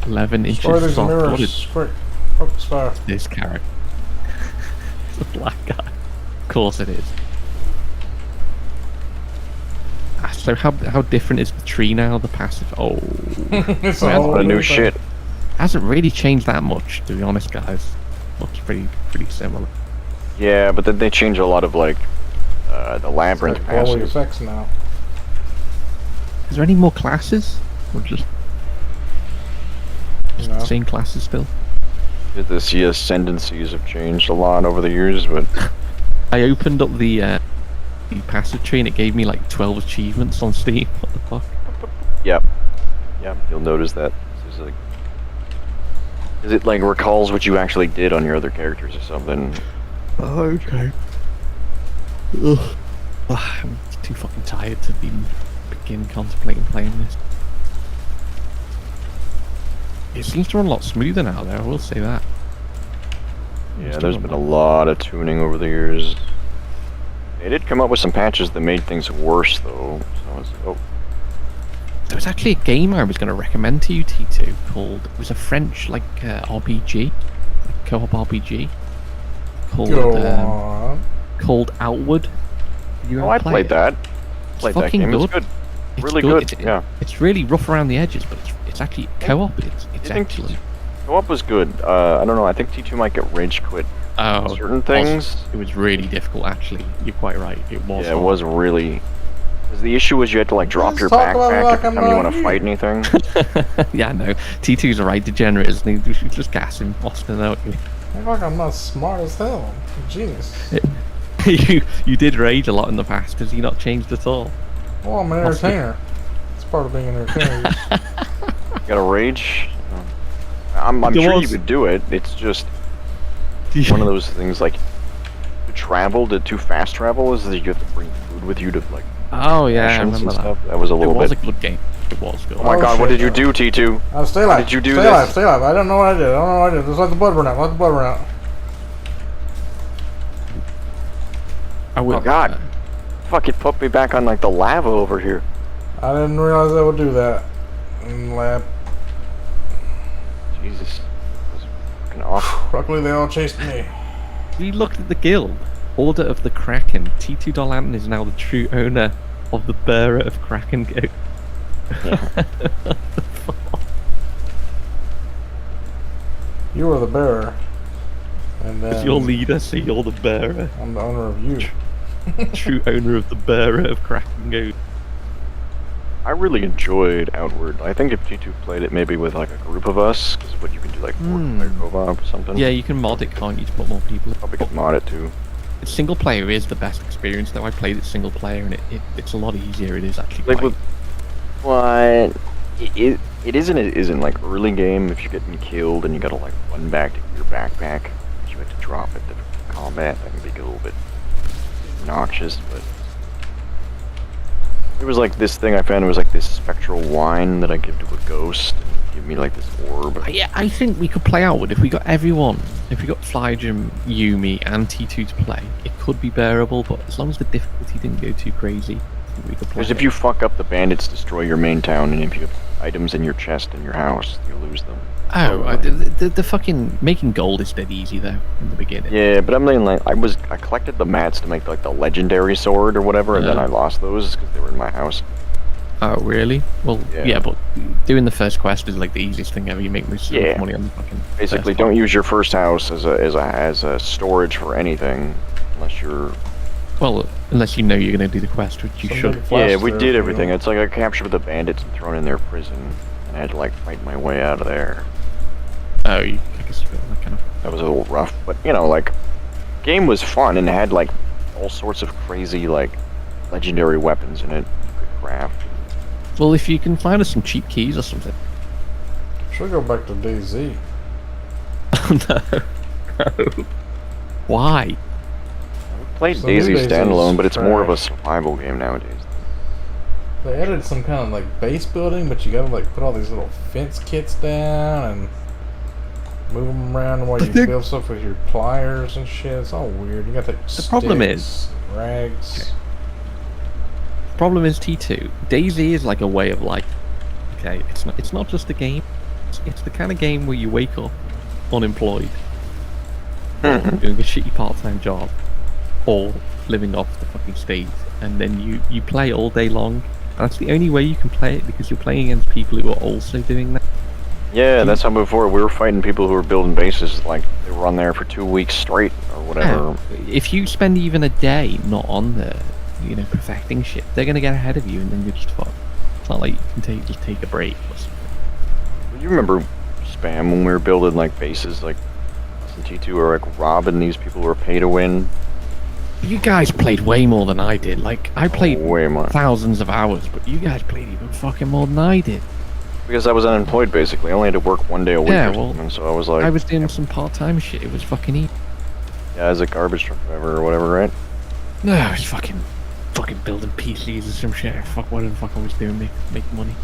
"11 inches Swear there's a soft." mirror. What is Swear. Oh, spire. this carrot? It's a black guy. Of course it is. So how different is the tree now? The passive? Oh, It's Man, a A whole lot of new thing. shit. hasn't really changed that much, to be honest, guys. Looks pretty similar. Yeah, but then they change a lot of like the It's labyrinth like quality passes. effects now. Is there any more classes, or just No. the same classes still? The ascendancies have changed a lot over the years, but I opened up the passive tree and it gave me like 12 achievements on Steam. What the fuck? yep, you'll notice that. This is like, is it like recalls what you actually did on your other characters or something? Oh, okay. Ugh. I'm too fucking tired to begin contemplating playing this. It seems to run a lot smoother now, though. I will say that. Yeah, there's been a lot of tuning over the years. They did come up with some patches that made things worse, though. So it's, oh, There was actually a game I was going to recommend to you, T2, called... It was a French, like, RPG. Like, co-op RPG. Go on. Called Outward. Did you oh ever I play played it? that. Played that fucking game. It was good. good. It's Really good. good. Yeah. It's really rough around the edges, but it's actually co-op. It's You think- excellent. Co-op was good. I don't know. I think T2 might get rage quit. Oh, Certain things. It was really difficult, actually. You're quite right. It was. Yeah, it hard. was really. Because the issue was you had to like drop your talk about backpack like every time you want to fight anything. Yeah, no. T2's a right degenerate, isn't he? We should just gas him, Austin, out. Act like I'm not smart as hell. I'm a genius. you did rage a lot in the past. Has he not changed at all? Well, I'm an entertainer. It's part of being an entertainer. You got a rage? I'm There sure you was- could do it. It's just one of those things like to fast travel is that you have to bring food with you to like Oh yeah, I missions remember and that. stuff. That was a It little was bit. a good game. It was good. Oh my Oh, god, what shit, did you no. do, T2? Stay alive. did you do stay this? alive. Stay alive. I don't know what I did. I don't know what I did. Just let the blood run out. Let the blood run out. I will. Oh god. Fuck, it put me back on like the lava over here. I didn't realize I would do that. Lab. Jesus. That was fucking awful. Luckily, they all chased me. We looked at the guild. Order of the Kraken. T2 Dolanton is now the true owner of the bearer of Kraken Goat. You were the bearer. And It's then your leader, so you're the bearer. I'm the owner of you. True owner of the bearer of Kraken Goat. I really enjoyed Outward. I think if T2 played it maybe with like a group of us, because what you can do like 4-player co-op or something. Yeah, you can mod it, can't you, to put more people in? Probably could mod it too. Single player is the best experience, though. I played it single player, and it's a lot easier. It is actually Like quite... with what it isn't like early game if you're getting killed and you gotta like run back to your backpack. You have to drop it to combat. That can be a little bit obnoxious, but there was like this thing I found. It was like this spectral wine that I give to a ghost. And give me like this orb. Yeah, I think we could play Outward if we got everyone. If we got Flygem, Yumi, and T2 to play, it could be bearable. But as long as the difficulty didn't go too crazy, I think we could play. Because if you fuck up, the bandits destroy your main town, and if you have items in your chest in your house, you lose them. Oh, the fucking making gold is dead easy though in the beginning. Yeah, but I mean, like, I collected the mats to make like the legendary sword or whatever, and then I lost those because they were in my house. Oh really? Well, Yeah. yeah, but doing the first quest is like the easiest thing ever. You make most money on the fucking. Basically, first don't one. use your first house as a storage for anything, unless you're. Well, unless you know you're going to do the quest, which you should. Yeah, we did everything. It's like I captured the bandits and thrown in their prison, and I had to like fight my way out of there. Oh, I guess you got that kind of. That was a little rough, but you know, like, game was fun and it had like all sorts of crazy like legendary weapons in it. You could craft. Well, if you can find us some cheap keys or something. Should we go back to DayZ? No. Why? I played So DayZ new DayZ standalone, is but it's more of a trash. survival game nowadays. They added some kind of like base building, but you gotta like put all these little fence kits down and move them around while you build stuff with your pliers and shit. It's all weird. You got the problem sticks, rags. Problem is T2. DayZ is like a way of life. Okay, it's not just a game. It's the kind of game where you wake up unemployed, doing a shitty part-time job, or living off the fucking state, and then you play all day long. And that's the only way you can play it because you're playing against people who are also doing that. Yeah, that's how before we were fighting people who were building bases like they were on there for 2 weeks straight or whatever. If you spend even a day not on there, you know, perfecting shit, they're gonna get ahead of you, and then you're just fucked. It's not like you can just take a break or something. You remember spam when we were building like bases like T2 or like robbing these people who were pay to win? You guys played way more than I did. Like, I played way more. thousands of hours, but you guys played even fucking more than I did. Because I was unemployed basically. I only had to work 1 day a week Yeah, or well, something, so I was like... I was doing some part-time shit. It was fucking easy. Yeah, as a garbage truck driver or whatever, right? No, I was fucking building PCs or some shit. Fuck, whatever the fuck I was doing, make money.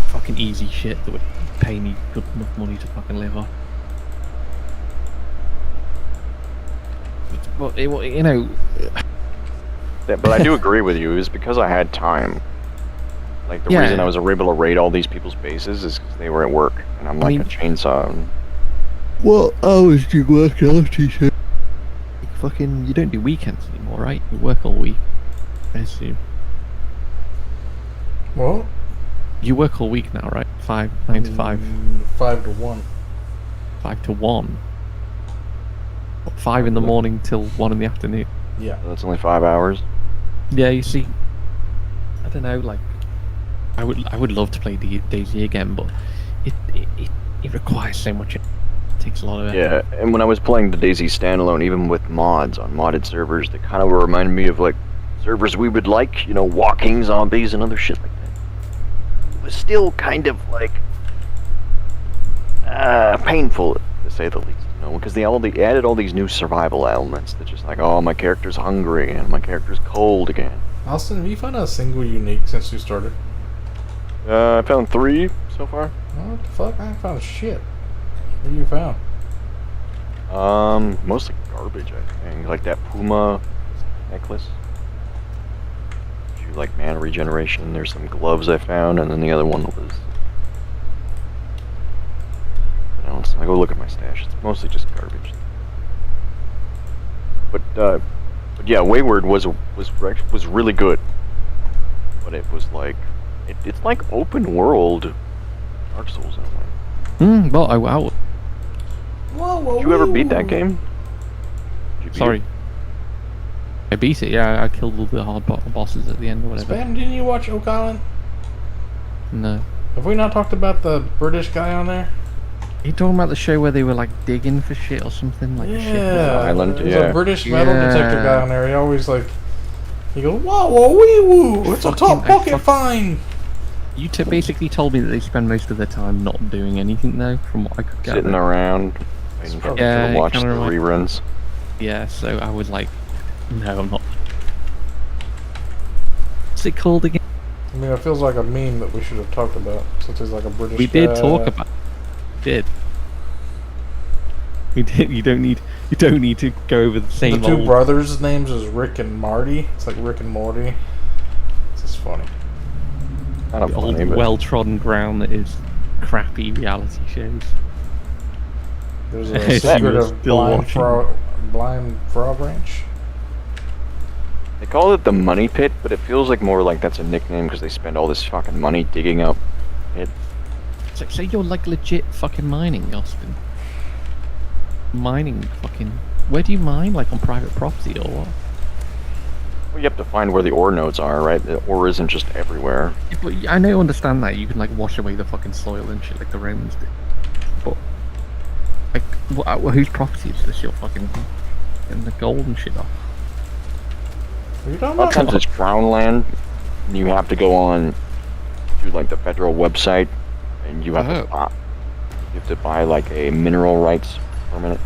Fucking easy shit that would pay me good enough money to fucking live off. But you know... Yeah, but I do agree with you. It was because I had time. Like, the Yeah. reason I was able to raid all these people's bases is because they were at work, and I'm like a chainsaw. And... What hours do you work out, T-shirt? Fucking, you don't do weekends anymore, right? You work all week, I assume. What? You work all week now, right? 9 to 5. 5 to 1. 5 to 1. 5 in the morning till 1 in the afternoon. Yeah. That's only 5 hours. Yeah, you see, I don't know. Like, I would love to play DayZ again, but it requires so much. It takes a lot of effort. Yeah, and when I was playing the DayZ standalone, even with mods on modded servers, they kind of reminded me of like servers we would like, you know, walking zombies and other shit like that. It was still kind of like painful, to say the least, you know, because they added all these new survival elements that just like, oh, my character's hungry and my character's cold again. Austin, have you found a single unique since you started? I found 3 so far. What the fuck? I ain't found shit. What you found? Mostly garbage, I think. Like that Puma necklace. You like mana regeneration. There's some gloves I found, and then the other one was. I go look at my stash. It's mostly just garbage. But yeah, Wayward was really good. But it was like, it's like open world Dark Souls in a way. Well, Did you ever beat that game? Did you beat sorry. it? I beat it, yeah. I killed all the hard bosses at the end or whatever. Spam, didn't you watch O'Colin? No. Have we not talked about the British guy on there? Are you talking about the show where they were like digging for shit or something? Like Yeah, Island, there's yeah. a British metal detector guy Yeah. on there. He always like, he goes, whoa, whoa, wee woo, it's a top pocket find. You basically told me that they spend most of their time not doing anything though, from what I could gather. Sitting around, waiting for people Yeah, to watch the kinda like- reruns. Yeah, so I was like, no, I'm not. What's it called again? I mean, it feels like a meme that we should have talked about, since he's like a British We guy. did talk about. We did. We did. You don't need to go over the same. The two old... brothers' names is Rick and Marty. It's like Rick and Morty. It's just funny. Kind of the old funny, but well-trodden ground that is crappy reality shows. There's I a assume secret you're of still watching. Blind Frog Ranch. they call it the Money Pit, but it feels like more like that's a nickname because they spend all this fucking money digging up it. It's like, say you're like legit fucking mining, Austin. Mining fucking. Where do you mine? Like on private property or what? Well, you have to find where the ore nodes are, right? The ore isn't just everywhere. Yeah, but I know, understand that you can like wash away the fucking soil and shit like the Romans did. But like, whose property is this? You're fucking getting the gold and shit off. What are you talking Sometimes about? it's crown land, and you have to go on to like the federal website, and you have to buy like a mineral rights permit.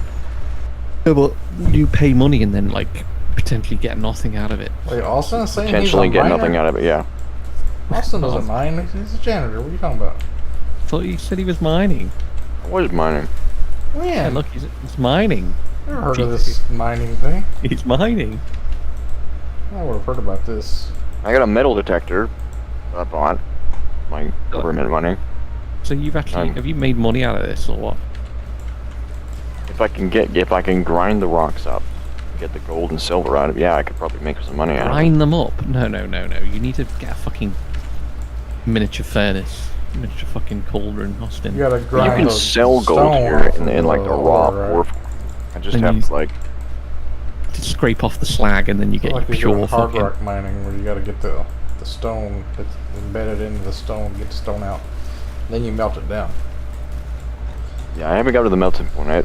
Yeah, but you pay money and then like potentially get nothing out of it. Wait, Austin is saying Potentially he's a get miner? nothing out of it. Yeah. Austin doesn't mine. He's a janitor. What are you talking about? I thought you said he was mining. I was mining. Yeah, When? look, he's mining. Never heard of this mining thing. He's mining. I would have heard about this. I got a metal detector that I bought. My government money. So you've actually have you made money out of this or what? If I can grind the rocks up, get the gold and silver out of it, yeah, I could probably make some money out of it. Grind them up? No. You need to get a fucking miniature furnace, miniature fucking cauldron, Austin. You gotta You grind. can the sell gold stone here off in of like the the raw ore, ore right? form. I just And have you- to like To scrape off the slag and then you It's get like your you're doing pure hard fucking. rock mining, where you gotta get the stone that's embedded into the stone, get the stone out, then you melt it down. yeah, I haven't got to the melting point. I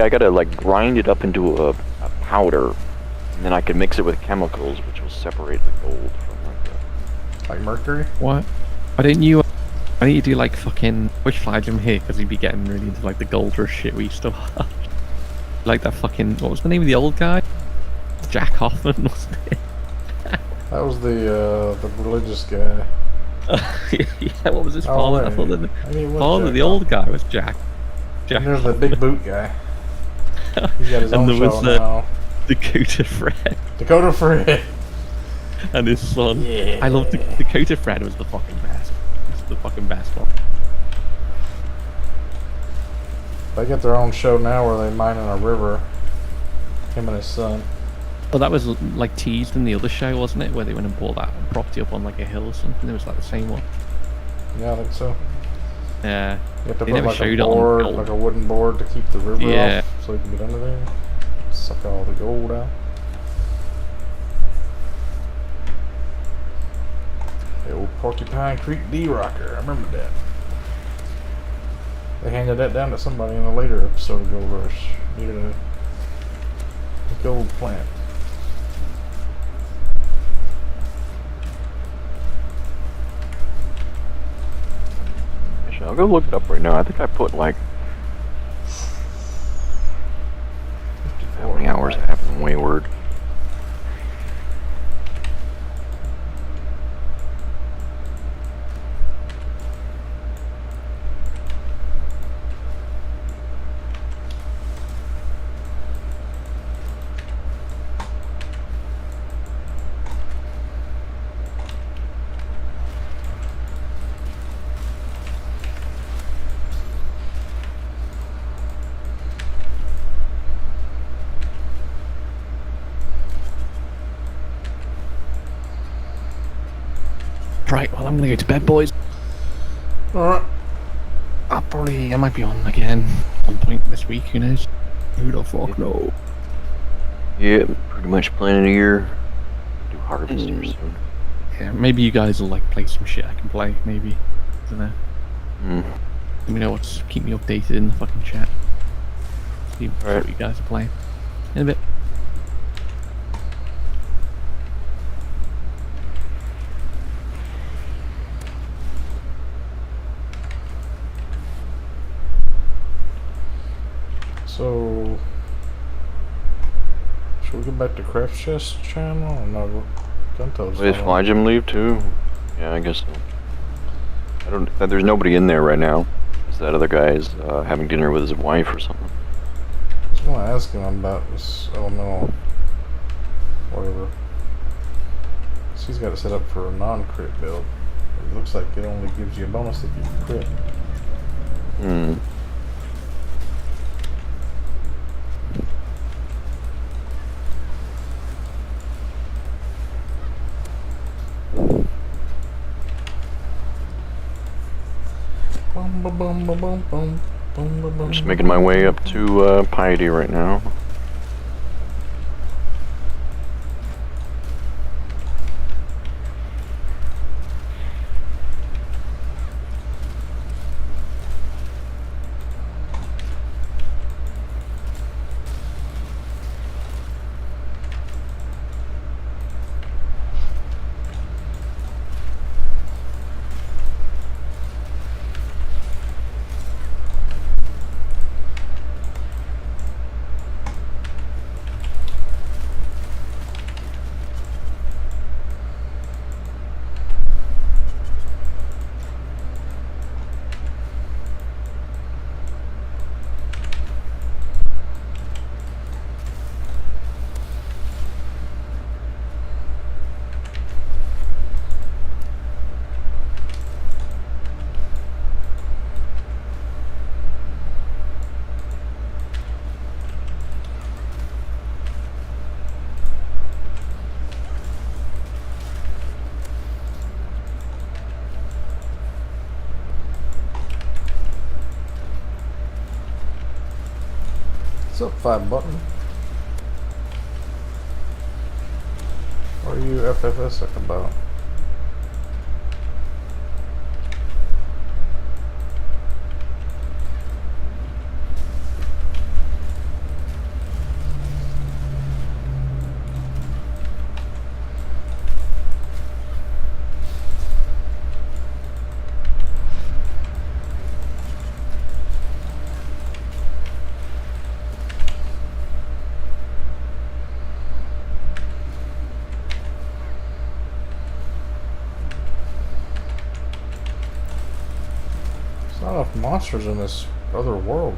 gotta like grind it up into a powder, and then I can mix it with chemicals, which will separate the gold from like the. Like mercury. What? Why didn't you do like fucking wish flags him here because he'd be getting really into like the gold rush shit we used to watch. Like that fucking what was the name of the old guy? Jack Hoffman, wasn't it? That was the religious guy. Yeah, what was his Oh, father? I wait. thought that the I mean, it was father, Jack the old guy, was Jack. And there's the big boot guy. He's got his And own there show was now. Dakota Fred Dakota Fred. and his son. Yeah. I love Dakota Fred was the fucking best. He was the fucking best one. They get their own show now where they mine in a river. Him and his son. Oh, that was like teased in the other show, wasn't it? Where they went and bought that property up on like a hill or something. It was like the same one. Yeah, I think so. Yeah. You have to They put never like showed a it on board, gold. like a wooden board to keep the river Yeah. off so you can get under there. Suck all the gold out. The old Porcupine Creek D-Rocker, I remember that. They handed that down to somebody in a later episode of Gold Rush. Needed a gold plant. Actually, I'll go look it up right now. I think I put like how many hours I have in Wayward. Right, well, I'm gonna go to bed, boys. Alright. I might be on again at some point this week, who knows? Who the fuck knows? Yeah, pretty much planning a year. Do Harvest here soon. Yeah, maybe you guys will like play some shit I can play, maybe. Don't know. Let me know what's keep me updated in the fucking chat. See what you guys are playing. In a bit. So, should we go back to Craft Chest channel? Or no, Gunto's Wait, is Flyjim leave too? Yeah, I guess so. I don't. There's nobody in there right now. Is that other guy's having dinner with his wife or something? I was gonna ask him about this elemental, whatever. 'Cause he's got it set up for a non-crit build. It looks like it only gives you a bonus if you crit. I'm just making my way up to Piety right now. What's up, 5-button? What are you FFSing about? Not enough monsters in this other world.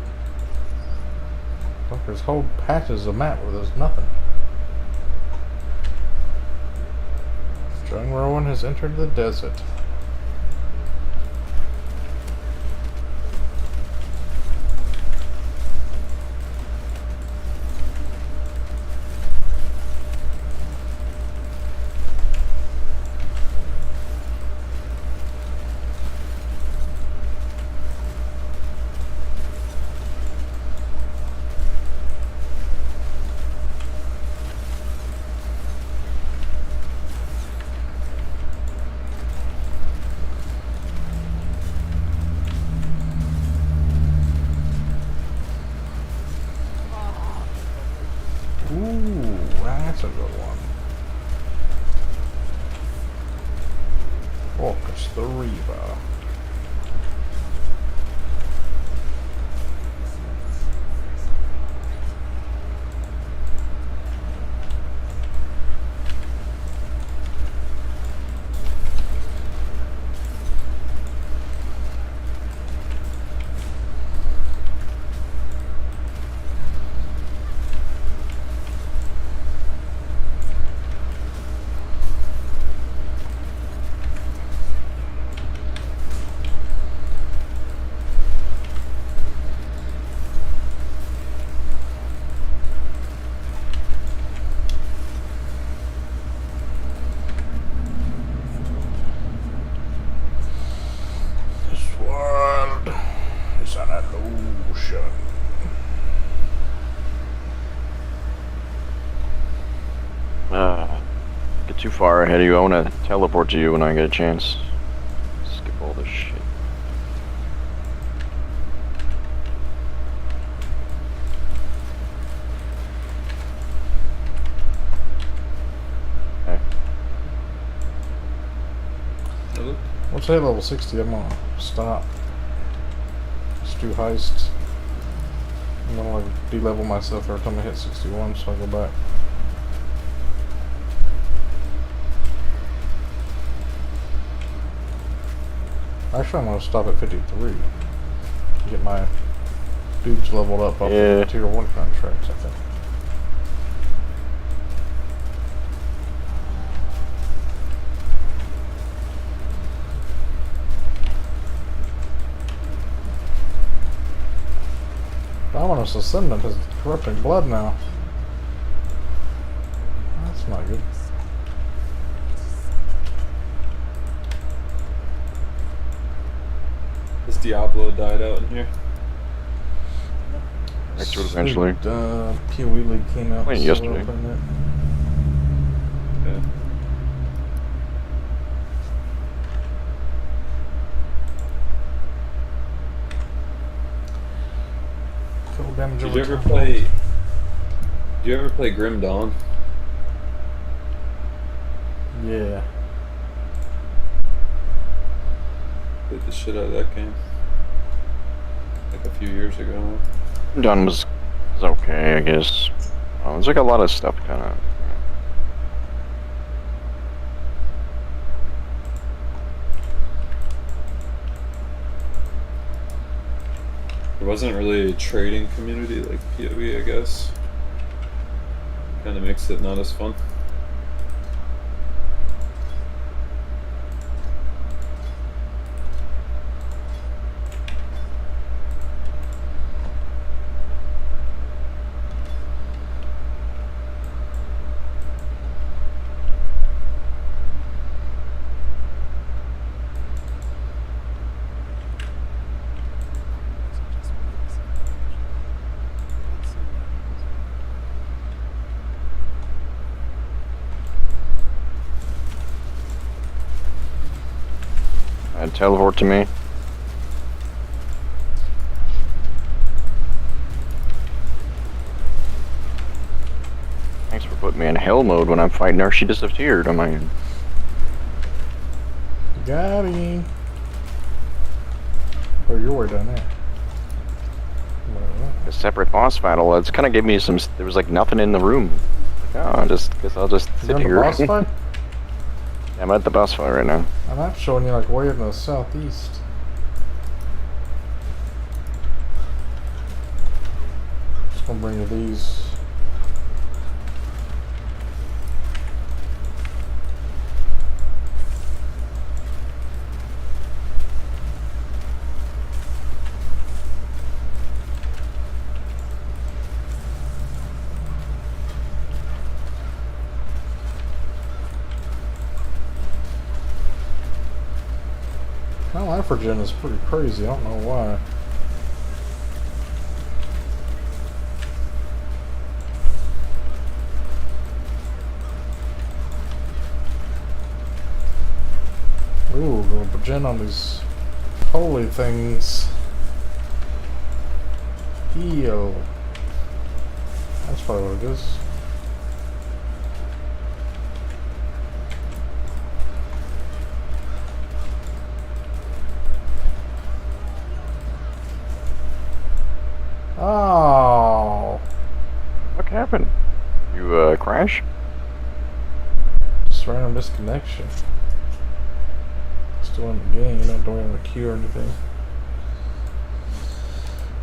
Like there's whole patches of map where there's nothing. Young Rowan has entered the desert. That's a good one. Focus the Reaver. This world is an illusion. Get too far ahead of you. I want to teleport to you when I get a chance. Skip all this shit. Okay. Once I hit level 60, I'm gonna stop. Just do heists. I'm gonna like de-level myself every time I hit 61, so I go back. Actually, I'm gonna stop at 53. Get my dudes leveled up off the tier 1 contracts, I think. Dominus Ascendant has corrupting blood now. That's not good. This Diablo died out in here. Next to it eventually. PoE League came out. Wait, yesterday. Okay. Kill damage Did over you ever time. play? Did you ever play Grim Dawn? Yeah. Played the shit out of that game. Like a few years ago. Done was okay, I guess. There's like a lot of stuff kind of. There wasn't really a trading community like PoE, I guess. Kind of makes it not as fun. Teleport to me. Thanks for putting me in hell mode when I'm fighting her. She disappeared on my end. Got him. Oh, you're way down there. A separate boss battle. It's kind of gave me some. There was like nothing in the room. Like, oh, I'll just You sit on the here. boss fight? Yeah, I'm at the boss fight right now. My map's showing you like way in the southeast. Just gonna bring you these. My Lifergen is pretty crazy, I don't know why. Ooh, going to gen on these holy things. Heal. That's probably what it is. happened? You crash? Just random disconnection. Still in the game, not doing the queue or anything.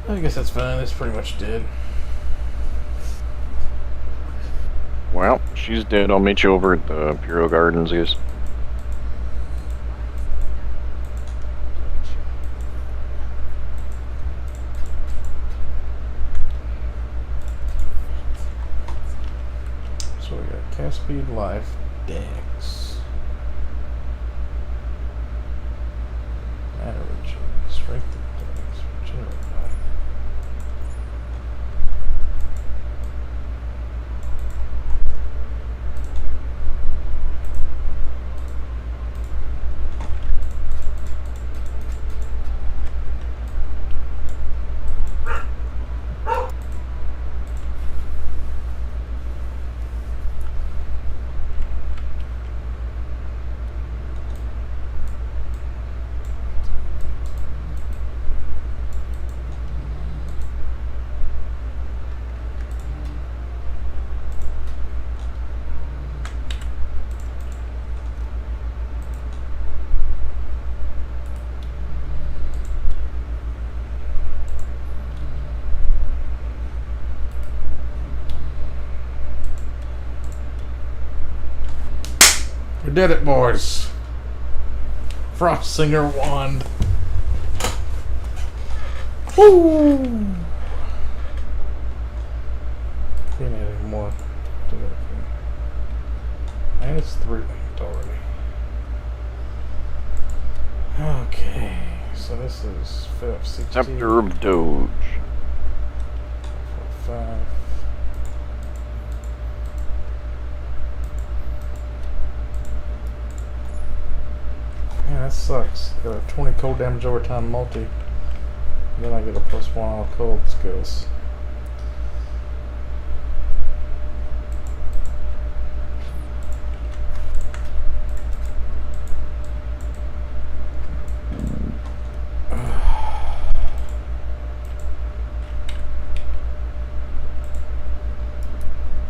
I guess that's fine. It's pretty much dead. Well, she's dead. I'll meet you over at the Imperial Gardens, yes. So we got cast speed, life, dex, average, strength of dex, regenerate life. We did it, boys. Frost Singer wand. Woo! Can't add any more to that thing. And it's 3 already. Okay, so this is 16. Scepter of Doge. 5. Yeah, that sucks. Got a 20 cold damage over time multi. Then I get a +1 all cold skills.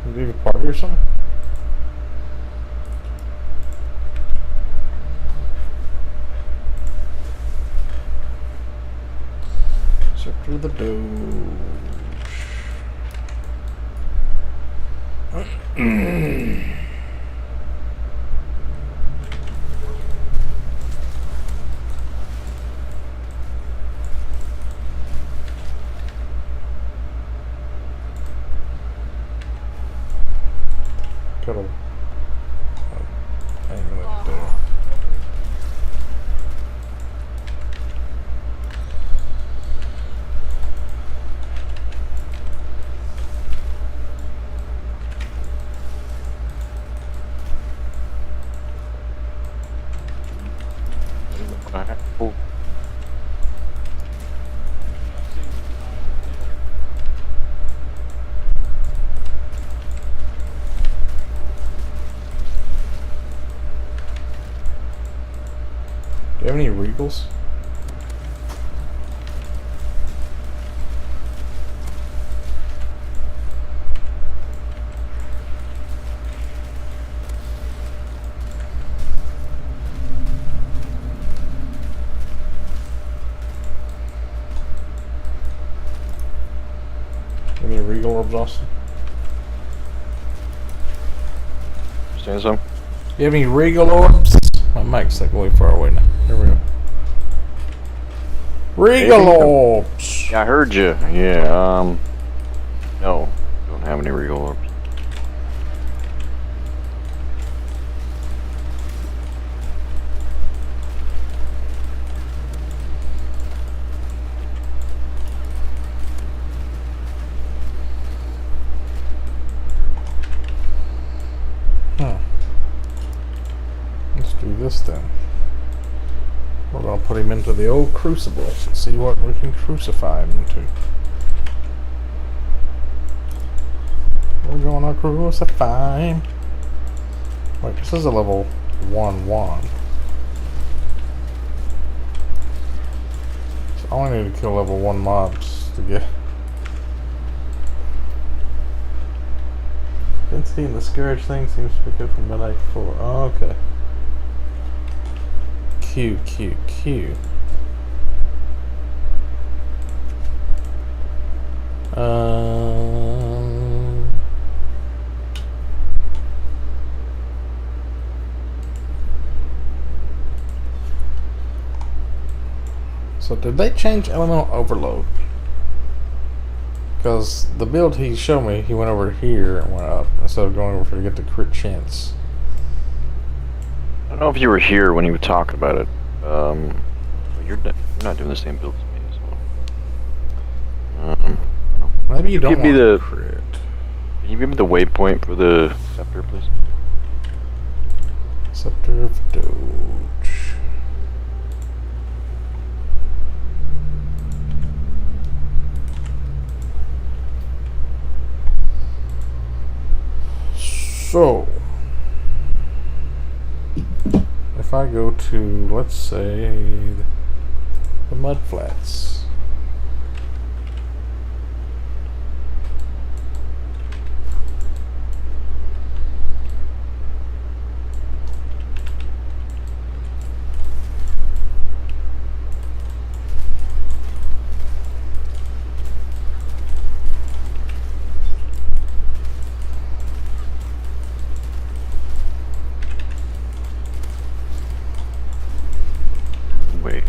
You leave a party or something? Scepter the Doge. Got a amulet there. Oh, Do you have any regals? Any regal orbs, Austin? saying something? You have any regal orbs? My mic's like way far away now. Here we go. Regal Maybe. orbs! Yeah, I heard you. Yeah, no. Don't have any regal orbs. Huh. Let's do this then. We're gonna put him into the old crucible and see what we can crucify him into. We're gonna crucify him. Wait, this is a level 1 wand. So I only need to kill level 1 mobs to get. See, the Scourge thing seems to be good from midnight 4. Oh, okay. Q. So did they change elemental overload? Because the build he showed me, he went over here and went up instead of going over here to get the crit chance. I don't know if you were here when he was talking about it. You're not doing the same build as me as well. Maybe you don't give me want the crit. Can you give me the waypoint for the scepter, please? Scepter of Doge. So, if I go to, let's say, the mud flats. Wait.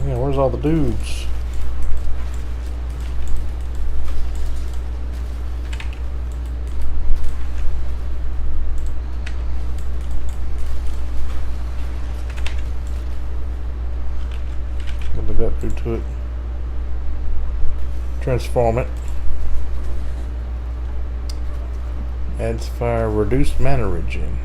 Yeah, where's all the dudes? What did that do to it? Transform it. Adds fire, reduced mana regen.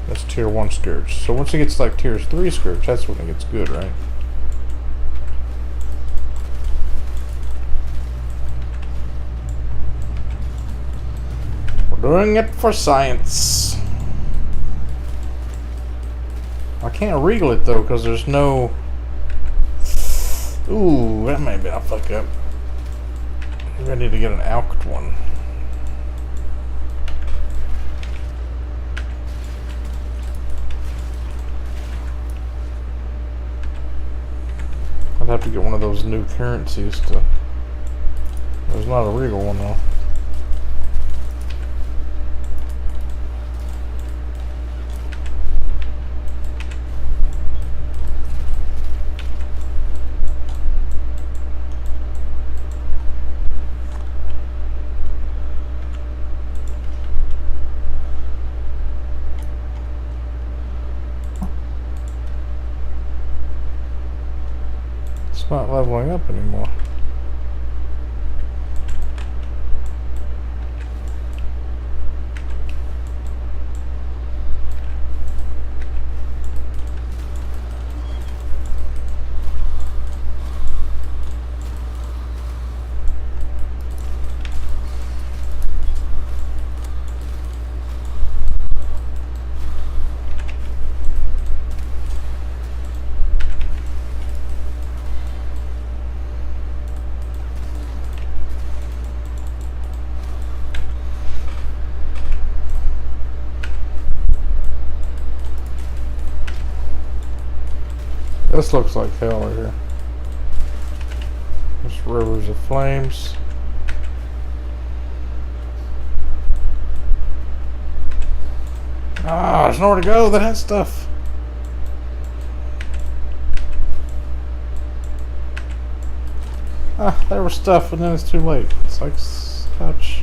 That's tier 1 Scourge. So once it gets like tier 3 Scourge, that's when it gets good, right? We're doing it for science. I can't regal it though, because there's no... Ooh, that may be a fuck up. Maybe I need to get an alked one. I'd have to get one of those new currencies to... There's not a regal one though. It's not leveling up anymore. This looks like hell right here. There's rivers of flames. Ah, there's nowhere to go that has stuff. Ah, there was stuff and then it's too late. It's like such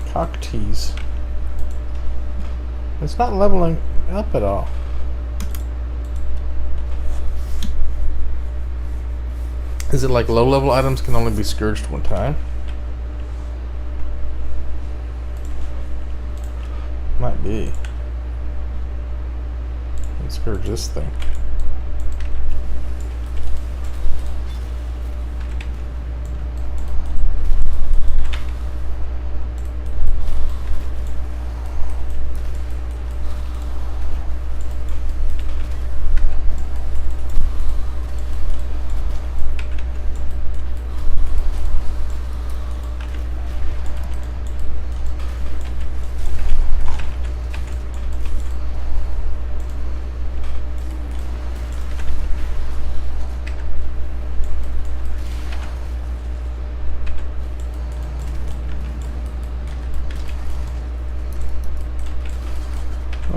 cock tease. It's not leveling up at all. Is it like low level items can only be scourged one time? Might be. Let's scourge this thing.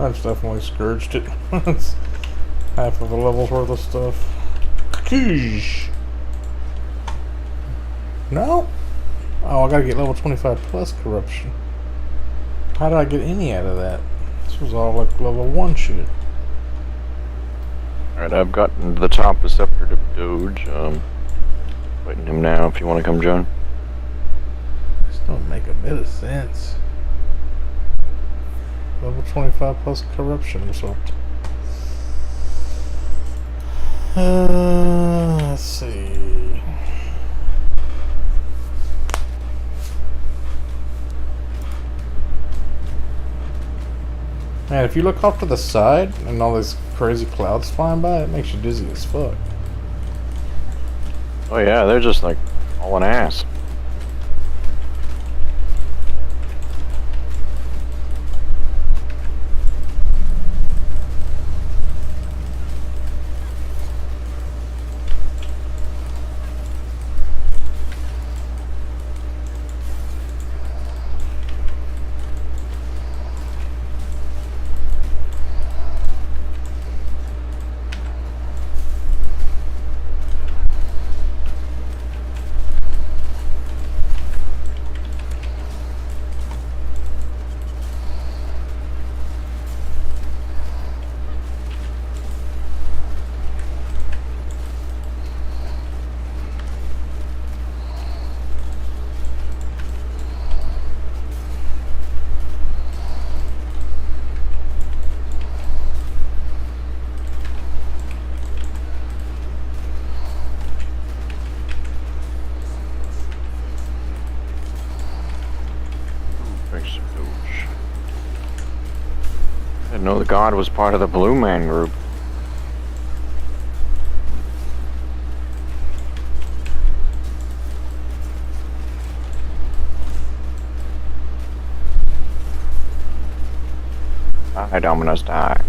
That's definitely scourged it. It's half of a level's worth of stuff. Sheesh. No? Oh, I gotta get level 25 plus corruption. How did I get any out of that? This was all like level 1 shit. Alright, I've gotten to the top of Scepter of Doge. Waiting him now if you want to come join. This don't make a bit of sense. Level 25 plus corruption result. Let's see. Man, if you look off to the side and all these crazy clouds flying by, it makes you dizzy as fuck. Oh yeah, they're just like all an ass. I didn't know the god was part of the Blue Man group. Die, Dominus, die.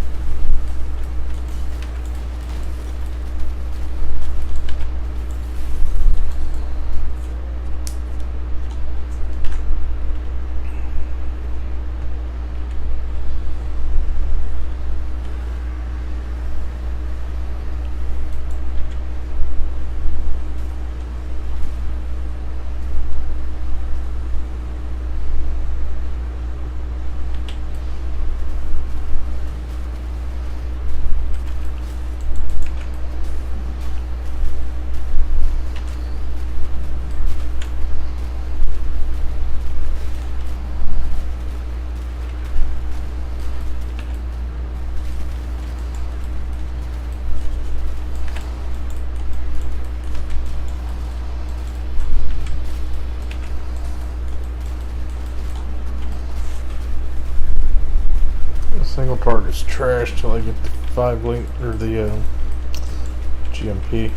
Single target's trash till I get the 5 link or the GMP.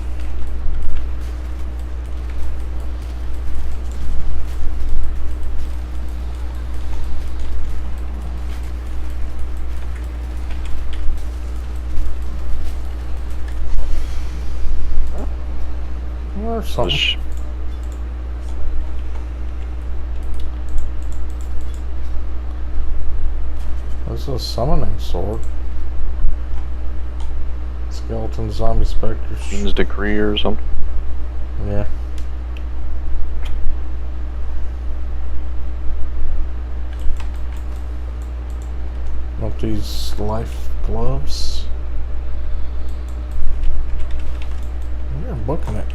Or something. This is a summoning sword. Skeleton, zombie, specters. King's Decree or something? Yeah. Want these life gloves? You're booking it.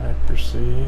Accuracy.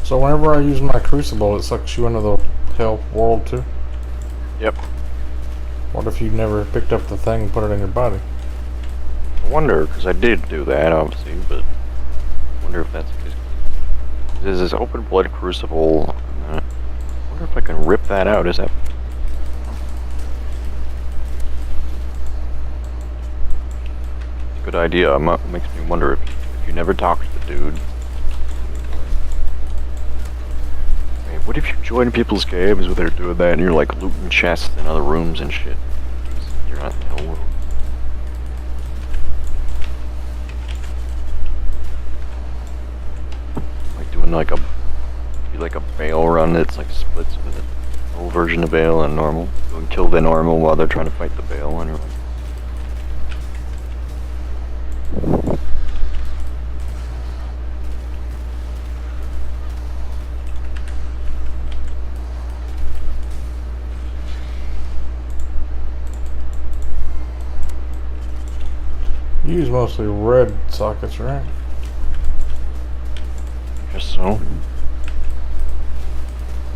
So whenever I use my crucible, it sucks you into the hell world too? Yep. What if you never picked up the thing and put it in your body? I wonder, because I did do that, obviously, but I wonder if that's... There's this open blood crucible. I wonder if I can rip that out. Is that... Good idea. Makes me wonder if you never talk to the dude. Hey, what if you join people's games where they're doing that and you're like looting chests in other rooms and shit? You're not in the hell world. Like doing like a Bale run that's like splits with an old version of Bale and normal. Go and kill the normal while they're trying to fight the Bale, and you're like. You use mostly red sockets, right? Guess so. I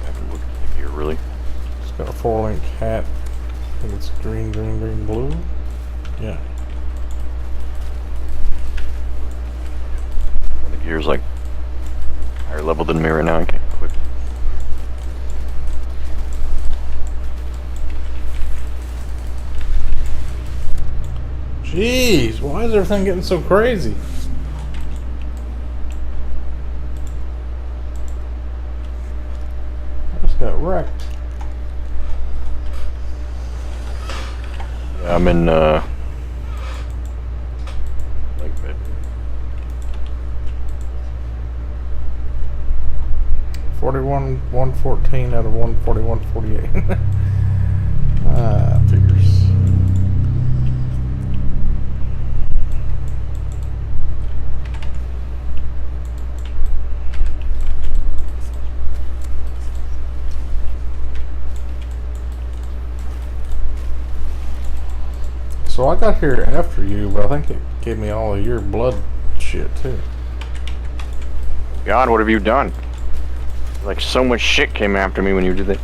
haven't looked at the gear really. It's got a 4-link hat. I think it's green, green, green, blue. Yeah. The gear's like higher level than me right now. I can't quit. Jeez, why is everything getting so crazy? I just got wrecked. Yeah, I'm in like bed. 41, 114 out of 141, 48. Figures. So I got here after you, but I think it gave me all of your blood shit too. God, what have you done? Like so much shit came after me when you did that.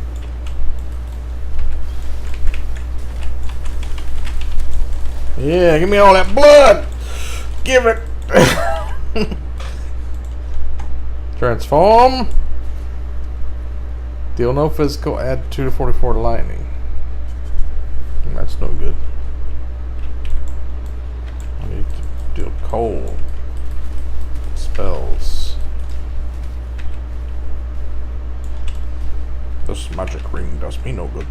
Yeah, give me all that blood! Give it! Transform! Deal no physical, add 2 to 44 lightning. That's no good. I need to deal cold. Spells. This magic ring does me no good.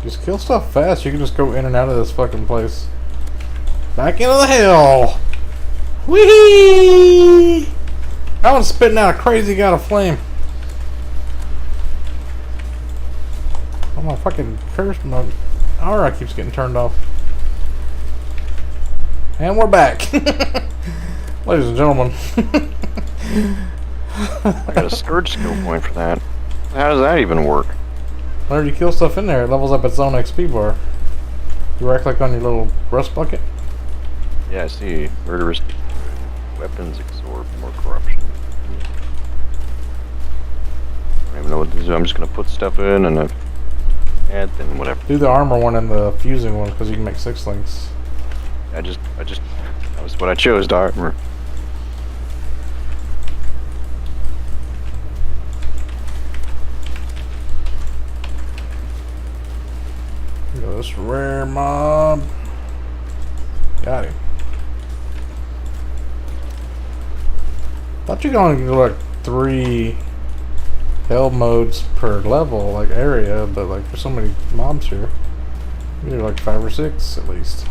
Just kill stuff fast. You can just go in and out of this fucking place. Back into the hell. Whee! That one's spitting out a crazy god of flame. Oh my fucking curse mode. Aura keeps getting turned off. And we're back. Ladies and gentlemen. I got a Scourge skill point for that. How does that even work? Whenever you kill stuff in there, it levels up its own XP bar. You right click on your little rust bucket. Yeah, I see. Murderous weapons absorb more corruption. I don't even know what to do. I'm just gonna put stuff in and add then whatever. Do the armor one and the fusing one because you can make 6 links. I just that was what I chose, the armor. This rare mob. Got him. Thought you could only do like 3 hell modes per level, like area, but like for so many mobs here, you do like 5 or 6 at least.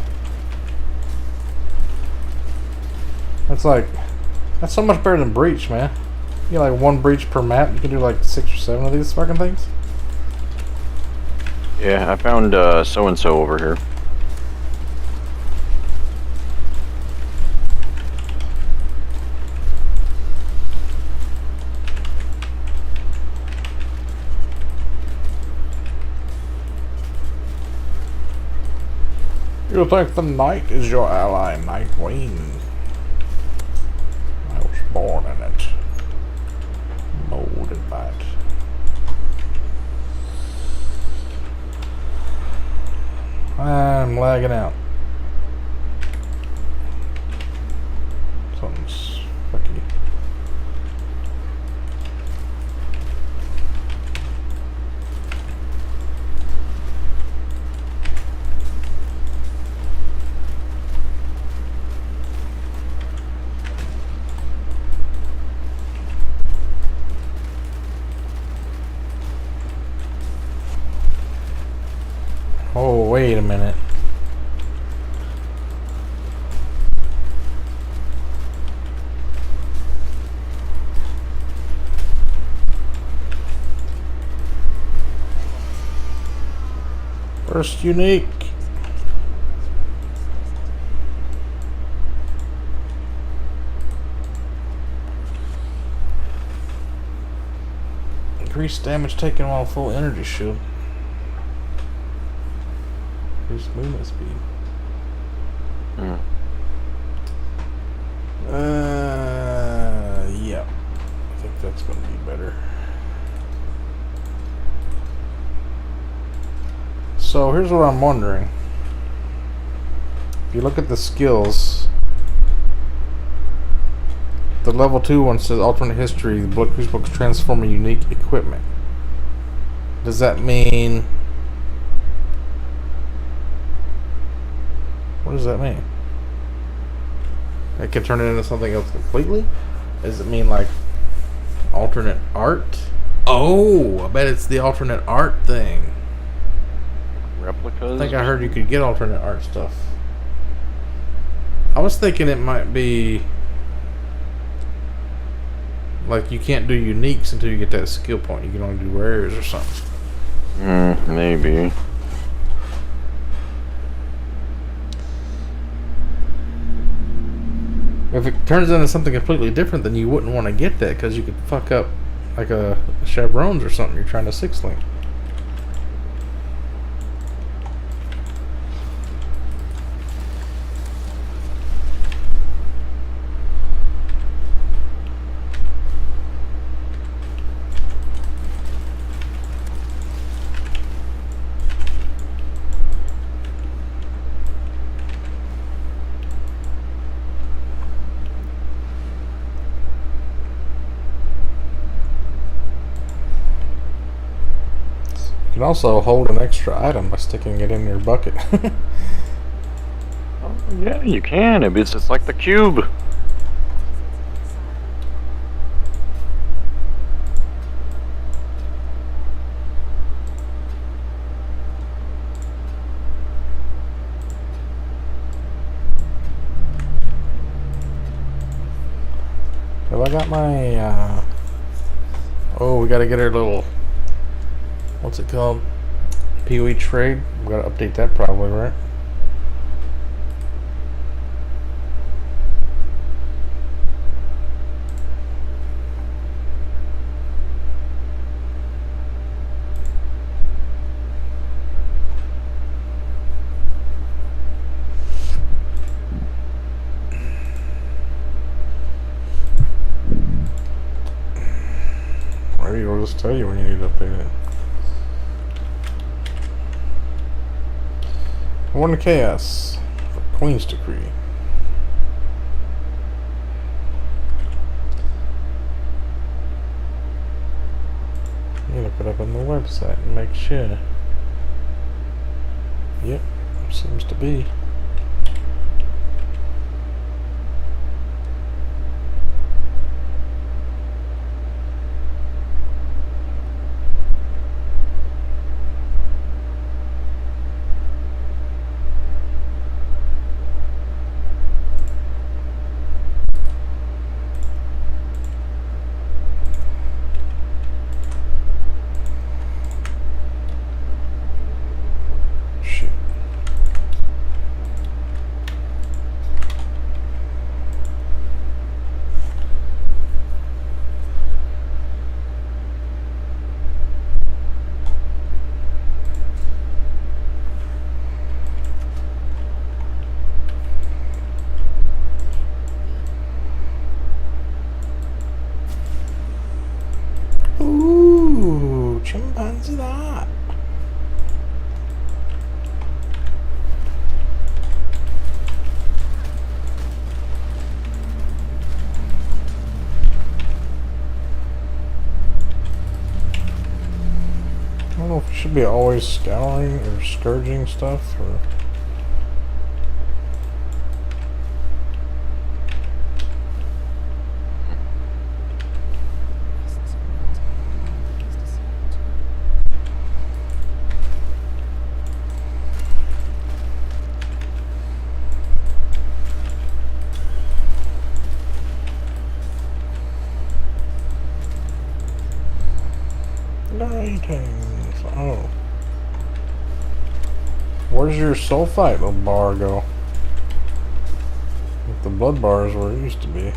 That's so much better than Breach, man. You get like 1 Breach per map, you can do like 6 or 7 of these fucking things. Yeah, I found so-and-so over here. You think the night is your ally, Nightwing? I was born in it. Molded by it. I'm lagging out. Something's fucky. Oh, wait a minute. First unique. Increased damage taken while full energy shield. Increased movement speed. Yeah. I think that's going to be better. So here's what I'm wondering. If you look at the skills, the level 2 one says alternate history, the Blood Crucible can transform a unique equipment. Does that mean... What does that mean? It can turn it into something else completely? Does it mean like alternate art? Oh, I bet it's the alternate art thing. Replicas? I think I heard you could get alternate art stuff. I was thinking it might be like you can't do uniques until you get that skill point. You can only do rares or something. Maybe. If it turns into something completely different, then you wouldn't want to get that because you could fuck up like a chevrons or something. You're trying to 6-link. You can also hold an extra item by sticking it in your bucket. Oh, yeah, you can. It's just like the cube. Have I got my, oh, we gotta get our little, what's it called? PoE trade. We gotta update that probably, right? Maybe it'll just tell you when you need to update it. Warn the Chaos for Queen's Decree. You look it up on the website and make sure. Yep, seems to be. know if you should be always scouring or scourging stuff or. Greetings. Oh. Where's your sulfite bar go? Like the blood bar is where it used to be.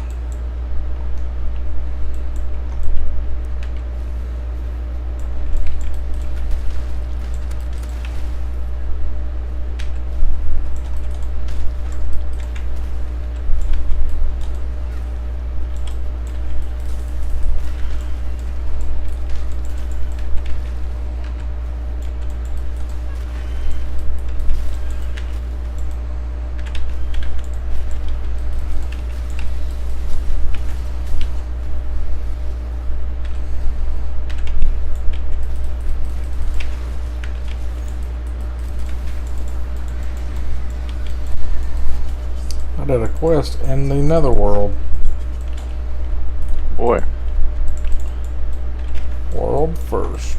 I did a quest in the netherworld. Boy. World first.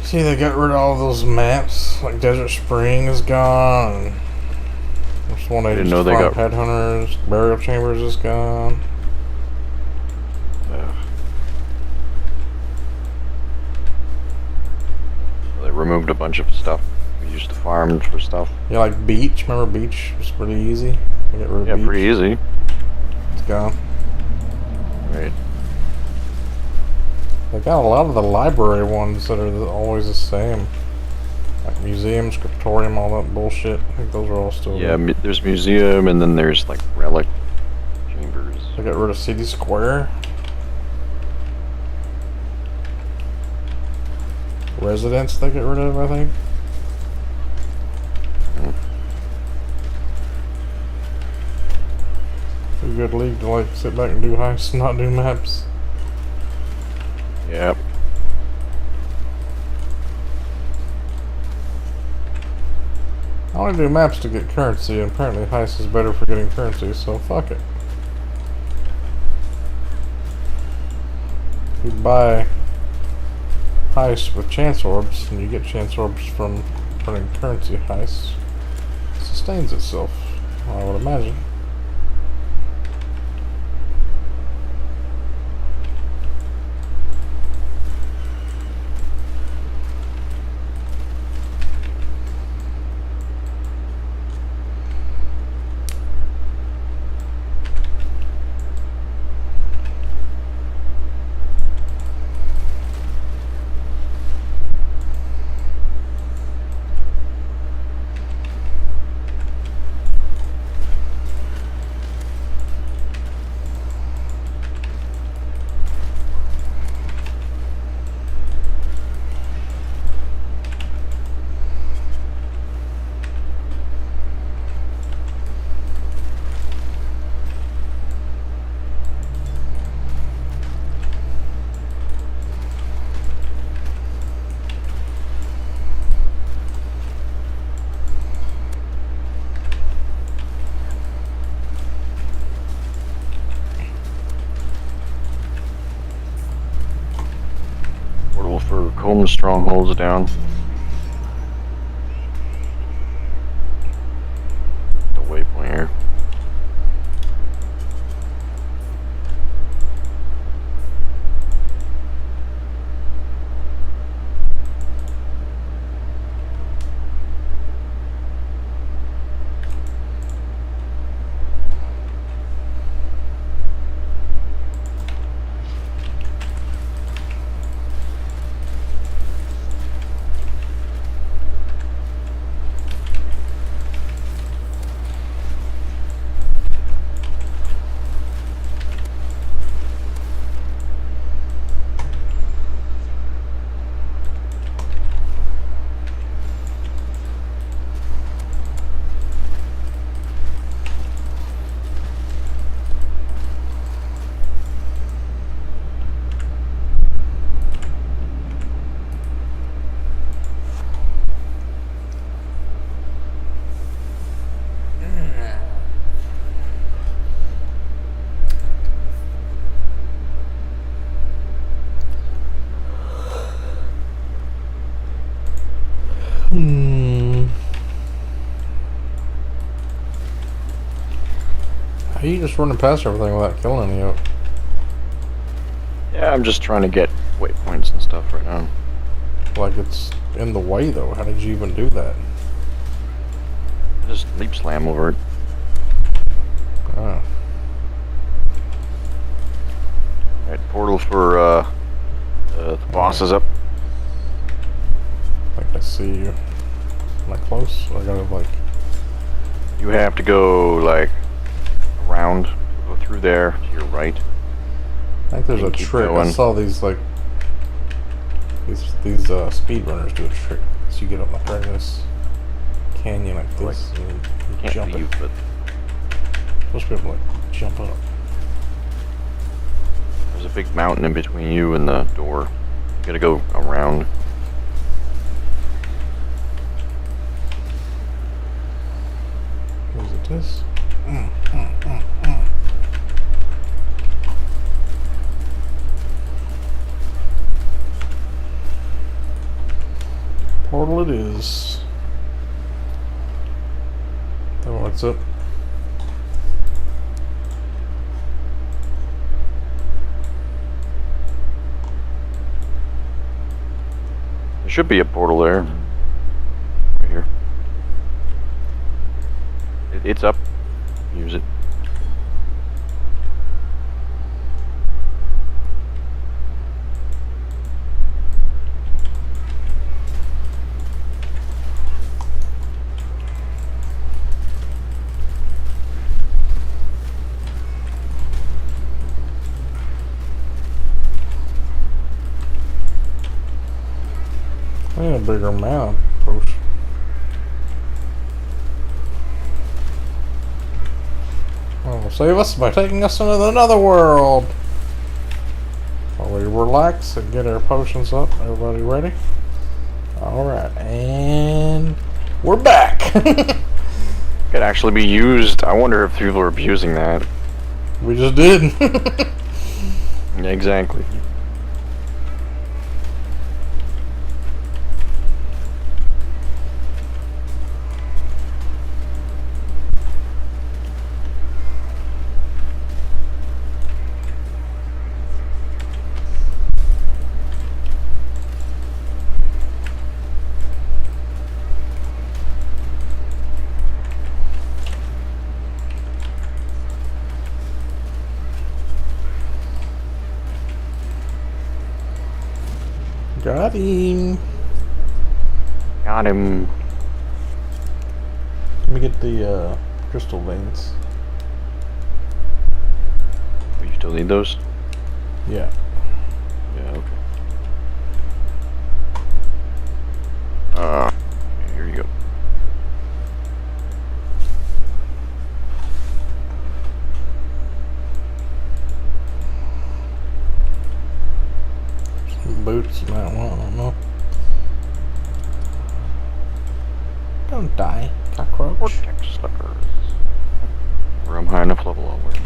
See, they got rid of all those maps. Like Desert Spring is gone. There's one they Didn't just know they farm got- headhunters. Burial Chambers is gone. They removed a bunch of stuff. We used to farm for stuff. Yeah, like Beach. Remember Beach was pretty easy. They got rid of Yeah, Beach. pretty easy. It's gone. Right. They got a lot of the library ones that are always the same. Like museum, scriptorium, all that bullshit. I think those are all still Yeah, there. there's museum, and then there's like relic chambers. They got rid of City Square. Residence they get rid of, I think. It's a good league to like sit back and do heists and not do maps. Yep. I only do maps to get currency, and apparently heist is better for getting currency, so fuck it. If you buy heist with chance orbs, and you get chance orbs from running currency heists, it sustains itself, I would imagine. Portal for Combe strongholds down. The waypoint here. just running past everything without killing any of it. Yeah, I'm just trying to get waypoints and stuff right now. Like it's in the way though. How did you even do that? Just leap slam over it. Oh. Alright, portal for the boss is up. I think I see you. Am I close? I gotta like. You have to go like around, go through there to your right. I think there's a Keep trick. I going. saw these like these speedrunners do a trick. So you get up like right in this canyon like this, and you Can't jump leave, it. but Supposed to be able to like jump up. there's a big mountain in between you and the door. You gotta go around. Is it this? Portal it is. Oh, what's up? There should be a portal there. Right here. It's up. Use it. I need a bigger mount potion. Oh, save us by taking us into another world. While we relax and get our potions up. Everybody ready? Alright, and we're back. Could actually be used. I wonder if people are abusing that. We just did. Yeah, exactly. Got him. Got him. Let me get the crystal veins. Oh, you still need those? Yeah. Yeah, okay. Here you go. Some boots you might want, I don't know. Don't die, cockroach. Vortex slippers. Where I'm high enough level, I'll wear them.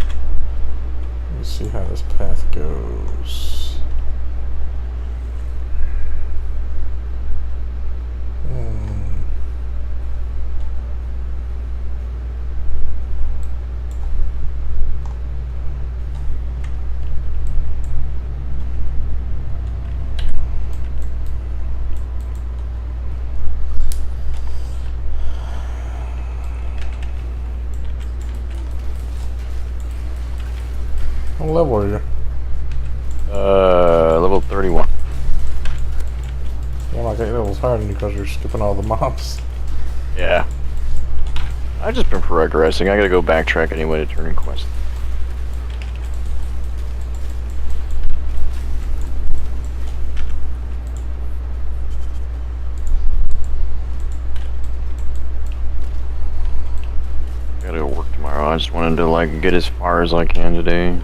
Let's see how this path goes. What level are you? Level 31. Well, like 8 levels higher than you because you're skipping all the mobs. Yeah. I've just been progressing. I gotta go backtrack anyway to turn in quest. Gotta go work tomorrow. I just wanted to like get as far as I can today.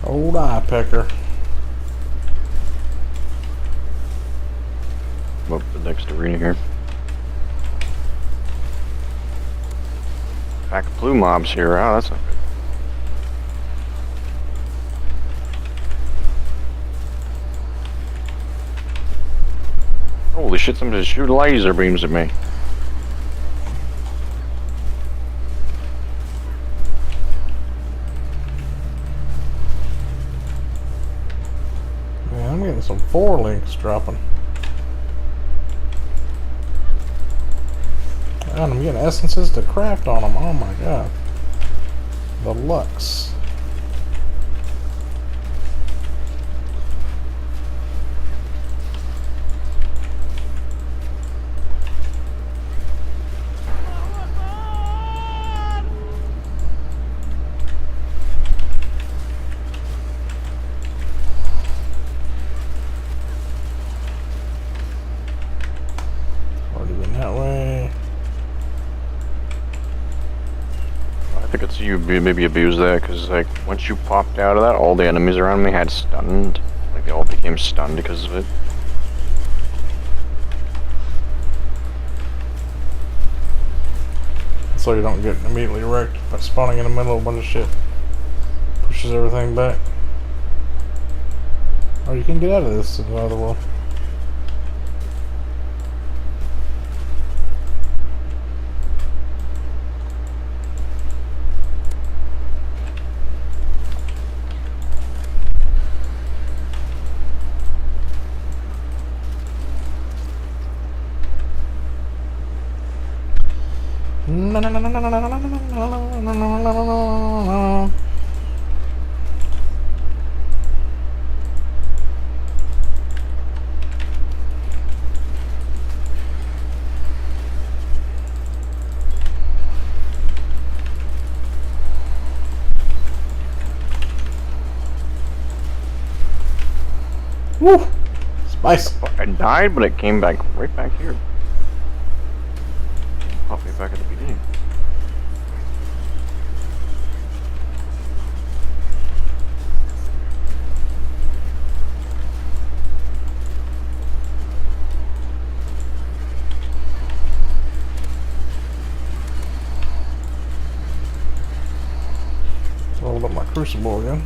Old eye pecker. I'm up to the next arena here. Pack of blue mobs here. Oh, that's not good. Holy shit, somebody just shooting laser beams at me. Man, I'm getting some 4 links dropping. And I'm getting essences to craft on them. Oh my god. The Lux. Already been that way. I think it's you maybe abused that, because like once you popped out of that, all the enemies around me had stunned. Like they all became stunned because of it. So you don't get immediately wrecked by spawning in the middle of a bunch of shit. Pushes everything back. Or you can get out of this in the other world. Woo! Spice! I died, but it came back right back here. Popped me back at the beginning. Rolled up my crucible again.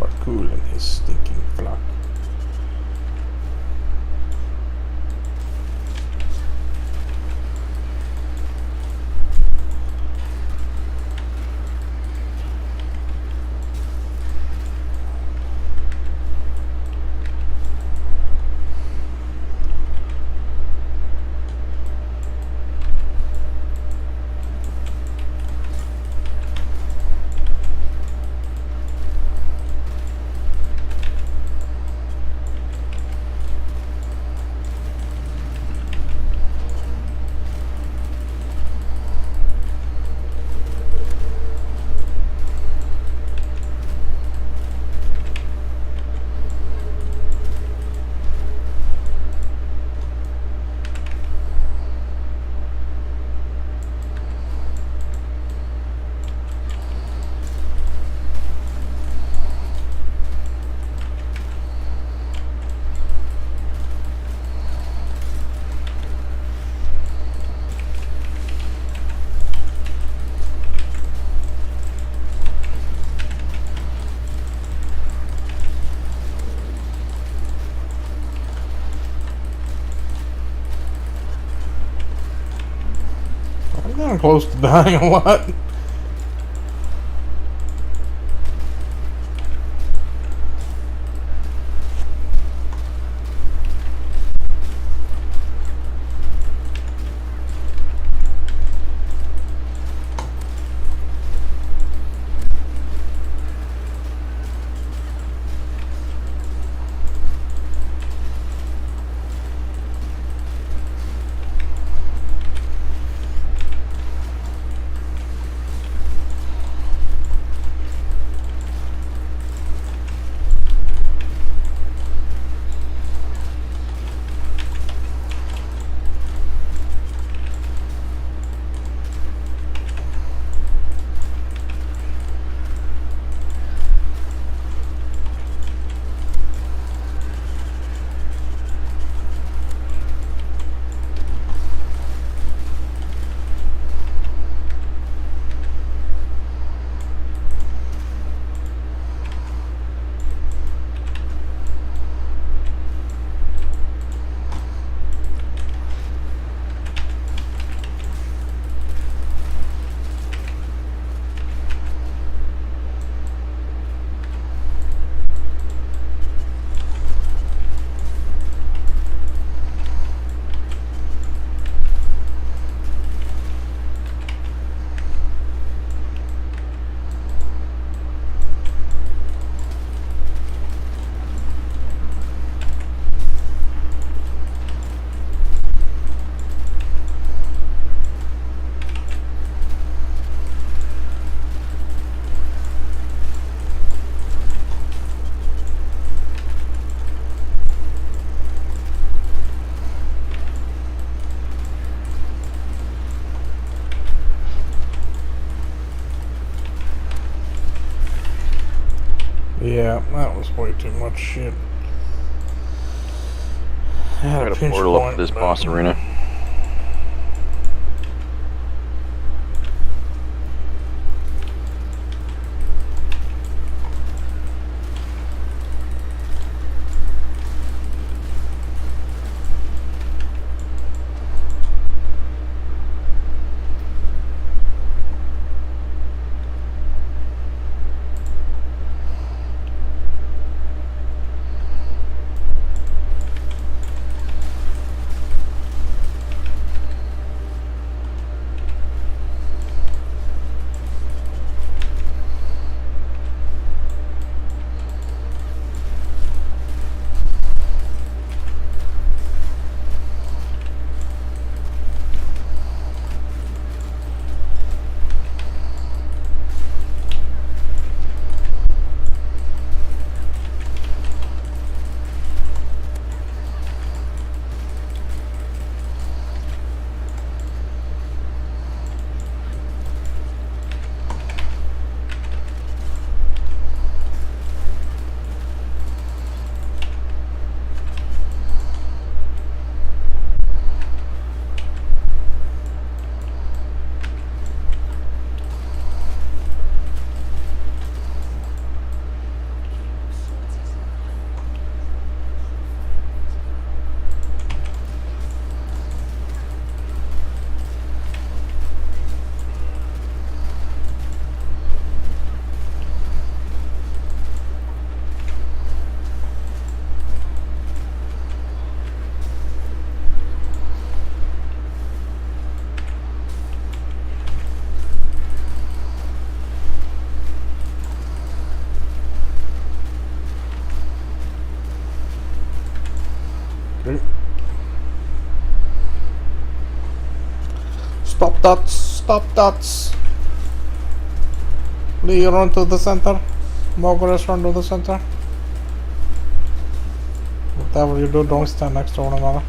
But cool in his stinking flock. I'm getting close to dying a lot. Yeah, that was way too much shit. I I had got a a pinch portal up point, to this but- boss arena. Okay. Stop dots! Stop dots! Lee, run to the center. Mogulus, run to the center. Whatever you do, don't stand next to one another.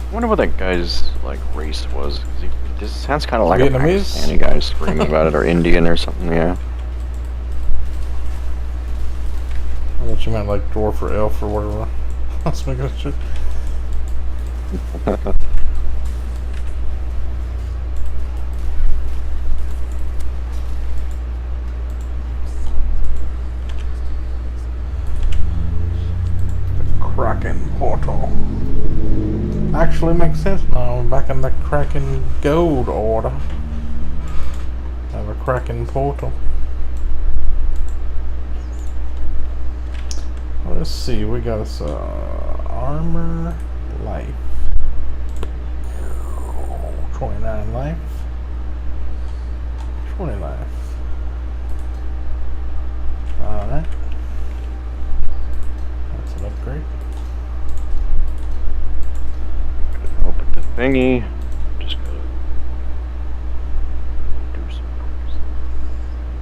I wonder what that guy's like race was. 'Cause this sounds kind of like Vietnamese? a Pakistani guy screaming about it, or Indian or something. Yeah. I thought you meant like dwarf or elf or whatever. I was making a shit. Kraken portal. Actually makes sense now. I'm back in the Kraken gold order. Have a Kraken portal. Let's see, we got us armor life. 29 life. 20 life. Alright. That's an upgrade. Open the thingy. Just gotta do some.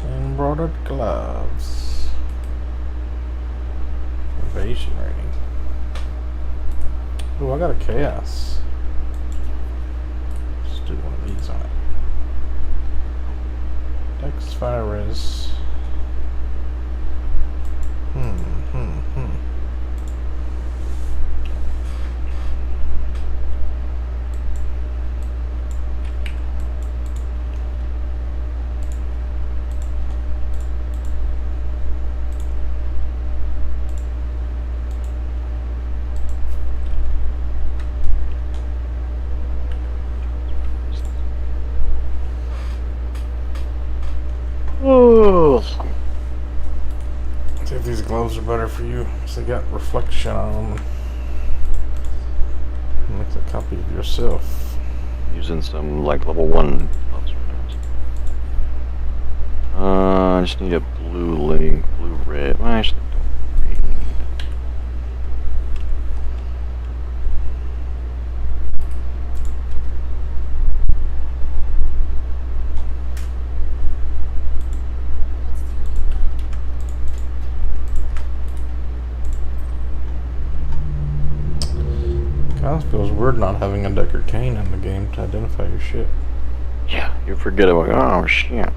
Embroidered gloves. Evasion rating. Ooh, I got a chaos. Let's do one of these on it. Dex fire is. Oh. See if these gloves are better for you. So they got reflection on them. Makes a copy of yourself. Using some like level 1 gloves right now. I just need a blue link, blue red. Well, I actually don't really need it. Kind of feels weird not having a Decker cane in the game to identify your shit. Yeah, you forget about. Oh shit!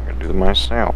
I gonna do them myself.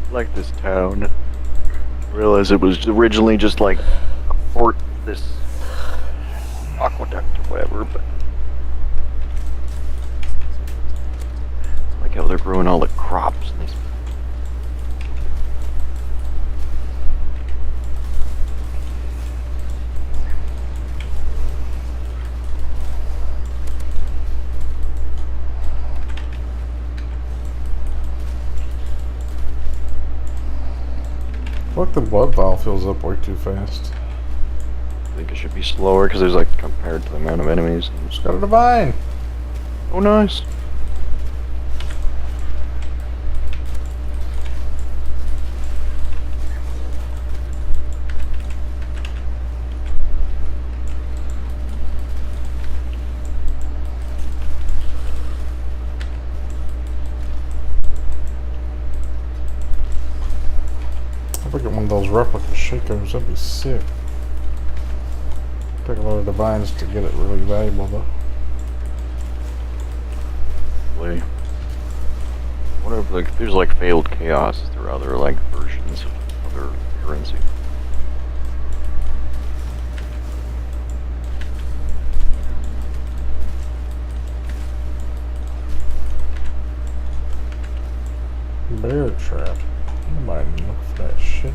Like this town. Realize it was originally just like a fort, this aqueduct or whatever, but I like how they're growing all the crops and these. Look, the blood vial fills up way too fast. I think it should be slower because there's like compared to the amount of enemies. Just got a divine. Oh, nice. If I get one of those replica shakers, that'd be sick. Take a lot of divines to get it really valuable though. Wait. What if like there's like failed chaos or other like versions of other currency? Bear trap. Nobody look for that shit.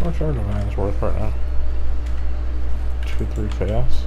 What's our divine's worth right now? 2-3 chaos.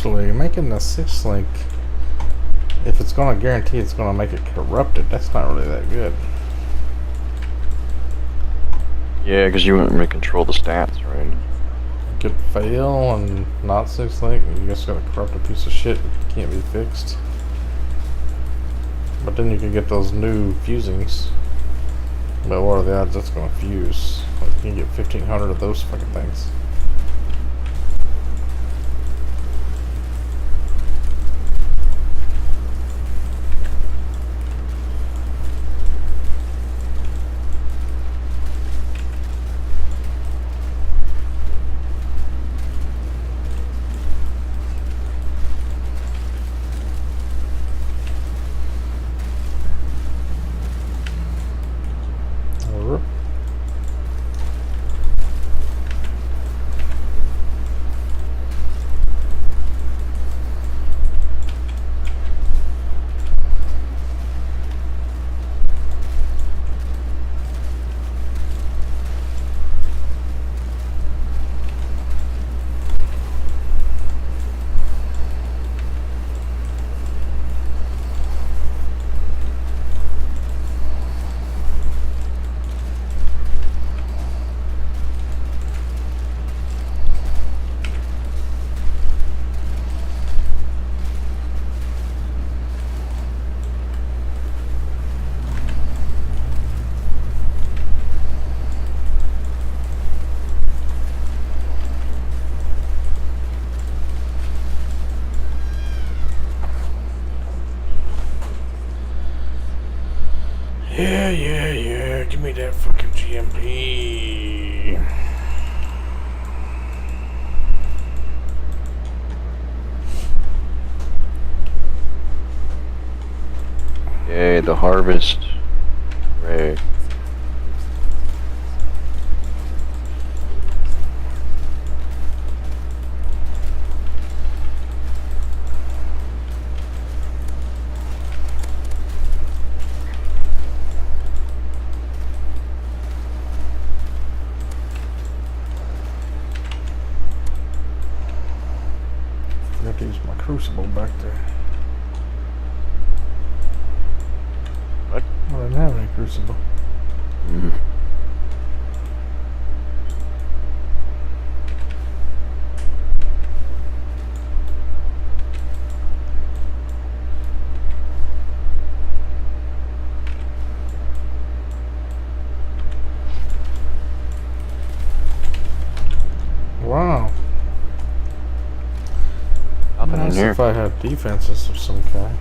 actually, making the 6 link, if it's going to guarantee it's going to make it corrupted, that's not really that good. Yeah, because you wouldn't really control the stats, right? It could fail and not 6 link, and you just got a corrupted piece of shit that can't be fixed. But then you can get those new fusings. But what are the odds that's going to fuse? Like, you can get 1,500 of those fucking things. Yeah, give me that fucking GMP. Yay, the harvest. Hooray. I have to use my crucible back there. What? I didn't have any crucible. Mm. Wow. Nothing Nice in here. if I had defenses of some kind.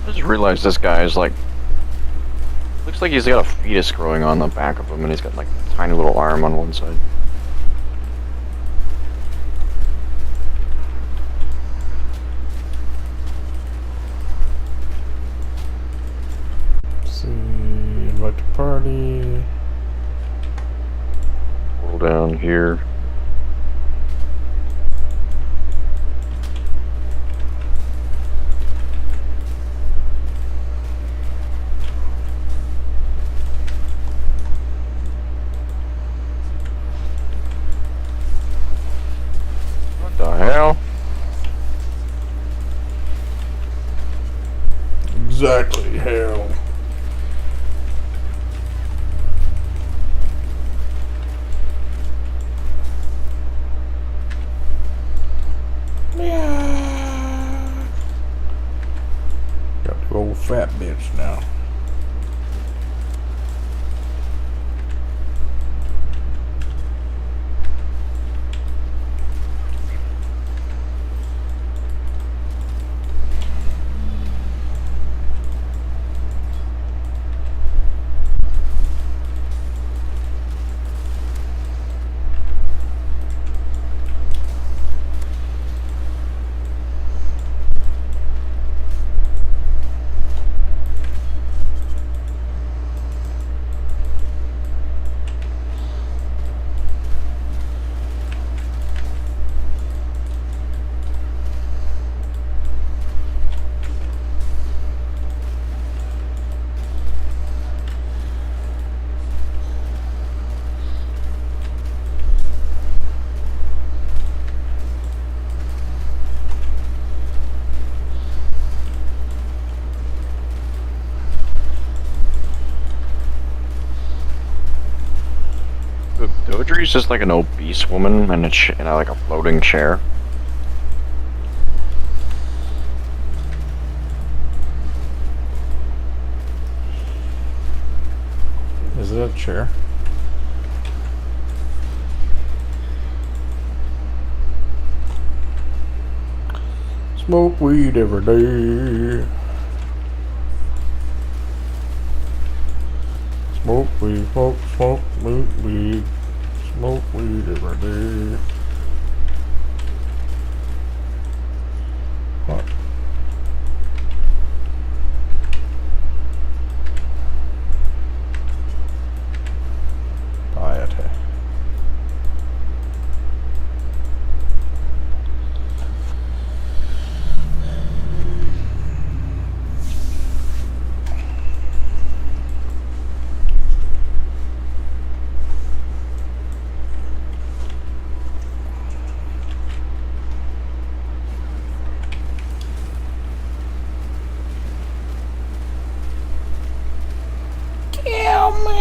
I just realized this guy is like, looks like he's got a fetus growing on the back of him, and he's got like a tiny little arm on one side. nothing here. What the hell? Exactly, hell. Yeah. Got the old fat bitch now. The Audrey's just like an obese woman in like a floating chair. Is it a chair? Smoke weed every day. Smoke weed, smoke weed. Smoke weed every day. What? Piety. Kill me!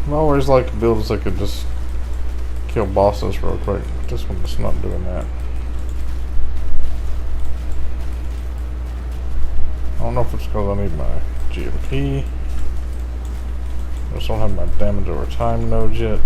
I always like builds that could just kill bosses real quick. This one's not doing that. I don't know if it's because I need my GMP. I just don't have my damage over time nodes yet.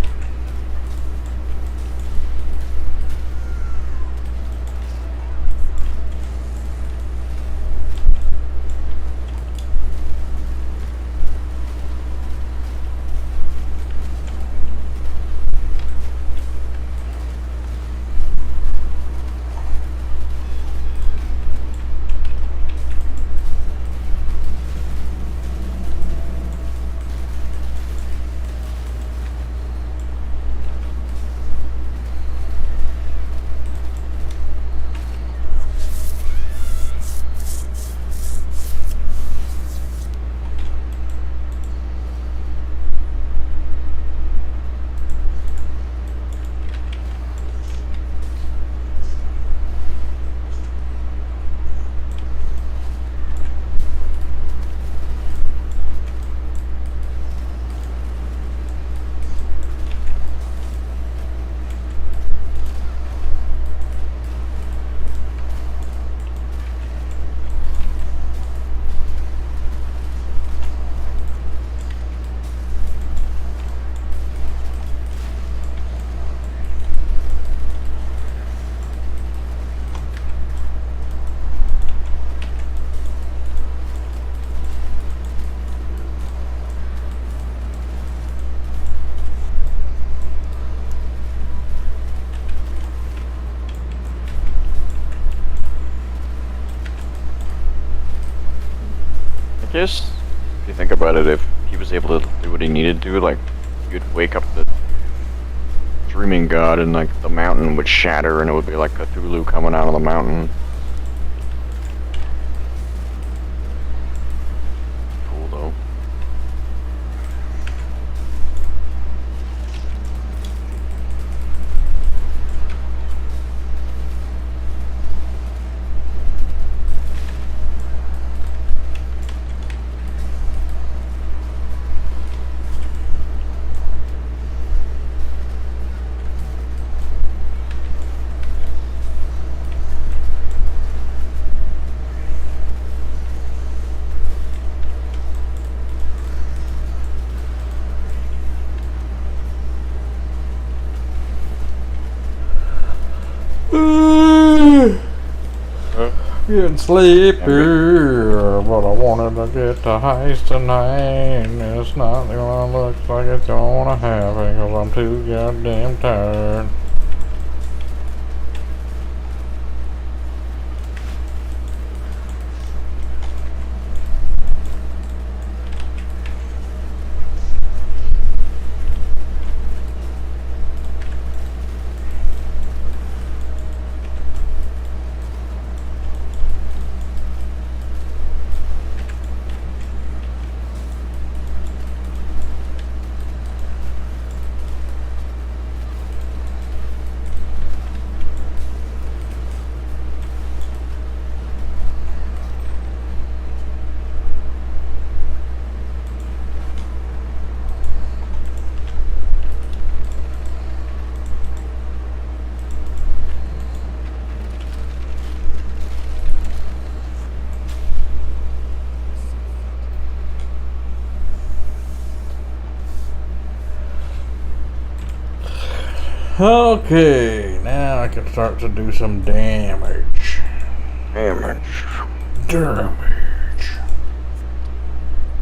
I guess if you think about it, if he was able to do what he needed to. Like, you'd wake up the dreaming god, and like the mountain would shatter, and it would be like Cthulhu coming out of the mountain. Cool though. Getting sleepy, but I wanted to get to heist tonight. It's not gonna look like it's gonna happen because I'm too goddamn tired. Okay, now I can start to do some damage. Damage.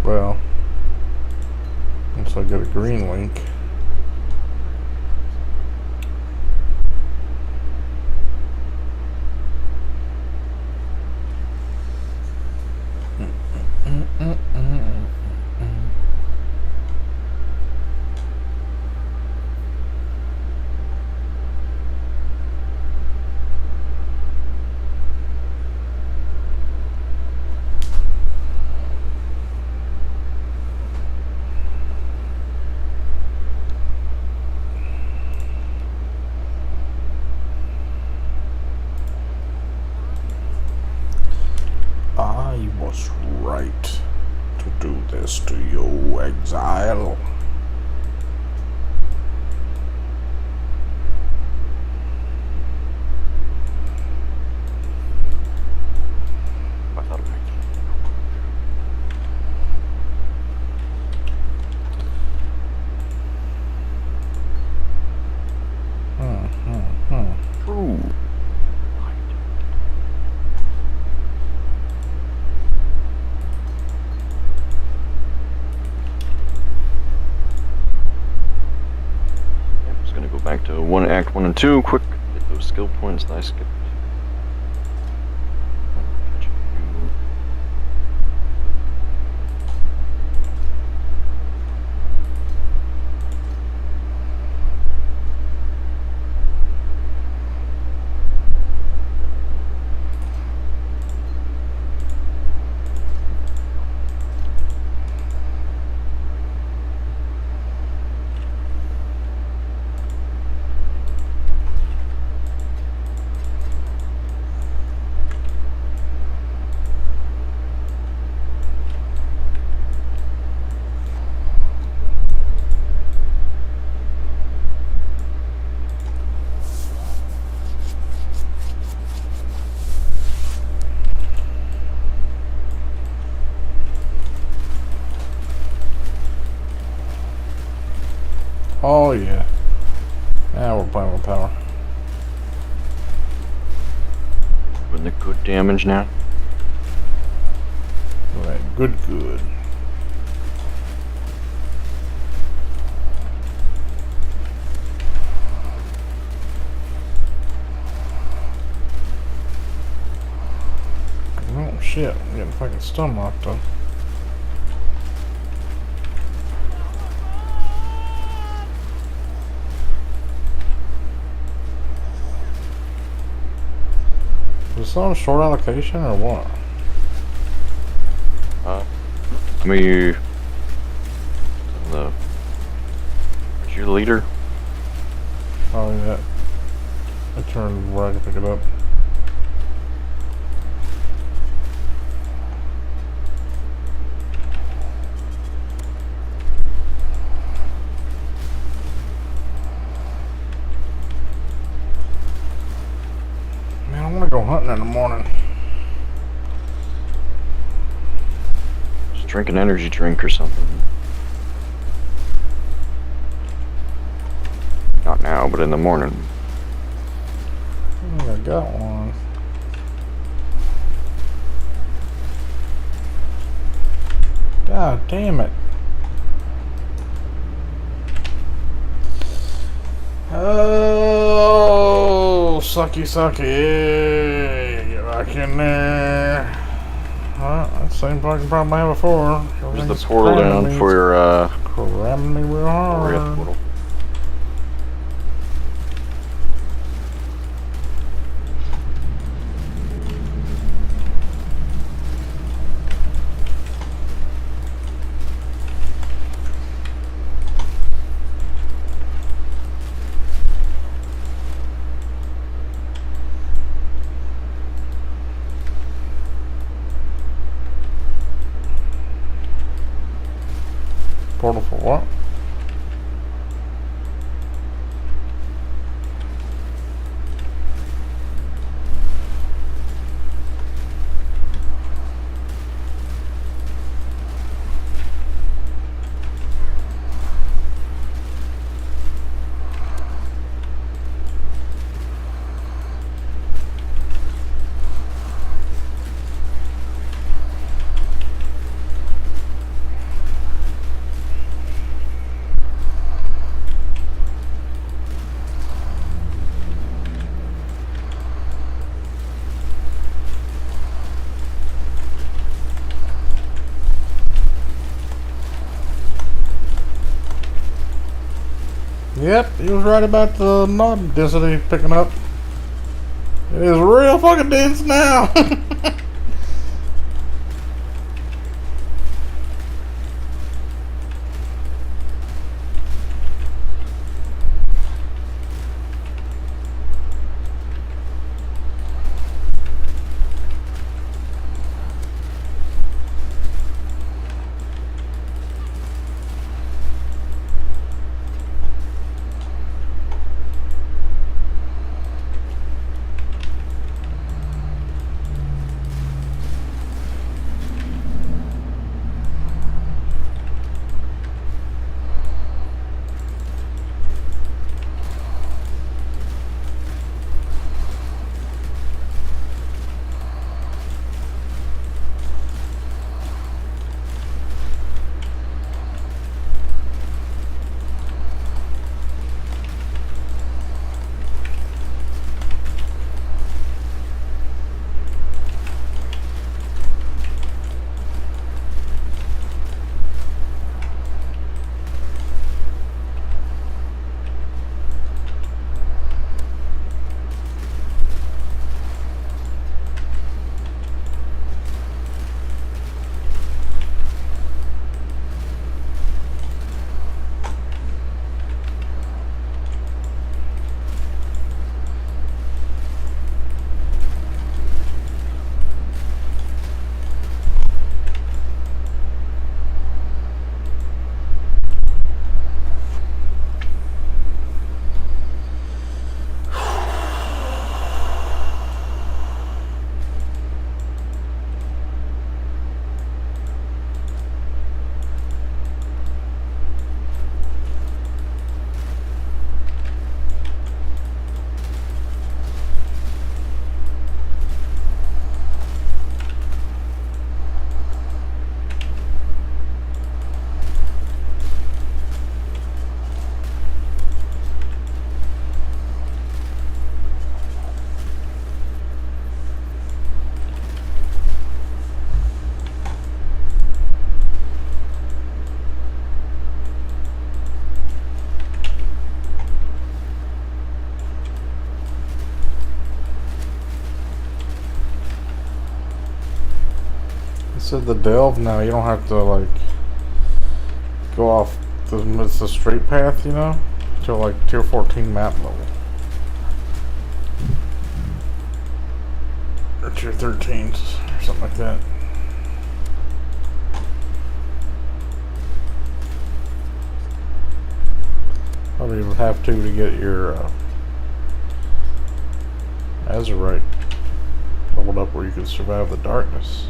Well, once I get a green link. I was right to do this to you, exile. True. Just gonna go back to Act 1 and 2, quick, get those skill points that I skipped. Oh yeah. Now we're playing with power. Doing the good damage now. Right, good. Oh shit, I'm getting fucking stun locked up. this on short allocation or what? I mean, where's your leader? Oh yeah. I turned where I can pick it up. Man, I want to go hunting in the morning. Just drink an energy drink or something. Not now, but in the morning. I think I got one. God damn it. Oh, sucky, sucky. Get back in there. Well, that's the same fucking problem I had before. There's the portal down for your, cramming me real hard. portal. Portal for what? Yep, he was right about the mod density picking up. It is real fucking dense now. So the delve now, you don't have to like go off. It's a straight path, you know, to like tier 14 map level. Or tier 13s or something like that. Probably would have to get your Azurite leveled up where you can survive the darkness.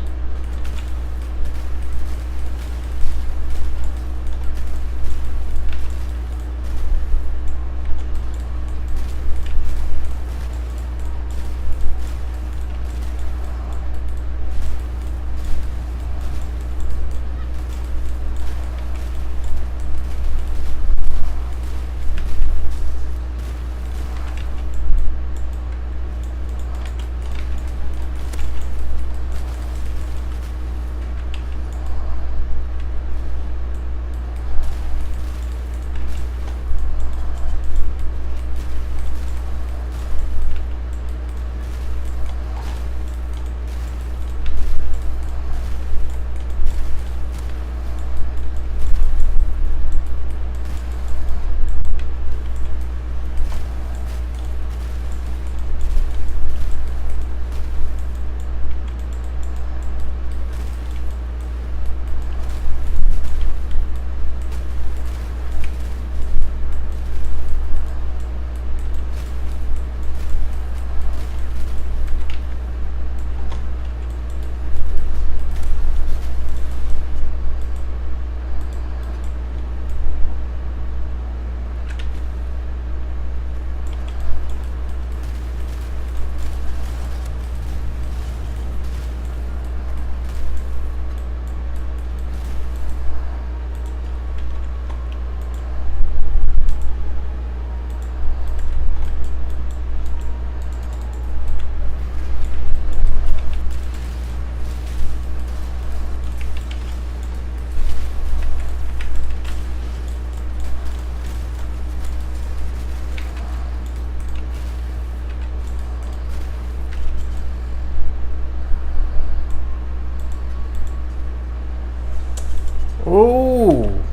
Ooh!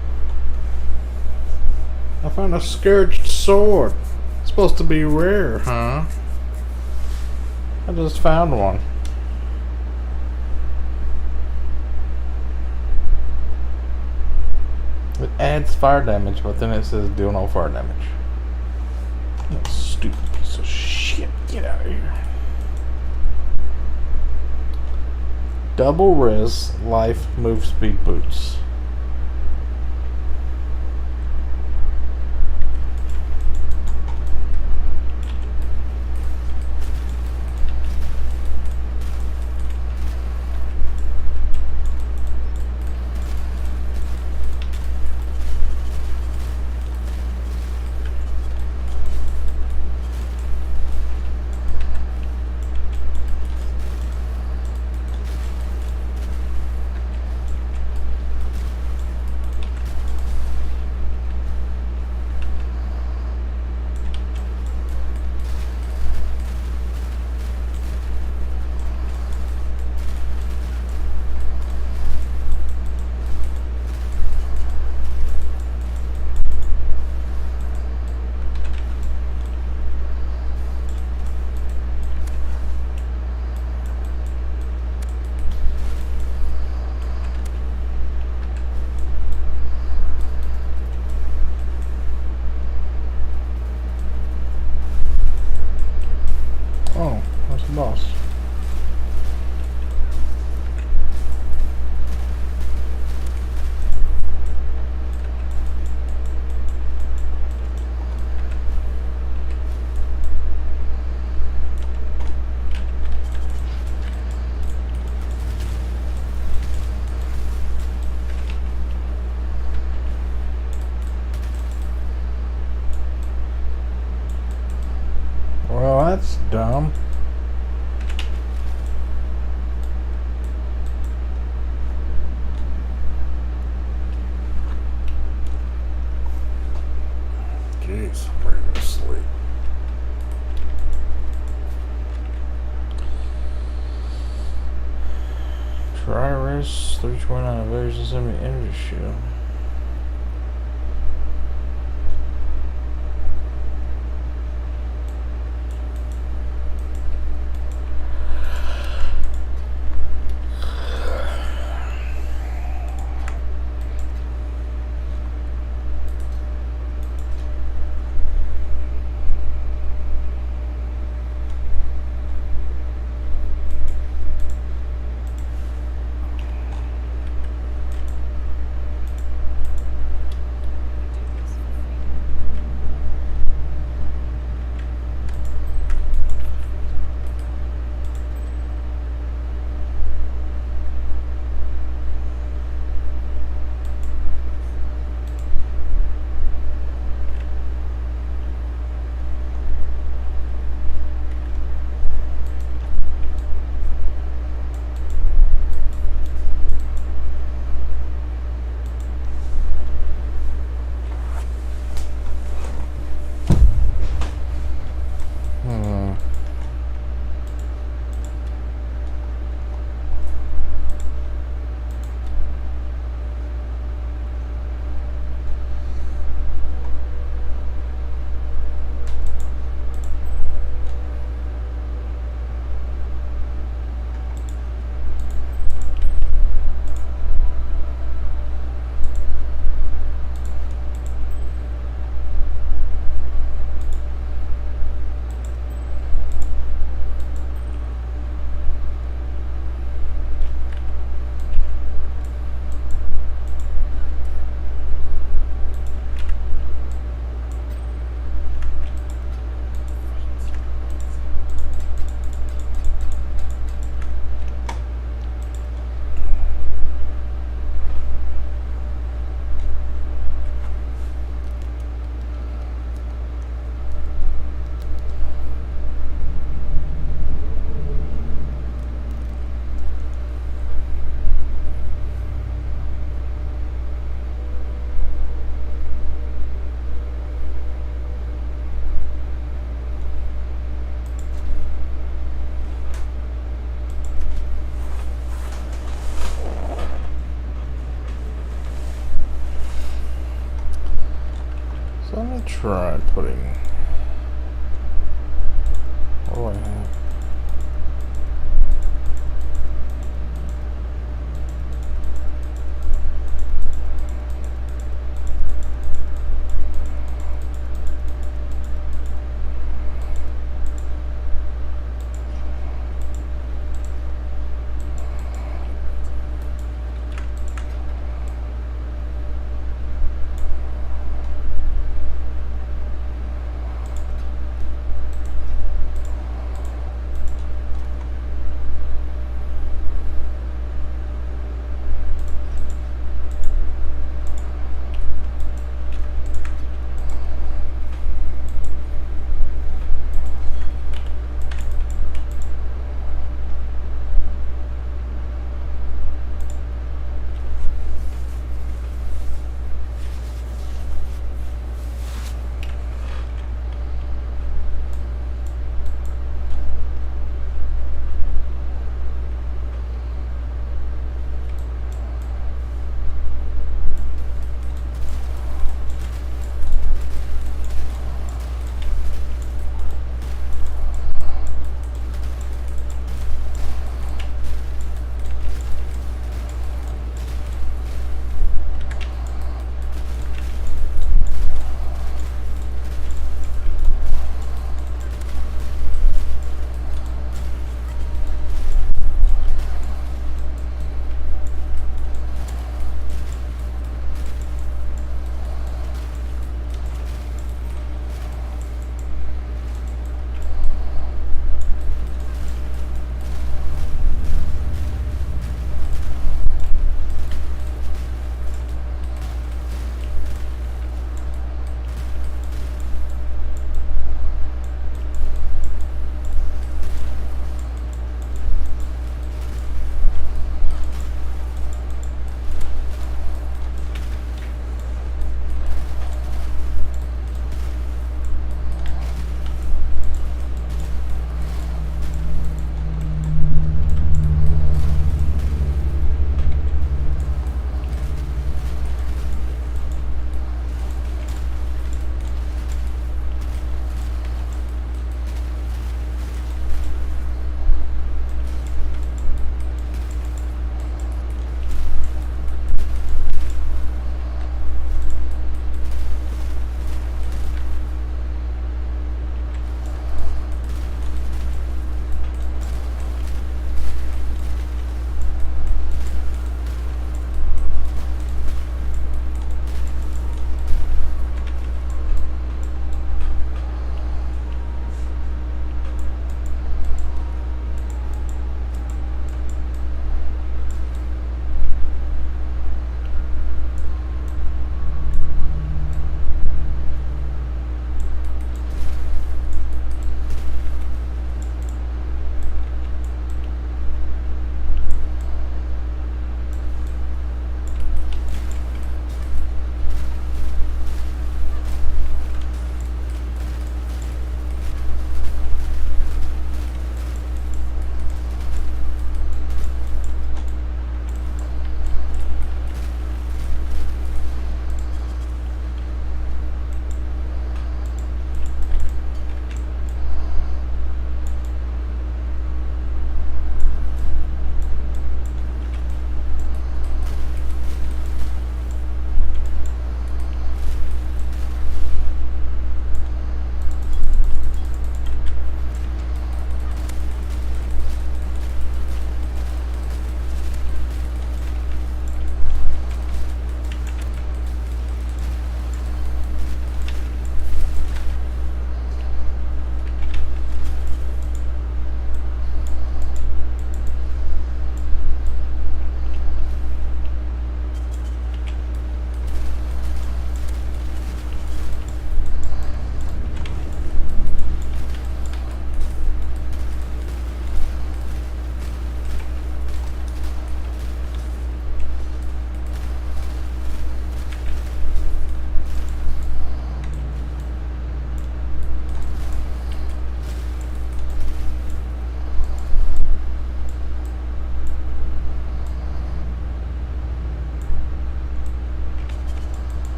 I found a scourged sword. It's supposed to be rare, huh? I just found one. It adds fire damage, but then it says deal no fire damage. You stupid piece of shit. Get out of here. Double res life move speed boots. Oh, that's the boss. Well, that's dumb. Jeez, I'm ready to go sleep. Try res Cost 329 version 70 energy shield. So let me try putting. What do I have?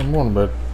Morning, bud.